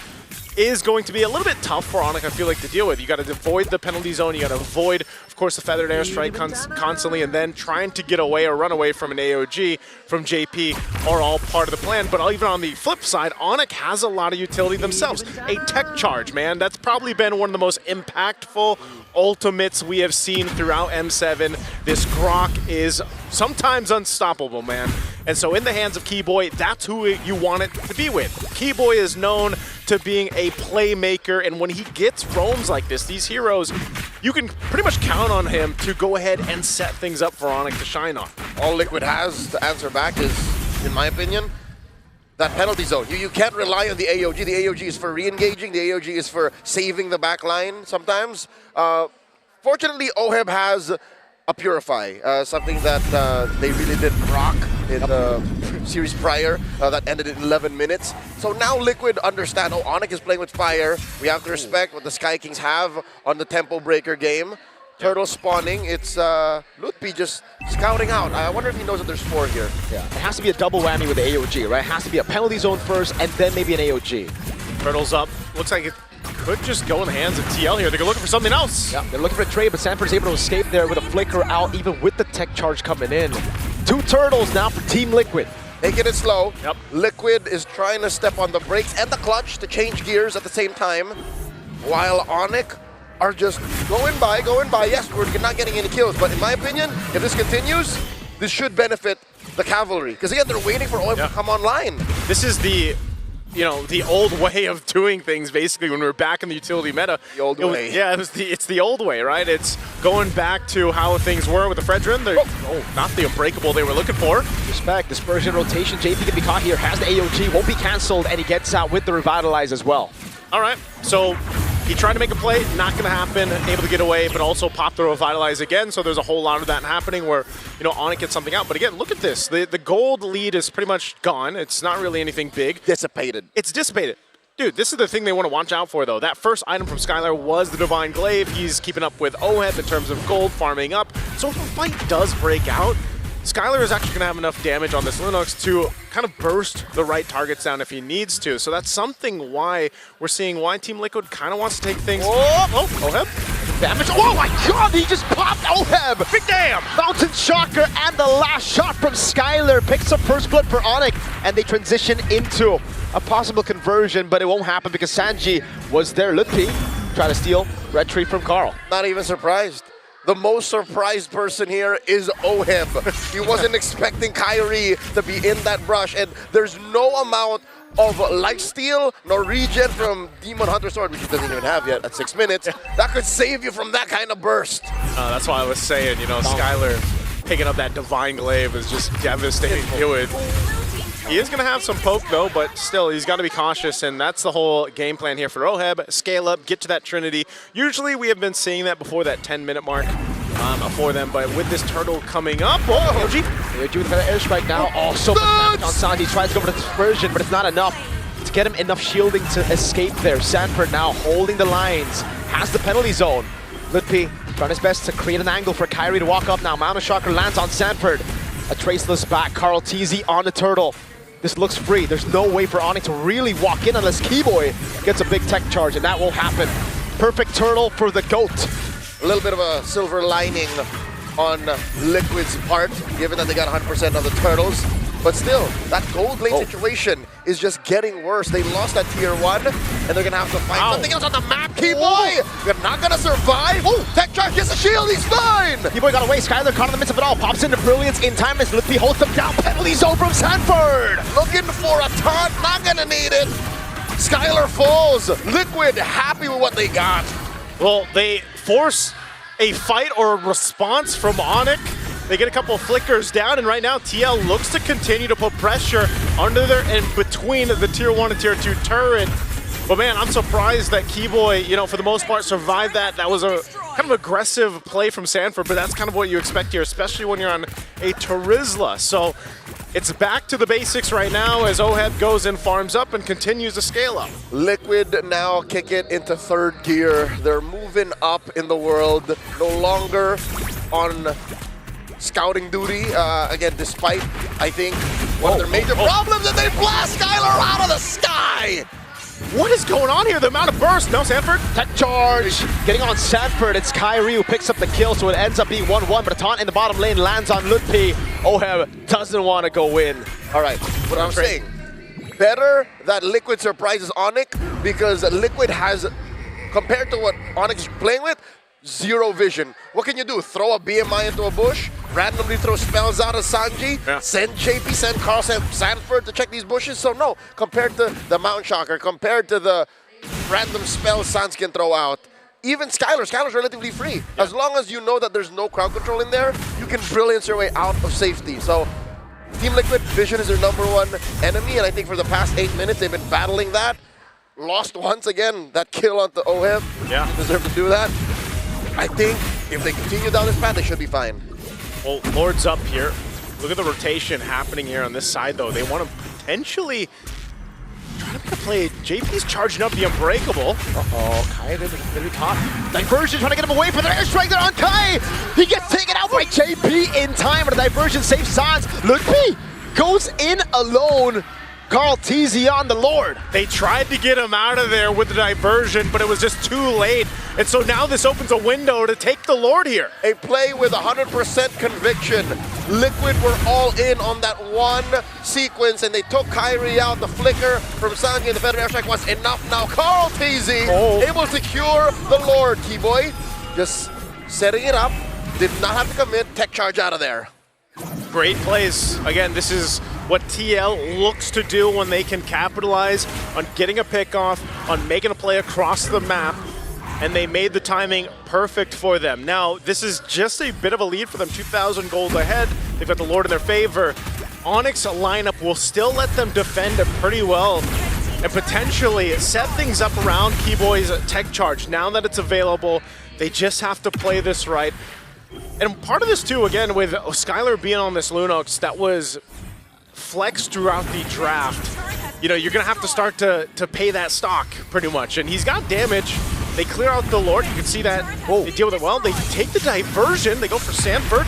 Speaker 4: is going to be a little bit tough for Onyx, I feel like, to deal with. You got to avoid the penalty zone, you got to avoid, of course, the feathered airstrike constantly, and then trying to get away or run away from an AOG from JP are all part of the plan. But even on the flip side, Onyx has a lot of utility themselves. A tech charge, man, that's probably been one of the most impactful ultimates we have seen throughout M7. This Grok is sometimes unstoppable, man. And so in the hands of Keyboy, that's who you want it to be with. Keyboy is known to being a playmaker, and when he gets roams like this, these heroes, you can pretty much count on him to go ahead and set things up for Onyx to shine on.
Speaker 18: All Liquid has to answer back is, in my opinion, that penalty zone. You can't rely on the AOG. The AOG is for re-engaging. The AOG is for saving the back line sometimes. Fortunately, OHEB has a Purify, something that they really did rock in the series prior that ended in 11 minutes. So now Liquid understand, oh, Onyx is playing with fire. We have to respect what the Sky Kings have on the Tempo Breaker game. Turtle spawning, it's Lutpi just scouting out. I wonder if he knows that there's 4 here.
Speaker 3: Yeah, it has to be a double whammy with the AOG, right? It has to be a penalty zone first and then maybe an AOG.
Speaker 4: Turtles up. Looks like it could just go in the hands of TL here. They're looking for something else.
Speaker 3: Yeah, they're looking for a trade, but Sanford's able to escape there with a flicker out, even with the tech charge coming in. 2 turtles now for Team Liquid.
Speaker 18: Taking it slow.
Speaker 4: Yep.
Speaker 18: Liquid is trying to step on the brakes and the clutch to change gears at the same time, while Onyx are just going by. Yes, we're not getting any kills, but in my opinion, if this continues, this should benefit the cavalry. Because again, they're waiting for oil to come online.
Speaker 4: This is the, you know, the old way of doing things, basically, when we were back in the utility meta.
Speaker 18: The old way.
Speaker 4: Yeah, it's the old way, right? It's going back to how things were with the Fredrin. Not the unbreakable they were looking for.
Speaker 3: Respect, dispersion rotation. JP can be caught here, has the AOG, won't be cancelled, and he gets out with the Revitalize as well.
Speaker 4: All right, so he tried to make a play, not going to happen, able to get away, but also pop the Revitalize again, so there's a whole lot of that happening where, you know, Onyx gets something out. But again, look at this. The gold lead is pretty much gone. It's not really anything big.
Speaker 18: Dissipated.
Speaker 4: It's dissipated. Dude, this is the thing they want to watch out for, though. That first item from Skylar was the Divine Glaive. He's keeping up with OHEB in terms of gold, farming up. So if a fight does break out, Skylar is actually going to have enough damage on this Linux to kind of burst the right targets down if he needs to. So that's something why we're seeing why Team Liquid kind of wants to take things. Oh, OHEB.
Speaker 3: Damage. Oh my god, he just popped OHEB.
Speaker 4: Big damn.
Speaker 3: Mountain Shocker, and the last shot from Skylar picks up first blood for Onyx, and they transition into a possible conversion, but it won't happen because Sanji was there. Lutpi trying to steal red tree from Carl.
Speaker 18: Not even surprised. The most surprised person here is OHEB. He wasn't expecting Kyrie to be in that brush, and there's no amount of lifesteal nor regen from Demon Hunter Sword, which he doesn't even have yet at 6 minutes, that could save you from that kind of burst.
Speaker 4: That's why I was saying, you know, Skylar picking up that Divine Glaive is just devastating to deal with. He is going to have some poke, though, but still, he's got to be cautious, and that's the whole game plan here for OHEB. Scale up, get to that Trinity. Usually, we have been seeing that before that 10-minute mark for them, but with this turtle coming up, AOG
Speaker 3: with the airstrike now. Also, on Sanji tries to go for the dispersion, but it's not enough to get him enough shielding to escape there. Sanford now holding the lines, has the penalty zone. Lutpi trying his best to create an angle for Kyrie to walk up now. Mountain Shocker lands on Sanford. A traceless back, Carl TZ on the turtle. This looks free. There's no way for Onyx to really walk in unless Keyboy gets a big tech charge, and that won't happen. Perfect turtle for the GOAT.
Speaker 18: A little bit of a silver lining on Liquid's part, given that they got 100% of the turtles. But still, that gold lane situation is just getting worse. They lost that tier 1, and they're going to have to find something else on the map. Keyboy, they're not going to survive. Tech charge gets a shield, he's fine.
Speaker 3: Keyboy got away, Skylar caught in the midst of it all. Pops into Brilliance in time as Lutpi holds them down. Penalty zone from Sanford.
Speaker 18: Looking for a taunt, not going to need it. Skylar falls. Liquid happy with what they got.
Speaker 4: Well, they force a fight or a response from Onyx. They get a couple of flickers down, and right now TL looks to continue to put pressure under there and between the tier 1 and tier 2 turret. But man, I'm surprised that Keyboy, you know, for the most part survived that. That was a kind of aggressive play from Sanford, but that's kind of what you expect here, especially when you're on a Terizla. So it's back to the basics right now as Oheb goes and farms up and continues to scale up.
Speaker 18: Liquid now kick it into third gear. They're moving up in the world, no longer on scouting duty. Again, despite, I think, one of their major problems, and they blast Skylar out of the sky!
Speaker 4: What is going on here? The amount of burst. No, Sanford.
Speaker 3: Tech charge. Getting on Sanford. It's Kyrie who picks up the kill, so it ends up being 1-1. But a taunt in the bottom lane lands on Lutpi. Oheb doesn't want to go in.
Speaker 18: All right, what I'm saying, better that Liquid surprises Onyx, because Liquid has, compared to what Onyx is playing with, zero vision. What can you do? Throw a BMI into a bush? Randomly throw spells out of Sanji? Send JP, send Carl, send Sanford to check these bushes? So no, compared to the Mountain Shocker, compared to the random spells Sans can throw out, even Skylar's relatively free. As long as you know that there's no crowd control in there, you can brilliance your way out of safety. So Team Liquid, vision is their #1 enemy, and I think for the past 8 minutes they've been battling that. Lost once again, that kill onto Oheb.
Speaker 4: Yeah.
Speaker 18: Deserve to do that. I think if they continue down this path, they should be fine.
Speaker 4: Well, Lord's up here. Look at the rotation happening here on this side, though. They want to potentially try to make a play. JP's charging up the Unbreakable.
Speaker 3: Uh-oh, Kai didn't be caught. Diversion trying to get him away from the airstrike there on Kai. He gets taken out by JP in time, but the diversion saves Sans. Lutpi goes in alone. Carl TZ on the Lord.
Speaker 4: They tried to get him out of there with the diversion, but it was just too late. And so now this opens a window to take the Lord here.
Speaker 18: A play with 100% conviction. Liquid were all in on that one sequence, and they took Kyrie out. The flicker from Sanji and the Federal Airstrike was enough. Now Carl TZ able to cure the Lord. Keyboy just setting it up. Did not have to commit. Tech charge out of there.
Speaker 4: Great plays. Again, this is what TL looks to do when they can capitalize on getting a pick off, on making a play across the map, and they made the timing perfect for them. Now, this is just a bit of a lead for them, 2,000 gold ahead. They've got the Lord in their favor. Onyx lineup will still let them defend it pretty well and potentially set things up around Keyboy's tech charge. Now that it's available, they just have to play this right. And part of this too, again, with Skylar being on this Lunox, that was flexed throughout the draft. You know, you're gonna have to start to pay that stock pretty much. And he's got damage. They clear out the Lord. You can see that they deal with it well. They take the diversion. They go for Sanford.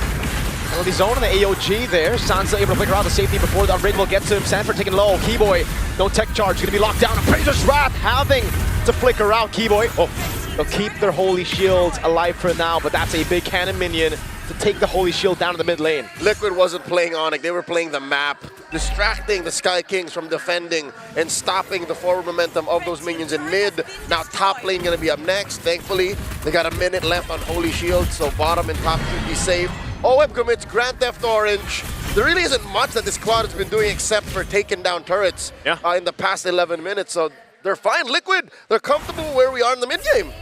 Speaker 3: Penalty zone on the AOG there. Sansa able to flicker out the safety before the Unbreakable gets to him. Sanford taking low. Keyboy, no tech charge. Gonna be locked down. Appraiser's Wrath having to flicker out. Keyboy. They'll keep their Holy Shields alive for now, but that's a big cannon minion to take the Holy Shield down to the mid lane.
Speaker 18: Liquid wasn't playing Onyx, they were playing the map, distracting the Sky Kings from defending and stopping the forward momentum of those minions in mid. Now top lane gonna be up next. Thankfully, they got a minute left on Holy Shield, so bottom and top should be safe. Oheb commits Grand Theft Orange. There really isn't much that this squad has been doing except for taking down turrets in the past 11 minutes, so they're fine. Liquid, they're comfortable where we are in the mid game.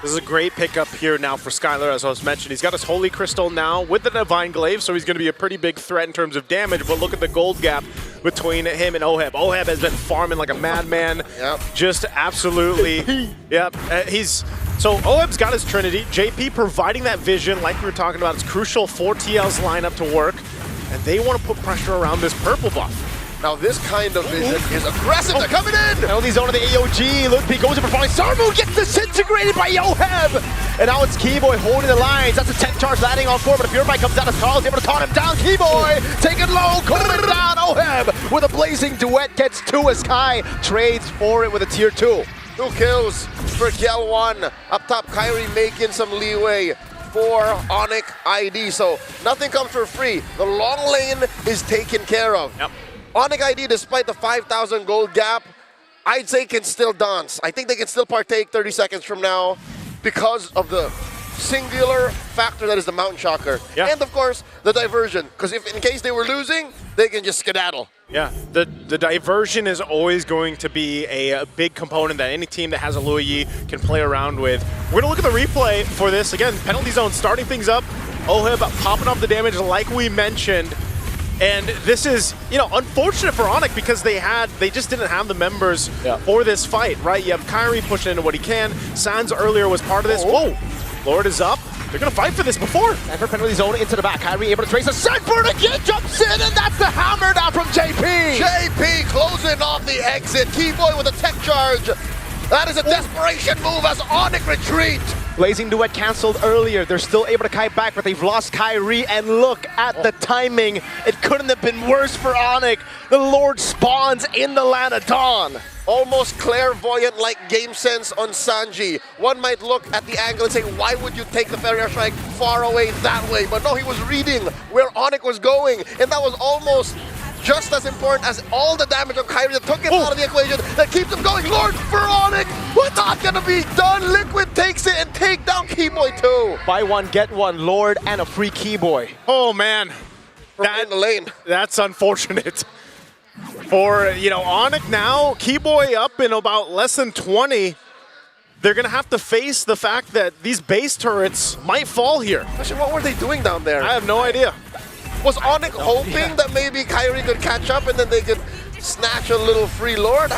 Speaker 4: This is a great pickup here now for Skylar, as I was mentioned. He's got his Holy Crystal now with the Divine Glaive, so he's going to be a pretty big threat in terms of damage, but look at the gold gap between him and Oheb. Oheb has been farming like a madman. Just absolutely. So Oheb's got his Trinity. JP providing that vision, like we were talking about, it's crucial for TL's lineup to work, and they want to put pressure around this purple buff.
Speaker 18: Now this kind of vision is aggressive. They're coming in!
Speaker 3: Penalty zone on the AOG. Lutpi goes in for falling. Sarmu gets disintegrated by Oheb! And now it's Keyboy holding the lines. That's a tech charge landing on 4, but a Purify comes out as Carl's able to taunt him down. Keyboy taking low, cooling down. Oheb with a blazing duet gets 2 as Kai trades for it with a tier 2.
Speaker 18: 2 kills for Gyal1. Up top, Kyrie making some leeway for Onyx ID. So nothing comes for free. The long lane is taken care of. Onyx ID, despite the 5,000 gold gap, I'd say can still dance. I think they can still partake 30 seconds from now because of the singular factor that is the Mountain Shocker. And of course, the diversion. Because if in case they were losing, they can just skedaddle.
Speaker 4: Yeah, the diversion is always going to be a big component that any team that has a Luo Yi can play around with. We're going to look at the replay for this. Again, penalty zone starting things up. Oheb popping off the damage like we mentioned. And this is, unfortunate for Onyx because they just didn't have the members for this fight, right? You have Kyrie pushing into what he can. Sans earlier was part of this. Whoa, Lord is up. They're going to fight for this before.
Speaker 19: And for penalty zone into the back. Kyrie able to trace a Sanford again, jumps in, and that's the hammer down from JP.
Speaker 18: JP closing off the exit. Keyboy with a tech charge. That is a desperation move as Onyx retreat.
Speaker 19: Blazing Duet canceled earlier. They're still able to kite back, but they've lost Kyrie. And look at the timing. It couldn't have been worse for Onyx. The Lord spawns in the land of Dawn.
Speaker 18: Almost clairvoyant-like game sense on Sanji. One might look at the angle and say, why would you take the Feather Air Strike far away that way? But no, he was reading where Onyx was going. And that was almost just as important as all the damage on Kyrie that took him out of the equation, that keeps him going. Lord for Onyx, what's not gonna be done? Liquid takes it and take down Keyboy too.
Speaker 19: Buy one, get one, Lord, and a free Keyboy.
Speaker 4: Oh man,
Speaker 18: in the lane.
Speaker 4: That's unfortunate. For, Onyx now, Keyboy up in about less than 20. They're gonna have to face the fact that these base turrets might fall here.
Speaker 18: Actually, what were they doing down there?
Speaker 4: I have no idea.
Speaker 18: Was Onyx hoping that maybe Kyrie could catch up and then they could snatch a little free Lord?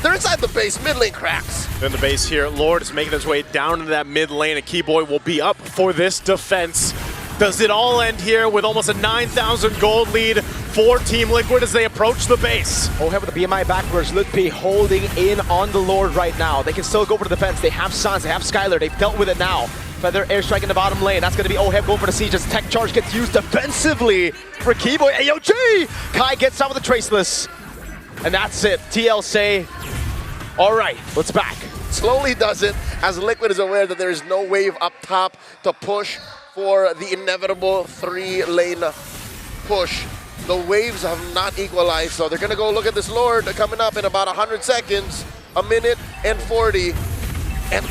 Speaker 18: They're inside the base, mid lane cracks.
Speaker 4: In the base here, Lord is making his way down into that mid lane, and Keyboy will be up for this defense. Does it all end here with almost a 9,000 gold lead for Team Liquid as they approach the base?
Speaker 19: Oheb with the BMI backwards. Ludwig holding in on the Lord right now. They can still go for the defense. They have Sans, they have Skylar. They've dealt with it now. Feather Airstrike in the bottom lane. That's going to be Oheb going for the siege as Tech Charge gets used defensively for Keyboy. AOG! Kai gets out with the Traceless. And that's it. TL say, all right, let's back.
Speaker 18: Slowly does it as Liquid is aware that there is no wave up top to push for the inevitable 3-lane push. The waves have not equalized, so they're going to go look at this Lord coming up in about 100 seconds, a minute and 40. And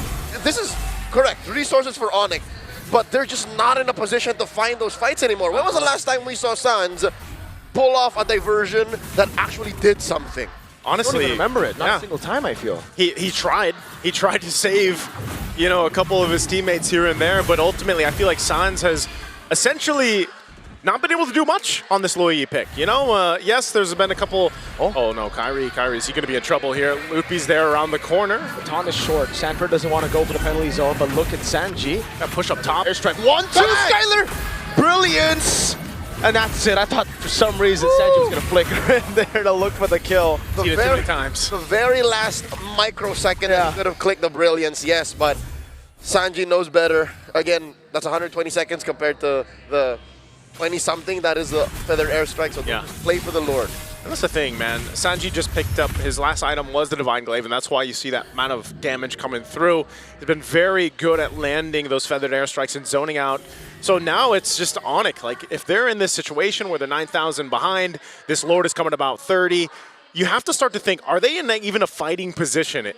Speaker 18: this is correct, resources for Onyx, but they're just not in a position to find those fights anymore. When was the last time we saw Sans pull off a diversion that actually did something?
Speaker 4: Honestly,
Speaker 19: I don't even remember it. Not a single time, I feel.
Speaker 4: He tried. He tried to save, a couple of his teammates here and there, but ultimately I feel like Sans has essentially not been able to do much on this Luo Yi pick. Yes, there's been a couple. Oh no, Kyrie, is he going to be in trouble here? Loopy's there around the corner.
Speaker 19: The taunt is short. Sanford doesn't want to go for the penalty zone, but look at Sanji.
Speaker 4: That push up top.
Speaker 19: Airstrike 1, 2, Skylar! Brilliance! And that's it. I thought for some reason Sanji was going to flicker in there to look for the kill.
Speaker 18: The very last microsecond he could have clicked the brilliance, yes, but Sanji knows better. Again, that's 120 seconds compared to the 20-something that is the Feather Airstrike, so just play for the Lord.
Speaker 4: And that's the thing, man. Sanji just picked up, his last item was the Divine Glaive, and that's why you see that amount of damage coming through. He's been very good at landing those Feathered Airstrikes and zoning out. So now it's just Onyx. Like, if they're in this situation where they're 9,000 behind, this Lord is coming about 30, you have to start to think, are they in even a fighting position?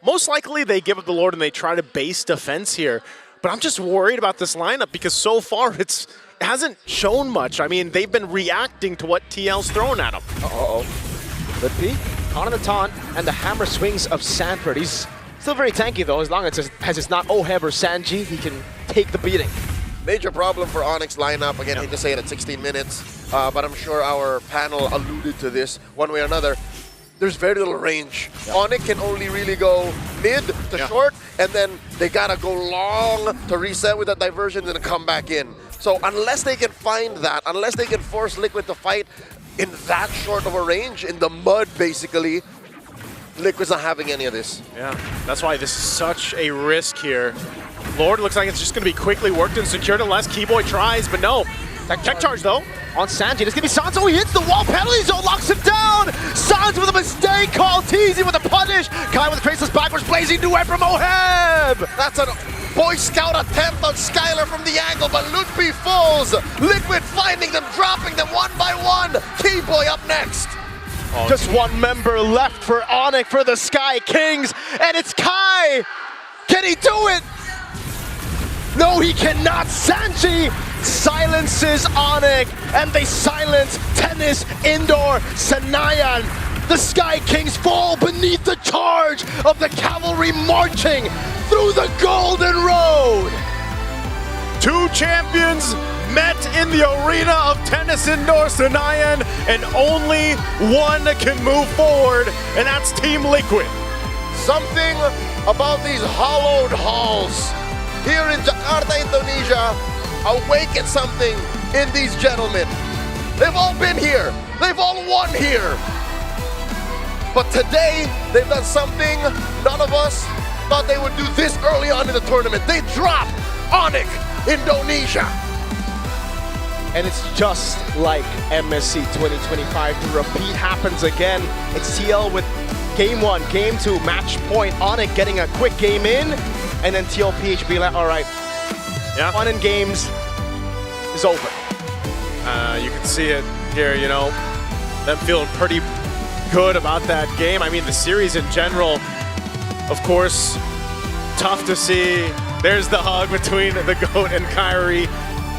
Speaker 4: Most likely they give up the Lord and they try to base defense here. But I'm just worried about this lineup because so far it hasn't shown much. I mean, they've been reacting to what TL's thrown at them.
Speaker 19: Lippy, on the taunt, and the hammer swings of Sanford. He's still very tanky though, as long as it's not Oheb or Sanji, he can take the beating.
Speaker 18: Major problem for Onyx lineup. Again, I hate to say it at 16 minutes, but I'm sure our panel alluded to this one way or another. There's very little range. Onyx can only really go mid to short, and then they gotta go long to reset with that diversion and then come back in. So unless they can find that, unless they can force Liquid to fight in that short of a range, in the mud basically, Liquid's not having any of this.
Speaker 4: Yeah, that's why this is such a risk here. Lord looks like it's just going to be quickly worked and secured unless Keyboy tries, but no. Tech charge though.
Speaker 19: On Sanji, it's going to be Sans. Oh, he hits the wall. Penalty zone locks him down. Sans with a mistake call. Teasy with a punish. Kai with a traceless backwards. Blazing duet from Oheb.
Speaker 18: That's a Boy Scout attempt on Skylar from the angle, but Ludwig falls. Liquid finding them, dropping them one by one. Keyboy up next.
Speaker 19: Just one member left for Onyx for the Sky Kings, and it's Kai. Can he do it? No, he cannot. Sanji silences Onyx, and they silence Tennis Indoor Sanayan. The Sky Kings fall beneath the charge of the cavalry marching through the Golden Road.
Speaker 4: Two champions met in the arena of Tennis Indoor Sanayan, and only one can move forward, and that's Team Liquid.
Speaker 18: Something about these hollowed halls here in Jakarta, Indonesia, awaken something in these gentlemen. They've all been here. They've all won here. But today, they've done something none of us thought they would do this early on in the tournament. They drop Onyx Indonesia.
Speaker 19: And it's just like MSC 2025. The repeat happens again. It's TL with game 1, game 2, match point. Onyx getting a quick game in, and then TLPH be like, all right, fun in games is over.
Speaker 4: You can see it here, you know, them feeling pretty good about that game. I mean, the series in general, of course, tough to see. There's the hug between the GOAT and Kyrie.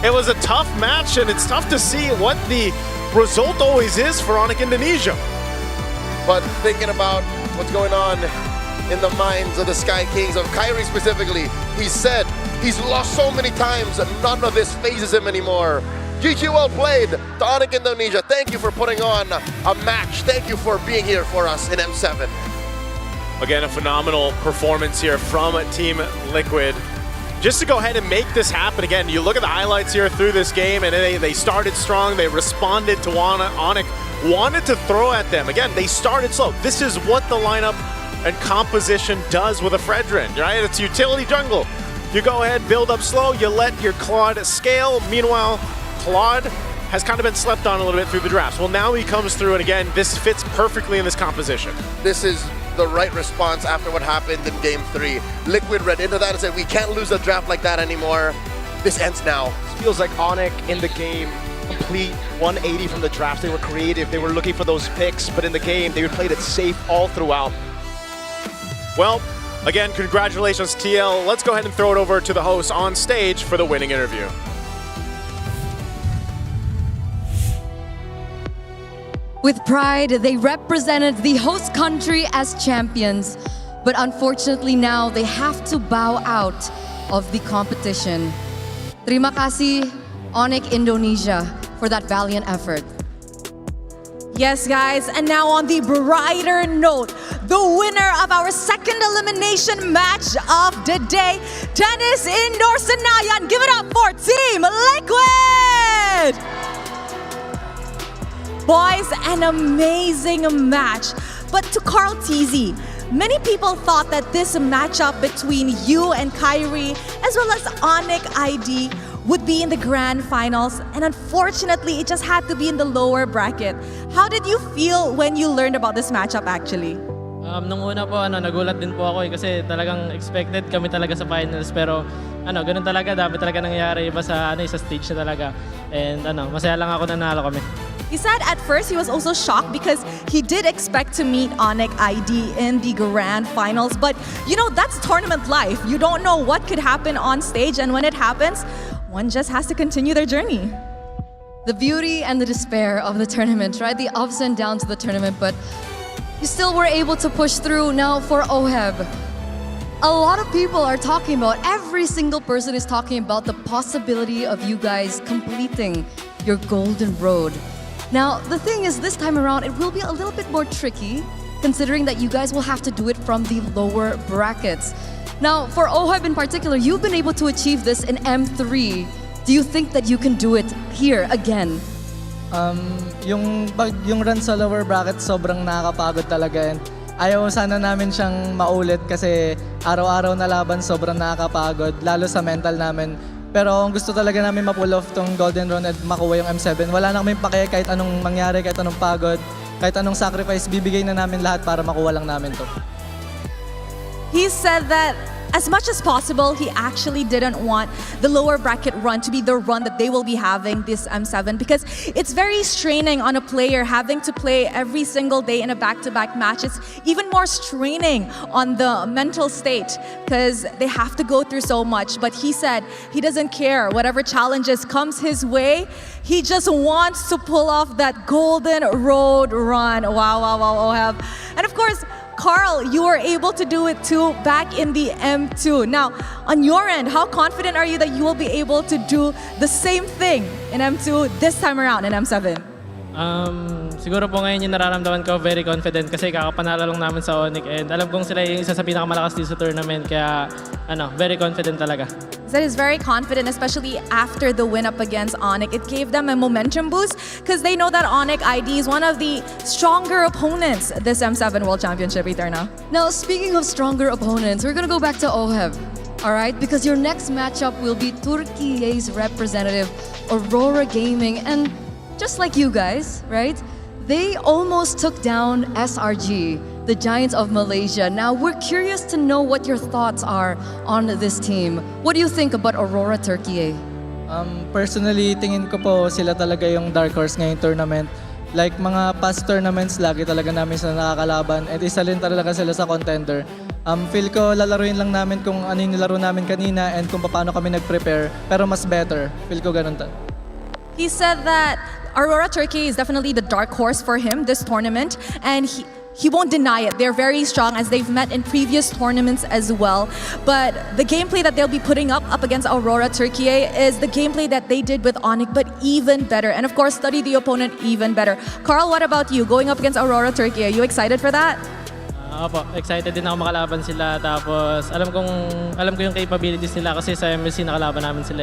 Speaker 4: It was a tough match, and it's tough to see what the result always is for Onyx Indonesia.
Speaker 18: But thinking about what's going on in the minds of the Sky Kings, of Kyrie specifically, he said he's lost so many times and none of this phases him anymore. GG, well played to Onyx Indonesia. Thank you for putting on a match. Thank you for being here for us in M7.
Speaker 4: Again, a phenomenal performance here from Team Liquid. Just to go ahead and make this happen again, you look at the highlights here through this game, and they started strong. They responded to Onyx, wanted to throw at them. Again, they started slow. This is what the lineup and composition does with a Fredrin, right? It's utility jungle. You go ahead, build up slow, you let your Claude scale. Meanwhile, Claude has kind of been slept on a little bit through the drafts. Well, now he comes through, and again, this fits perfectly in this composition.
Speaker 18: This is the right response after what happened in game 3. Liquid read into that and said, we can't lose a draft like that anymore. This ends now.
Speaker 19: This feels like Onyx in the game, complete 180 from the draft. They were creative, they were looking for those picks, but in the game, they played it safe all throughout.
Speaker 4: Well, again, congratulations, TL. Let's go ahead and throw it over to the host on stage for the winning interview.
Speaker 2: With pride, they represented the host country as champions, but unfortunately now they have to bow out of the competition. Terima kasih, Onyx Indonesia, for that valiant effort. Yes, guys, and now on the brighter note, the winner of our second elimination match of the day, Tennis Indoor Sanayan. Give it up for Team Liquid! Boys, an amazing match. But to Carl TZ, many people thought that this matchup between you and Kyrie, as well as Onyx ID, would be in the grand finals. And unfortunately, it just had to be in the lower bracket. How did you feel when you learned about this matchup actually?
Speaker 25: Nung una po, nagulat din po ako kasi talagang expected kami talaga sa finals. Pero ganun talaga, dapat talaga nangyari iba sa stage na talaga. And masaya lang ako na nanalo kami.
Speaker 2: He said at first he was also shocked because he did expect to meet Onyx ID in the grand finals. But you know, that's tournament life. You don't know what could happen on stage, and when it happens, one just has to continue their journey. The beauty and the despair of the tournament, right? The ups and downs of the tournament, but you still were able to push through. Now for OHEB, a lot of people are talking about, every single person is talking about the possibility of you guys completing your golden road. Now, the thing is, this time around, it will be a little bit more tricky, considering that you guys will have to do it from the lower brackets. Now, for OHEB in particular, you've been able to achieve this in M3. Do you think that you can do it here again?
Speaker 20: Yung run sa lower bracket, sobrang nakakapagod talaga. And ayaw sana namin siyang maulit kasi araw-araw na laban, sobrang nakakapagod, lalo sa mental namin. Pero ang gusto talaga namin ma-pull off tong Golden Run at makuha yung M7. Wala na kaming pake kahit anong mangyari, kahit anong pagod, kahit anong sacrifice, bibigay na namin lahat para makuha lang namin to.
Speaker 2: He said that as much as possible, he actually didn't want the lower bracket run to be the run that they will be having this M7 because it's very straining on a player having to play every single day in a back-to-back match. It's even more straining on the mental state because they have to go through so much. But he said he doesn't care. Whatever challenges comes his way, he just wants to pull off that golden road run. Wow, wow, wow, Oheb. And of course, Carl, you were able to do it too back in the M2. Now, on your end, how confident are you that you will be able to do the same thing in M2 this time around in M7?
Speaker 25: Siguro po ngayon yung nararamdaman ko, very confident kasi kakapanalo lang namin sa Onyx and alam kong sila yung isa sa pinakamalakas dito sa tournament kaya very confident talaga.
Speaker 2: That is very confident, especially after the win up against Onyx. It gave them a momentum boost because they know that Onyx ID is one of the stronger opponents this M7 World Championship, Eterna.
Speaker 1: Now, speaking of stronger opponents, we're gonna go back to Oheb. All right, because your next matchup will be Turkey's representative, Aurora Gaming, and just like you guys, right? They almost took down SRG, the Giants of Malaysia. Now, we're curious to know what your thoughts are on this team. What do you think about Aurora Turkey?
Speaker 7: Personally, tingin ko po sila talaga yung dark horse ngayong tournament. Like mga past tournaments, lagi talaga namin sila nakakalaban at isa rin talaga sila sa contender. Feel ko lalaruin lang namin kung ano yung nilaro namin kanina and kung paano kami nag-prepare, pero mas better. Feel ko ganun ta.
Speaker 2: He said that Aurora Turkey is definitely the dark horse for him this tournament, and he won't deny it. They're very strong as they've met in previous tournaments as well. But the gameplay that they'll be putting up against Aurora Turkey is the gameplay that they did with Onyx, but even better. And of course, study the opponent even better. Carl, what about you? Going up against Aurora Turkey, are you excited for that?
Speaker 25: Opo, excited din ako makalaban sila tapos alam ko yung capabilities nila kasi sa MSC nakalaban namin sila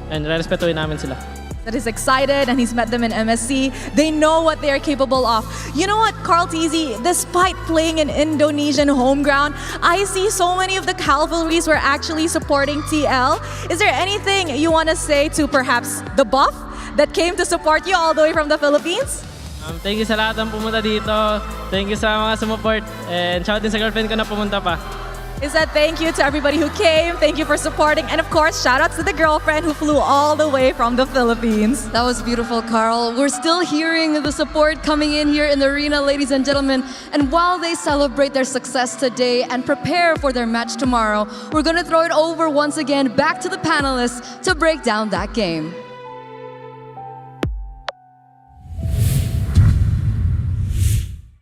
Speaker 25: and respetuhin namin sila.
Speaker 2: That is excited and he's met them in MSC. They know what they are capable of. You know what, Carl TZ, despite playing in Indonesian home ground, I see so many of the cavalries were actually supporting TL. Is there anything you want to say to perhaps the buff that came to support you all the way from the Philippines?
Speaker 25: Thank you sa lahat ng pumunta dito. Thank you sa mga sumupport and shout din sa girlfriend ko na pumunta pa.
Speaker 2: Is that thank you to everybody who came, thank you for supporting, and of course, shout out to the girlfriend who flew all the way from the Philippines.
Speaker 1: That was beautiful, Carl. We're still hearing the support coming in here in the arena, ladies and gentlemen. And while they celebrate their success today and prepare for their match tomorrow, we're going to throw it over once again back to the panelists to break down that game.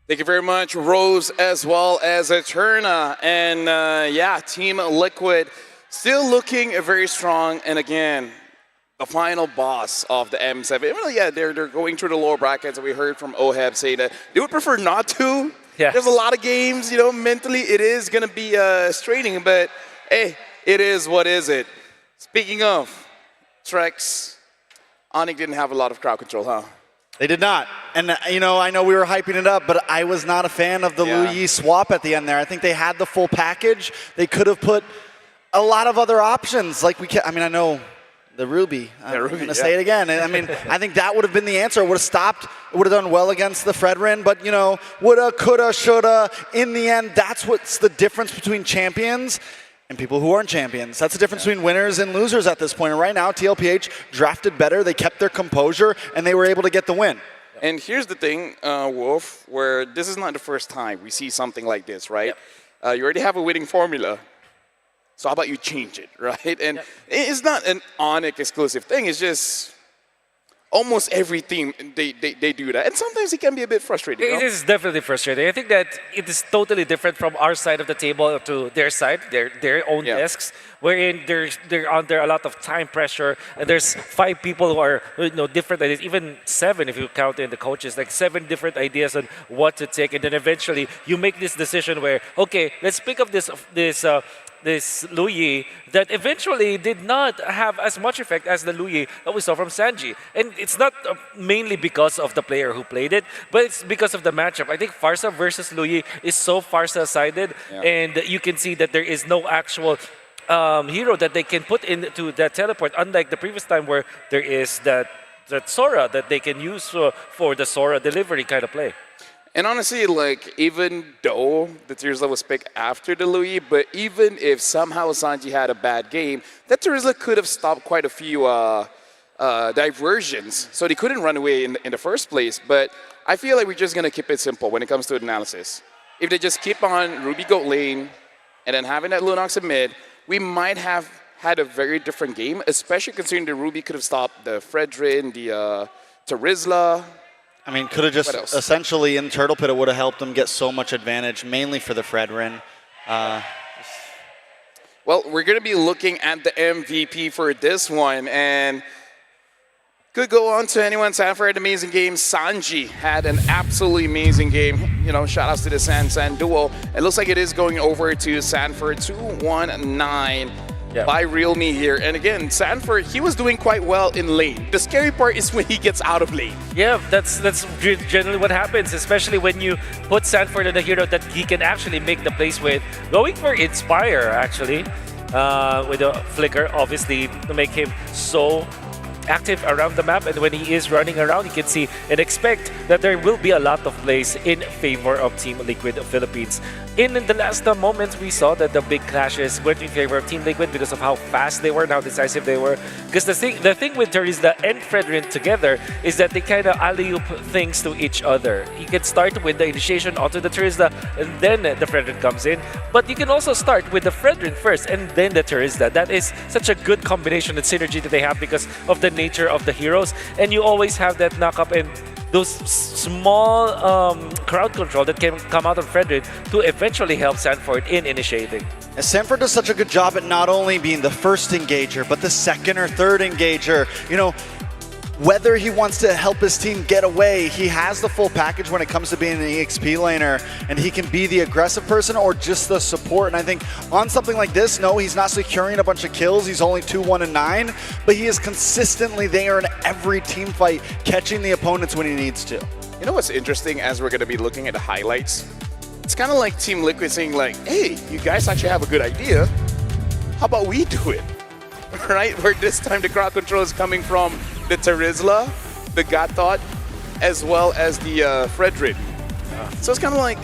Speaker 6: Thank you very much, Rose, as well as Eterna. And yeah, Team Liquid still looking very strong. And again, the final boss of the M7. Well, yeah, they're going through the lower brackets. We heard from Oheb say that they would prefer not to.
Speaker 17: Yeah.
Speaker 6: There's a lot of games, you know, mentally it is going to be straining. But hey, it is what is it. Speaking of, Trex, Onyx didn't have a lot of crowd control, huh?
Speaker 11: They did not. And, you know, I know we were hyping it up, but I was not a fan of the Lu Yi swap at the end there. I think they had the full package. They could have put a lot of other options. Like I mean, I know the Ruby. I'm going to say it again. I mean, I think that would have been the answer. It would have stopped. It would have done well against the Fredrin. But, you know, woulda, coulda, shoulda. In the end, that's what's the difference between champions and people who aren't champions. That's the difference between winners and losers at this point. And right now, TLPH drafted better. They kept their composure, and they were able to get the win.
Speaker 6: And here's the thing, Wolf, where this is not the first time we see something like this, right? You already have a winning formula. So how about you change it, right? And it's not an Onyx exclusive thing. It's just almost every team, they do that. And sometimes it can be a bit frustrating.
Speaker 17: It is definitely frustrating. I think that it is totally different from our side of the table to their side, their own desks, wherein they're under a lot of time pressure, and there's 5 people who are different ideas, even 7 if you count in the coaches, like 7 different ideas on what to take, and then eventually you make this decision where, okay, let's pick up this Lu Yi that eventually did not have as much effect as the Lu Yi that we saw from Sanji. And it's not mainly because of the player who played it, but it's because of the matchup. I think Farsa versus Lu Yi is so Farsa-sided, and you can see that there is no actual hero that they can put into that teleport, unlike the previous time where there is that Sora that they can use for the Sora delivery kind of play.
Speaker 6: And honestly, like, even though the Terizla was picked after the Louis, but even if somehow Sanji had a bad game, that Terizla could have stopped quite a few diversions, so they couldn't run away in the first place. But I feel like we're just going to keep it simple when it comes to analysis. If they just keep on Ruby Goat lane and then having that Lunox in mid, we might have had a very different game, especially considering the Ruby could have stopped the Fredrin, the Terizla.
Speaker 11: I mean, could have just essentially in Turtle Pit, it would have helped them get so much advantage, mainly for the Fredrin.
Speaker 6: Well, we're going to be looking at the MVP for this one, and could go on to anyone. Sanford had an amazing game. Sanji had an absolutely amazing game. You know, shout outs to the San duo. It looks like it is going over to Sanford 2-1-9. By Real Me here. And again, Sanford, he was doing quite well in lane. The scary part is when he gets out of lane.
Speaker 17: Yeah, that's generally what happens, especially when you put Sanford in a hero that he can actually make the plays with. Going for Inspire, actually, with a Flicker, obviously, to make him so active around the map, and when he is running around, you can see and expect that there will be a lot of plays in favor of Team Liquid of Philippines. In the last moments, we saw that the big clashes went in favor of Team Liquid because of how fast they were and how decisive they were. Because the thing with Terizla and Fredrin together is that they kind of alley-oop things to each other. You can start with the initiation onto the Terizla, and then the Fredrin comes in. But you can also start with the Fredrin first, and then the Terizla. That is such a good combination and synergy that they have because of the nature of the heroes. And you always have that knock-up and those small crowd control that can come out of Fredrin to eventually help Sanford in initiating.
Speaker 11: And Sanford does such a good job at not only being the first engager, but the second or third engager. You know, whether he wants to help his team get away, he has the full package when it comes to being an EXP laner, and he can be the aggressive person or just the support. And I think on something like this, no, he's not securing a bunch of kills. He's only 2-1-9, but he is consistently there in every team fight, catching the opponents when he needs to.
Speaker 6: You know what's interesting as we're going to be looking at the highlights? It's kind of like Team Liquid saying like, hey, you guys actually have a good idea. How about we do it? Right? Where this time the crowd control is coming from the Terizla, the Gatot, as well as the Fredrin. So it's kind of like,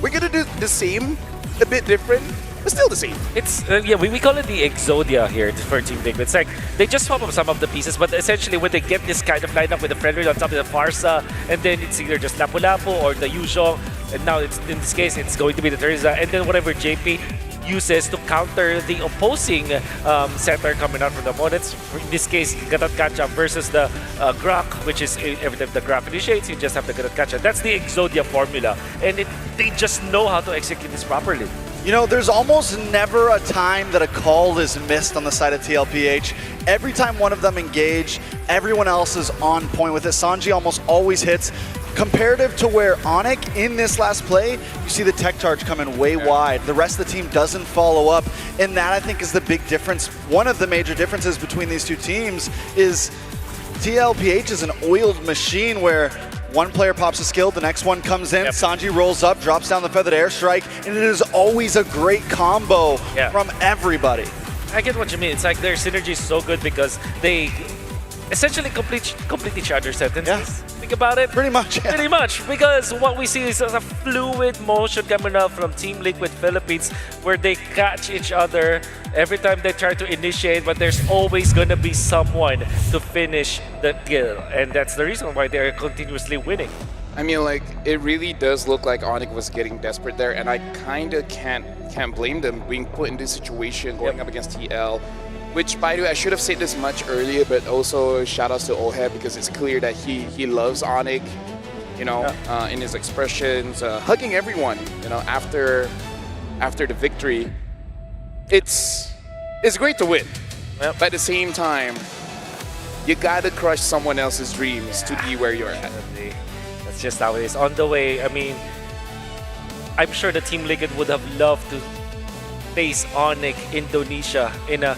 Speaker 6: we're going to do the same, a bit different, but still the same.
Speaker 17: It's, yeah, we call it the Exodia here for Team Liquid. It's like, they just swap up some of the pieces, but essentially when they get this kind of lineup with the Fredrin on top of the Farsa, and then it's either just Lapu-Lapu or the Yuzhong, and now it's, in this case, it's going to be the Terizla, and then whatever JP uses to counter the opposing center coming out from the opponents. In this case, Gatot Kacha versus the Grok, which is every time the Grok initiates, you just have the Gatot Kacha. That's the Exodia formula, and they just know how to execute this properly.
Speaker 11: You know, there's almost never a time that a call is missed on the side of TLPH. Every time one of them engage, everyone else is on point with it. Sanji almost always hits. Comparative to where Onyx in this last play, you see the tech charge coming way wide. The rest of the team doesn't follow up, and that I think is the big difference. One of the major differences between these two teams is TLPH is an oiled machine where one player pops a skill, the next one comes in, Sanji rolls up, drops down the feathered airstrike, and it is always a great combo from everybody.
Speaker 17: I get what you mean. It's like their synergy is so good because they essentially complete each other's sentences. Think about it.
Speaker 11: Pretty much. Yeah.
Speaker 17: Pretty much. Because what we see is a fluid motion coming up from Team Liquid Philippines where they catch each other every time they try to initiate, but there's always going to be someone to finish the kill. And that's the reason why they're continuously winning.
Speaker 6: I mean, like, it really does look like Onyx was getting desperate there, and I kind of can't blame them being put in this situation going up against TL. Which, by the way, I should have said this much earlier, but also shout outs to Oheb because it's clear that he loves Onyx, you know, in his expressions, hugging everyone, you know, after the victory. It's great to win, but at the same time, you gotta crush someone else's dreams to be where you're at.
Speaker 17: That's just how it is. On the way, I mean, I'm sure the Team Liquid would have loved to face Onyx Indonesia in the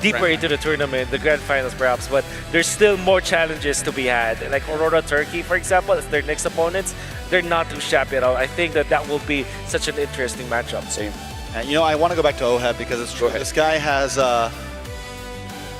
Speaker 17: deeper into the tournament, the grand finals perhaps, but there's still more challenges to be had. Like Aurora Turkey, for example, as their next opponents, they're not too shabby at all. I think that will be such an interesting matchup.
Speaker 6: Same.
Speaker 11: And you know, I want to go back to Oheb because it's true. This guy has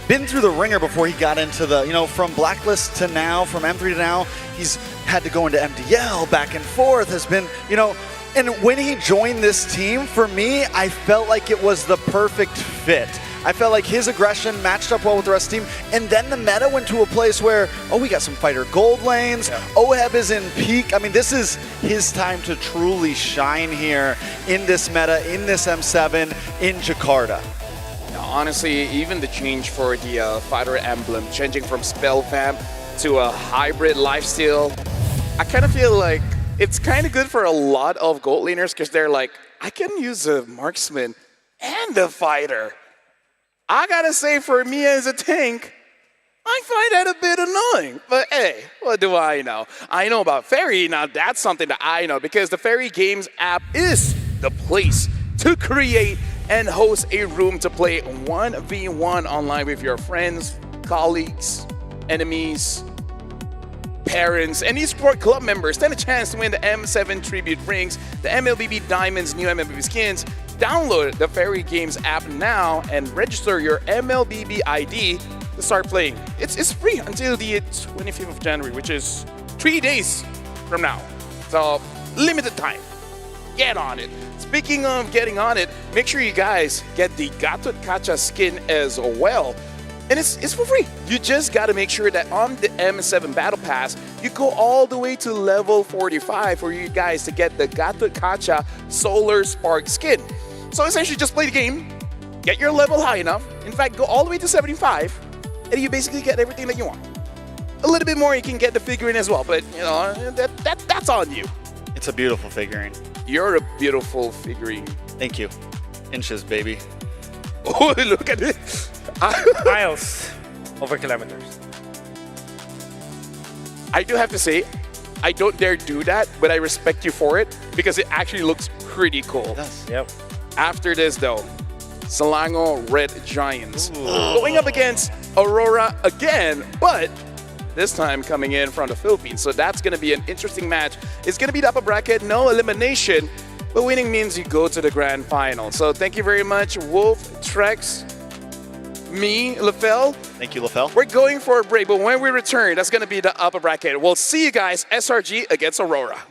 Speaker 11: been through the ringer before he got into the, you know, from Blacklist to now, from M3 to now, he's had to go into MDL, back and forth, has been, you know, and when he joined this team, for me, I felt like it was the perfect fit. I felt like his aggression matched up well with the rest of the team. And then the meta went to a place where, oh, we got some fighter gold lanes. Yeah. Oheb is in peak. I mean, this is his time to truly shine here in this meta, in this M7, in Jakarta.
Speaker 6: Honestly, even the change for the fighter emblem, changing from spell vamp to a hybrid lifesteal, I kind of feel like it's kind of good for a lot of gold laners because they're like, I can use a marksman and a fighter. I gotta say, for me as a tank, I find that a bit annoying. But hey, what do I know? I know about Fairy. Now that's something that I know because the Fairy Games app is the place to create and host a room to play 1v1 online with your friends, colleagues, enemies, parents, and eSport club members. Stand a chance to win the M7 Tribute Rings, the MLBB Diamonds, new MLBB skins. Download the Fairy Games app now and register your MLBB ID to start playing. It's free until the 25th of January, which is 3 days from now. So, limited time. Get on it. Speaking of getting on it, make sure you guys get the Gatot Kacha skin as well. And it's for free. You just got to make sure that on the M7 Battle Pass, you go all the way to level 45 for you guys to get the Gatot Kacha Solar Spark skin. So essentially just play the game, get your level high enough, in fact go all the way to 75, and you basically get everything that you want. A little bit more you can get the figurine as well, but you know, that's on you.
Speaker 11: It's a beautiful figurine.
Speaker 6: You're a beautiful figurine.
Speaker 11: Thank you. Inches, baby.
Speaker 6: Oh, look at it.
Speaker 17: Miles over kilometers.
Speaker 6: I do have to say, I don't dare do that, but I respect you for it because it actually looks pretty cool. It
Speaker 11: does.
Speaker 17: Yep.
Speaker 6: After this though, Selangor Red Giants going up against Aurora again, but this time coming in from the Philippines. So that's going to be an interesting match. It's going to be the upper bracket, no elimination, but winning means you go to the grand final. So thank you very much, Wolf, Trex, me, Lafell.
Speaker 11: Thank you, Lafell.
Speaker 6: We're going for a break, but when we return, that's going to be the upper bracket. We'll see you guys, SRG against Aurora.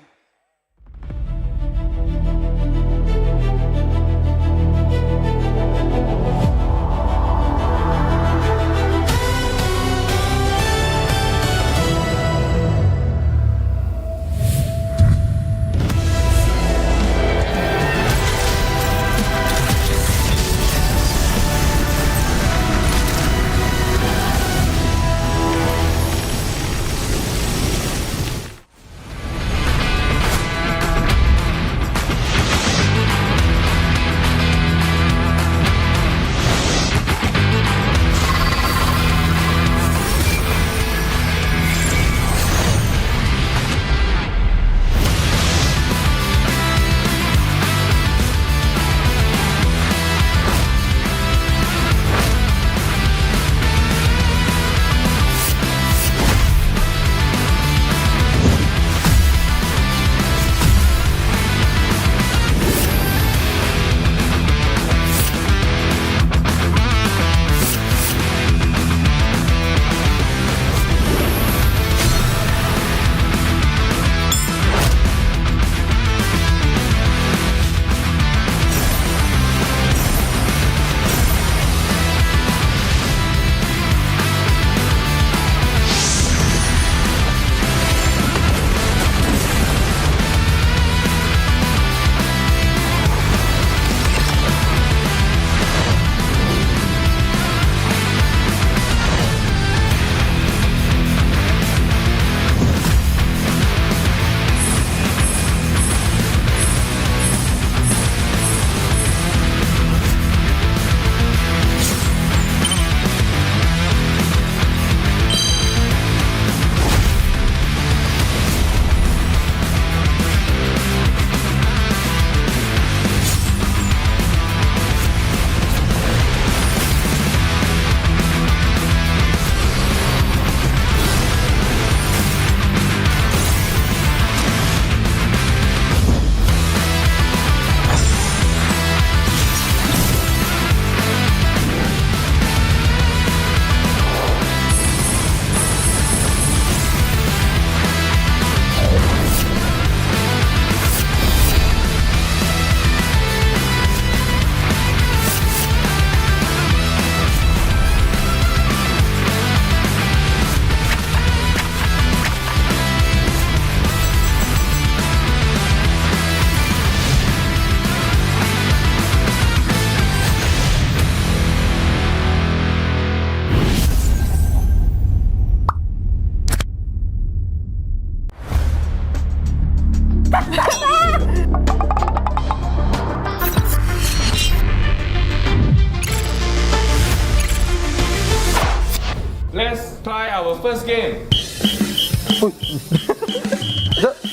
Speaker 8: first game.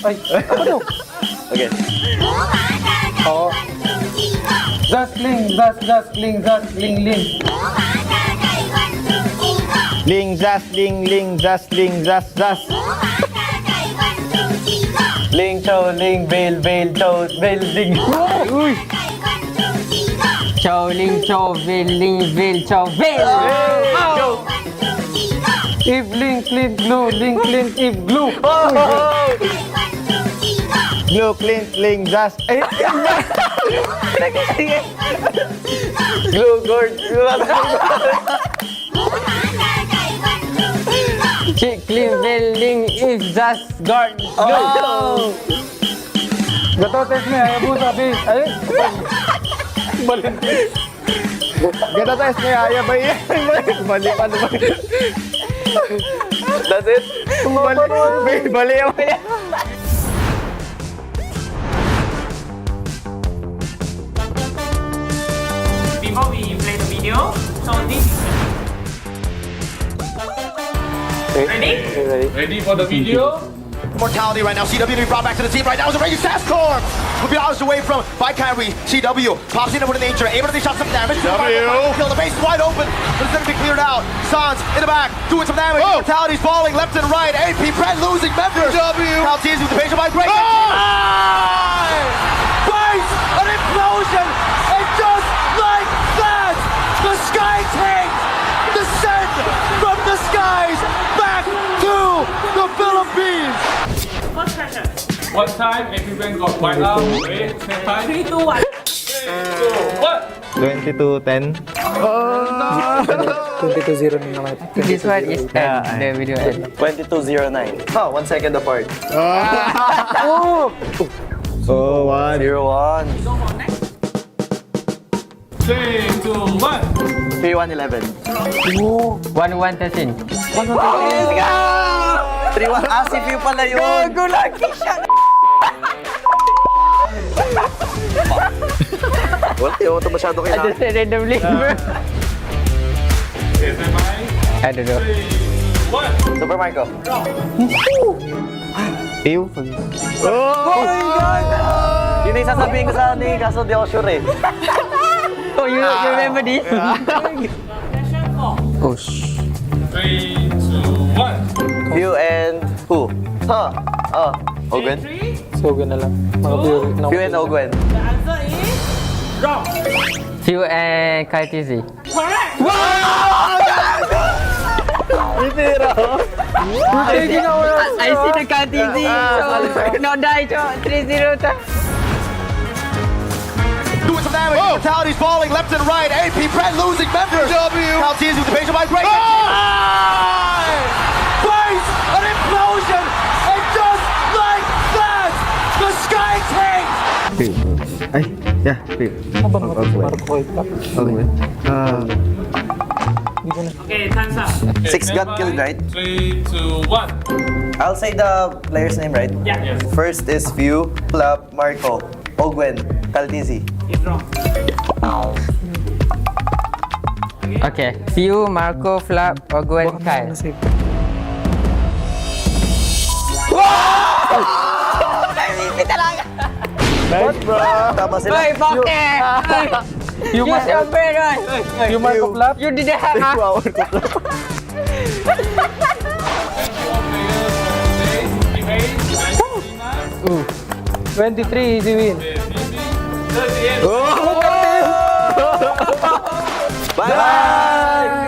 Speaker 5: Ay, ako daw.
Speaker 15: Okay.
Speaker 5: Oo. Ling, ling, ling. Ling, zas. Ling, chow, ling, bail, chow, bail, ling. Uy!
Speaker 22: Chow, ling, chow, veil, chow, veil.
Speaker 5: If, ling, clint, glue, ling, clint, if, glue. Glue, clint, ling, zas. Ay, glue, gourd.
Speaker 22: Chick, clean, veil, ling, if, zas, guard.
Speaker 5: Oh! Gato, test me. Ayaw po sabi. Ay, balik. Gato, test me. Ayaw ba yan? Balik. That's it? Balik ako yan.
Speaker 12: Before we play the video, so this is ready?
Speaker 8: Ready for the video?
Speaker 19: Mortality right now. CW to be brought back to the team right now. Is a raging sandstorm. Will be hours away from by Kyrie. CW pops in with an nature, able to dish out some damage. Kill the base is wide open, but it's going to be cleared out. Sans in the back, doing some damage. Mortality's falling left and right. AP Brent losing members. Mortality's with the patient by break. Face an implosion, and just like that, the sky tank descend from the skies back to the Philippines.
Speaker 12: First question.
Speaker 8: What time everyone got white out? Wait, same time.
Speaker 12: 3, 2, 1.
Speaker 5: 22:10. 22:0 na naman.
Speaker 22: This one is end. The video end.
Speaker 15: 22:09. Oh, 1 second apart.
Speaker 5: Oh, 1.
Speaker 15: 0-1.
Speaker 8: 3, 2, 1.
Speaker 15: 3-1-11.
Speaker 22: 1-1-13.
Speaker 15: 3-1. Asif yung pala yun.
Speaker 22: Go, lucky shot!
Speaker 15: Wala, yung ito masyado
Speaker 22: I just said randomly. I don't know.
Speaker 15: Super Marco.
Speaker 5: Ew.
Speaker 15: Oh my God! Yun yung sasabihin ko sa ni, kaso di ako sure eh.
Speaker 22: Oh, you remember this? Oh, shh.
Speaker 8: 3, 2, 1.
Speaker 15: View and who? Huh? Ogwen?
Speaker 5: Sogan na lang.
Speaker 15: View and Ogwen.
Speaker 12: The answer is wrong.
Speaker 22: Few and Kaitizi.
Speaker 12: Correct.
Speaker 22: I see the Kaitizi. So, no die, 3-0.
Speaker 19: Doing some damage. Mortality's falling left and right. AP Brent losing members. Mortality's with the patient by break. Face an implosion, and just like that, the sky tank.
Speaker 5: Ay, yeah, Pip.
Speaker 12: Okay, time's up.
Speaker 15: 6 got killed, right?
Speaker 8: 3, 2, 1.
Speaker 15: I'll say the player's name, right?
Speaker 12: Yeah. Yes.
Speaker 15: First is View, Flap, Marco, Ogwen, Kaltizi.
Speaker 12: It's wrong.
Speaker 22: Okay. Few, Marco, Flap, Ogwen, Kyle.
Speaker 5: Nice, bro.
Speaker 15: Tama sila.
Speaker 22: Hey, Pocket! Use your brain, right?
Speaker 5: You Marco Flap?
Speaker 22: You didn't have
Speaker 5: Wow, Marco Flap. Ooh. 23, easy win.
Speaker 15: Bye!